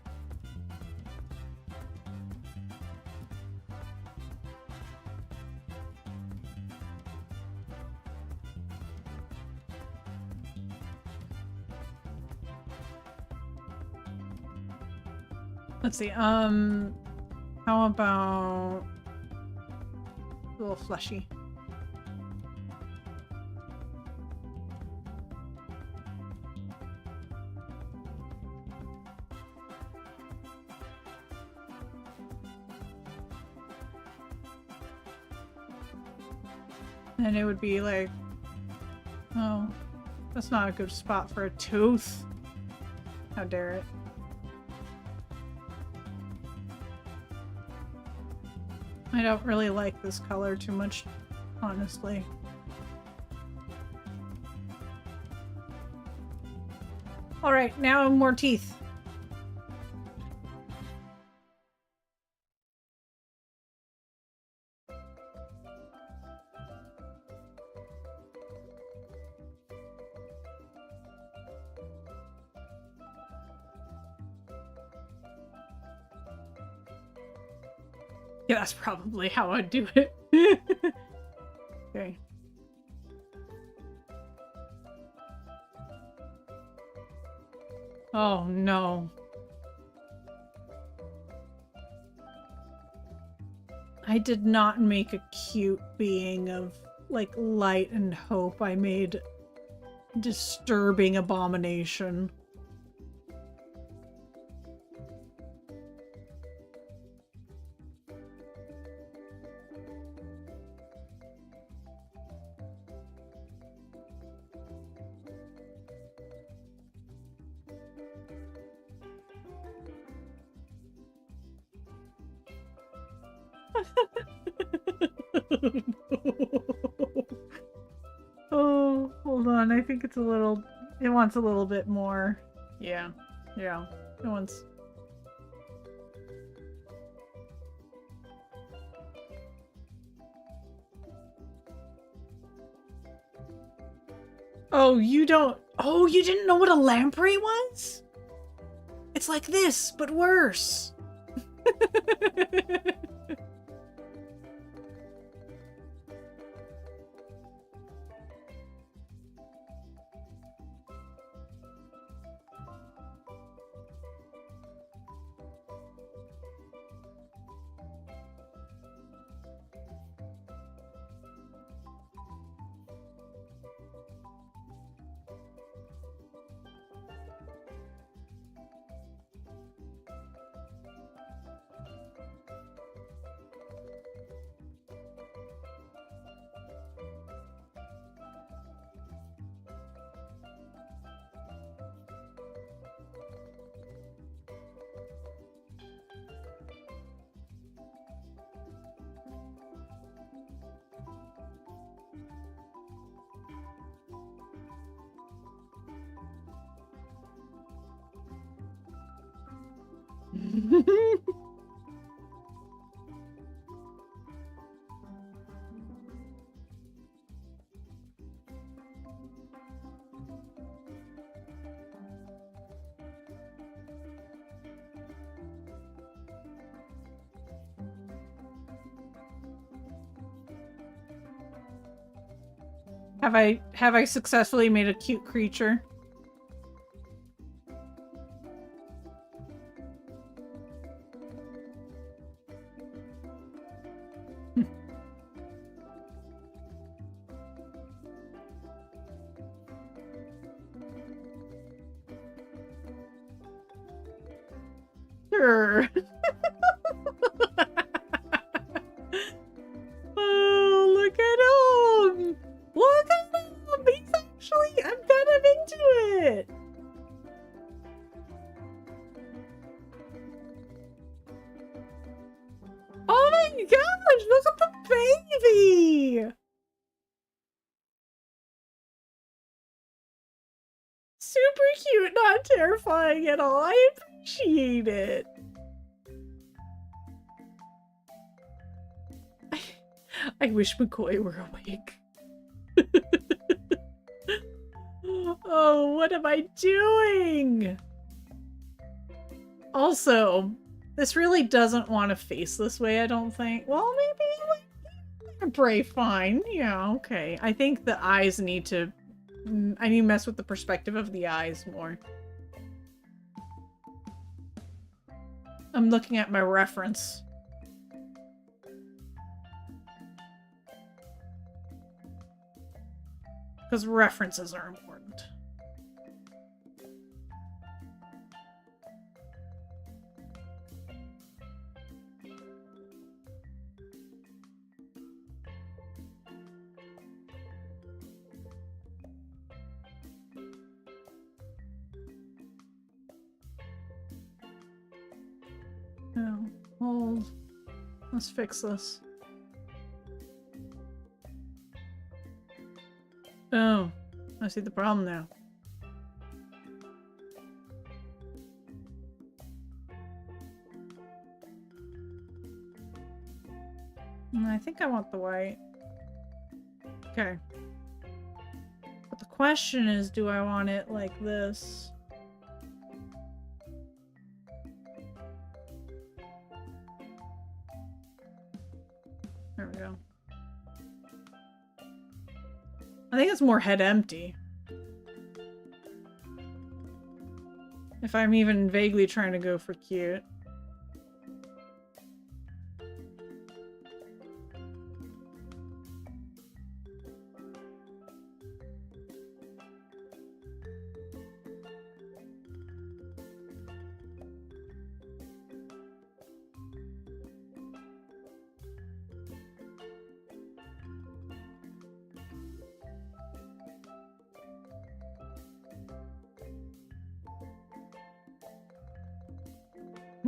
Let's see, how about a little fleshy? And it would be like, oh, that's not a good spot for a tooth. How dare it. I don't really like this color too much, honestly. Alright, now more teeth. Yeah, that's probably how I'd do it. Okay. Oh no. I did not make a cute being of, like, light and hope. I made disturbing abomination. Oh, hold on. I think it's a little... It wants a little bit more. Yeah. Yeah. It wants... Oh, you don't... Oh, you didn't know what a lamprey was? It's like this, but worse. Have I successfully made a cute creature? Sure. Oh, look at him! Look at him! He's actually, I'm kind of into it! Oh my gosh, look at the baby! Super cute, not terrifying at all. I appreciate it. I wish McCoy were awake. Oh, what am I doing? Also, this really doesn't want to face this way, I don't think. Well, maybe like pray fine. Yeah, okay. I think the eyes need to... I need to mess with the perspective of the eyes more. I'm looking at my reference. Because references are important. Oh, hold. Let's fix this. Oh, I see the problem now. I think I want the white. Okay. But the question is, do I want it like this? There we go. I think it's more head empty. If I'm even vaguely trying to go for cute.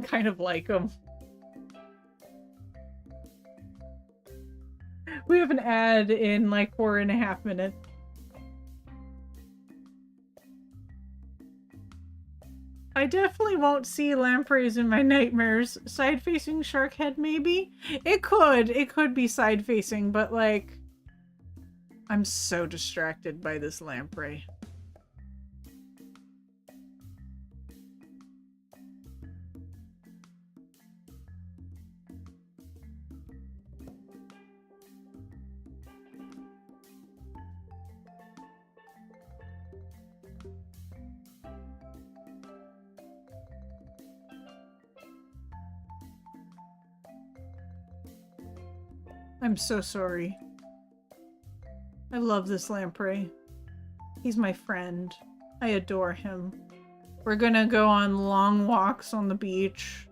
Kind of like them. have an ad in like 4.5 minutes. I definitely won't see lampreys in my nightmares. Side-facing shark head, maybe? It could be side-facing, but like... I'm so distracted by this lamprey. I'm so sorry. I love this lamprey. He's my friend. I adore him. We're gonna go on long walks on the beach.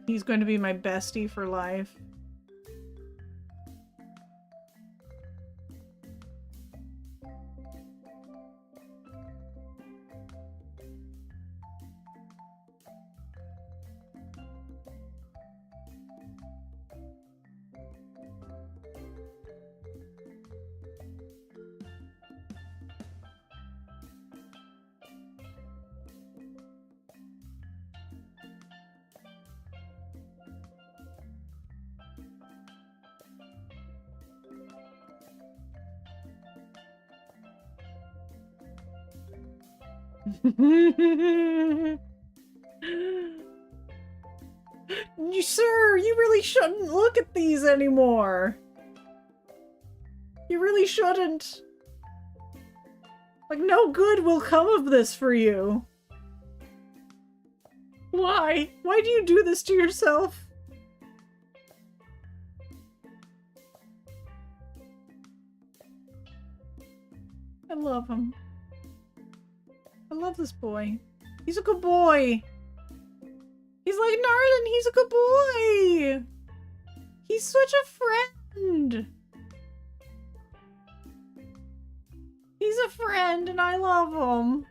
He's going to be my bestie for life. Sir, you really shouldn't look at these anymore. You really shouldn't. Like, no good will come of this for you. Why? Why do you do this to yourself? I love him. I love this boy. He's a good boy. He's like Narlin, he's a good boy. He's such a friend. He's a friend and I love him.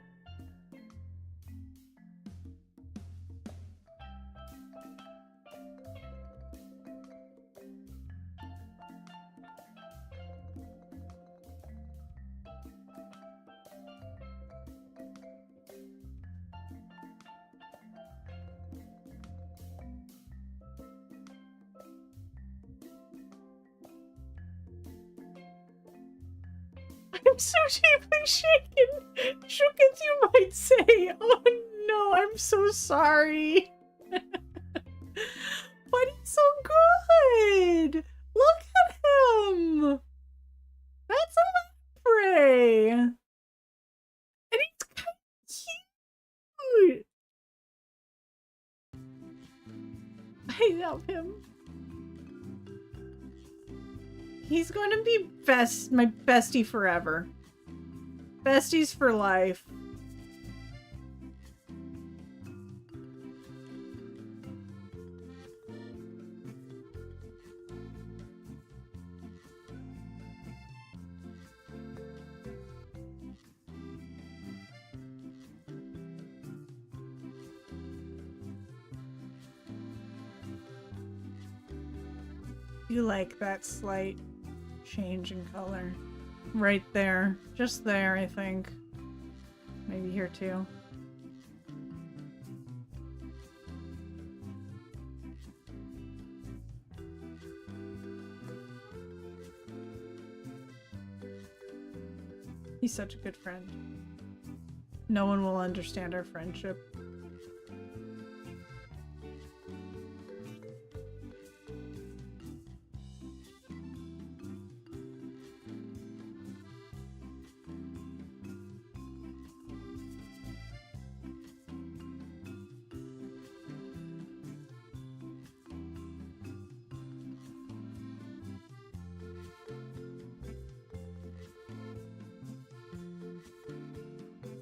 I'm so deeply shaken. Shook as you might say. Oh no, I'm so sorry. But he's so good. Look at him. That's a lamprey. And he's kind of cute. I love him. He's going to be my bestie forever. Besties for life. You like that slight change in color. Right there. Just there, I think. Maybe here too. He's such a good friend. No one will understand our friendship.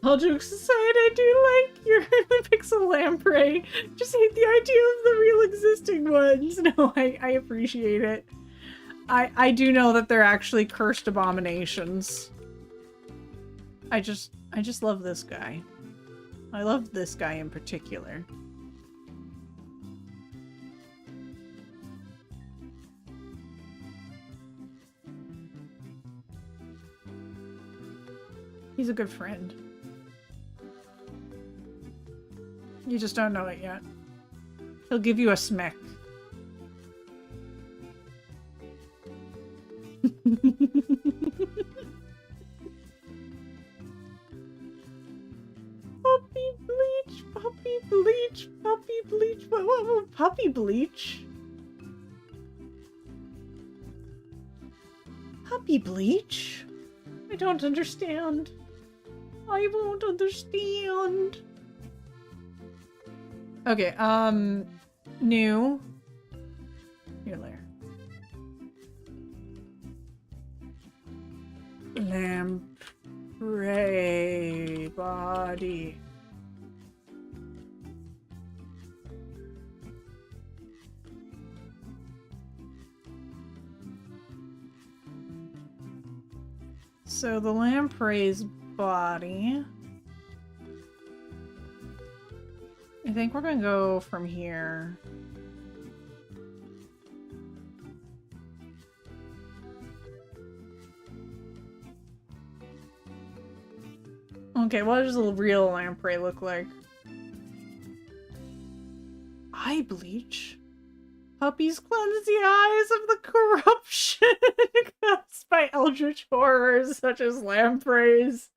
All jokes aside, I do like your pixel lamprey. Just hate the idea of the real existing ones. No, I appreciate it. I do know that they're actually cursed abominations. I just love this guy. I love this guy in particular. He's a good friend. You just don't know it yet. He'll give you a smack. Puppy bleach, puppy bleach, puppy bleach, puppy bleach. Puppy bleach? I don't understand. I won't understand. Okay, new layer. Lamprey body. So the lamprey's body. I think we're gonna go from here. Okay, what does a real lamprey look like? Eye bleach? Puppies cleanse the eyes of the corruption caused by eldritch horrors such as lampreys.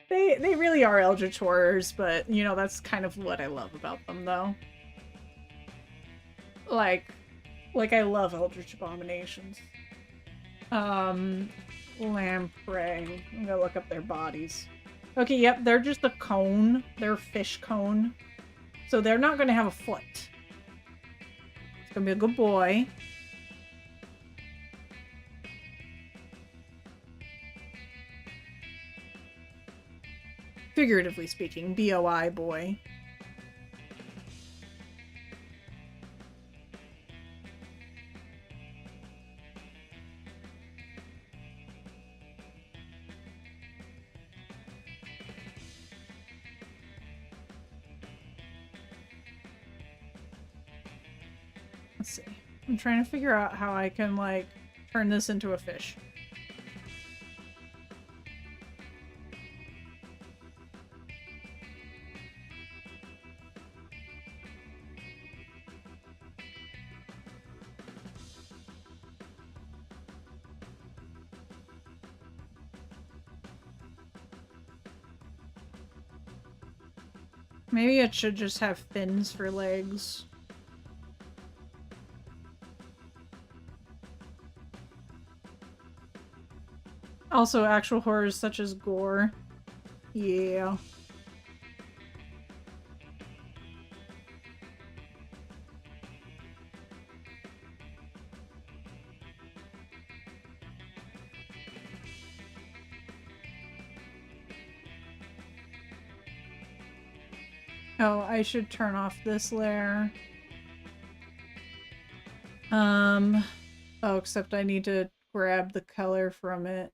They really are eldritch horrors, but you know, that's kind of what I love about them though. Like I love eldritch abominations. Lamprey. I'm gonna look up their bodies. Okay, yep, they're just a cone. They're a fish cone. So they're not gonna have a foot. It's gonna be a good boy. Figuratively speaking, B-O-I boy. Let's see. I'm trying to figure out how I can, like, turn this into a fish. Maybe it should just have fins for legs. Also, actual horrors such as gore. Yeah. Oh, I should turn off this layer. Oh, except I need to grab the color from it.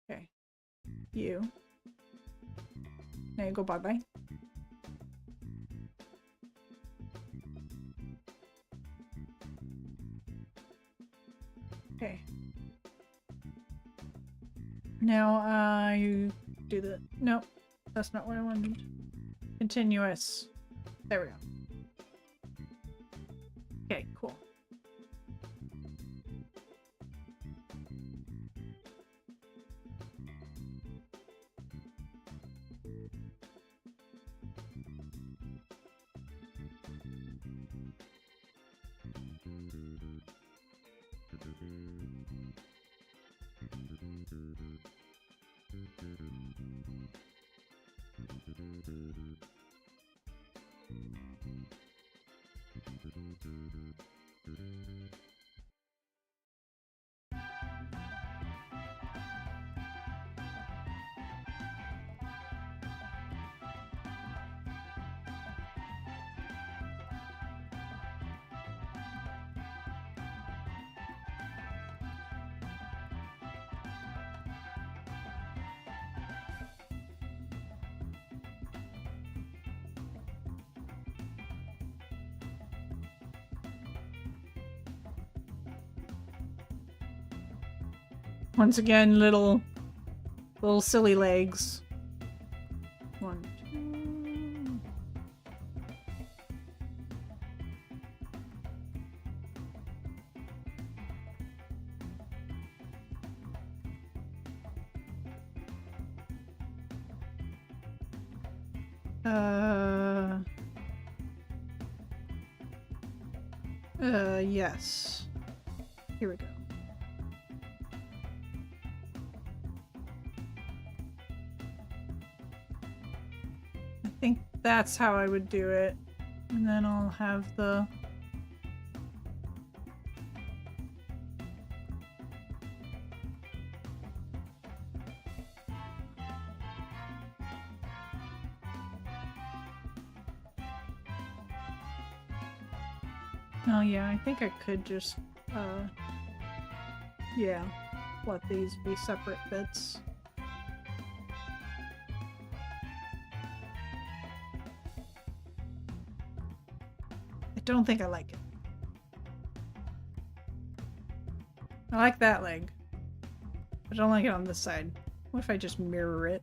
Okay. You. Now you go bye-bye. Okay. Now, you do the... Nope. That's not what I wanted. Continuous. There we go. Okay, cool. Once again, little silly legs. 1, 2. Yes. Here we go. I think that's how I would do it. And then I'll have the... Oh yeah, I think I could just, yeah, let these be separate bits. I don't think I like it. I like that leg. I don't like it on this side. What if I just mirror it?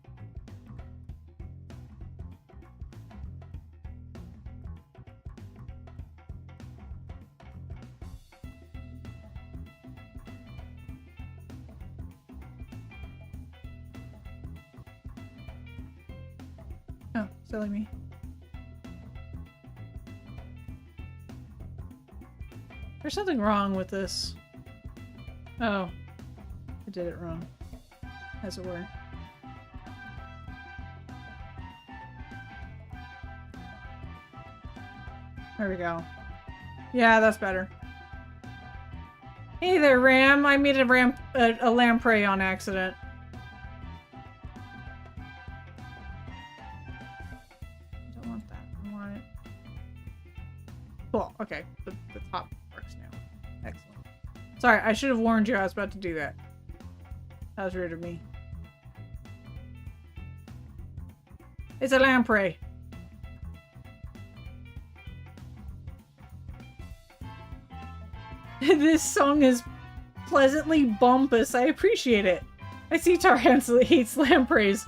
Oh, silly me. There's something wrong with this. Oh, I did it wrong, as it were. There we go. Yeah, that's better. Hey there, Ram. I made a lamprey on accident. I don't want that. I want it. Cool. Okay. The top works now. Excellent. Sorry, I should have warned you I was about to do that. That was rude of me. It's a lamprey. This song is pleasantly bumpus. I appreciate it. I see Tarhans hates lampreys.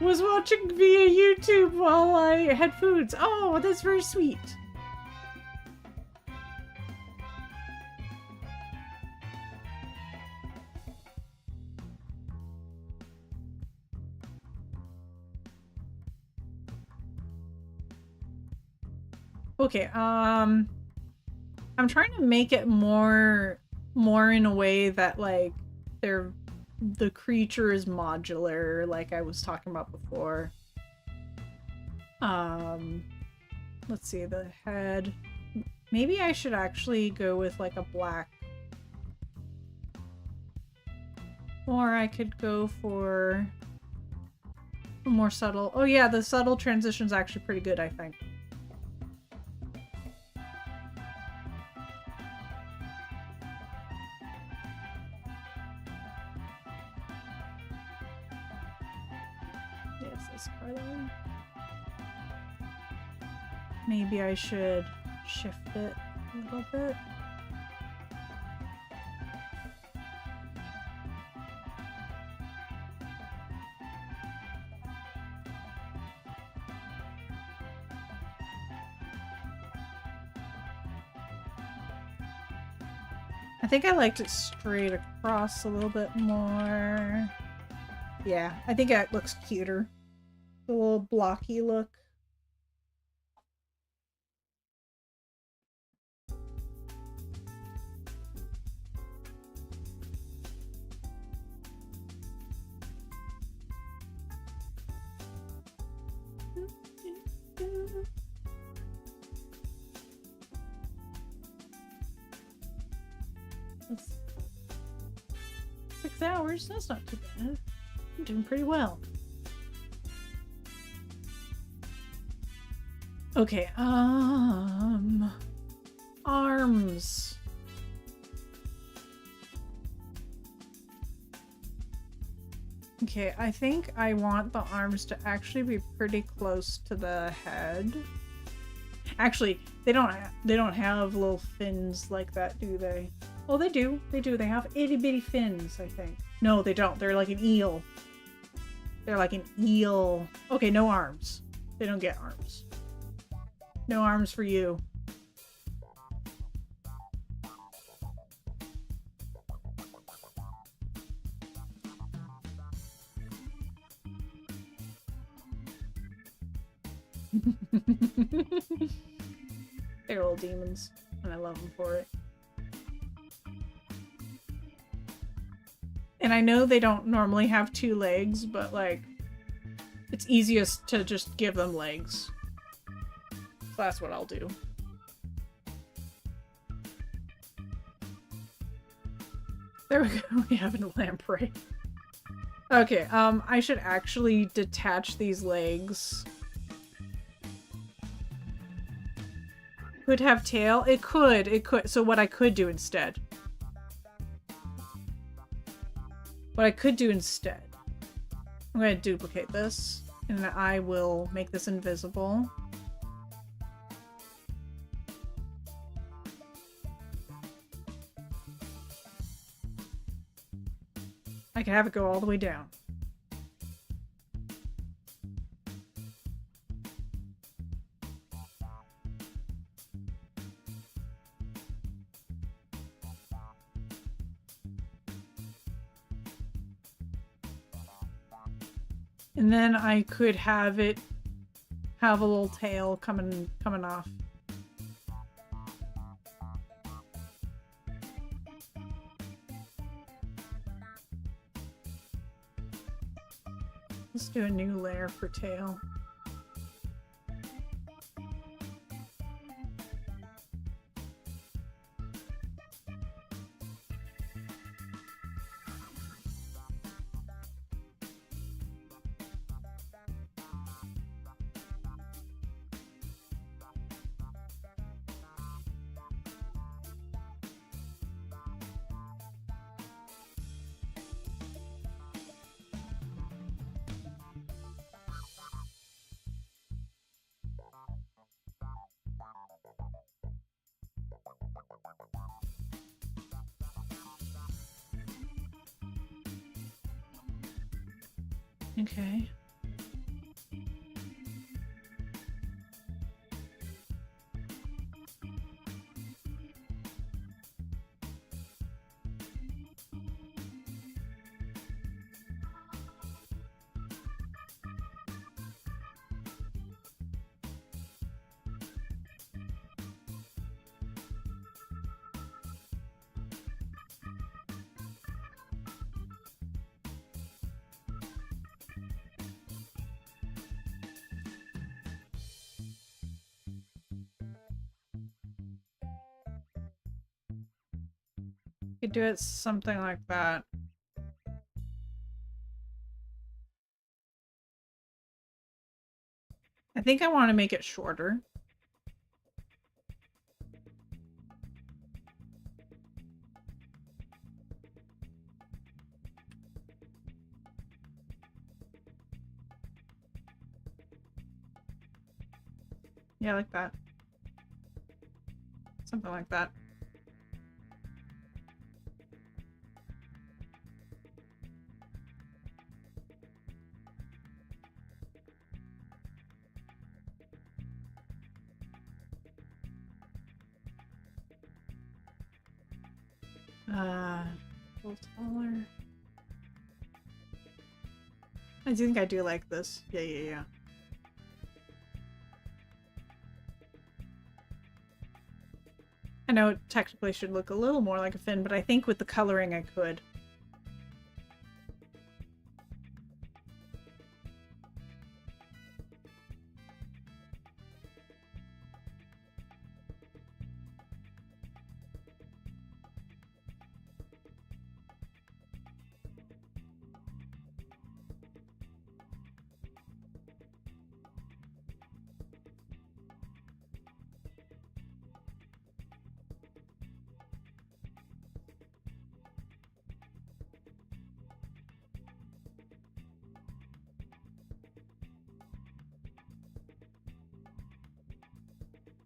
Was watching via YouTube while I had foods. Oh, that's very sweet. Okay, I'm trying to make it more in a way that, like, the creature is modular, like I was talking about before. Let's see, the head. Maybe I should actually go with, like, a black. Or I could go for a more subtle. Oh yeah, the subtle transition's actually pretty good, I think. Maybe I should shift it a little bit. I think I liked it straight across a little bit more. Yeah, I think that looks cuter. The little blocky look. That's 6 hours, that's not too bad. I'm doing pretty well. Okay, arms. Okay, I think I want the arms to actually be pretty close to the head. Actually, they don't have little fins like that, do they? Oh, they do. They do. They have itty bitty fins, I think. No, they don't. They're like an eel. They're like an eel. Okay, no arms. They don't get arms. No arms for you. They're little demons, and I love them for it. And I know they don't normally have 2 legs, but like, it's easiest to just give them legs. So that's what I'll do. There we go. We have a lamprey. Okay, I should actually detach these legs. Could have tail? It could. So what I could do instead. I'm going to duplicate this, and I will make this invisible. I can have it go all the way down. And then I could have it have a little tail coming off. Let's do a new layer for tail. Okay. Could do it something like that. I think I want to make it shorter. Yeah, like that. Something like that. A little taller. I do think I do like this. Yeah. I know it technically should look a little more like a fin, but I think with the coloring I could.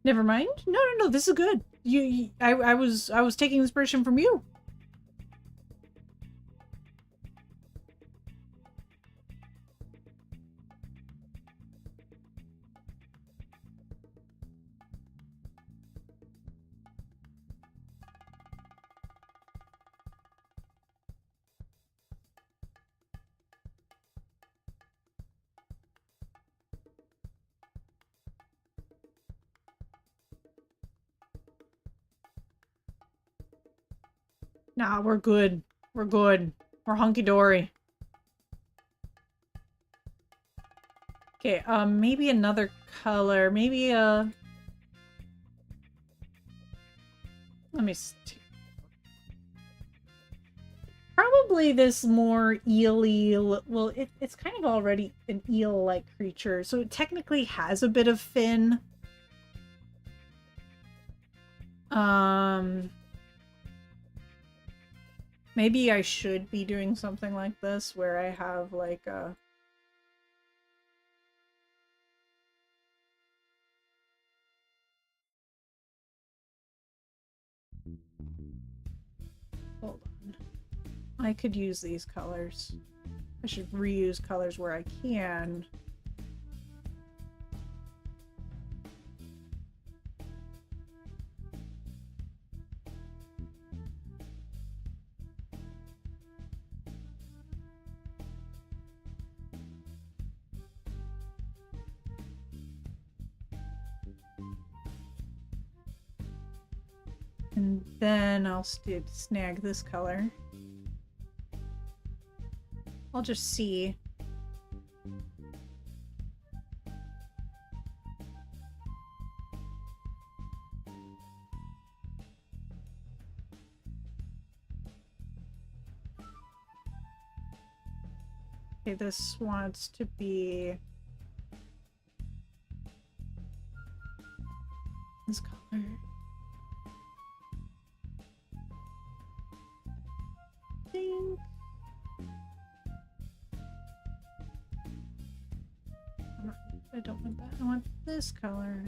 Never mind. No. This is good. I was taking inspiration from you. Nah, we're good. We're good. We're hunky-dory. Okay, maybe another color. Maybe, let me see. Probably this more eel-y... Well, it's kind of already an eel-like creature, so it technically has a bit of fin. Maybe I should be doing something like this, where I have, like, a... Hold on. I could use these colors. I should reuse colors where I can. And then I'll snag this color. I'll just see. Okay, this wants to be this color. Ding. I don't want that. I want this color.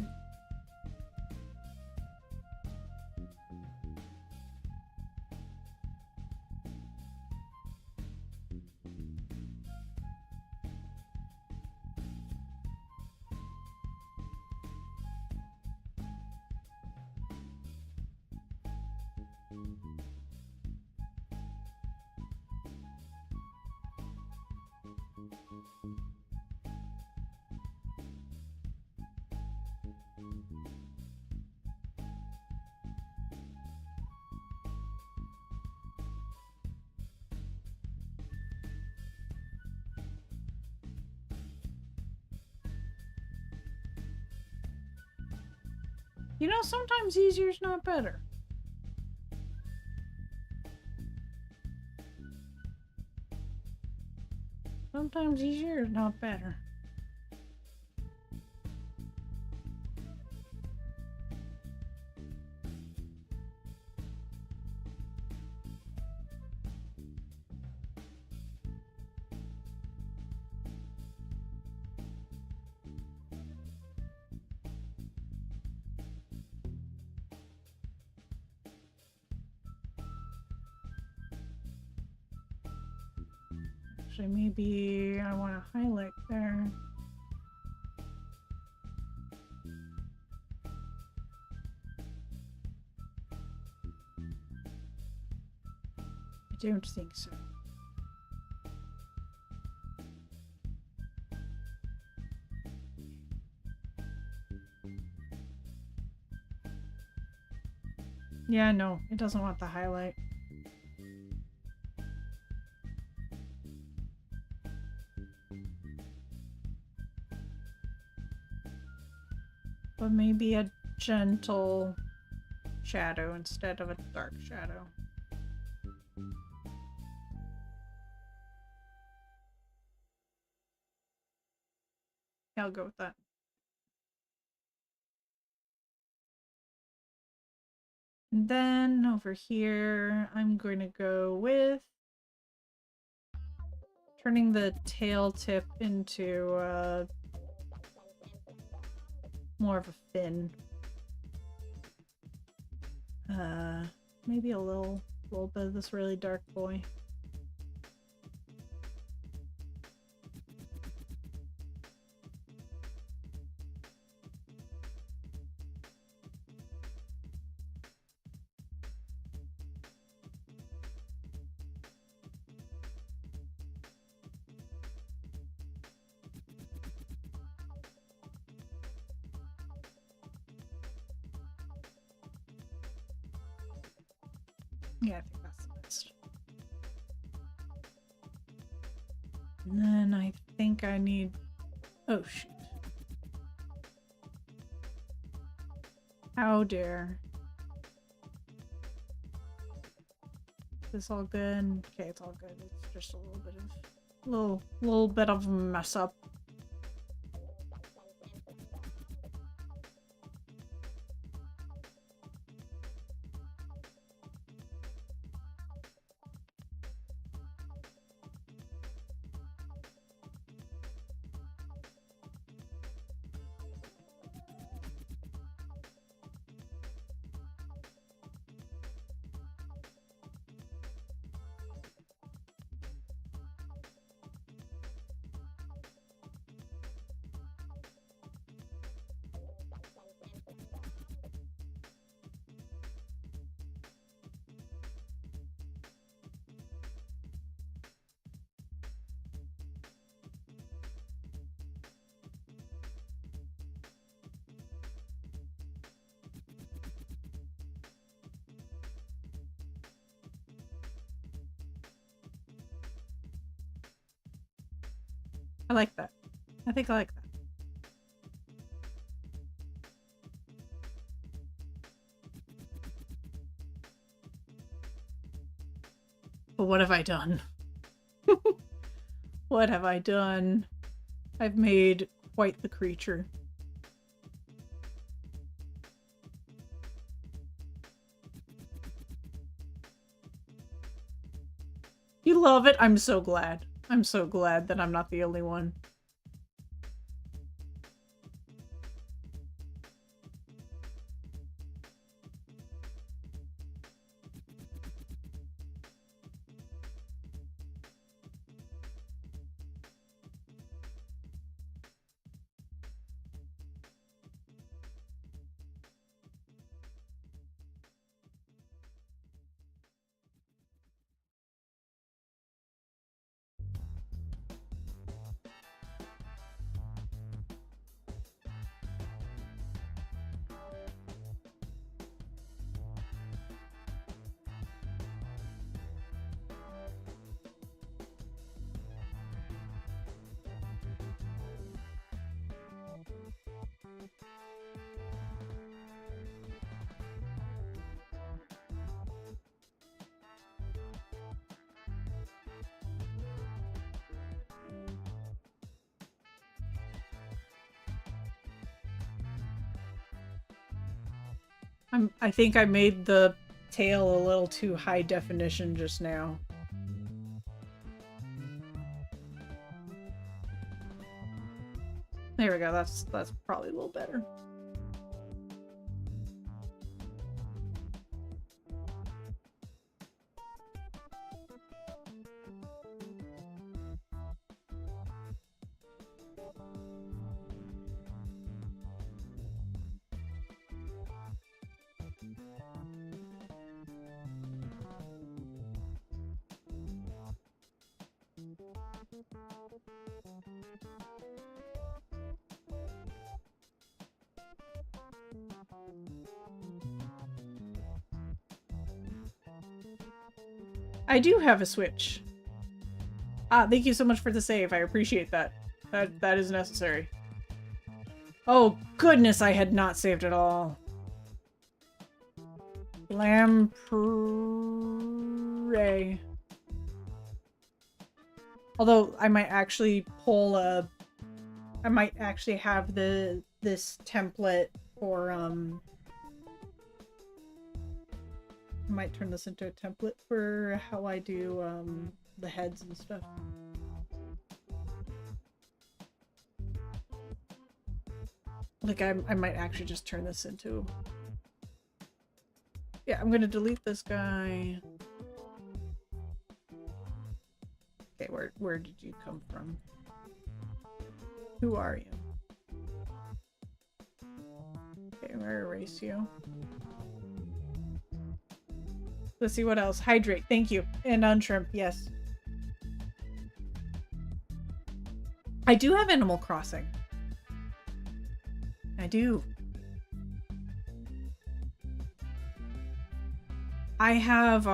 You know, sometimes easier's not better. Sometimes easier is not better. Actually, maybe I want to highlight there. I don't think so. Yeah, no, it doesn't want the highlight. But maybe a gentle shadow instead of a dark shadow. Yeah, I'll go with that. And then over here, I'm going to go with turning the tail tip into more of a fin. Maybe a little bit of this really dark boy. Yeah, I think that's the best. And then I think I need... Oh, shoot. How dare. Is this all good? Okay, it's all good. It's just a little bit of a mess up. I like that. I think I like that. But what have I done? What have I done? I've made quite the creature. You love it? I'm so glad. I'm so glad that I'm not the only one. I think I made the tail a little too high definition just now. There we go. That's probably a little better. I do have a Switch. Ah, thank you so much for the save. I appreciate that. That is necessary. Oh, goodness, I had not saved at all. Lamprey. Although, I might actually pull a... I might actually have this template for, I might turn this into a template for how I do, the heads and stuff. Like, I might actually just turn this into Yeah, I'm gonna delete this guy. Okay, where did you come from? Who are you? Okay, I'm gonna erase you. Let's see what else. Hydrate, thank you. And unshrimp, yes. I do have Animal Crossing. I do. I have,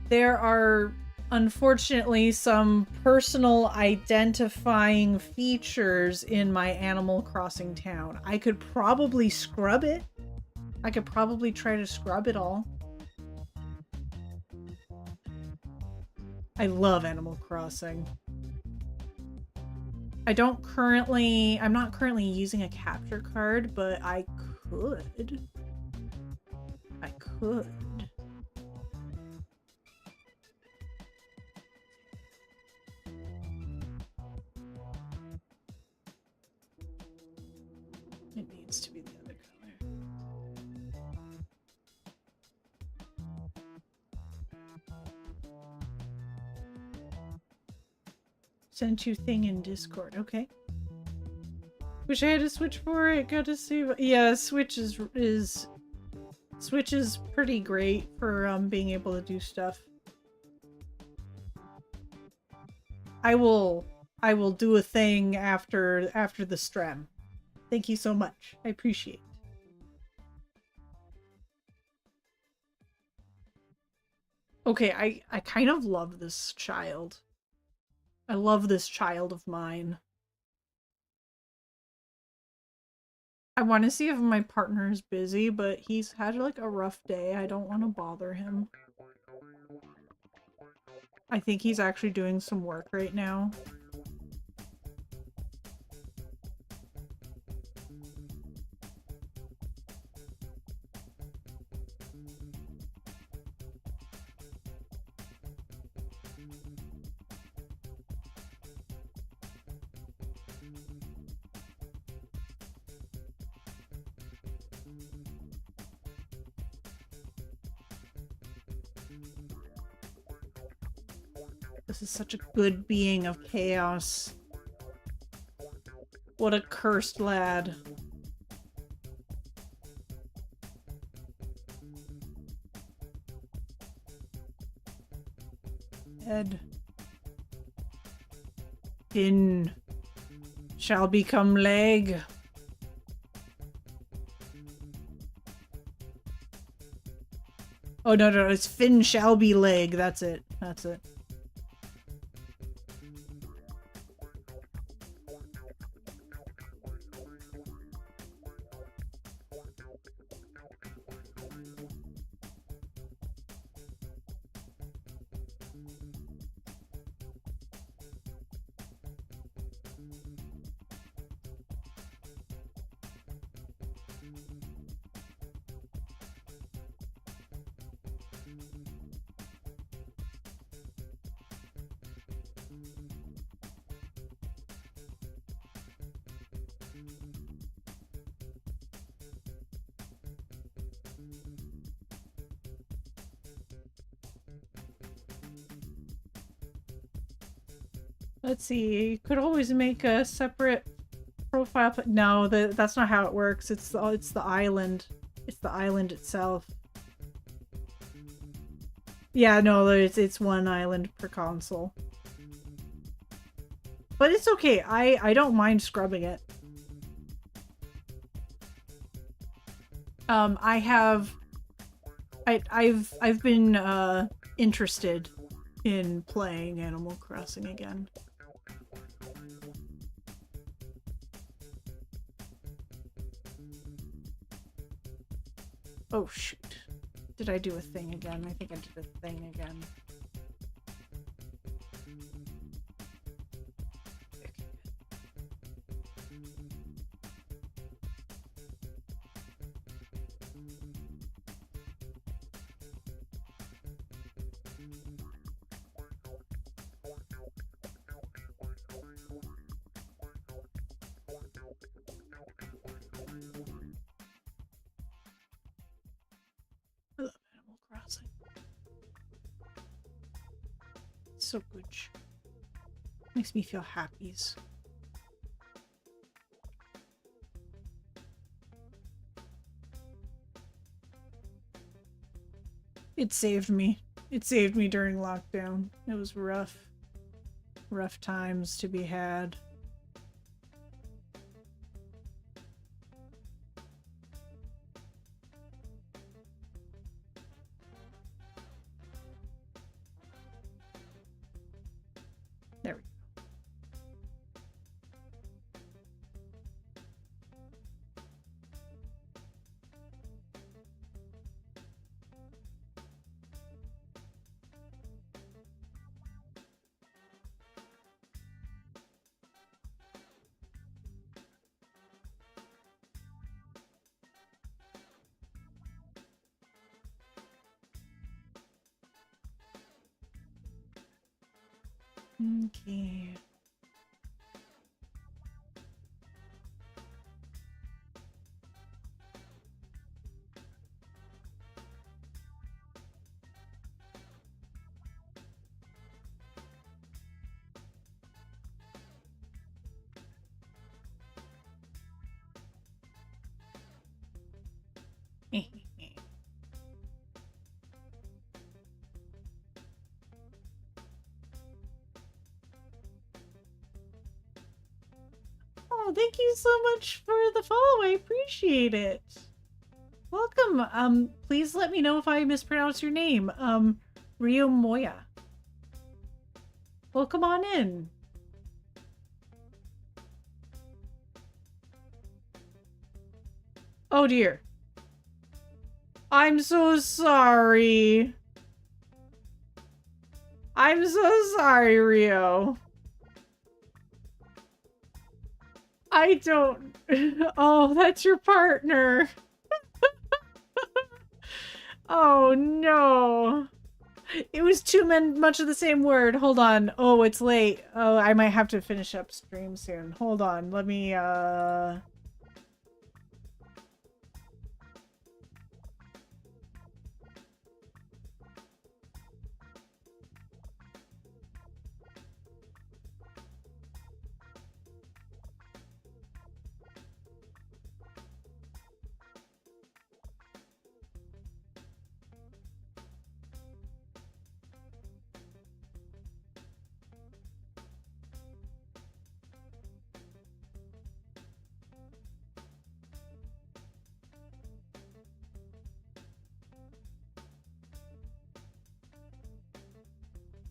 there are unfortunately some personal identifying features in my Animal Crossing town. I could probably scrub it. I could probably try to scrub it all. I love Animal Crossing. I'm not currently using a capture card, but I could. I could. It needs to be the other color. Sent you thing in Discord. Okay. Wish I had a Switch for it. Got to see. Yeah, Switch is pretty great for being able to do stuff. I will do a thing after the stream. Thank you so much. I appreciate it. Okay, I kind of love this child. I love this child of mine. I want to see if my partner is busy, but he's had like a rough day. I don't want to bother him. I think he's actually doing some work right now. This is such a good being of chaos. What a cursed lad. Head. Fin shall become leg. Oh, no, it's fin shall be leg. That's it. That's it. Let's see. You could always make a separate profile. But no, that's not how it works. It's the island. It's the island itself. Yeah, no, it's one island per console. But it's okay. I don't mind scrubbing it. I've been interested in playing Animal Crossing again. Oh shoot. Did I do a thing again? I think I did a thing again. It's so good. Makes me feel happies. It saved me. It saved me during lockdown. It was rough. Rough times to be had. There we go. Okay. Oh, thank you so much for the follow. I appreciate it. Welcome. Please let me know if I mispronounce your name. Rio Moya. Welcome on in. Oh dear. I'm so sorry. I'm so sorry, Rio. I don't... Oh, that's your partner. Oh, no. It was too much of the same word. Hold on. Oh, it's late. Oh, I might have to finish up stream soon. Hold on. Let me,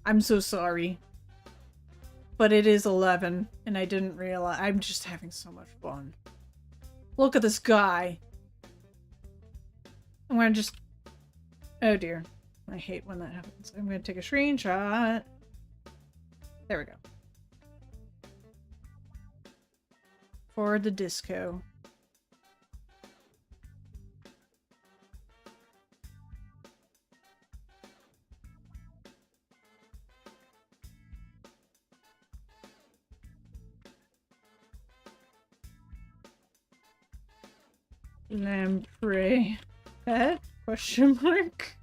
I'm so sorry. But it is 11, and I didn't realize. I'm just having so much fun. Look at this guy. I'm gonna just... Oh dear. I hate when that happens. I'm gonna take a screenshot. There we go. For the disco. Lamprey. Pet? Question mark?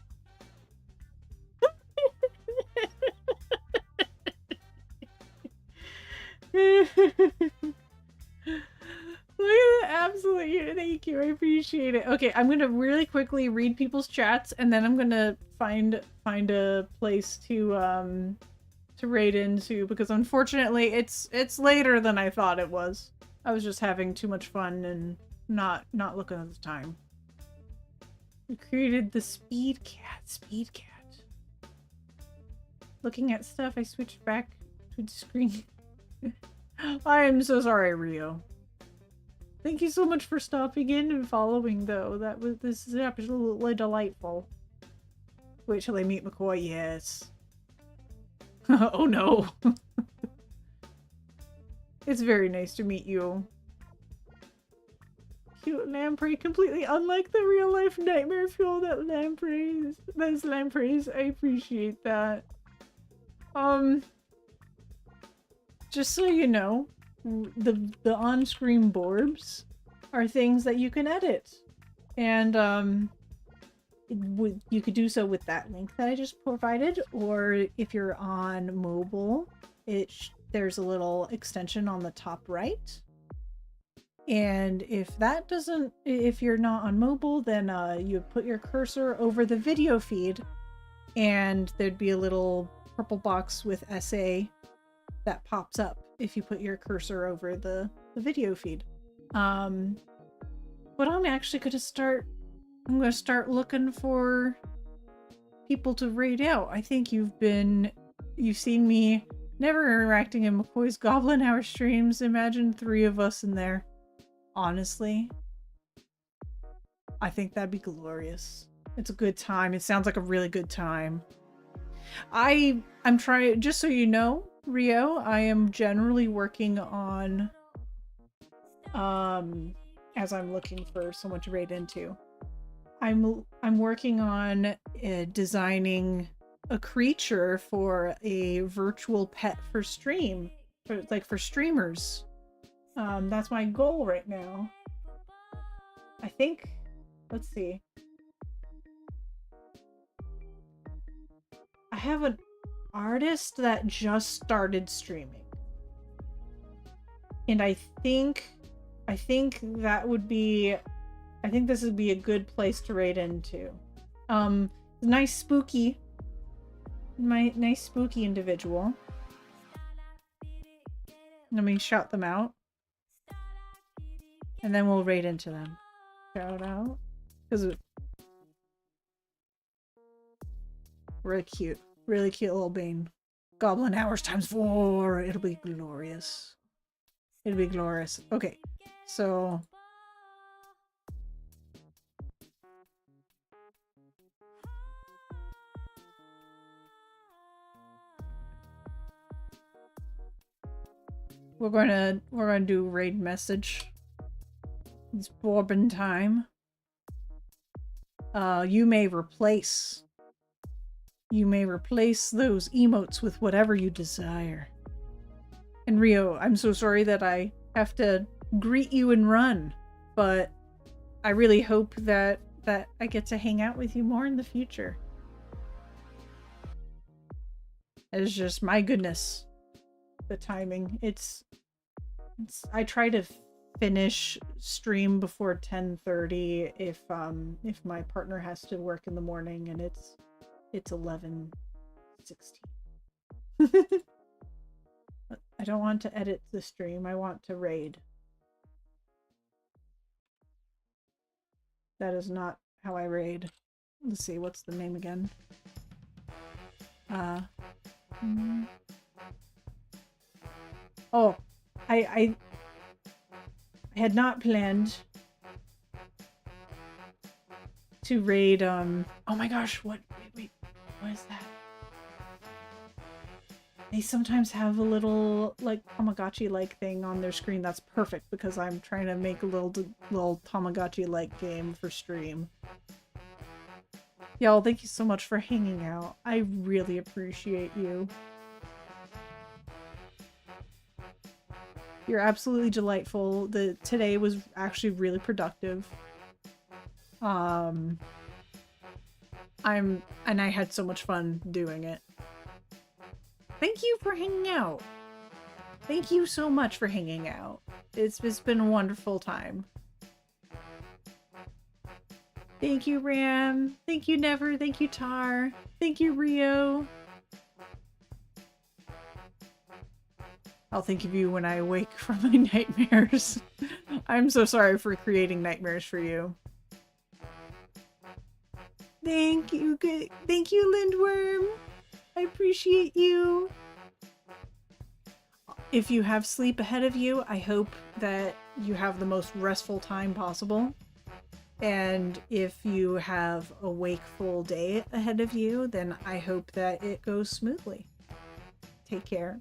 Absolutely, thank you. I appreciate it. Okay, I'm gonna really quickly read people's chats, and then I'm gonna find a place to raid into, because unfortunately it's later than I thought it was. I was just having too much fun and not looking at the time. We created the Speed Cat. Looking at stuff, I switched back to the screen. I am so sorry, Rio. Thank you so much for stopping in and following, though. This is absolutely delightful. Wait till I meet McCoy. Yes. Oh no. It's very nice to meet you. Cute lamprey, completely unlike the real life nightmare fuel that lampreys. Those lampreys. I appreciate that. Just so you know, the on-screen borbs are things that you can edit. And you could do so with that link that I just provided, or if you're on mobile, there's a little extension on the top right. And if you're not on mobile, then you put your cursor over the video feed, and there'd be a little purple box with SA that pops up if you put your cursor over the video feed. But I'm actually going to start looking for people to raid out. I think you've seen me never interacting in McCoy's Goblin Hour streams. Imagine 3 of us in there. Honestly, I think that'd be glorious. It's a good time. It sounds like a really good time. I'm trying, just so you know, Rio, I am generally working on, as I'm looking for someone to raid into, I'm working on designing a creature for a virtual pet for stream, for streamers. That's my goal right now. I think, let's see. I have an artist that just started streaming. And I think that would be, I think this would be a good place to raid into. Nice spooky individual. Let me shout them out. And then we'll raid into them. Shout out. Because really cute. Really cute little bean. Goblin Hours ×4. It'll be glorious. It'll be glorious. Okay. So we're gonna do raid message. It's Borbin time. You may replace those emotes with whatever you desire. And Rio, I'm so sorry that I have to greet you and run, but I really hope that I get to hang out with you more in the future. It's just, my goodness, the timing. I try to finish stream before 10:30 if my partner has to work in the morning, and it's 11:16. I don't want to edit the stream. I want to raid. That is not how I raid. Let's see, what's the name again? Oh, I had not planned to raid, oh my gosh, wait, what is that? They sometimes have a little, like, Tamagotchi-like thing on their screen. That's perfect, because I'm trying to make a little Tamagotchi-like game for stream. Y'all, thank you so much for hanging out. I really appreciate you. You're absolutely delightful. Today was actually really productive. And I had so much fun doing it. Thank you for hanging out. Thank you so much for hanging out. It's been a wonderful time. Thank you, Ram. Thank you, Never. Thank you, Tar. Thank you, Rio. I'll think of you when I wake from my nightmares. I'm so sorry for creating nightmares for you. Thank you, Lindworm. I appreciate you. If you have sleep ahead of you, I hope that you have the most restful time possible. And if you have a wakeful day ahead of you, then I hope that it goes smoothly. Take care.